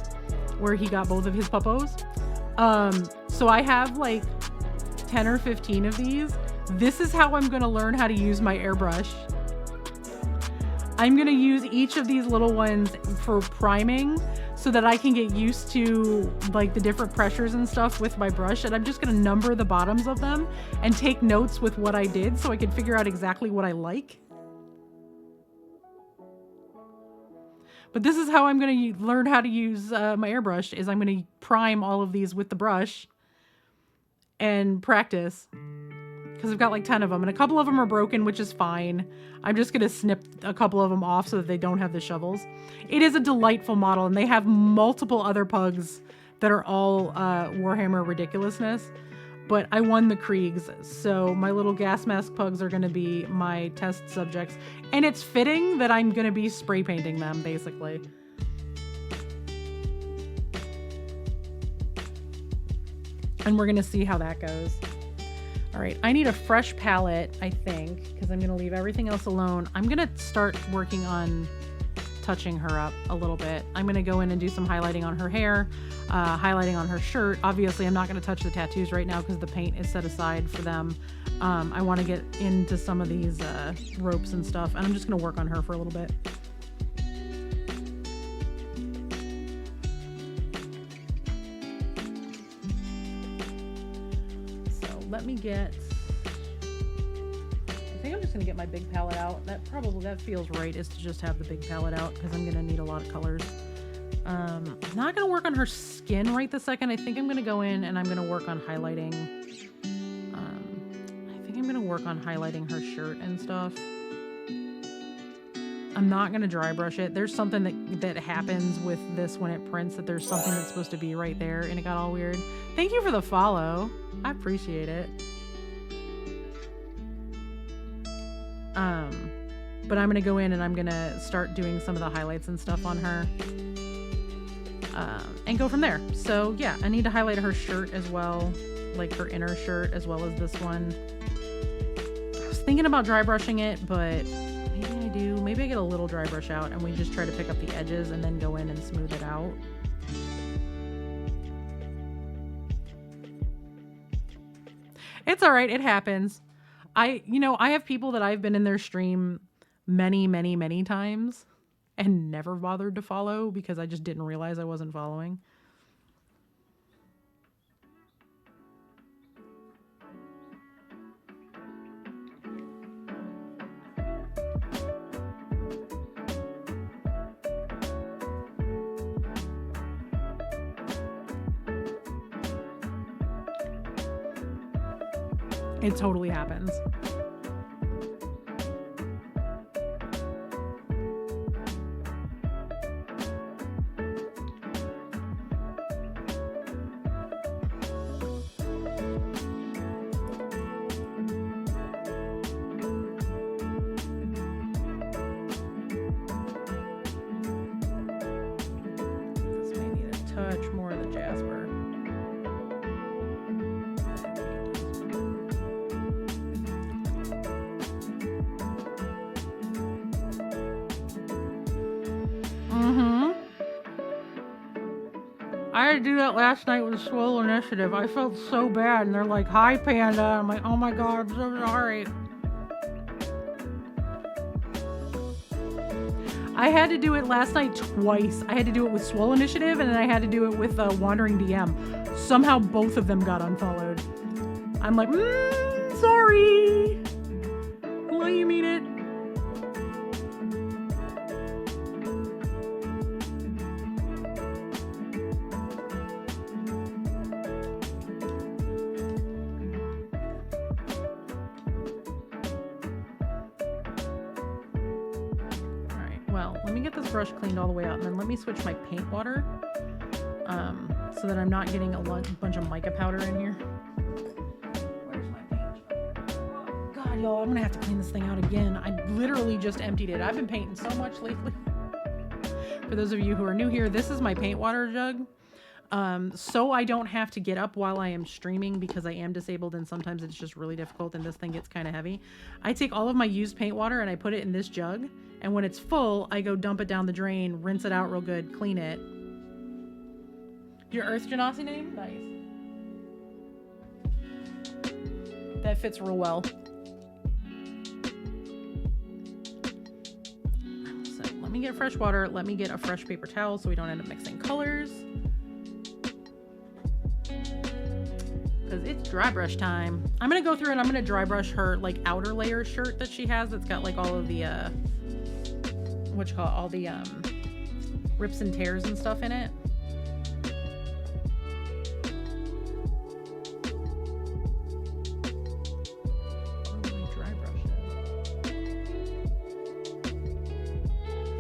where he got both of his puppos. So I have like 10 or 15 of these. This is how I'm going to learn how to use my airbrush. I'm going to use each of these little ones for priming so that I can get used to like the different pressures and stuff with my brush. And I'm just going to number the bottoms of them and take notes with what I did so I can figure out exactly what I like. But this is how I'm going to learn how to use my airbrush is I'm going to prime all of these with the brush and practice because I've got like 10 of them and a couple of them are broken, which is fine. I'm just going to snip a couple of them off so that they don't have the shovels. It is a delightful model and they have multiple other pugs that are all Warhammer ridiculousness, but I won the Kriegs. So my little gas mask pugs are going to be my test subjects and it's fitting that I'm going to be spray painting them basically. And we're going to see how that goes. All right, I need a fresh palette, I think, because I'm going to leave everything else alone. I'm going to start working on touching her up a little bit. I'm going to go in and do some highlighting on her hair, highlighting on her shirt. Obviously, I'm not going to touch the tattoos right now because the paint is set aside for them. I want to get into some of these ropes and stuff, and I'm just going to work on her for a little bit. Let me get, I think I'm just gonna get my big palette out. That feels right, is to just have the big palette out because I'm gonna need a lot of colors. I'm not gonna work on her skin right this second. I think I'm gonna go in and I'm gonna work on highlighting. I think I'm gonna work on highlighting her shirt and stuff. I'm not gonna dry brush it. There's something that happens with this when it prints, that there's something that's supposed to be right there and it got all weird. Thank you for the follow. I appreciate it. But I'm gonna go in and I'm gonna start doing some of the highlights and stuff on her. And go from there. So yeah, I need to highlight her shirt as well, like her inner shirt as well as this one. I was thinking about dry brushing it, but maybe I do. Maybe I get a little dry brush out and we just try to pick up the edges and then go in and smooth it out. It's all right. It happens. I have people that I've been in their stream many times and never bothered to follow because I just didn't realize I wasn't following. It totally happens. This may need a touch more of the jasper. I had to do that last night with Swole Initiative. I felt so bad, and they're like, "Hi, Panda." I'm like, "Oh my god, I'm so sorry." I had to do it last night twice. I had to do it with Swole Initiative, and then I had to do it with Wandering DM. Somehow both of them got unfollowed. I'm like, sorry. Well, you mean it. Well, let me get this brush cleaned all the way out, and then let me switch my paint water so that I'm not getting a bunch of mica powder in here. Where's my paint? Oh, God, y'all, I'm going to have to clean this thing out again. I literally just emptied it. I've been painting so much lately. For those of you who are new here, this is my paint water jug. So I don't have to get up while I am streaming because I am disabled and sometimes it's just really difficult and this thing gets kind of heavy. I take all of my used paint water and I put it in this jug, and when it's full, I go dump it down the drain, rinse it out real good, clean it. Your Earth Genasi name? Nice. That fits real well. So let me get fresh water. Let me get a fresh paper towel so we don't end up mixing colors. Because it's dry brush time. I'm going to go through and I'm going to dry brush her like outer layer shirt that she has that's got like all of the, what you call it, all the rips and tears and stuff in it.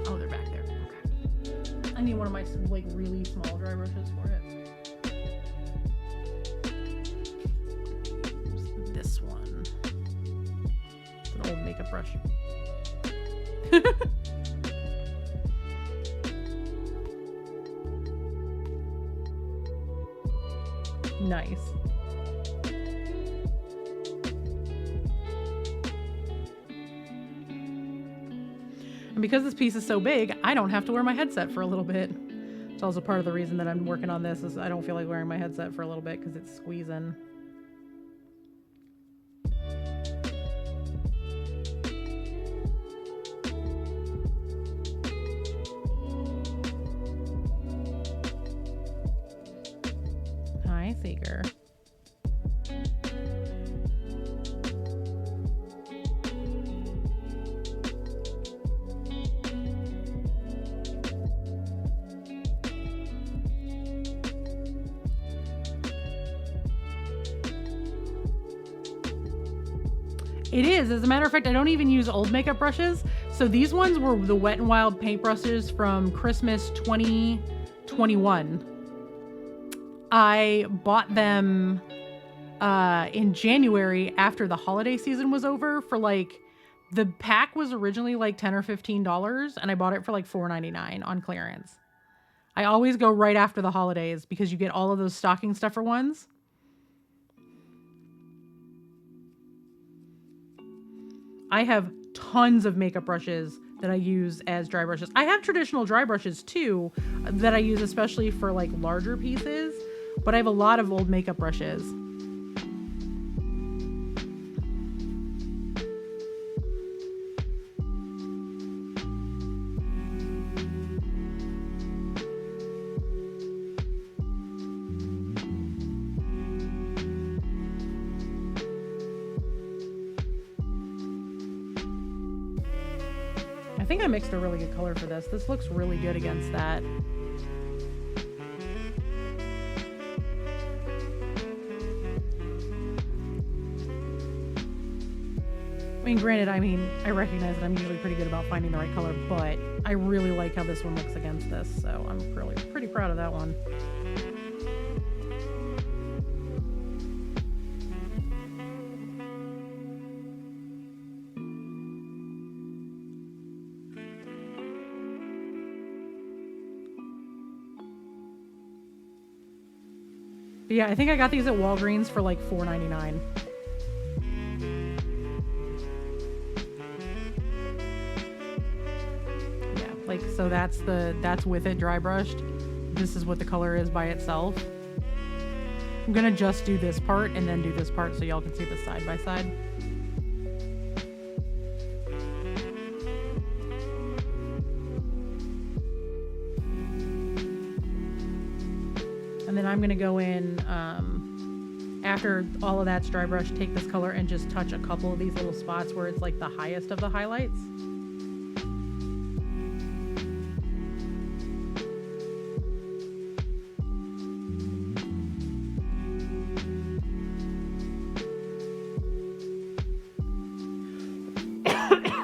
Oh, they're back there. Okay. I need one of my like really small dry brushes for it. This one. It's an old makeup brush. Nice. And because this piece is so big, I don't have to wear my headset for a little bit. It's also part of the reason that I'm working on this is I don't feel like wearing my headset for a little bit because it's squeezing. Hi, Seeker. It is. As a matter of fact, I don't even use old makeup brushes. So these ones were the Wet n Wild paint brushes from Christmas 2021. I bought them in January after the holiday season was over for like, the pack was originally like $10 or $15 and I bought it for like $4.99 on clearance. I always go right after the holidays because you get all of those stocking stuffer ones. I have tons of makeup brushes that I use as dry brushes. I have traditional dry brushes too that I use especially for like larger pieces, but I have a lot of old makeup brushes. I think I mixed a really good color for this. This looks really good against that. I mean, granted, I recognize that I'm usually pretty good about finding the right color, but I really like how this one looks against this, so I'm really pretty proud of that one. But yeah, I think I got these at Walgreens for like $4.99. Yeah, like, so that's with it dry brushed. This is what the color is by itself. I'm gonna just do this part and then do this part so y'all can see the side by side. And then I'm gonna go in, after all of that's dry brush, take this color and just touch a couple of these little spots where it's like the highest of the highlights.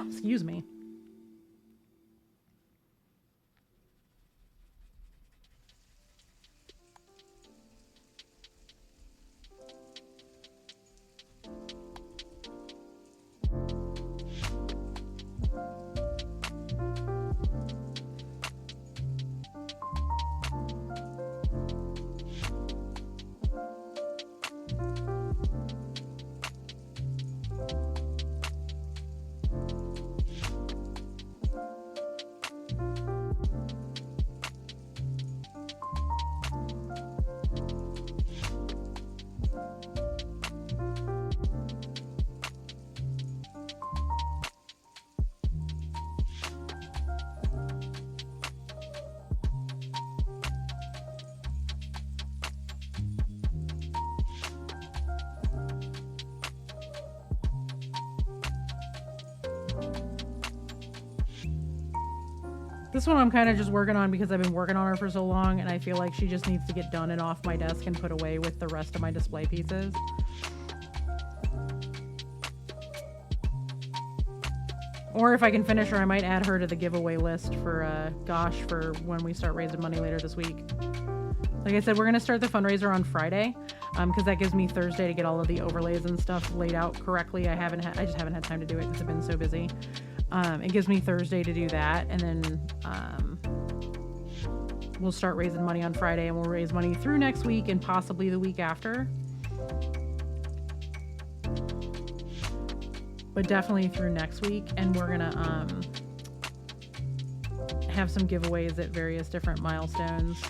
Excuse me. This one I'm kind of just working on because I've been working on her for so long and I feel like she just needs to get done and off my desk and put away with the rest of my display pieces. Or if I can finish her, I might add her to the giveaway list for Gosh for when we start raising money later this week. Like I said, we're going to start the fundraiser on Friday because that gives me Thursday to get all of the overlays and stuff laid out correctly. I just haven't had time to do it because I've been so busy. It gives me Thursday to do that, and then we'll start raising money on Friday, and we'll raise money through next week and possibly the week after. But definitely through next week, and we're gonna have some giveaways at various different milestones.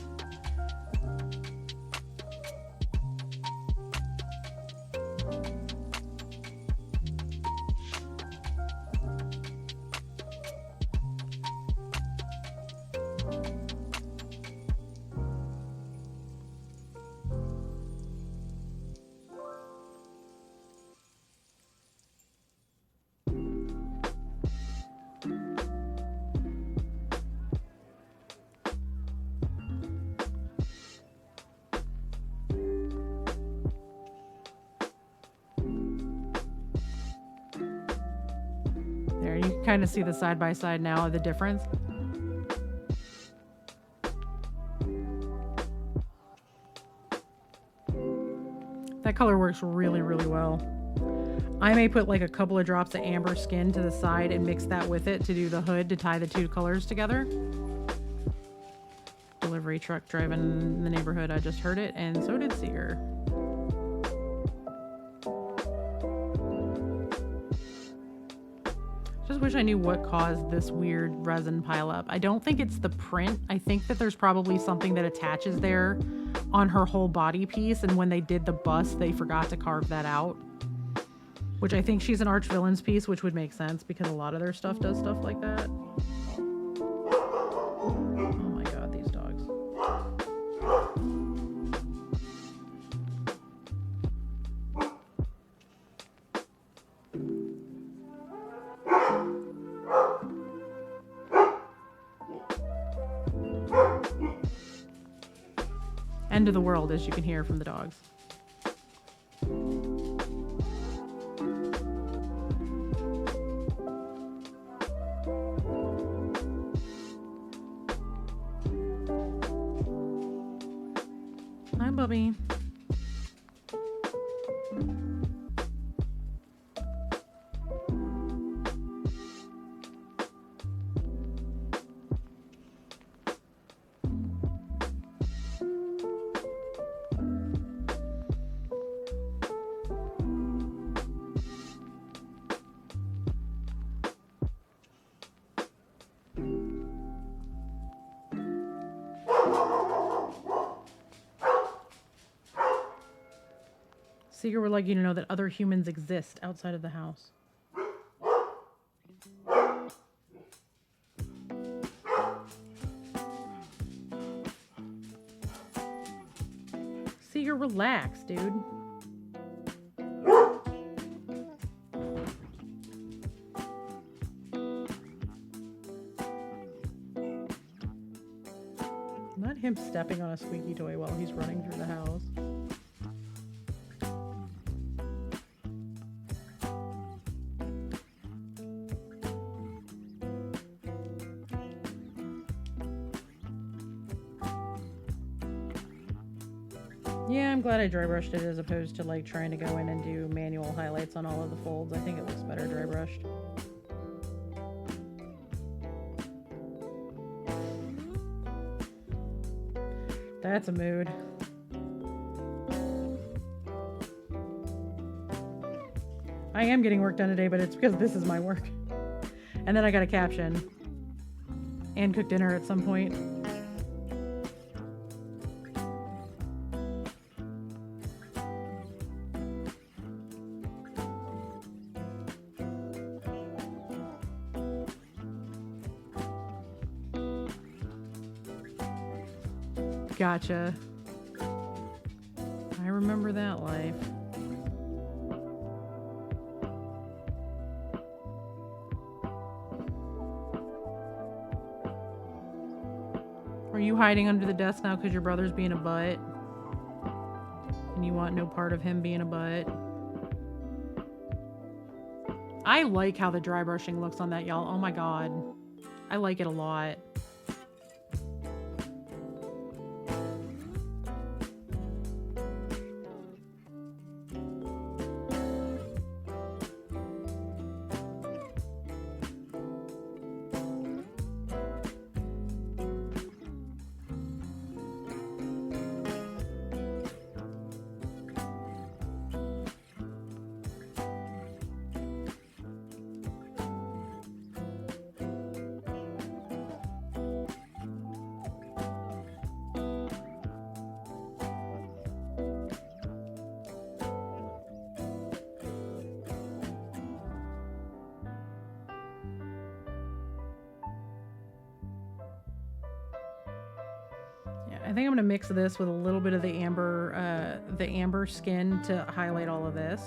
There, you can kind of see the side by side now of the difference. That color works really, really well. I may put like a couple of drops of amber skin to the side and mix that with it to do the hood to tie the two colors together. Delivery truck driving in the neighborhood, I just heard it, and so did Seeger. Just wish I knew what caused this weird resin pileup. I don't think it's the print. I think that there's probably something that attaches there on her whole body piece, and when they did the bust, they forgot to carve that out. Which I think she's an arch villains piece, which would make sense because a lot of their stuff does stuff like that. Oh my god, these dogs. End of the world, as you can hear from the dogs. puppy. Seeger would like you to know that other humans exist outside of the house. Seeger, relax, dude. Not him stepping on a squeaky toy while he's running through the house. Yeah, I'm glad I dry brushed it as opposed to like trying to go in and do manual highlights on all of the folds. I think it looks better dry brushed. That's a mood. I am getting work done today, but it's because this is my work. And then I got a caption and cook dinner at some point. Gotcha. I remember that life. Are you hiding under the desk now because your brother's being a butt? And you want no part of him being a butt? I like how the dry brushing looks on that, y'all. Oh my god. I like it a lot. I think I'm gonna mix this with a little bit of the amber skin to highlight all of this.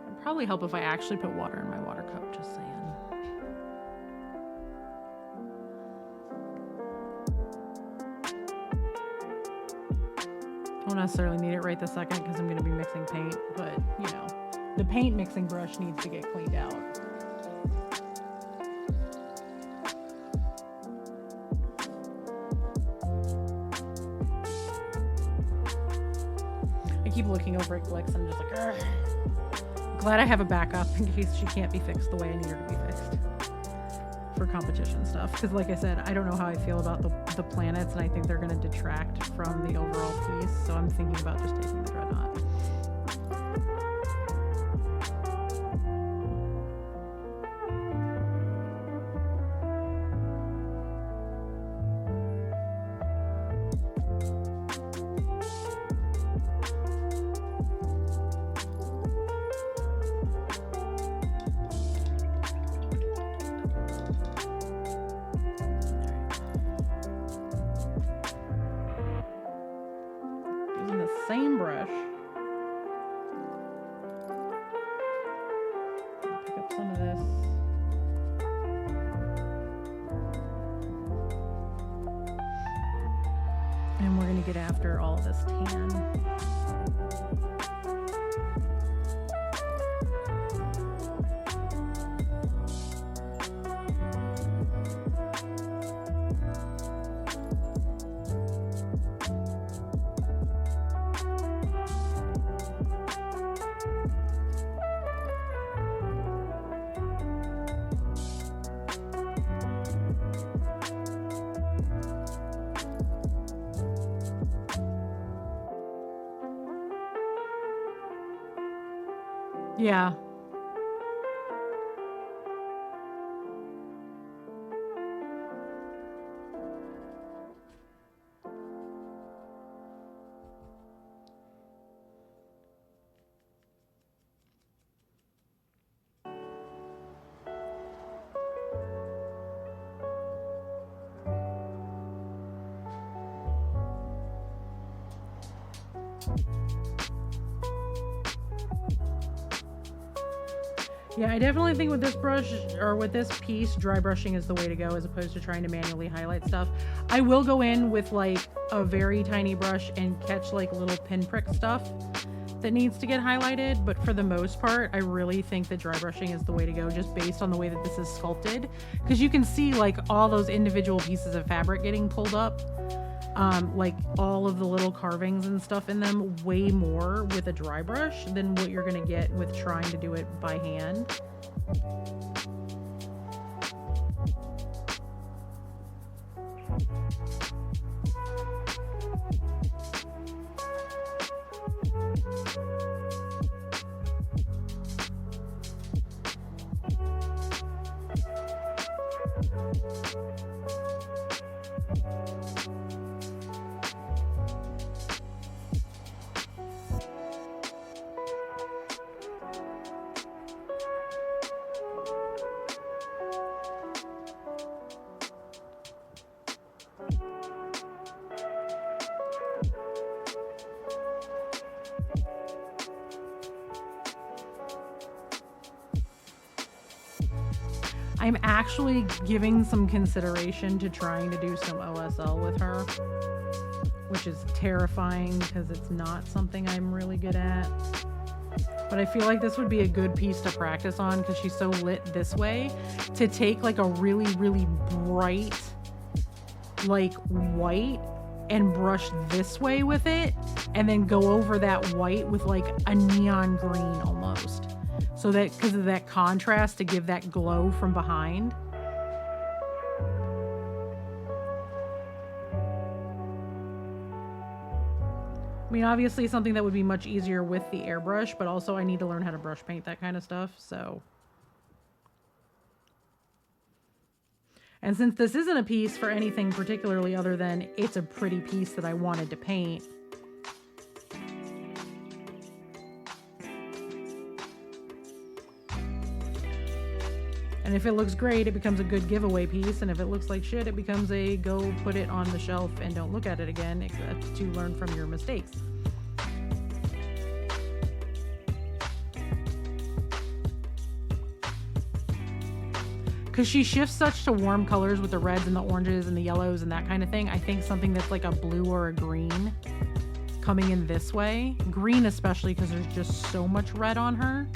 It'd probably help if I actually put water in my water cup, just saying. I don't necessarily need it right this second because I'm going to be mixing paint, but you know, the paint mixing brush needs to get cleaned out. I keep looking over at Glix and I'm just like, ugh. I'm glad I have a backup in case she can't be fixed the way I need her to be fixed for competition stuff. Because like I said, I don't know how I feel about the planets, and I think they're going to detract from the overall piece, so I'm thinking about just taking the Dreadnought. Same brush. Pick up some of this. after all this tan. Yeah. Yeah, I definitely think with this brush, or with this piece, dry brushing is the way to go as opposed to trying to manually highlight stuff. I will go in with like a very tiny brush and catch like little pinprick stuff that needs to get highlighted, but for the most part, I really think that dry brushing is the way to go, just based on the way that this is sculpted, because you can see like all those individual pieces of fabric getting pulled up. Like all of the little carvings and stuff in them way more with a dry brush than what you're gonna get with trying to do it by hand. I'm actually giving some consideration to trying to do some OSL with her, which is terrifying because it's not something I'm really good at. But I feel like this would be a good piece to practice on because she's so lit this way, to take like a really, really bright, like white, and brush this way with it, and then go over that white with like a neon green almost. So that, because of that contrast, to give that glow from behind. I mean, obviously something that would be much easier with the airbrush, but also I need to learn how to brush paint that kind of stuff, so. And since this isn't a piece for anything particularly other than it's a pretty piece that I wanted to paint, and if it looks great, it becomes a good giveaway piece. And if it looks like shit, it becomes a go put it on the shelf and don't look at it again, except to learn from your mistakes. Because she shifts such to warm colors with the reds and the oranges and the yellows and that kind of thing. I think something that's like a blue or a green coming in this way. Green especially, because there's just so much red on her.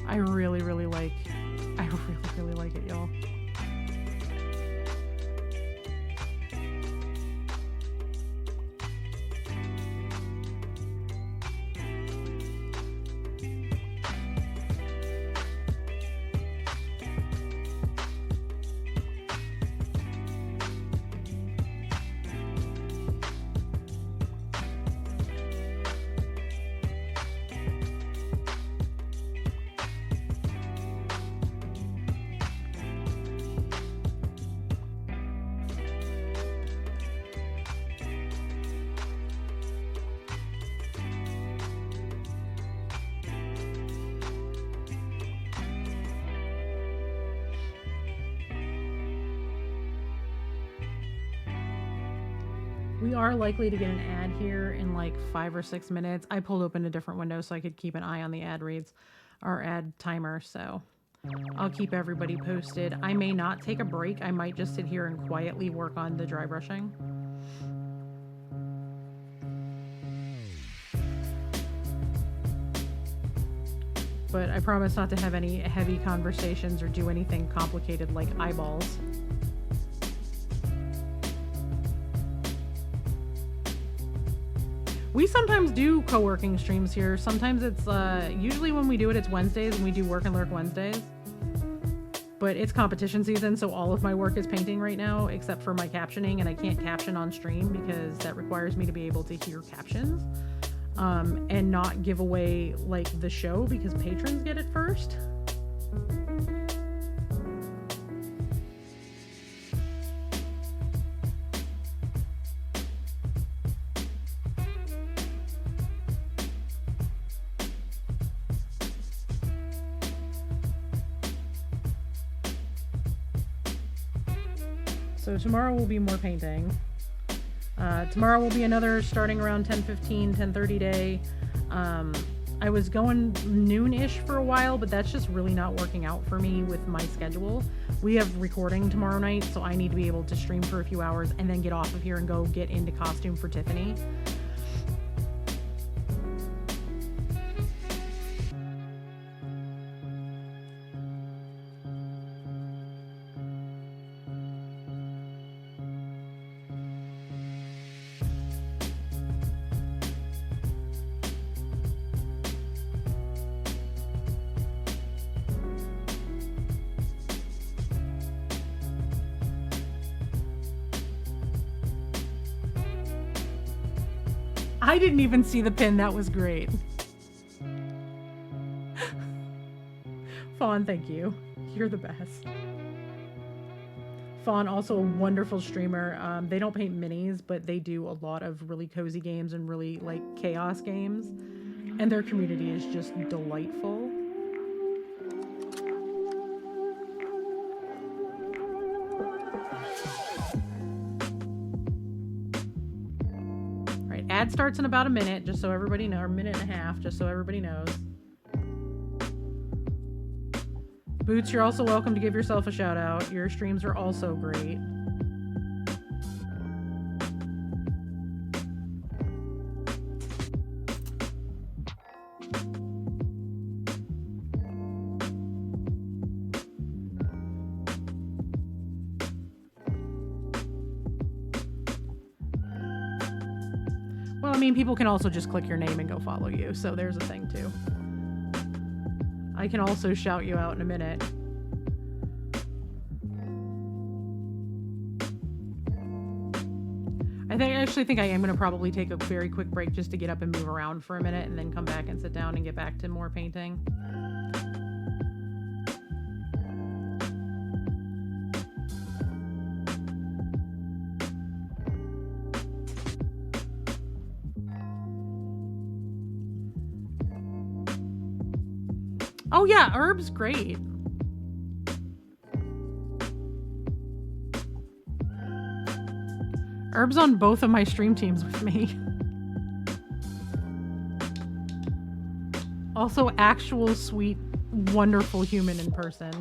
I really, really like it, y'all. We are likely to get an ad here in like 5 or 6 minutes. I pulled open a different window so I could keep an eye on the ad reads, our ad timer, so I'll keep everybody posted. I may not take a break. I might just sit here and quietly work on the dry brushing. But I promise not to have any heavy conversations or do anything complicated like eyeballs. We sometimes do co-working streams here. Sometimes it's, usually when we do it, it's Wednesdays, and we do Work and Lurk Wednesdays. But it's competition season, so all of my work is painting right now, except for my captioning, and I can't caption on stream because that requires me to be able to hear captions. And not give away, like, the show because patrons get it first. So tomorrow will be more painting. Tomorrow will be another starting around 10:15, 10:30 day. I was going noon-ish for a while, but that's just really not working out for me with my schedule. We have recording tomorrow night, so I need to be able to stream for a few hours and then get off of here and go get into costume for Tiffany. I didn't even see the pin. That was great. Fawn, thank you. You're the best. Fawn, also a wonderful streamer. They don't paint minis, but they do a lot of really cozy games and really like chaos games. And their community is just delightful. Ad starts in about a minute, just so everybody knows, or a minute and a half, just so everybody knows. Boots, you're also welcome to give yourself a shout out. Your streams are also great. Well, I mean, people can also just click your name and go follow you, so there's a thing too. I can also shout you out in a minute. I actually think I am going to probably take a very quick break just to get up and move around for a minute and then come back and sit down and get back to more painting. Oh yeah, Herb's great. Herb's on both of my stream teams with me. Also actual sweet, wonderful human in person.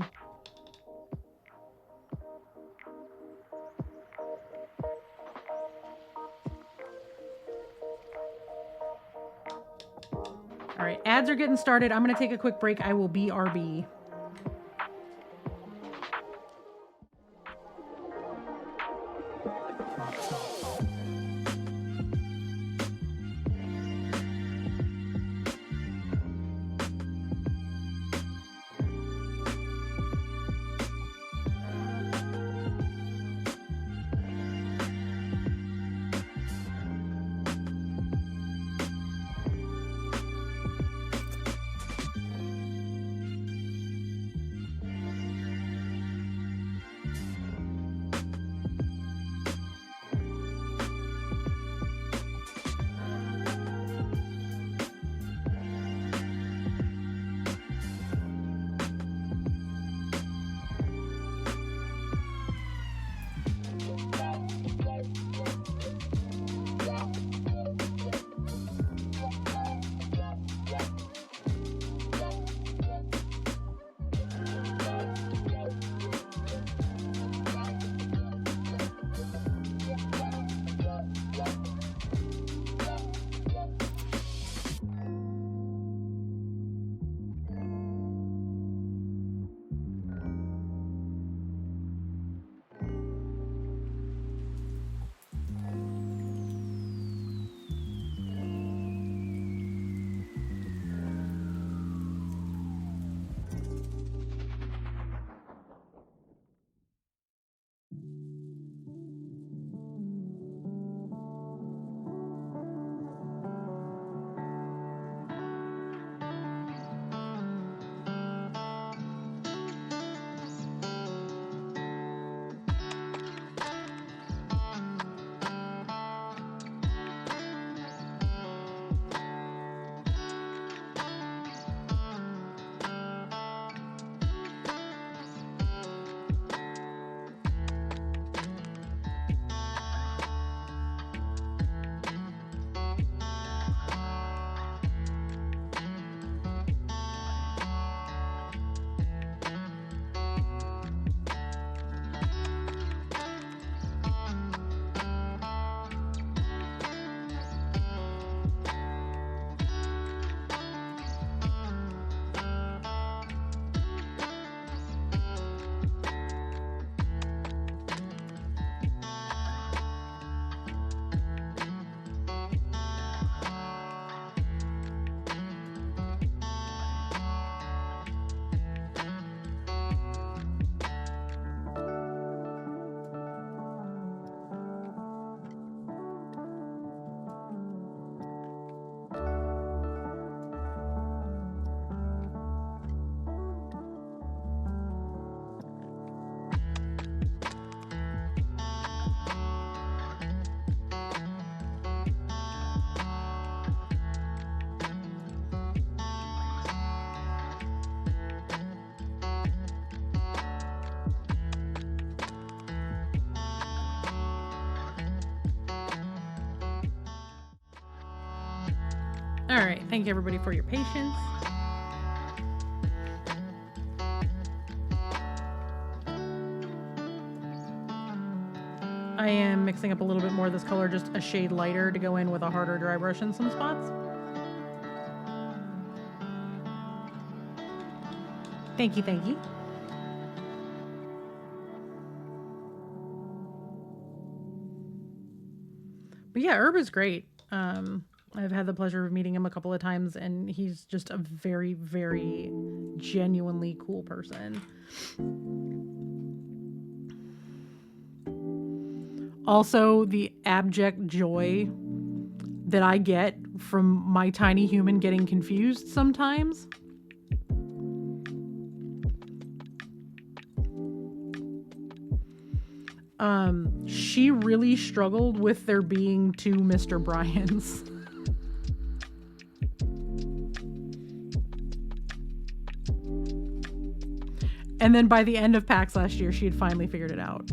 All right, ads are getting started. I'm going to take a quick break. I will be RB. All right. Thank you, everybody, for your patience. I am mixing up a little bit more of this color, just a shade lighter to go in with a harder dry brush in some spots. Thank you, thank you. But yeah, Herb is great. I've had the pleasure of meeting him a couple of times, and he's just a very, very genuinely cool person. Also, the abject joy that I get from my tiny human getting confused sometimes. She really struggled with there being two Mr. Bryans. And then by the end of PAX last year, she had finally figured it out.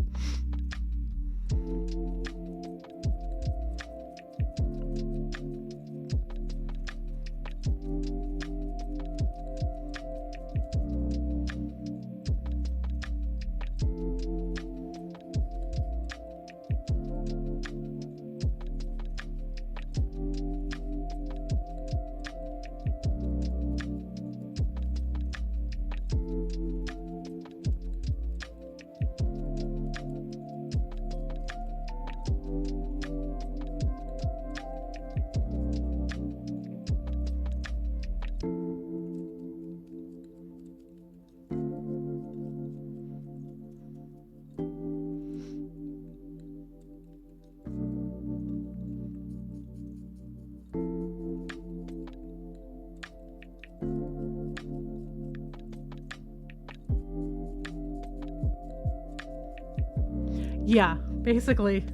Yeah, basically.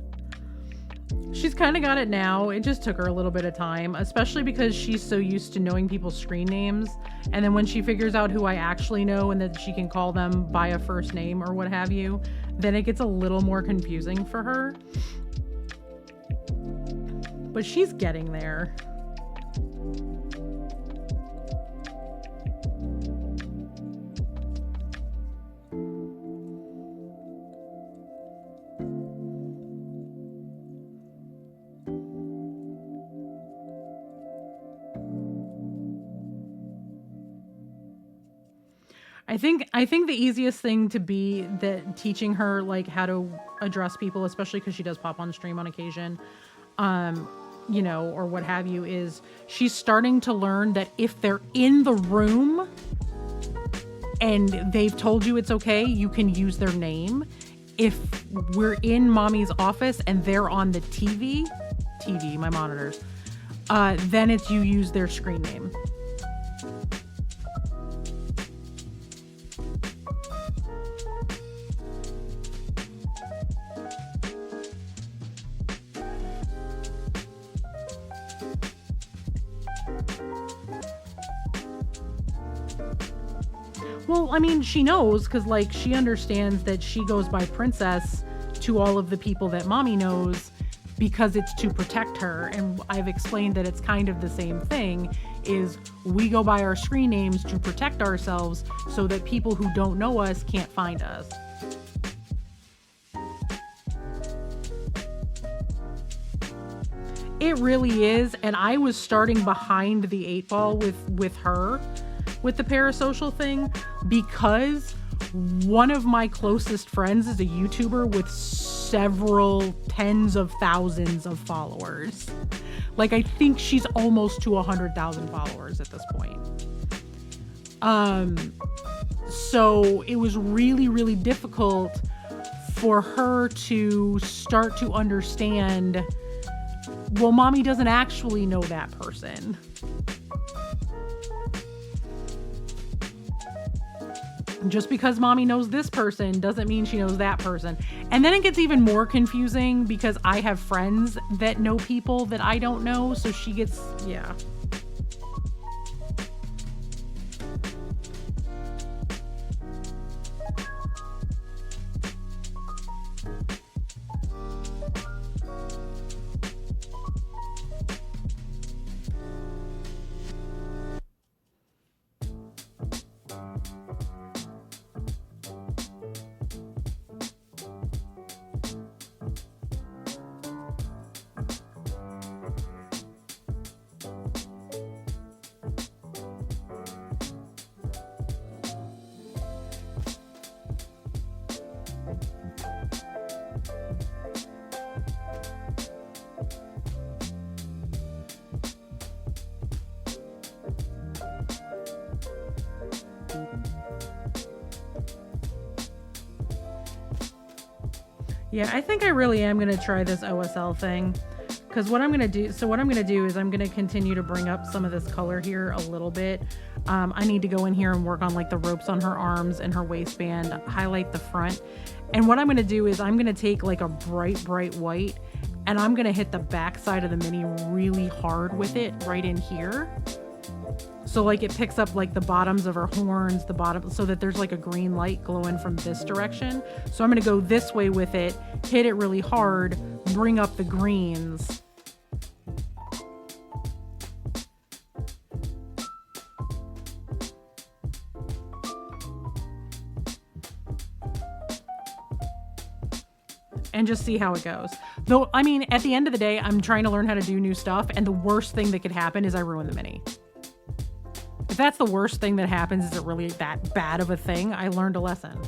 She's kind of got it now. It just took her a little bit of time, especially because she's so used to knowing people's screen names. And then when she figures out who I actually know and that she can call them by a first name or what have you, then it gets a little more confusing for her. But she's getting there. I think the easiest thing to be that teaching her like how to address people, especially because she does pop on stream on occasion, you know, or what have you, is she's starting to learn that if they're in the room and they've told you it's okay, you can use their name. If we're in mommy's office and they're on the TV, my monitors, then it's you use their screen name. Well, I mean, she knows because, like, she understands that she goes by princess to all of the people that mommy knows because it's to protect her. And I've explained that it's kind of the same thing, is we go by our screen names to protect ourselves so that people who don't know us can't find us. It really is. And I was starting behind the 8 ball with her, with the parasocial thing, because one of my closest friends is a YouTuber with several tens of thousands of followers. Like, I think she's almost to 100,000 followers at this point. So it was really, really difficult for her to start to understand, well, mommy doesn't actually know that person. Just because mommy knows this person doesn't mean she knows that person. And then it gets even more confusing because I have friends that know people that I don't know. So she gets, yeah. Yeah, I think I really am going to try this OSL thing. Because what I'm going to do, so what I'm going to do is I'm going to continue to bring up some of this color here a little bit. I need to go in here and work on like the ropes on her arms and her waistband, highlight the front. And what I'm going to do is I'm going to take like a bright white and I'm going to hit the back side of the mini really hard with it right in here. So like it picks up like the bottoms of her horns, the bottom, so that there's like a green light glowing from this direction. So I'm going to go this way with it, hit it really hard, bring up the greens. And just see how it goes. Though, I mean, at the end of the day, I'm trying to learn how to do new stuff, and the worst thing that could happen is I ruin the mini. If that's the worst thing that happens, is it really that bad of a thing? I learned a lesson.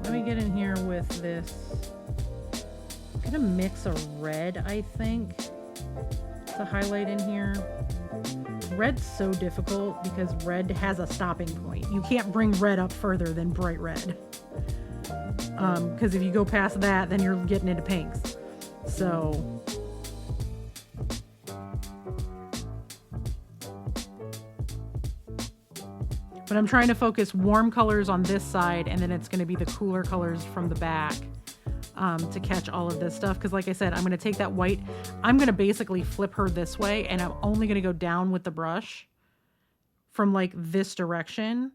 Let me get in here with this. I'm gonna mix a red, I think, to highlight in here. Red's so difficult because red has a stopping point. You can't bring red up further than bright red. Because if you go past that, then you're getting into pinks. So but I'm trying to focus warm colors on this side, and then it's going to be the cooler colors from the back to catch all of this stuff. Because like I said, I'm going to take that white, I'm going to basically flip her this way, and I'm only going to go down with the brush from like this direction,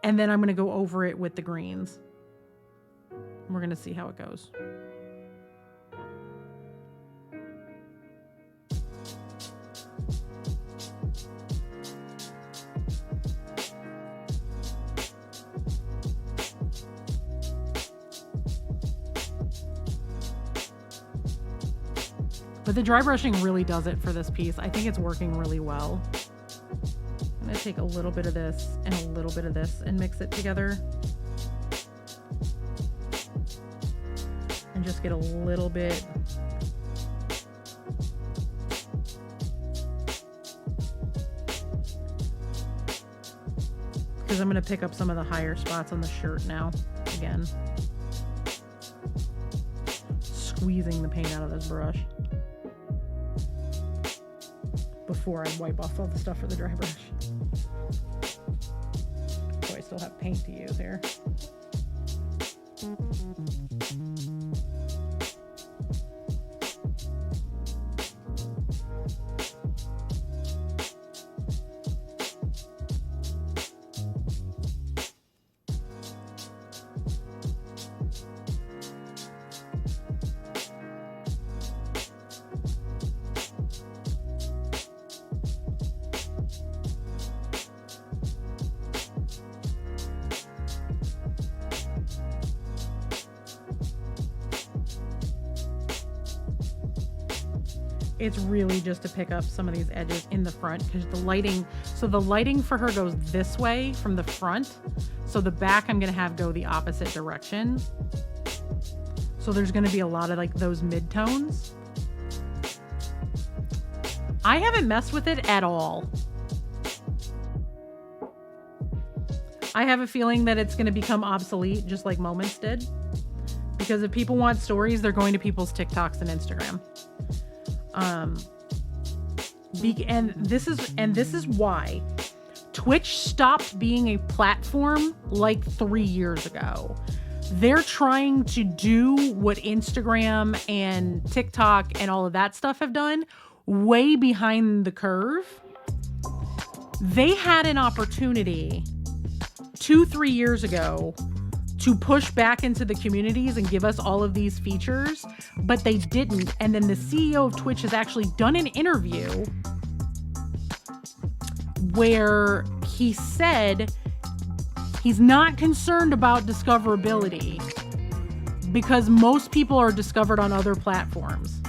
and then I'm going to go over it with the greens. We're going to see how it goes. But the dry brushing really does it for this piece. I think it's working really well. I'm gonna take a little bit of this and a little bit of this and mix it together. And just get a little bit. Because I'm gonna pick up some of the higher spots on the shirt now, again. Squeezing the paint out of this brush before I wipe off all the stuff for the dry brush. So I still have paint to use here. It's really just to pick up some of these edges in the front because the lighting, so the lighting for her goes this way from the front. So the back I'm going to have go the opposite direction. So there's going to be a lot of like those mid-tones. I haven't messed with it at all. I have a feeling that it's going to become obsolete just like Moments did. Because if people want stories, they're going to people's TikToks and Instagram. And this is why Twitch stopped being a platform like 3 years ago. They're trying to do what Instagram and TikTok and all of that stuff have done, way behind the curve. They had an opportunity 2-3 years ago to push back into the communities and give us all of these features, but they didn't. And then the CEO of Twitch has actually done an interview where he said he's not concerned about discoverability because most people are discovered on other platforms.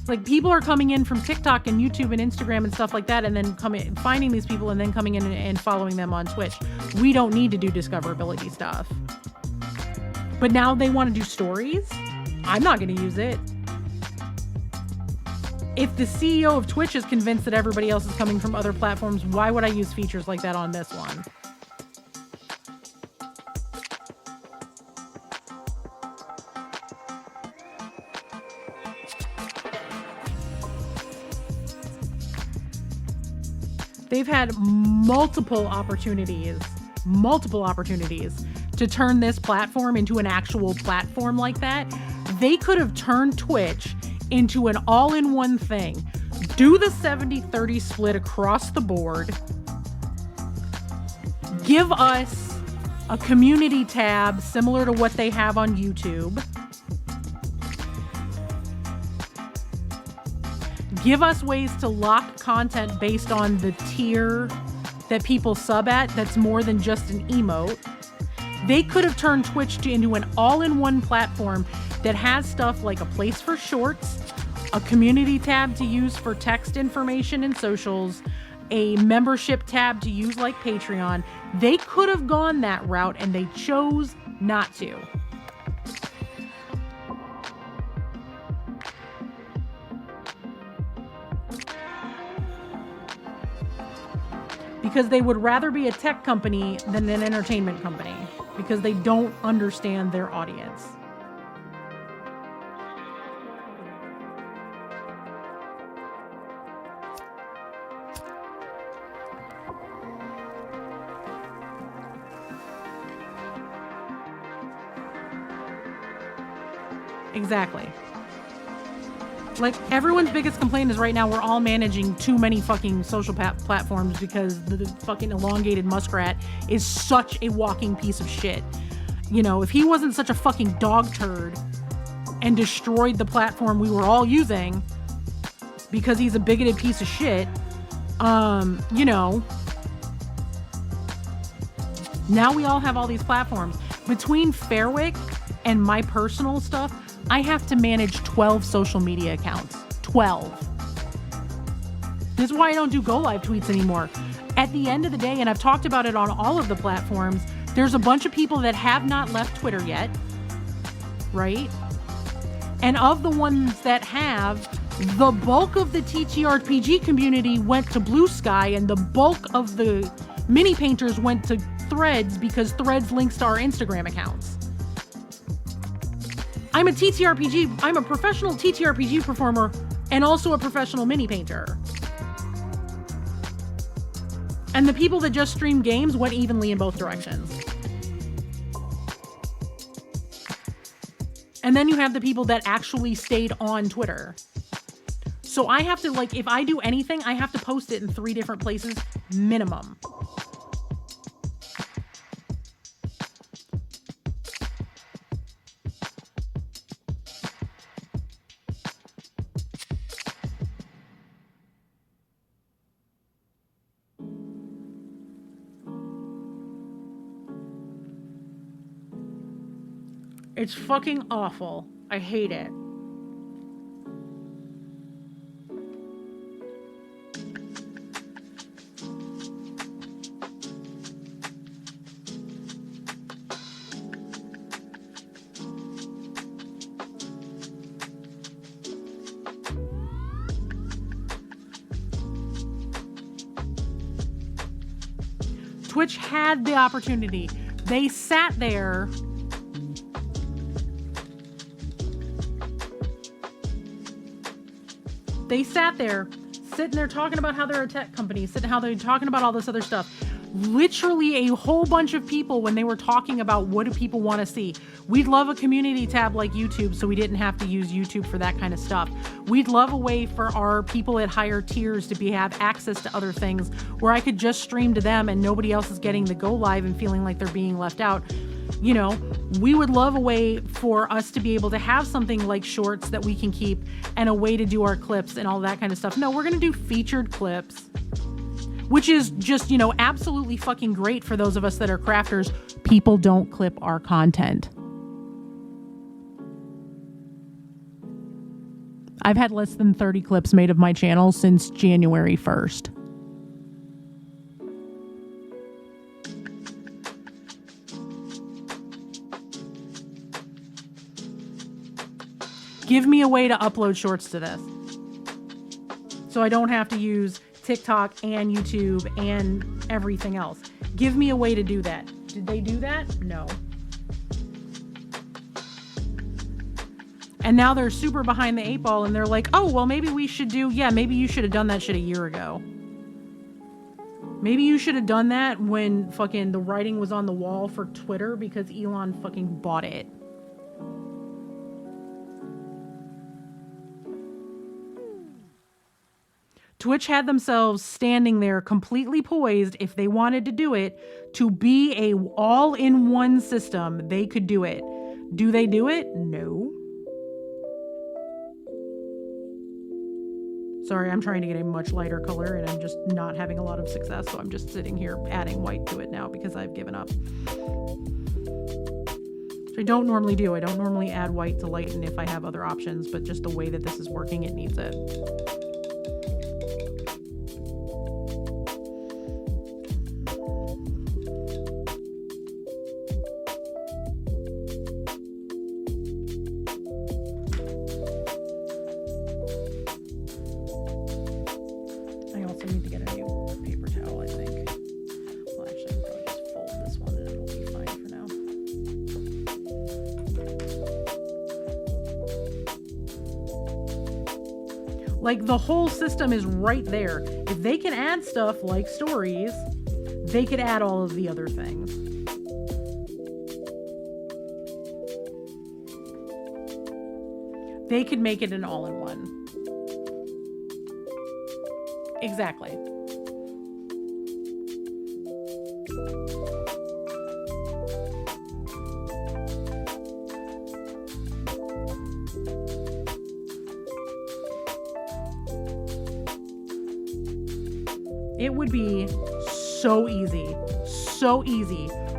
Like, people are coming in from TikTok and YouTube and Instagram and stuff like that, and then finding these people and then coming in and following them on Twitch. We don't need to do discoverability stuff. But now they want to do stories? I'm not going to use it. If the CEO of Twitch is convinced that everybody else is coming from other platforms, why would I use features like that on this one? They've had multiple opportunities to turn this platform into an actual platform like that. They could have turned Twitch into an all-in-one thing. Do the 70-30 split across the board. Give us a community tab similar to what they have on YouTube. Give us ways to lock content based on the tier that people sub at that's more than just an emote. They could have turned Twitch into an all-in-one platform that has stuff like a place for shorts, a community tab to use for text information and socials, a membership tab to use like Patreon. They could have gone that route and they chose not to. Because they would rather be a tech company than an entertainment company, because they don't understand their audience. Exactly. Like, everyone's biggest complaint is right now we're all managing too many fucking social platforms because the fucking elongated muskrat is such a walking piece of shit. You know, if he wasn't such a fucking dog turd and destroyed the platform we were all using because he's a bigoted piece of shit, you know, now we all have all these platforms. Between Fairwick and my personal stuff, I have to manage 12 social media accounts. 12. This is why I don't do go live tweets anymore. At the end of the day, and I've talked about it on all of the platforms, there's a bunch of people that have not left Twitter yet, right? And of the ones that have, the bulk of the TTRPG community went to Blue Sky, and the bulk of the mini painters went to Threads because Threads links to our Instagram accounts. I'm a professional TTRPG performer and also a professional mini painter. And the people that just stream games went evenly in both directions. And then you have the people that actually stayed on Twitter. So I have to, like, if I do anything, I have to post it in 3 different places minimum. It's fucking awful. I hate it. Twitch had the opportunity. They sat there sitting there talking about how they're a tech company, how they're talking about all this other stuff. Literally a whole bunch of people, when they were talking about what do people want to see. We'd love a community tab like YouTube so we didn't have to use YouTube for that kind of stuff. We'd love a way for our people at higher tiers to have access to other things where I could just stream to them and nobody else is getting the go live and feeling like they're being left out. You know, we would love a way for us to be able to have something like shorts that we can keep and a way to do our clips and all that kind of stuff. No, we're going to do featured clips, which is just, you know, absolutely fucking great for those of us that are crafters. People don't clip our content. I've had less than 30 clips made of my channel since January 1st. Give me a way to upload shorts to this, so I don't have to use TikTok and YouTube and everything else. Give me a way to do that. Did they do that? No. And now they're super behind the 8 ball and they're like, oh, well, maybe we should do, yeah, maybe you should have done that shit a year ago. Maybe you should have done that when fucking the writing was on the wall for Twitter because Elon fucking bought it. Twitch had themselves standing there completely poised if they wanted to do it to be a all-in-one system. They could do it. Do they do it? No. Sorry, I'm trying to get a much lighter color and I'm just not having a lot of success. So I'm just sitting here adding white to it now because I've given up. Which I don't normally do. I don't normally add white to lighten if I have other options, but just the way that this is working, it needs it. Like, the whole system is right there. If they can add stuff like stories, they could add all of the other things. They could make it an all-in-one. Exactly. It would be so easy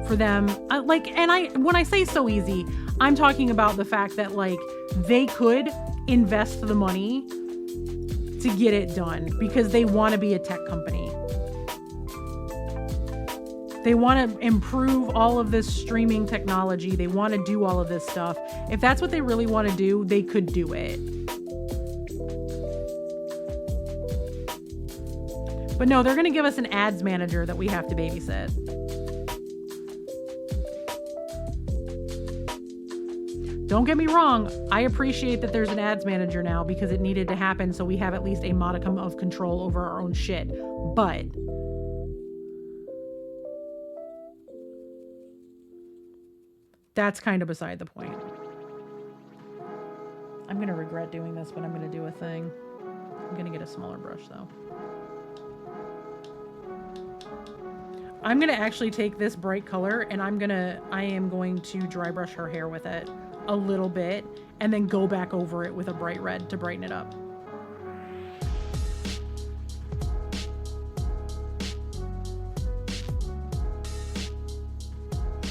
for them. When I say so easy, I'm talking about the fact that like they could invest the money to get it done because they want to be a tech company. They want to improve all of this streaming technology. They want to do all of this stuff. If that's what they really want to do, they could do it. But no, they're going to give us an ads manager that we have to babysit. Don't get me wrong. I appreciate that there's an ads manager now because it needed to happen so we have at least a modicum of control over our own shit. But that's kind of beside the point. I'm going to regret doing this, but I'm going to do a thing. I'm going to get a smaller brush though. I'm going to actually take this bright color and I am going to dry brush her hair with it a little bit and then go back over it with a bright red to brighten it up.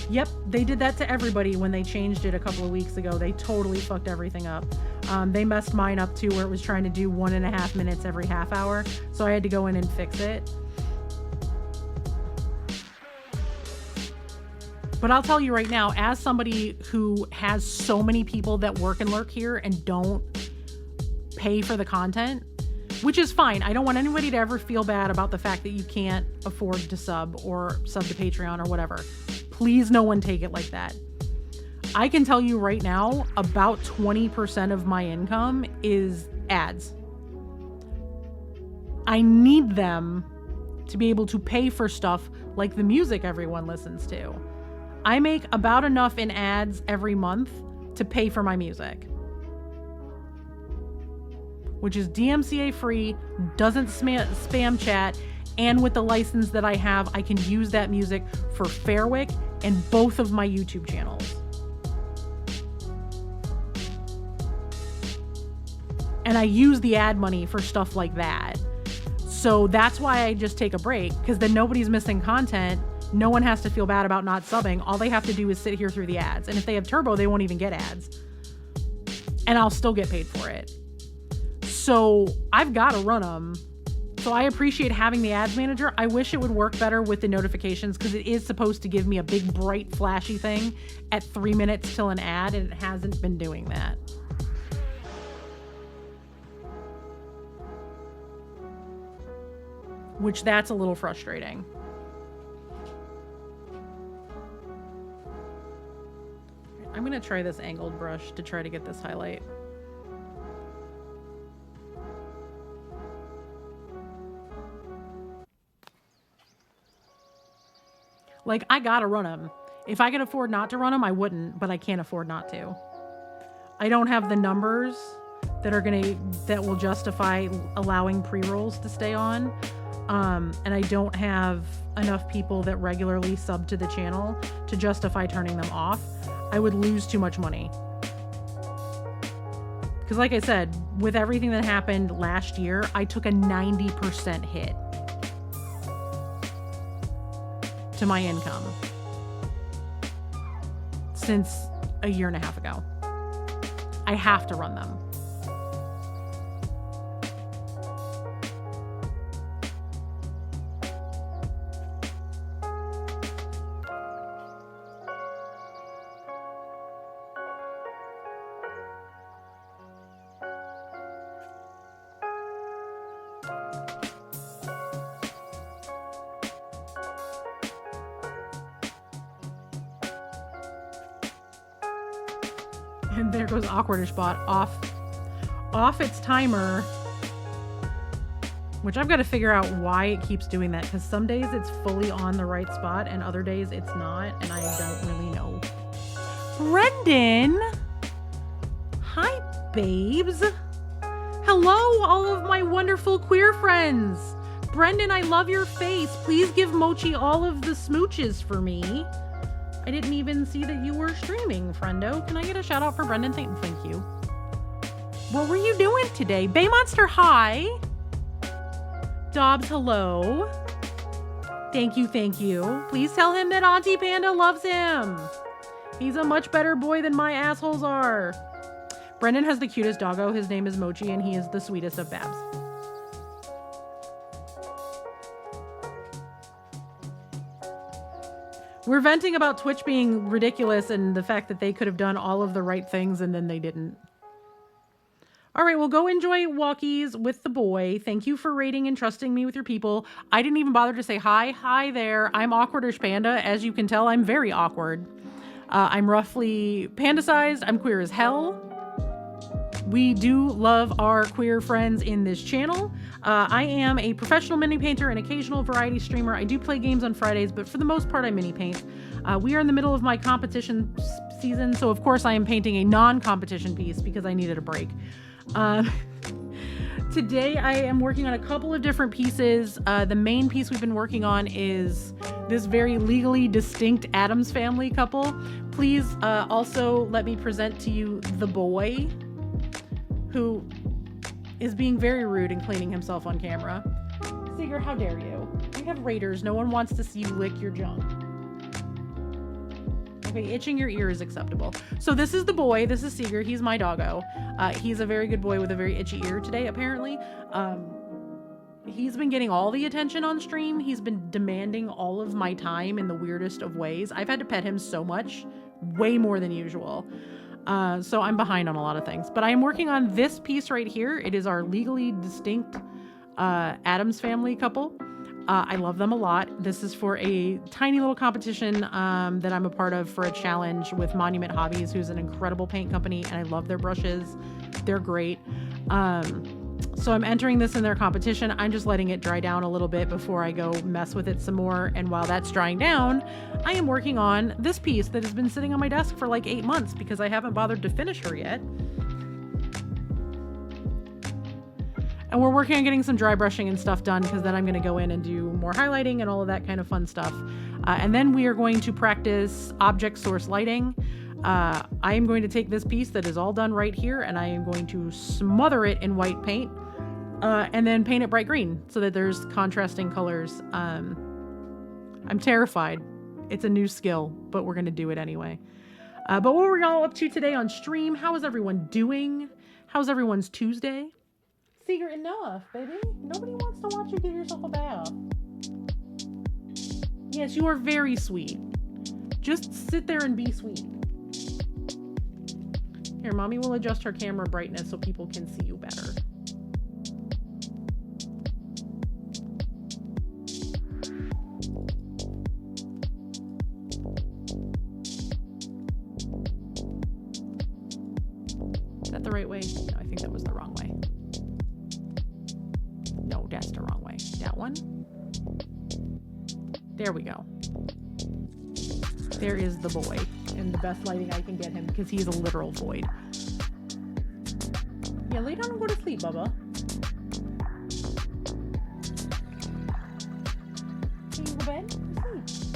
Yep, they did that to everybody when they changed it a couple of weeks ago. They totally fucked everything up. They messed mine up too, where it was trying to do 1.5 minutes every half hour. So I had to go in and fix it. But I'll tell you right now, as somebody who has so many people that work and lurk here and don't pay for the content, which is fine. I don't want anybody to ever feel bad about the fact that you can't afford to sub or sub to Patreon or whatever. Please, no one take it like that. I can tell you right now, about 20% of my income is ads. I need them to be able to pay for stuff like the music everyone listens to. I make about enough in ads every month to pay for my music, which is DMCA free, doesn't spam chat, and with the license that I have, I can use that music for Fairwick and both of my YouTube channels. And I use the ad money for stuff like that. So that's why I just take a break, because then nobody's missing content. No one has to feel bad about not subbing. All they have to do is sit here through the ads. And if they have turbo, they won't even get ads. And I'll still get paid for it. So I've got to run them. So I appreciate having the ads manager. I wish it would work better with the notifications because it is supposed to give me a big, bright, flashy thing at 3 minutes till an ad, and it hasn't been doing that. Which that's a little frustrating. I'm going to try this angled brush to try to get this highlight. Like, I gotta run them. If I could afford not to run them, I wouldn't, but I can't afford not to. I don't have the numbers that will justify allowing pre-rolls to stay on. And I don't have enough people that regularly sub to the channel to justify turning them off. I would lose too much money. Because like I said, with everything that happened last year, I took a 90% hit to my income since a year and a half ago. I have to run them. And there goes Awkwardish Bot off its timer, which I've got to figure out why it keeps doing that, because some days it's fully on the right spot and other days it's not, and I don't really know. Brendan! Hi, babes! Hello, all of my wonderful queer friends! Brendan, I love your face. Please give Mochi all of the smooches for me. I didn't even see that you were streaming, friendo. Can I get a shout out for Brendan? Thank you. What were you doing today? Bay Monster, hi. Dobbs, hello. Thank you. Please tell him that Auntie Panda loves him. He's a much better boy than my assholes are. Brendan has the cutest doggo. His name is Mochi, and he is the sweetest of babs. We're venting about Twitch being ridiculous and the fact that they could have done all of the right things and then they didn't. All right, well, go enjoy walkies with the boy. Thank you for rating and trusting me with your people. I didn't even bother to say hi. Hi there. I'm Awkwardish Panda. As you can tell, I'm very awkward. I'm roughly panda-sized. I'm queer as hell. We do love our queer friends in this channel. I am a professional mini painter and occasional variety streamer. I do play games on Fridays, but for the most part, I mini paint. We are in the middle of my competition season, so of course I am painting a non-competition piece because I needed a break. Today I am working on a couple of different pieces. The main piece we've been working on is this very legally distinct Addams Family couple. Please also let me present to you the boy, who is being very rude and cleaning himself on camera. Seeger, how dare you? We have raiders. No one wants to see you lick your junk. Okay, itching your ear is acceptable. So this is the boy. This is Seeger. He's my doggo. He's a very good boy with a very itchy ear today, apparently. He's been getting all the attention on stream. He's been demanding all of my time in the weirdest of ways. I've had to pet him so much, way more than usual. So I'm behind on a lot of things, but I am working on this piece right here. It is our legally distinct Addams Family couple. I love them a lot. This is for a tiny little competition that I'm a part of for a challenge with Monument Hobbies, who's an incredible paint company, and I love their brushes. They're great. So I'm entering this in their competition. I'm just letting it dry down a little bit before I go mess with it some more. And while that's drying down, I am working on this piece that has been sitting on my desk for like 8 months because I haven't bothered to finish her yet. And we're working on getting some dry brushing and stuff done because then I'm going to go in and do more highlighting and all of that kind of fun stuff. And then we are going to practice object source lighting. I am going to take this piece that is all done right here and I am going to smother it in white paint and then paint it bright green so that there's contrasting colors. I'm terrified. It's a new skill, but we're going to do it anyway. But what were y'all up to today on stream? How is everyone doing? How's everyone's Tuesday? secret enough, baby. Nobody wants to watch you give yourself a bath. Yes, you are very sweet. Just sit there and be sweet. Here, mommy will adjust her camera brightness so people can see you better. Is that the right way? No, I think that was the wrong way. No, that's the wrong way. That one? There we go. There is the boy. And the best lighting I can get him because he's a literal void. Yeah, lay down and go to sleep, Bubba. Can you go to bed? Sleep.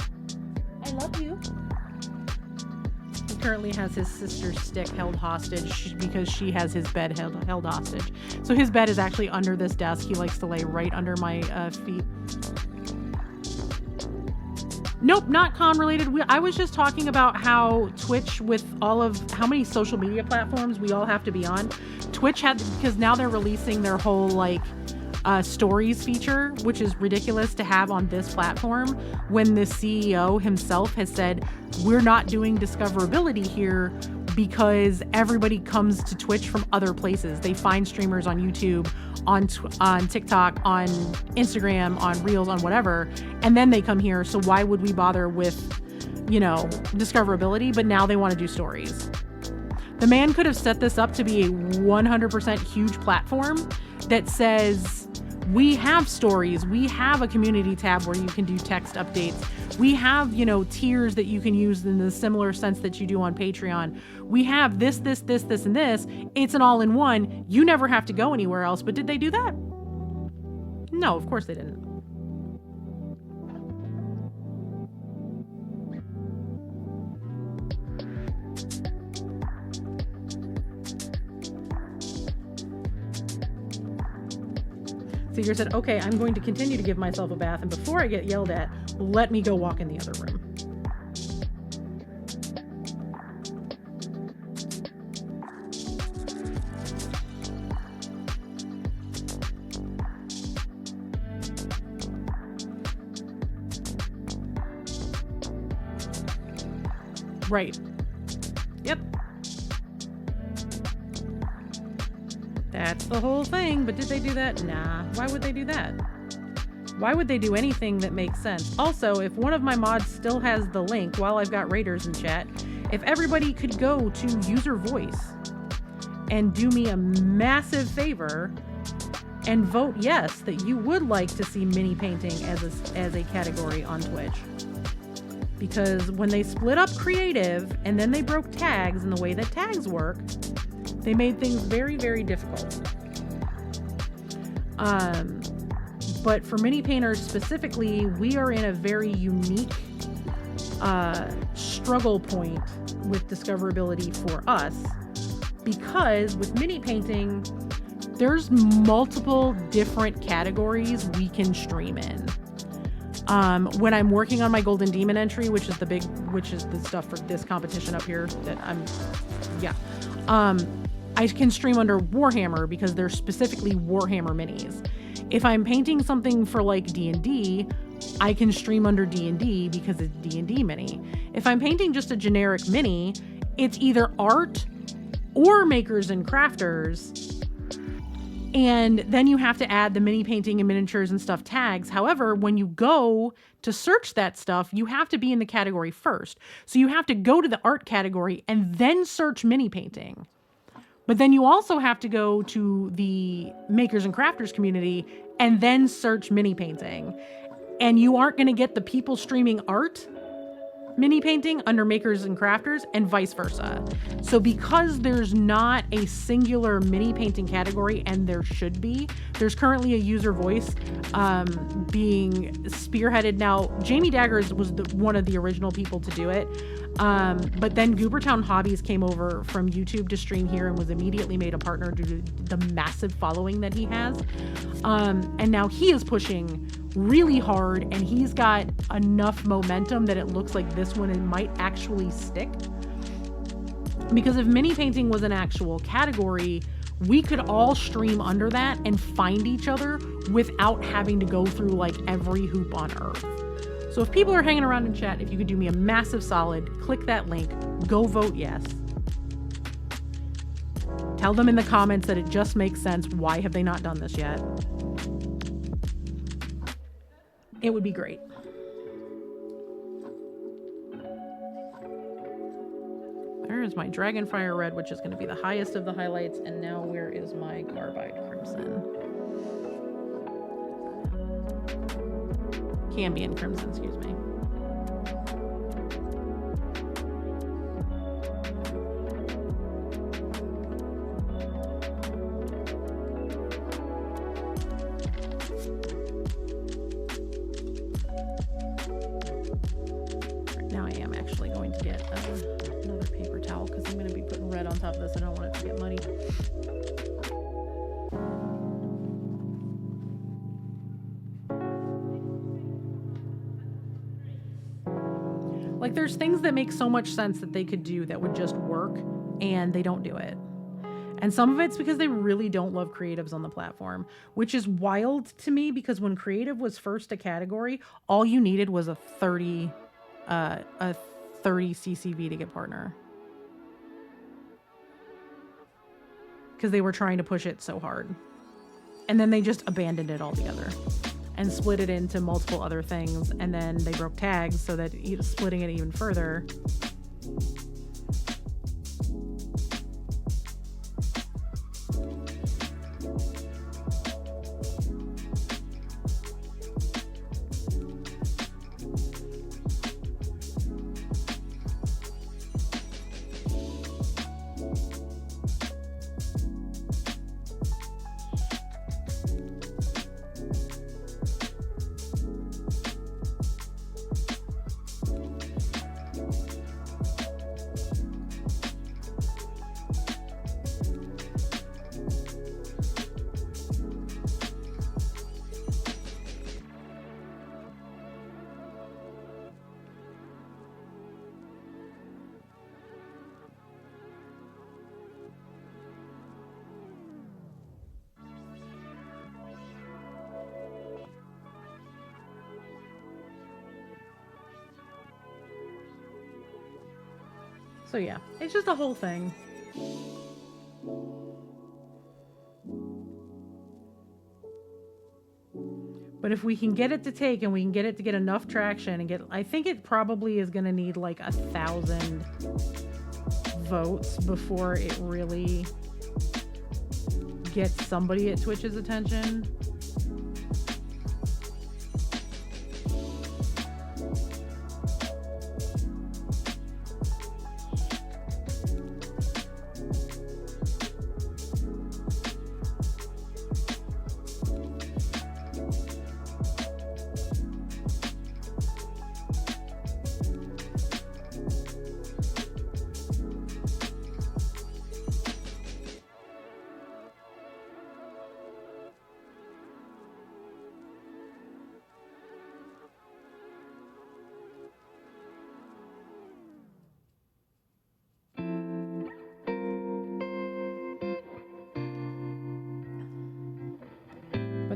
I love you. He currently has his sister's stick held hostage because she has his bed held hostage. So his bed is actually under this desk. He likes to lay right under my feet. Nope, not con related. I was just talking about how Twitch, with all of how many social media platforms we all have to be on, Twitch had, because now they're releasing their whole like stories feature, which is ridiculous to have on this platform, when the CEO himself has said, we're not doing discoverability here because everybody comes to Twitch from other places. They find streamers on YouTube, on TikTok, on Instagram, on Reels, on whatever, and then they come here. So why would we bother with, you know, discoverability? But now they want to do stories. The man could have set this up to be a 100% huge platform that says, we have stories, we have a community tab where you can do text updates, we have, you know, tiers that you can use in the similar sense that you do on Patreon. We have this, and this. It's an all-in-one. You never have to go anywhere else. But did they do that? No, of course they didn't. Seeger said, okay, I'm going to continue to give myself a bath, and before I get yelled at, let me go walk in the other room. Right. Yep. That's the whole thing, but did they do that? Nah. Why would they do that? Why would they do anything that makes sense? Also, if one of my mods still has the link while I've got raiders in chat, if everybody could go to user voice and do me a massive favor and vote yes that you would like to see mini painting as a category on Twitch. Because when they split up creative and then they broke tags and the way that tags work, they made things very, very difficult. But for mini painters specifically, we are in a very unique struggle point with discoverability for us, because with mini painting, there's multiple different categories we can stream in. When I'm working on my Golden Demon entry, which is the stuff for this competition up here that I can stream under Warhammer because they're specifically Warhammer minis. If I'm painting something for like D&D, I can stream under D&D because it's D&D mini. If I'm painting just a generic mini, it's either art or makers and crafters. And then you have to add the mini painting and miniatures and stuff tags. However, when you go to search that stuff, you have to be in the category first. So you have to go to the art category and then search mini painting. But then you also have to go to the makers and crafters community and then search mini painting. And you aren't going to get the people streaming art mini painting under makers and crafters, and vice versa. So because there's not a singular mini painting category, and there should be, there's currently a user voice being spearheaded. Now, Jamie Daggers was one of the original people to do it. But then Goobertown Hobbies came over from YouTube to stream here and was immediately made a partner due to the massive following that he has. And now he is pushing really hard, and he's got enough momentum that it looks like this one might actually stick. Because if mini painting was an actual category, we could all stream under that and find each other without having to go through like every hoop on earth. So if people are hanging around in chat, if you could do me a massive solid, click that link, go vote yes. Tell them in the comments that it just makes sense. Why have they not done this yet? It would be great. There's my Dragonfire Red, which is going to be the highest of the highlights. And now where is my Carbide Crimson? Cambion Crimson, excuse me. Now I am actually going to get another paper towel because I'm going to be putting red on top of this and I don't want it to get muddy. Like there's things that make so much sense that they could do that would just work and they don't do it. And some of it's because they really don't love creatives on the platform, which is wild to me because when creative was first a category, all you needed was a 30 CCV to get partner. Because they were trying to push it so hard. And then they just abandoned it altogether and split it into multiple other things. And then they broke tags so that splitting it even further. So yeah, it's just a whole thing. But if we can get it to take and we can get it to get enough traction and get, I think it probably is going to need like 1,000 votes before it really gets somebody at Twitch's attention.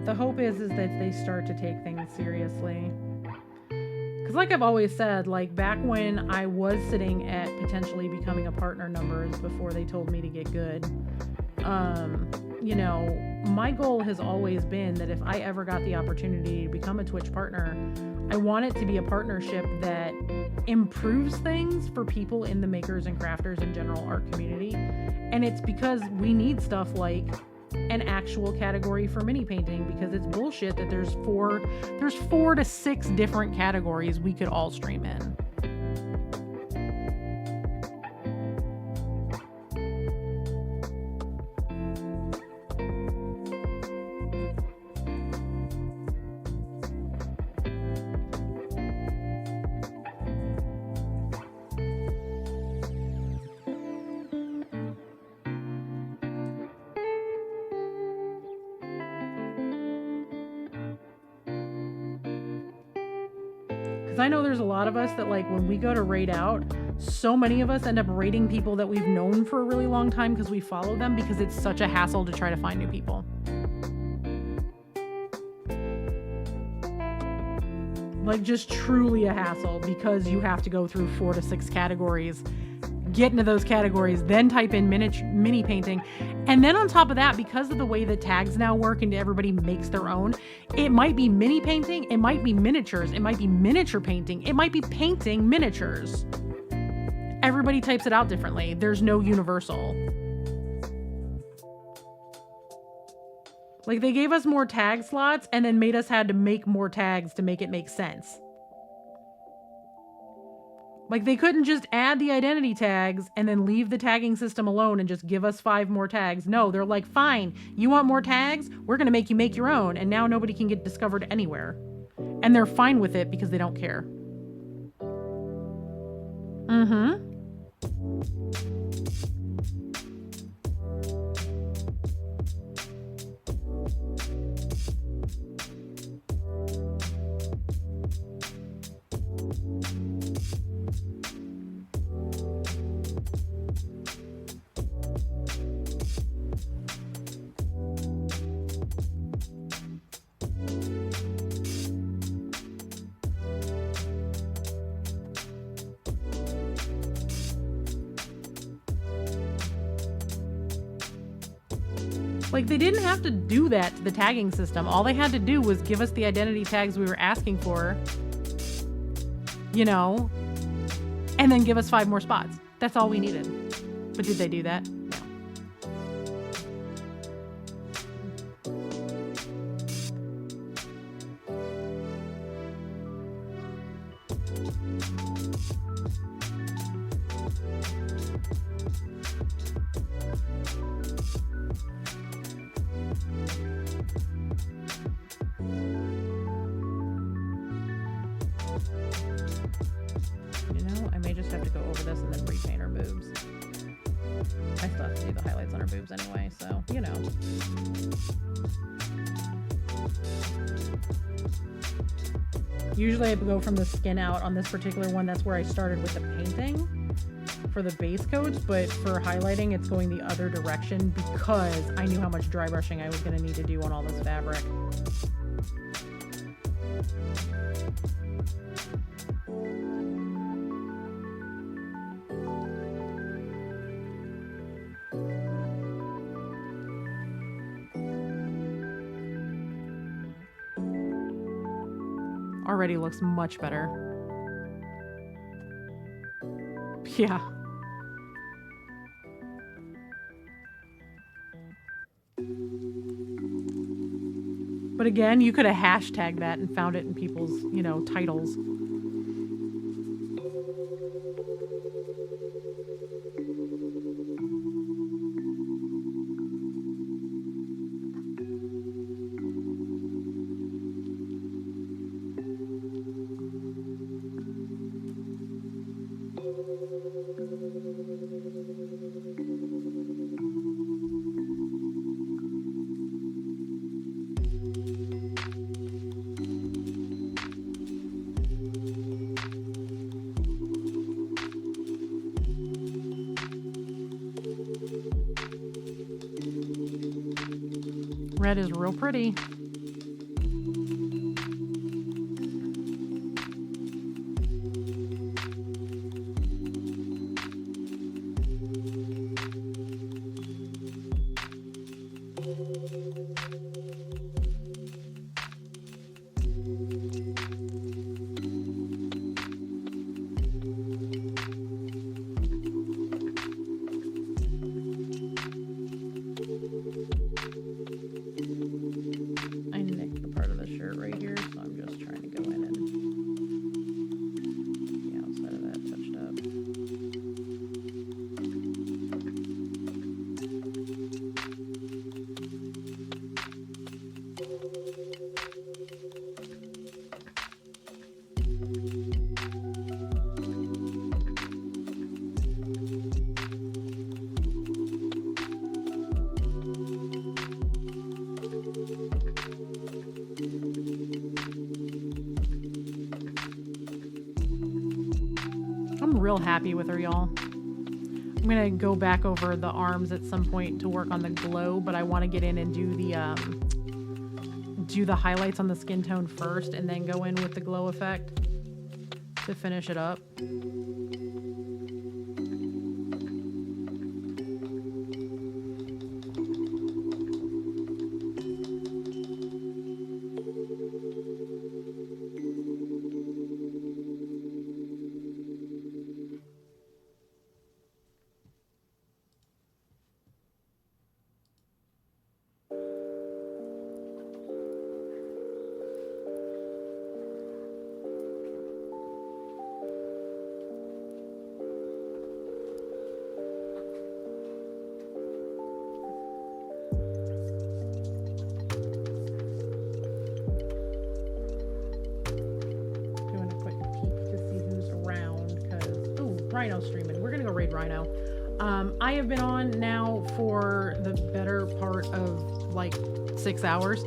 The hope is that they start to take things seriously. Because like I've always said, like back when I was sitting at potentially becoming a partner numbers before they told me to get good, you know, my goal has always been that if I ever got the opportunity to become a Twitch partner, I want it to be a partnership that improves things for people in the makers and crafters and general art community. And it's because we need stuff like an actual category for mini painting, because it's bullshit that there's 4 to 6 different categories we could all stream in. I know there's a lot of us that like when we go to raid out, So many of us end up rating people that we've known for a really long time because we follow them, because it's such a hassle to try to find new people. Like, just truly a hassle, because you have to go through 4 to 6 categories, get into those categories, then type in mini painting. And then on top of that, because of the way the tags now work and everybody makes their own, it might be mini painting, it might be miniatures, it might be miniature painting, it might be painting miniatures. Everybody types it out differently. There's no universal. Like, they gave us more tag slots and then made us had to make more tags to make it make sense. Like, they couldn't just add the identity tags and then leave the tagging system alone and just give us 5 more tags. No, they're like, fine, you want more tags? We're going to make you make your own. And now nobody can get discovered anywhere. And they're fine with it because they don't care. Mm-hmm. Like, they didn't have to do that to the tagging system. All they had to do was give us the identity tags we were asking for, you know, and then give us 5 more spots. That's all we needed. But did they do that? No. You know, I may just have to go over this and then repaint her boobs. I still have to do the highlights on her boobs anyway, so, you know. Usually I go from the skin out on this particular one. That's where I started with the painting for the base coats, but for highlighting, it's going the other direction because I knew how much dry brushing I was going to need to do on all this fabric. Already looks much better. Yeah. But again, you could have hashtagged that and found it in people's, you know, titles. Red is real pretty. I'm real happy with her, y'all. I'm gonna go back over the arms at some point to work on the glow, but I want to get in and do the highlights on the skin tone first and then go in with the glow effect to finish it up. Rhino streaming. We're gonna go raid Rhino. I have been on now for the better part of like 6 hours.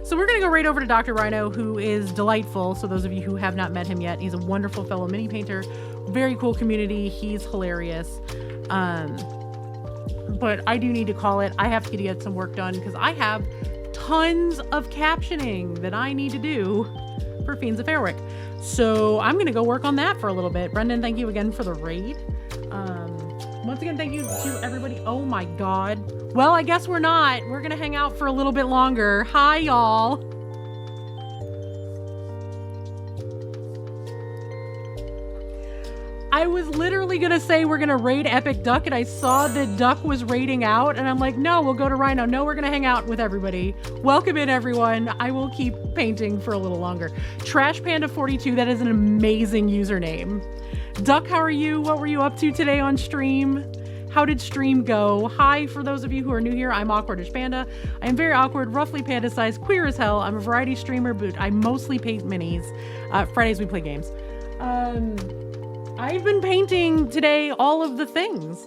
So we're gonna go right over to Dr. Rhino, who is delightful. So those of you who have not met him yet, he's a wonderful fellow mini painter, very cool community. He's hilarious. But I do need to call it. I have to get some work done because I have tons of captioning that I need to do for Fiends of Fairwick. So I'm going to go work on that for a little bit. Brendan, thank you again for the raid. Once again, thank you to everybody. Oh my God. Well, I guess we're not. We're going to hang out for a little bit longer. Hi, y'all. I was literally going to say we're going to raid Epic Duck, and I saw the duck was raiding out, and I'm like, no, we'll go to Rhino. No, we're going to hang out with everybody. Welcome in, everyone. I will keep painting for a little longer. Trash Panda 42, that is an amazing username. Duck, how are you? What were you up to today on stream? How did stream go? Hi, for those of you who are new here, I'm Awkwardish Panda. I am very awkward, roughly panda-sized, queer as hell. I'm a variety streamer, but I mostly paint minis. Fridays we play games. I've been painting today all of the things.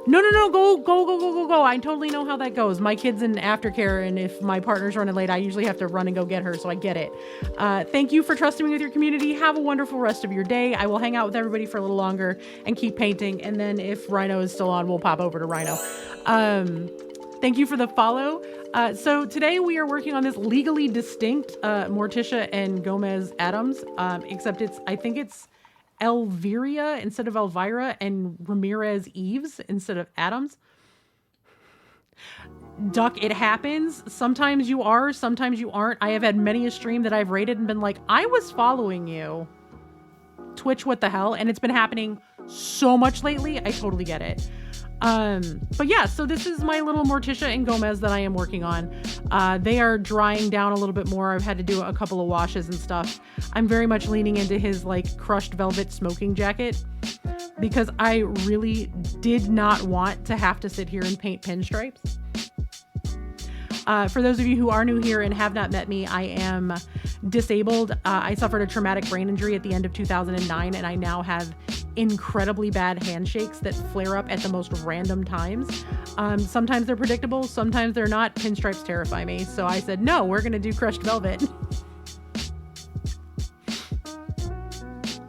No, go. I totally know how that goes. My kid's in aftercare, and if my partner's running late, I usually have to run and go get her, so I get it. Thank you for trusting me with your community. Have a wonderful rest of your day. I will hang out with everybody for a little longer and keep painting, and then if Rhino is still on, we'll pop over to Rhino. Thank you for the follow. So today we are working on this legally distinct Morticia and Gomez Adams, except I think it's Elvira instead of Elvira and Ramirez Eves instead of Adams. Duck, it happens. Sometimes you are, sometimes you aren't. I have had many a stream that I've rated and been like, I was following you. Twitch, what the hell? And it's been happening so much lately. I totally get it. But yeah, so this is my little Morticia and Gomez that I am working on. They are drying down a little bit more. I've had to do a couple of washes and stuff. I'm very much leaning into his like crushed velvet smoking jacket because I really did not want to have to sit here and paint pinstripes. For those of you who are new here and have not met me, I am disabled. I suffered a traumatic brain injury at the end of 2009, and I now have incredibly bad handshakes that flare up at the most random times. Sometimes they're predictable, sometimes they're not. Pinstripes terrify me. So I said, no, we're going to do crushed velvet.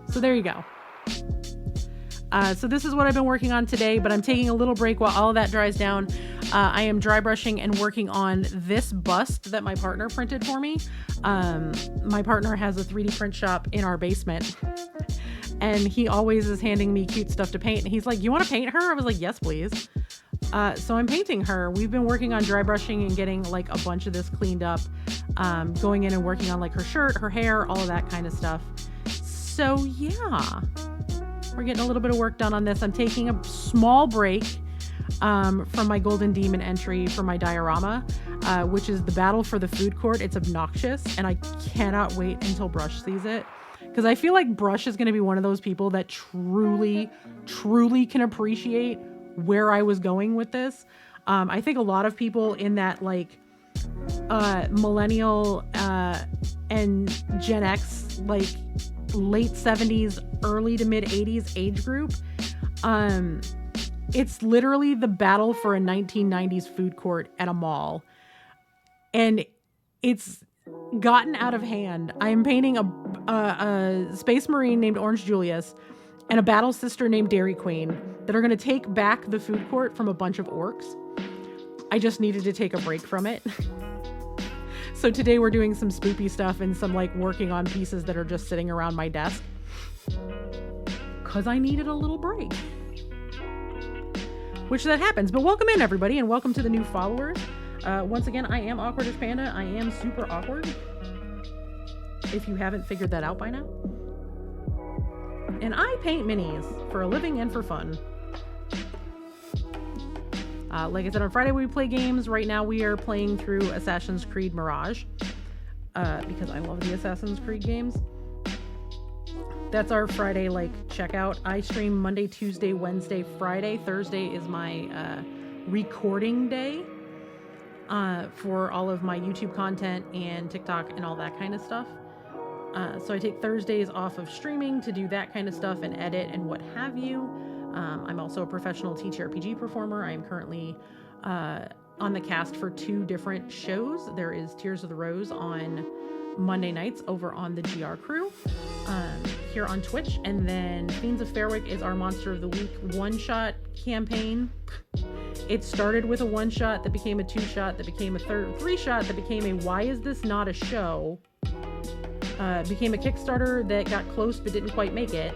So there you go. So this is what I've been working on today, but I'm taking a little break while all of that dries down. I am dry brushing and working on this bust that my partner printed for me. My partner has a 3D print shop in our basement, and he always is handing me cute stuff to paint. And he's like, you want to paint her? I was like, yes, please. So I'm painting her. We've been working on dry brushing and getting like a bunch of this cleaned up, going in and working on like her shirt, her hair, all of that kind of stuff. So yeah, we're getting a little bit of work done on this. I'm taking a small break from my Golden Demon entry for my diorama, which is the battle for the food court. It's obnoxious, and I cannot wait until Brush sees it, because I feel like Brush is going to be one of those people that truly can appreciate where I was going with this. I think a lot of people in that like millennial and Gen X, like late 70s, early to mid 80s age group, it's literally the battle for a 1990s food court at a mall. And it's gotten out of hand. I am painting a space marine named Orange Julius and a battle sister named Dairy Queen that are going to take back the food court from a bunch of orcs. I just needed to take a break from it. So today we're doing some spoopy stuff and some like working on pieces that are just sitting around my desk because I needed a little break. Which that happens. But welcome in, everybody, and welcome to the new followers. Once again, I am Awkwardish Panda. I am super awkward, if you haven't figured that out by now. And I paint minis for a living and for fun. Like I said, on Friday we play games. Right now we are playing through Assassin's Creed Mirage because I love the Assassin's Creed games. That's our Friday checkout. I stream Monday, Tuesday, Wednesday, Friday. Thursday is my recording day for all of my YouTube content and TikTok and all that kind of stuff. So I take Thursdays off of streaming to do that kind of stuff and edit and what have you. I'm also a professional TTRPG performer. I am currently on the cast for 2 different shows. There is Tears of the Rose on Monday nights over on the GR Crew here on Twitch. And then Fiends of Fairwick is our Monster of the Week one-shot campaign. It started with a one-shot that became a 2-shot that became a 3-shot that became a why is this not a show? Became a Kickstarter that got close but didn't quite make it.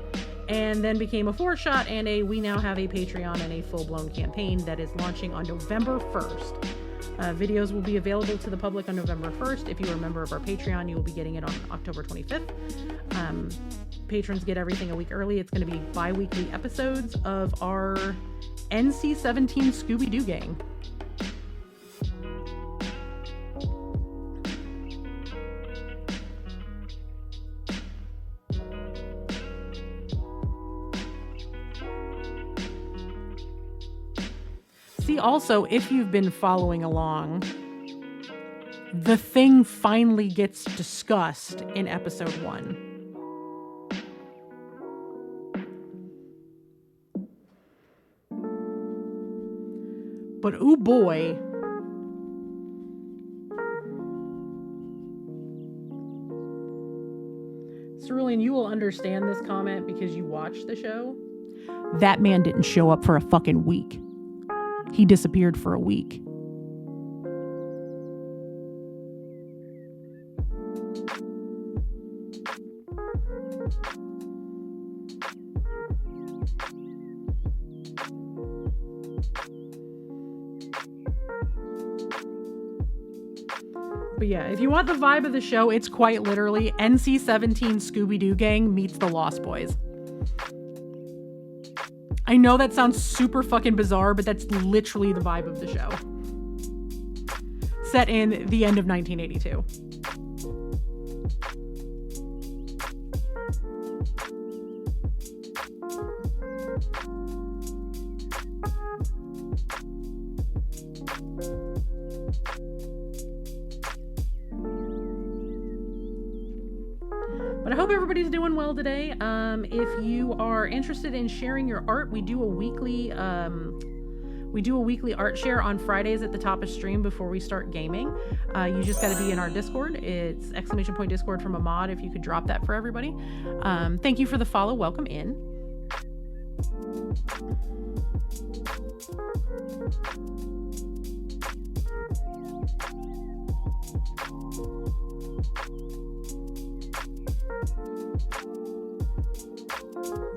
And then became a 4-shot and we now have a Patreon and a full-blown campaign that is launching on November 1st. Videos will be available to the public on November 1st. If you are a member of our Patreon, you will be getting it on October 25th. Patrons get everything a week early. It's going to be bi-weekly episodes of our NC-17 Scooby-Doo gang. See, also, if you've been following along, the thing finally gets discussed in episode 1. But ooh boy. Cerulean, you will understand this comment because you watched the show. That man didn't show up for a fucking week. He disappeared for a week. But yeah, if you want the vibe of the show, it's quite literally NC-17 Scooby-Doo gang meets the Lost Boys. I know that sounds super fucking bizarre, but that's literally the vibe of the show. Set in the end of 1982. But I hope everybody's doing well today. If you are interested in sharing your art, we do a weekly art share on Fridays at the top of stream before we start gaming. You just got to be in our Discord. It's !Discord from a mod. If you could drop that for everybody. Thank you for the follow. Welcome in.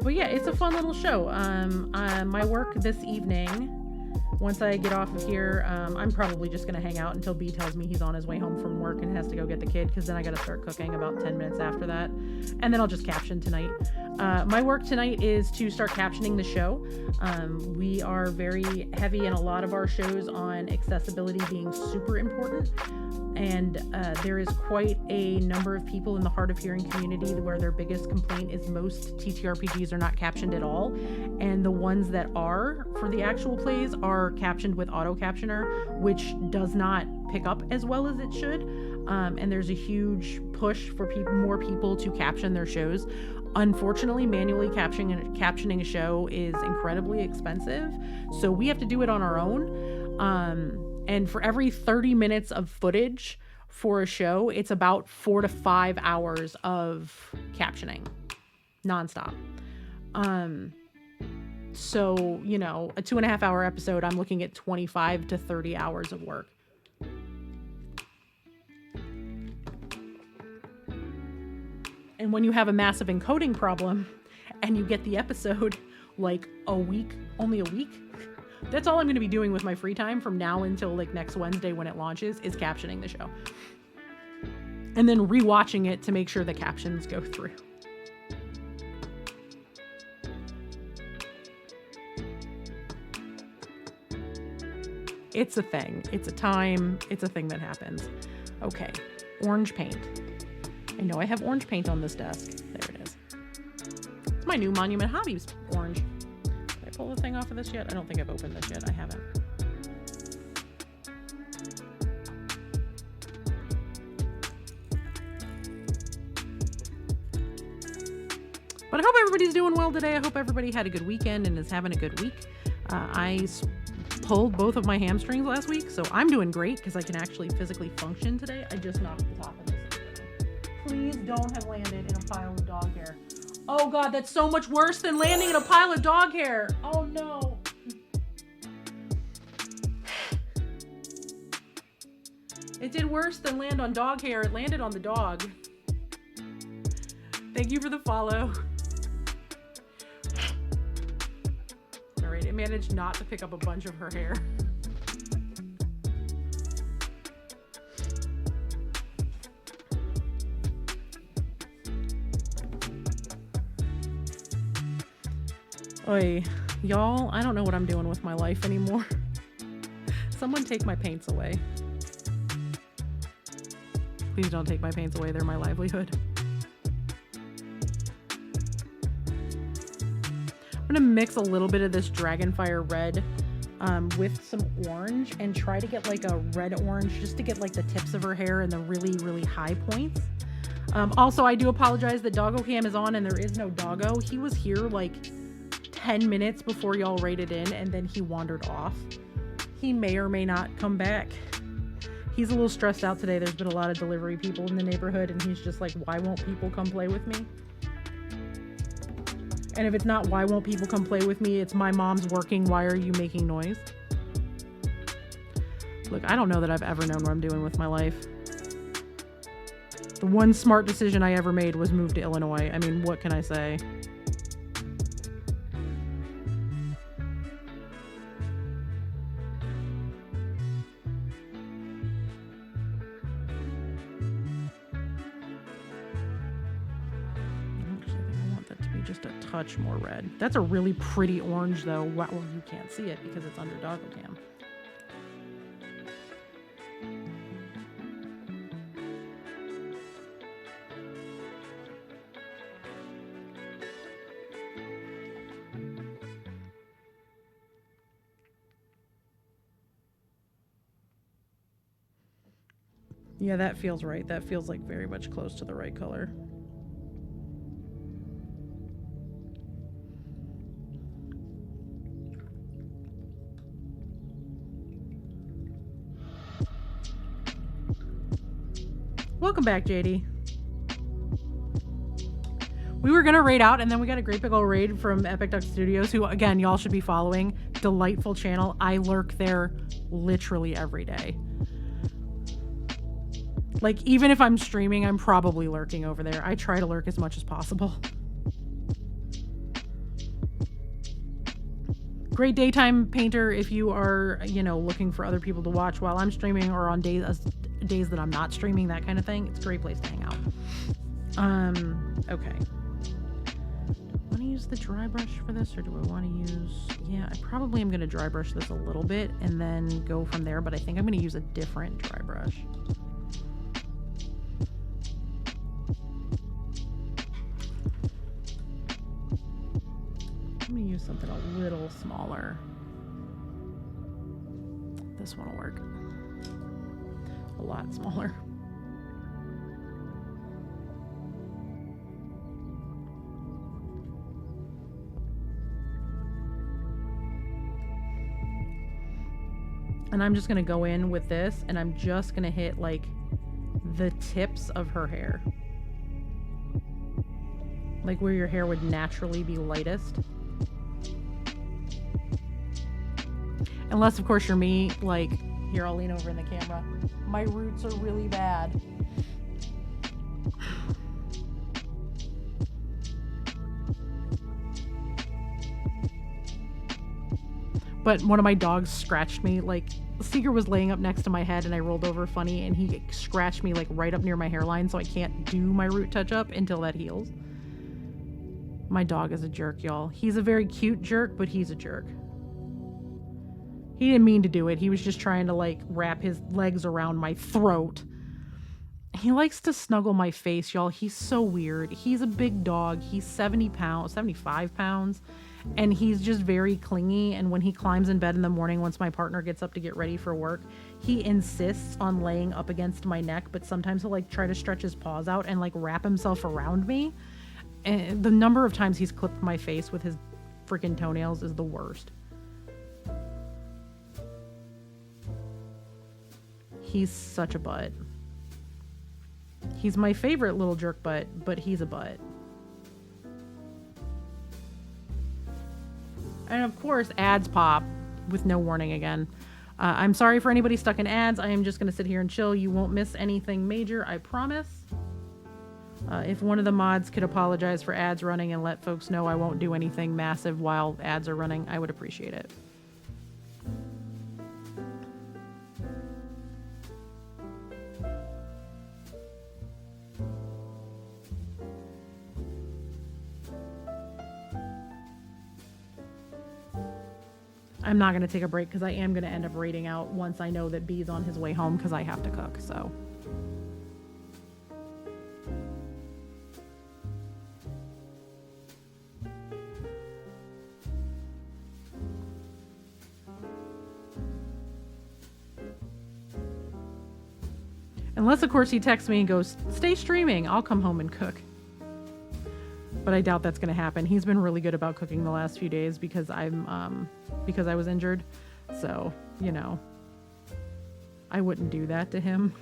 But yeah, it's a fun little show. My work this evening, once I get off of here, I'm probably just going to hang out until B tells me he's on his way home from work and has to go get the kid, because then I got to start cooking about 10 minutes after that. And then I'll just caption tonight. My work tonight is to start captioning the show. We are very heavy in a lot of our shows on accessibility being super important. And there is quite a number of people in the hard of hearing community where their biggest complaint is most TTRPGs are not captioned at all. And the ones that are for the actual plays are captioned with auto captioner, which does not pick up as well as it should. And there's a huge push for more people to caption their shows. Unfortunately, manually captioning a show is incredibly expensive, so we have to do it on our own. And for every 30 minutes of footage for a show, it's about 4 to 5 hours of captioning nonstop. So, you know, a 2.5 hour episode, I'm looking at 25 to 30 hours of work. And when you have a massive encoding problem and you get the episode like only a week, that's all I'm going to be doing with my free time from now until like next Wednesday when it launches, is captioning the show. And then rewatching it to make sure the captions go through. It's a thing. It's a time. It's a thing that happens. Okay. Orange paint. I know I have orange paint on this desk. There it is. It's my new Monument Hobbies orange. Did I pull the thing off of this yet? I don't think I've opened this yet. I haven't. But I hope everybody's doing well today. I hope everybody had a good weekend and is having a good week. I pulled both of my hamstrings last week, so I'm doing great because I can actually physically function today. I just knocked the top of this. Please don't have landed in a pile of dog hair. Oh God, that's so much worse than landing in a pile of dog hair. Oh no. It did worse than land on dog hair. It landed on the dog. Thank you for the follow. All right, it managed not to pick up a bunch of her hair. Oy, y'all, I don't know what I'm doing with my life anymore. Someone take my paints away. Please don't take my paints away. They're my livelihood. I'm gonna mix a little bit of this Dragonfire red with some orange and try to get like a red orange just to get like the tips of her hair and the really, really high points. Also, I do apologize that Doggo Cam is on and there is no Doggo. He was here like 10 minutes before y'all rated in and then he wandered off. He may or may not come back. He's a little stressed out today. There's been a lot of delivery people in the neighborhood and he's just like, why won't people come play with me? And if it's not why won't people come play with me, it's my mom's working, why are you making noise? Look, I don't know that I've ever known what I'm doing with my life. The one smart decision I ever made was move to Illinois. I mean, what can I say? Just a touch more red. That's a really pretty orange though. Well, you can't see it because it's under Doggo Cam. Yeah, that feels right. That feels like very much close to the right color. Welcome back, JD. We were gonna raid out and then we got a great big old raid from Epic Duck Studios, who again, y'all should be following. Delightful channel. I lurk there literally every day. Like, even if I'm streaming, I'm probably lurking over there. I try to lurk as much as possible. Great daytime painter if you are, you know, looking for other people to watch while I'm streaming or on days that I'm not streaming, that kind of thing. It's a great place to hang out. Okay. Do I want to use the dry brush for this or do I want to use... Yeah, I probably am going to dry brush this a little bit and then go from there, but I think I'm going to use a different dry brush. I'm going to use something a little smaller. This one will work. A lot smaller. And I'm just going to go in with this and I'm just going to hit like the tips of her hair. Like where your hair would naturally be lightest. Unless, of course, you're me. Like, here, I'll lean over in the camera. My roots are really bad. But one of my dogs scratched me. Like, Seeger was laying up next to my head and I rolled over funny and he scratched me like right up near my hairline, so I can't do my root touch up until that heals. My dog is a jerk, y'all. He's a very cute jerk, but he's a jerk. He didn't mean to do it. He was just trying to like wrap his legs around my throat. He likes to snuggle my face, y'all. He's so weird. He's a big dog. He's 70 pounds, 75 pounds. And he's just very clingy. And when he climbs in bed in the morning, once my partner gets up to get ready for work, he insists on laying up against my neck. But sometimes he'll like try to stretch his paws out and like wrap himself around me. And the number of times he's clipped my face with his freaking toenails is the worst. He's such a butt. He's my favorite little jerk butt, but he's a butt. And of course, ads pop with no warning again. I'm sorry for anybody stuck in ads. I am just going to sit here and chill. You won't miss anything major, I promise. If one of the mods could apologize for ads running and let folks know I won't do anything massive while ads are running, I would appreciate it. I'm not going to take a break because I am going to end up raiding out once I know that B's on his way home because I have to cook, so. Unless, of course, he texts me and goes, stay streaming, I'll come home and cook. But I doubt that's going to happen. He's been really good about cooking the last few days because because I was injured. So, you know, I wouldn't do that to him.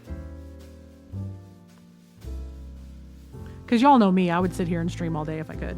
Because y'all know me, I would sit here and stream all day if I could.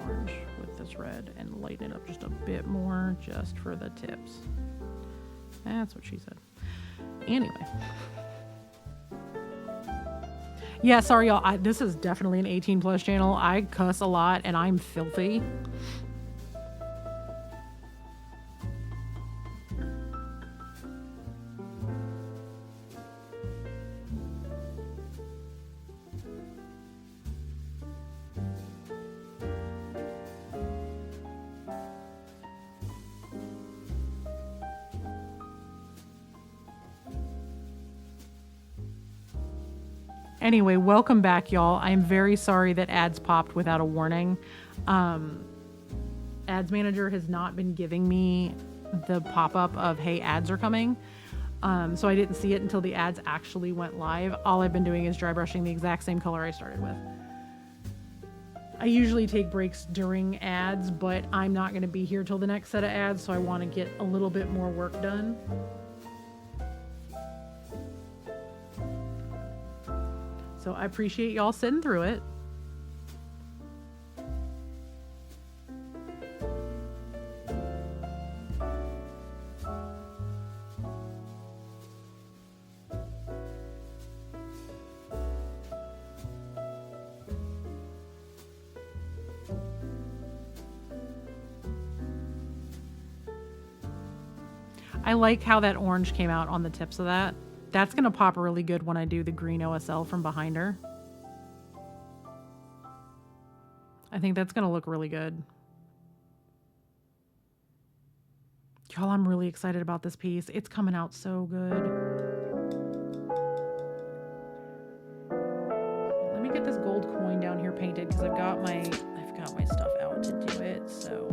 Orange with this red and lighten it up just a bit more just for the tips. That's what she said. Anyway. Yeah, sorry y'all. This is definitely an 18 plus channel. I cuss a lot and I'm filthy. Anyway, welcome back, y'all. I'm very sorry that ads popped without a warning. Ads Manager has not been giving me the pop-up of, hey, ads are coming. So I didn't see it until the ads actually went live. All I've been doing is dry brushing the exact same color I started with. I usually take breaks during ads, but I'm not going to be here till the next set of ads, so I want to get a little bit more work done. So I appreciate y'all sitting through it. I like how that orange came out on the tips of that. That's going to pop really good when I do the green OSL from behind her. I think that's going to look really good. Y'all, I'm really excited about this piece. It's coming out so good. Let me get this gold coin down here painted because I've got my stuff out to do it. So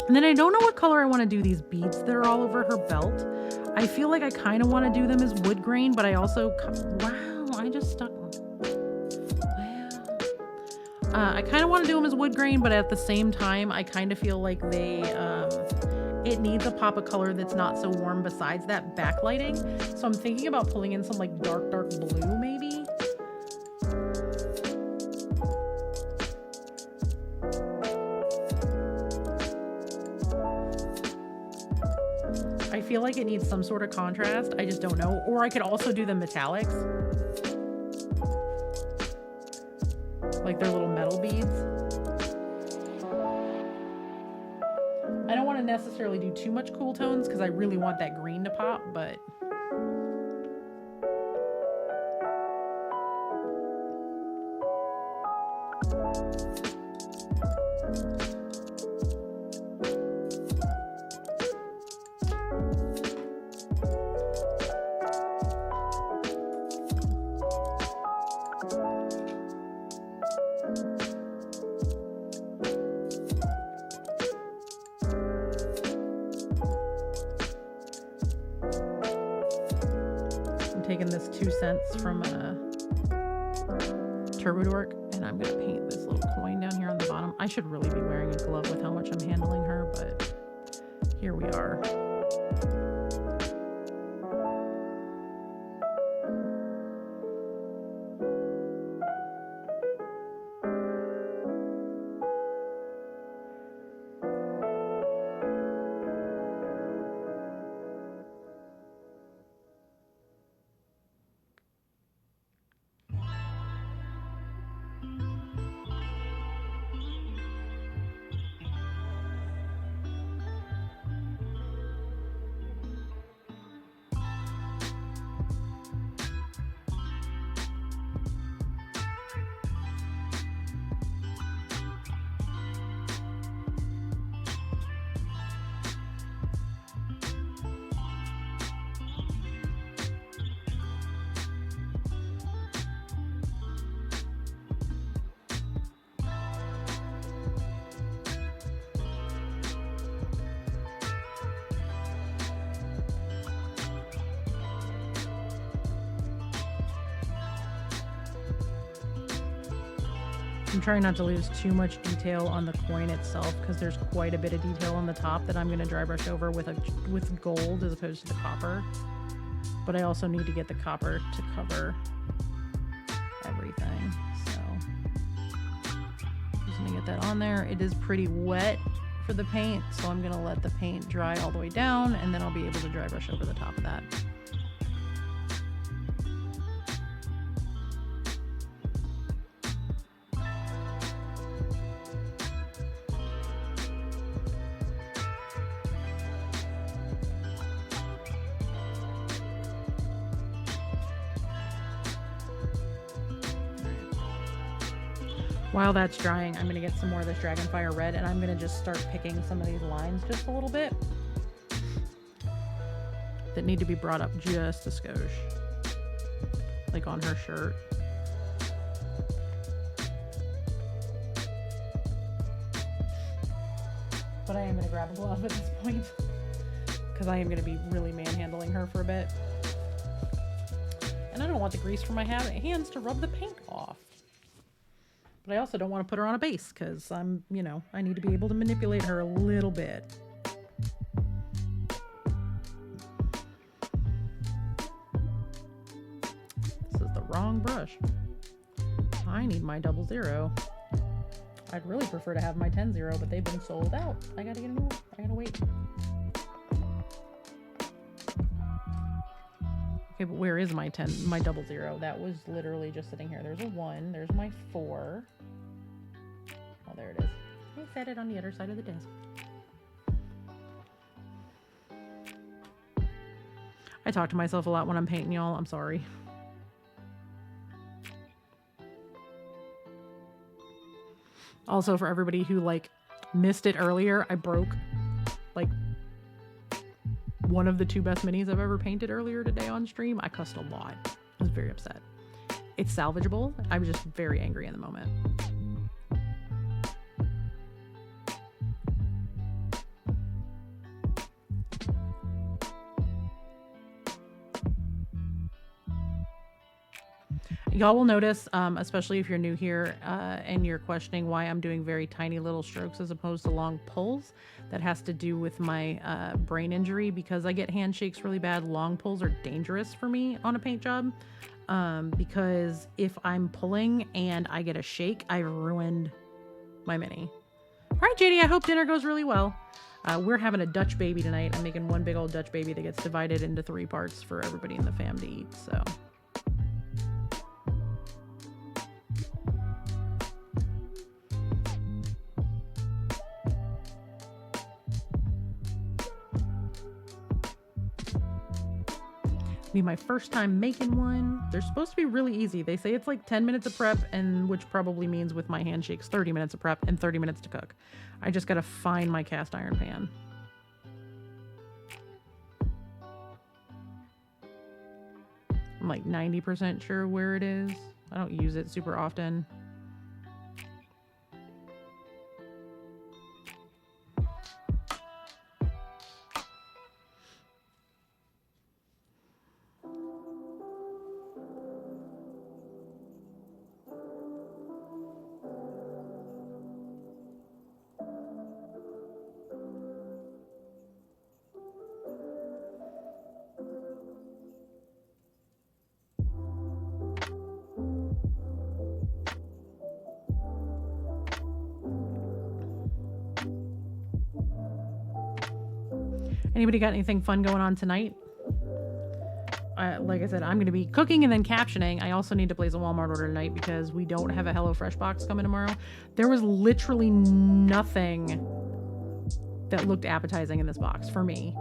and then I don't know what color I want to do these beads that are all over her belt. I feel like I kind of want to do them as wood grain, but I also, wow, I just stuck. I kind of want to do them as wood grain, but at the same time, I kind of feel like it needs a pop of color that's not so warm besides that backlighting. So I'm thinking about pulling in some like dark blue maybe. I feel like it needs some sort of contrast. I just don't know. Or I could also do the metallics. Like their little metal beads. I don't want to necessarily do too much cool tones because I really want that green to pop, but taking this 2 cents from Turbo Dork, and I'm gonna paint this little coin down here on the bottom. I should really be wearing a glove with how much I'm handling her, but here we are. I'm trying not to lose too much detail on the coin itself because there's quite a bit of detail on the top that I'm going to dry brush over with gold as opposed to the copper. But I also need to get the copper to cover everything. So just going to get that on there. It is pretty wet for the paint, so I'm going to let the paint dry all the way down, and then I'll be able to dry brush over the top of that. While that's drying, I'm going to get some more of this Dragonfire Red, and I'm going to just start picking some of these lines just a little bit that need to be brought up just a skosh, like on her shirt. But I am going to grab a glove at this point because I am going to be really manhandling her for a bit. And I don't want the grease from my hands to rub the paint off. But I also don't want to put her on a base because I'm, you know, I need to be able to manipulate her a little bit. This is the wrong brush. I need my 00. I'd really prefer to have my 10-0, but they've been sold out. I gotta get a new one. I gotta wait. Okay, but where is my 00? That was literally just sitting here. There's a 1. There's my 4. Oh, there it is. My set it on the other side of the desk. I talk to myself a lot when I'm painting, y'all. I'm sorry. Also, for everybody who like missed it earlier, I broke like one of the 2 best minis I've ever painted earlier today on stream. I cussed a lot. I was very upset. It's salvageable. I was just very angry in the moment. Y'all will notice, especially if you're new here and you're questioning why I'm doing very tiny little strokes as opposed to long pulls. That has to do with my brain injury. Because I get handshakes really bad, long pulls are dangerous for me on a paint job. Because if I'm pulling and I get a shake, I've ruined my mini. All right, JD, I hope dinner goes really well. We're having a Dutch baby tonight. I'm making one big old Dutch baby that gets divided into 3 parts for everybody in the fam to eat, so... Be my first time making one. They're supposed to be really easy. They say it's like 10 minutes of prep, and which probably means with my handshakes 30 minutes of prep and 30 minutes to cook. I just gotta find my cast iron pan. I'm like 90% sure where it is. I don't use it super often. Anybody got anything fun going on tonight? Like I said, I'm going to be cooking and then captioning. I also need to place a Walmart order tonight because we don't have a HelloFresh box coming tomorrow. There was literally nothing that looked appetizing in this box for me.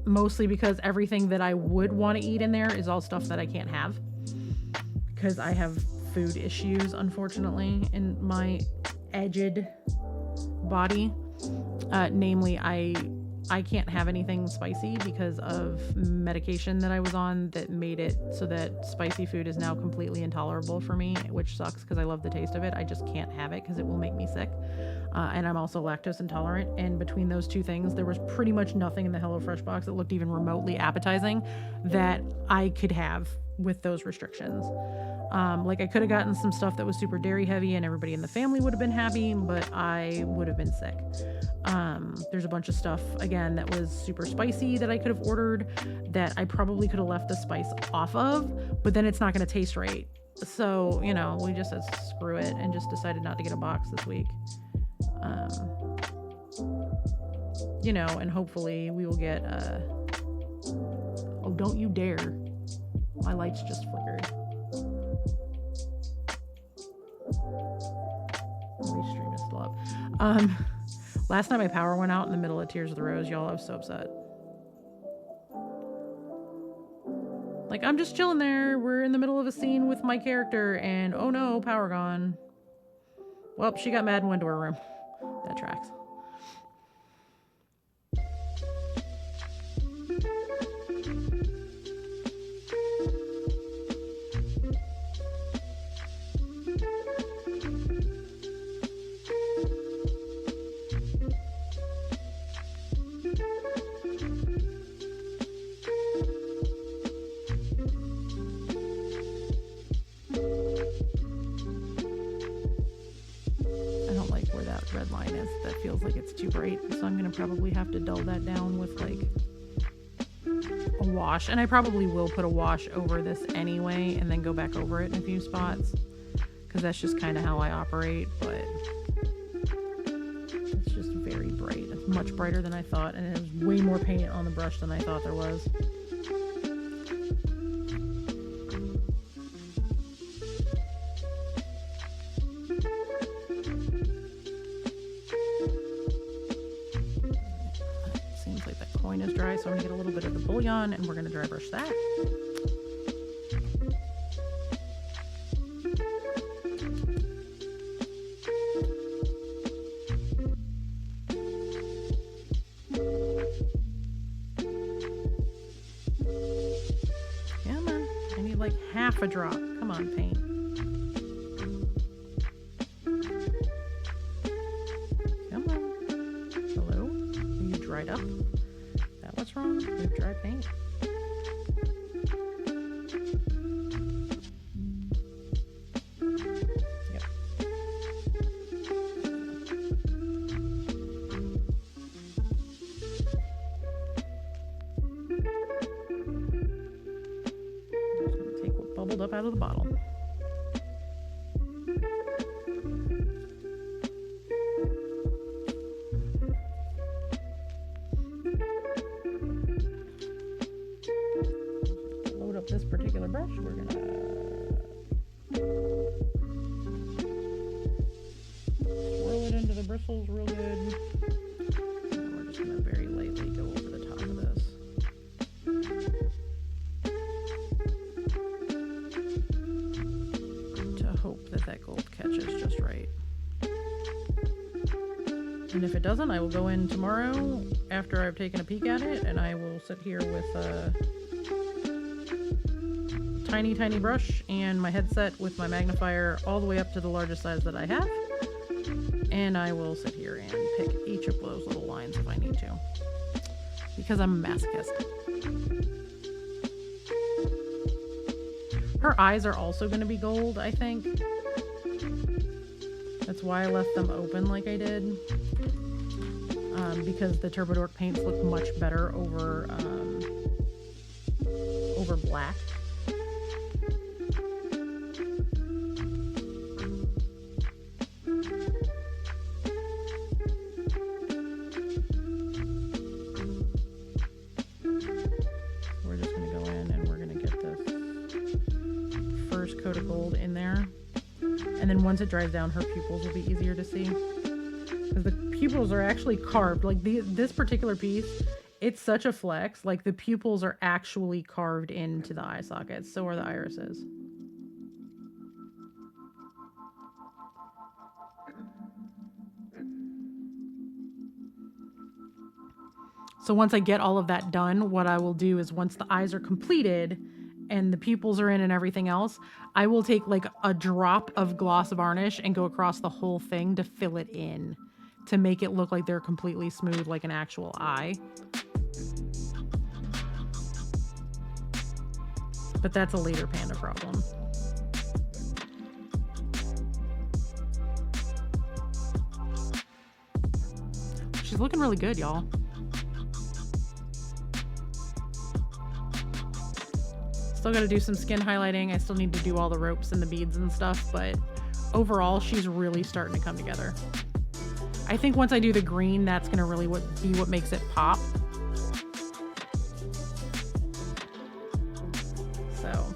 Mostly because everything that I would want to eat in there is all stuff that I can't have. Because I have food issues, unfortunately, in my aged body. Namely, I can't have anything spicy because of medication that I was on that made it so that spicy food is now completely intolerable for me, which sucks because I love the taste of it. I just can't have it because it will make me sick. And I'm also lactose intolerant. And between those 2 things, there was pretty much nothing in the HelloFresh box that looked even remotely appetizing that I could have with those restrictions. Like I could have gotten some stuff that was super dairy heavy and everybody in the family would have been happy, but I would have been sick. There's a bunch of stuff, again, that was super spicy that I could have ordered that I probably could have left the spice off of, but then it's not going to taste right. So, you know, we just said screw it and just decided not to get a box this week. You know, and hopefully we will get, oh, don't you dare. My lights just flickered. My stream is still up. Last night my power went out in the middle of Tears of the Rose, y'all. I was so upset. Like, I'm just chilling there. We're in the middle of a scene with my character, and oh no, power gone. Well, she got mad and went to her room. That tracks. Red line is that feels like it's too bright, so I'm gonna probably have to dull that down with like a wash, and I probably will put a wash over this anyway and then go back over it in a few spots because that's just kind of how I operate. But it's just very bright. It's much brighter than I thought, and it has way more paint on the brush than I thought there was. line is dry, so I'm gonna get a little bit of the bouillon and we're gonna dry brush that. Come on, I need like half a drop. Come on, paint. Up. Is that what's wrong with dry paint? Yep. I'm just going to take what bubbled up out of the bottle. This particular brush, we're gonna swirl it into the bristles real good. And we're just gonna very lightly go over the top of this. To hope that that gold catches just right. And if it doesn't, I will go in tomorrow after I've taken a peek at it, and I will sit here with tiny brush and my headset with my magnifier all the way up to the largest size that I have, and I will sit here and pick each of those little lines if I need to, because I'm a masochist. Her eyes are also going to be gold, I think. That's why I left them open like I did, because the Turbo Dork paints look much better over black. Coat of gold in there, and then once it dries down, her pupils will be easier to see, because the pupils are actually carved. Like this particular piece, it's such a flex. Like the pupils are actually carved into the eye sockets. So are the irises. So once I get all of that done, what I will do is, once the eyes are completed and the pupils are in and everything else, I will take like a drop of gloss varnish and go across the whole thing to fill it in, to make it look like they're completely smooth like an actual eye. But that's a later Panda problem. She's looking really good, y'all. Still got to do some skin highlighting. I still need to do all the ropes and the beads and stuff, but overall, she's really starting to come together. I think once I do the green, that's going to really be what makes it pop. So,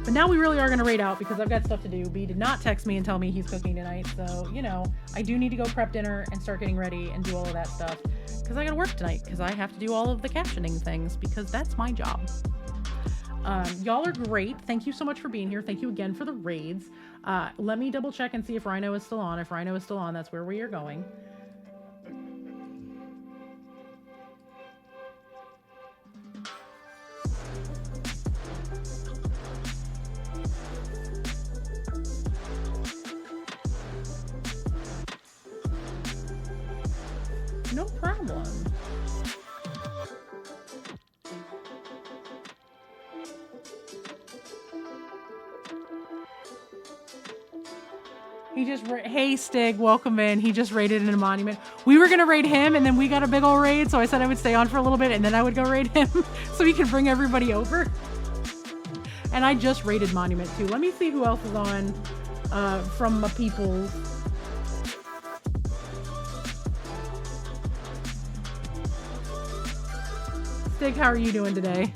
but now we really are going to raid out, because I've got stuff to do. B did not text me and tell me he's cooking tonight, so, you know, I do need to go prep dinner and start getting ready and do all of that stuff, because I got to work tonight, because I have to do all of the captioning things, because that's my job. Y'all are great. Thank you so much for being here. Thank you again for the raids. Let me double check and see if Rhino is still on. If Rhino is still on, that's where we are going. No problem. He just, hey Stig, welcome in. He just raided in a monument. We were gonna raid him, and then we got a big old raid, so I said I would stay on for a little bit, and then I would go raid him, so he could bring everybody over. And I just raided monument too. Let me see who else is on from my peoples. Stig, how are you doing today?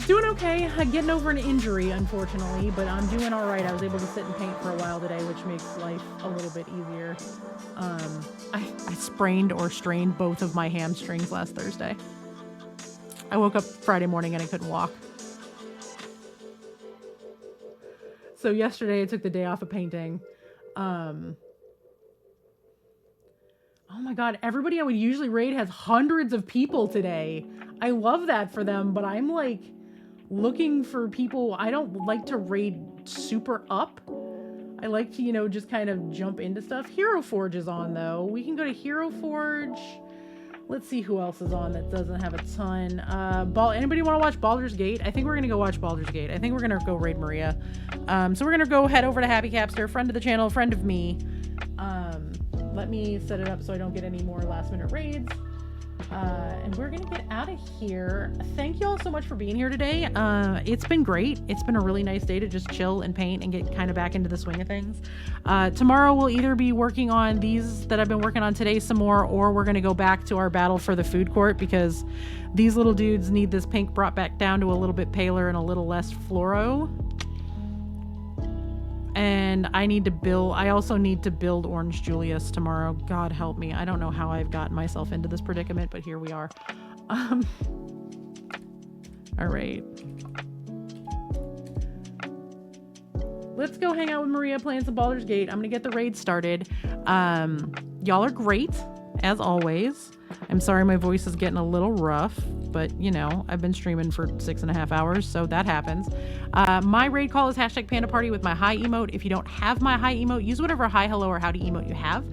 Doing okay. Getting over an injury, unfortunately, but I'm doing all right. I was able to sit and paint for a while today, which makes life a little bit easier. I sprained or strained both of my hamstrings last Thursday. I woke up Friday morning and I couldn't walk. So yesterday I took the day off of painting. Oh my God, everybody I would usually raid has hundreds of people today. I love that for them, but I'm like looking for people. I don't like to raid super up. I like to, you know, just kind of jump into stuff. Hero Forge is on though. We can go to Hero Forge. Let's see who else is on that doesn't have a ton. Anybody want to watch Baldur's Gate? I think we're going to go watch Baldur's Gate. I think we're going to go raid Maria. So we're going to go head over to Happy Capster, friend of the channel, friend of me. Let me set it up so I don't get any more last minute raids. And we're gonna get out of here. Thank you all so much for being here today. It's been great. It's been a really nice day to just chill and paint and get kind of back into the swing of things. Tomorrow we'll either be working on these that I've been working on today some more, or we're gonna go back to our battle for the food court because these little dudes need this pink brought back down to a little bit paler and a little less fluoro. And I also need to build Orange Julius tomorrow. God help me. I don't know how I've gotten myself into this predicament, but here we are. All right. Let's go hang out with Maria playing some Baldur's Gate. I'm going to get the raid started. Y'all are great, as always. I'm sorry my voice is getting a little rough, but you know, I've been streaming for 6.5 hours, so that happens. My raid call is #PandaParty with my hi emote. If you don't have my hi emote, use whatever hi, hello, or howdy emote you have.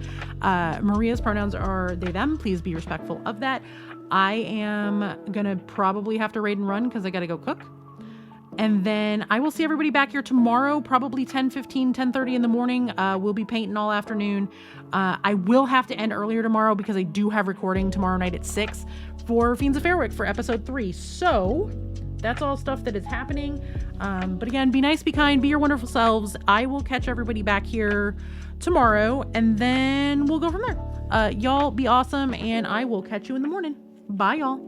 Maria's pronouns are they, them. Please be respectful of that. I am gonna probably have to raid and run because I gotta go cook. And then I will see everybody back here tomorrow, probably 10:15, 10:30 in the morning. We'll be painting all afternoon. I will have to end earlier tomorrow because I do have recording tomorrow night at 6 for Fiends of Fairwick for episode 3. So that's all stuff that is happening. But again, be nice, be kind, be your wonderful selves. I will catch everybody back here tomorrow, and then we'll go from there. Y'all be awesome, and I will catch you in the morning. Bye, y'all.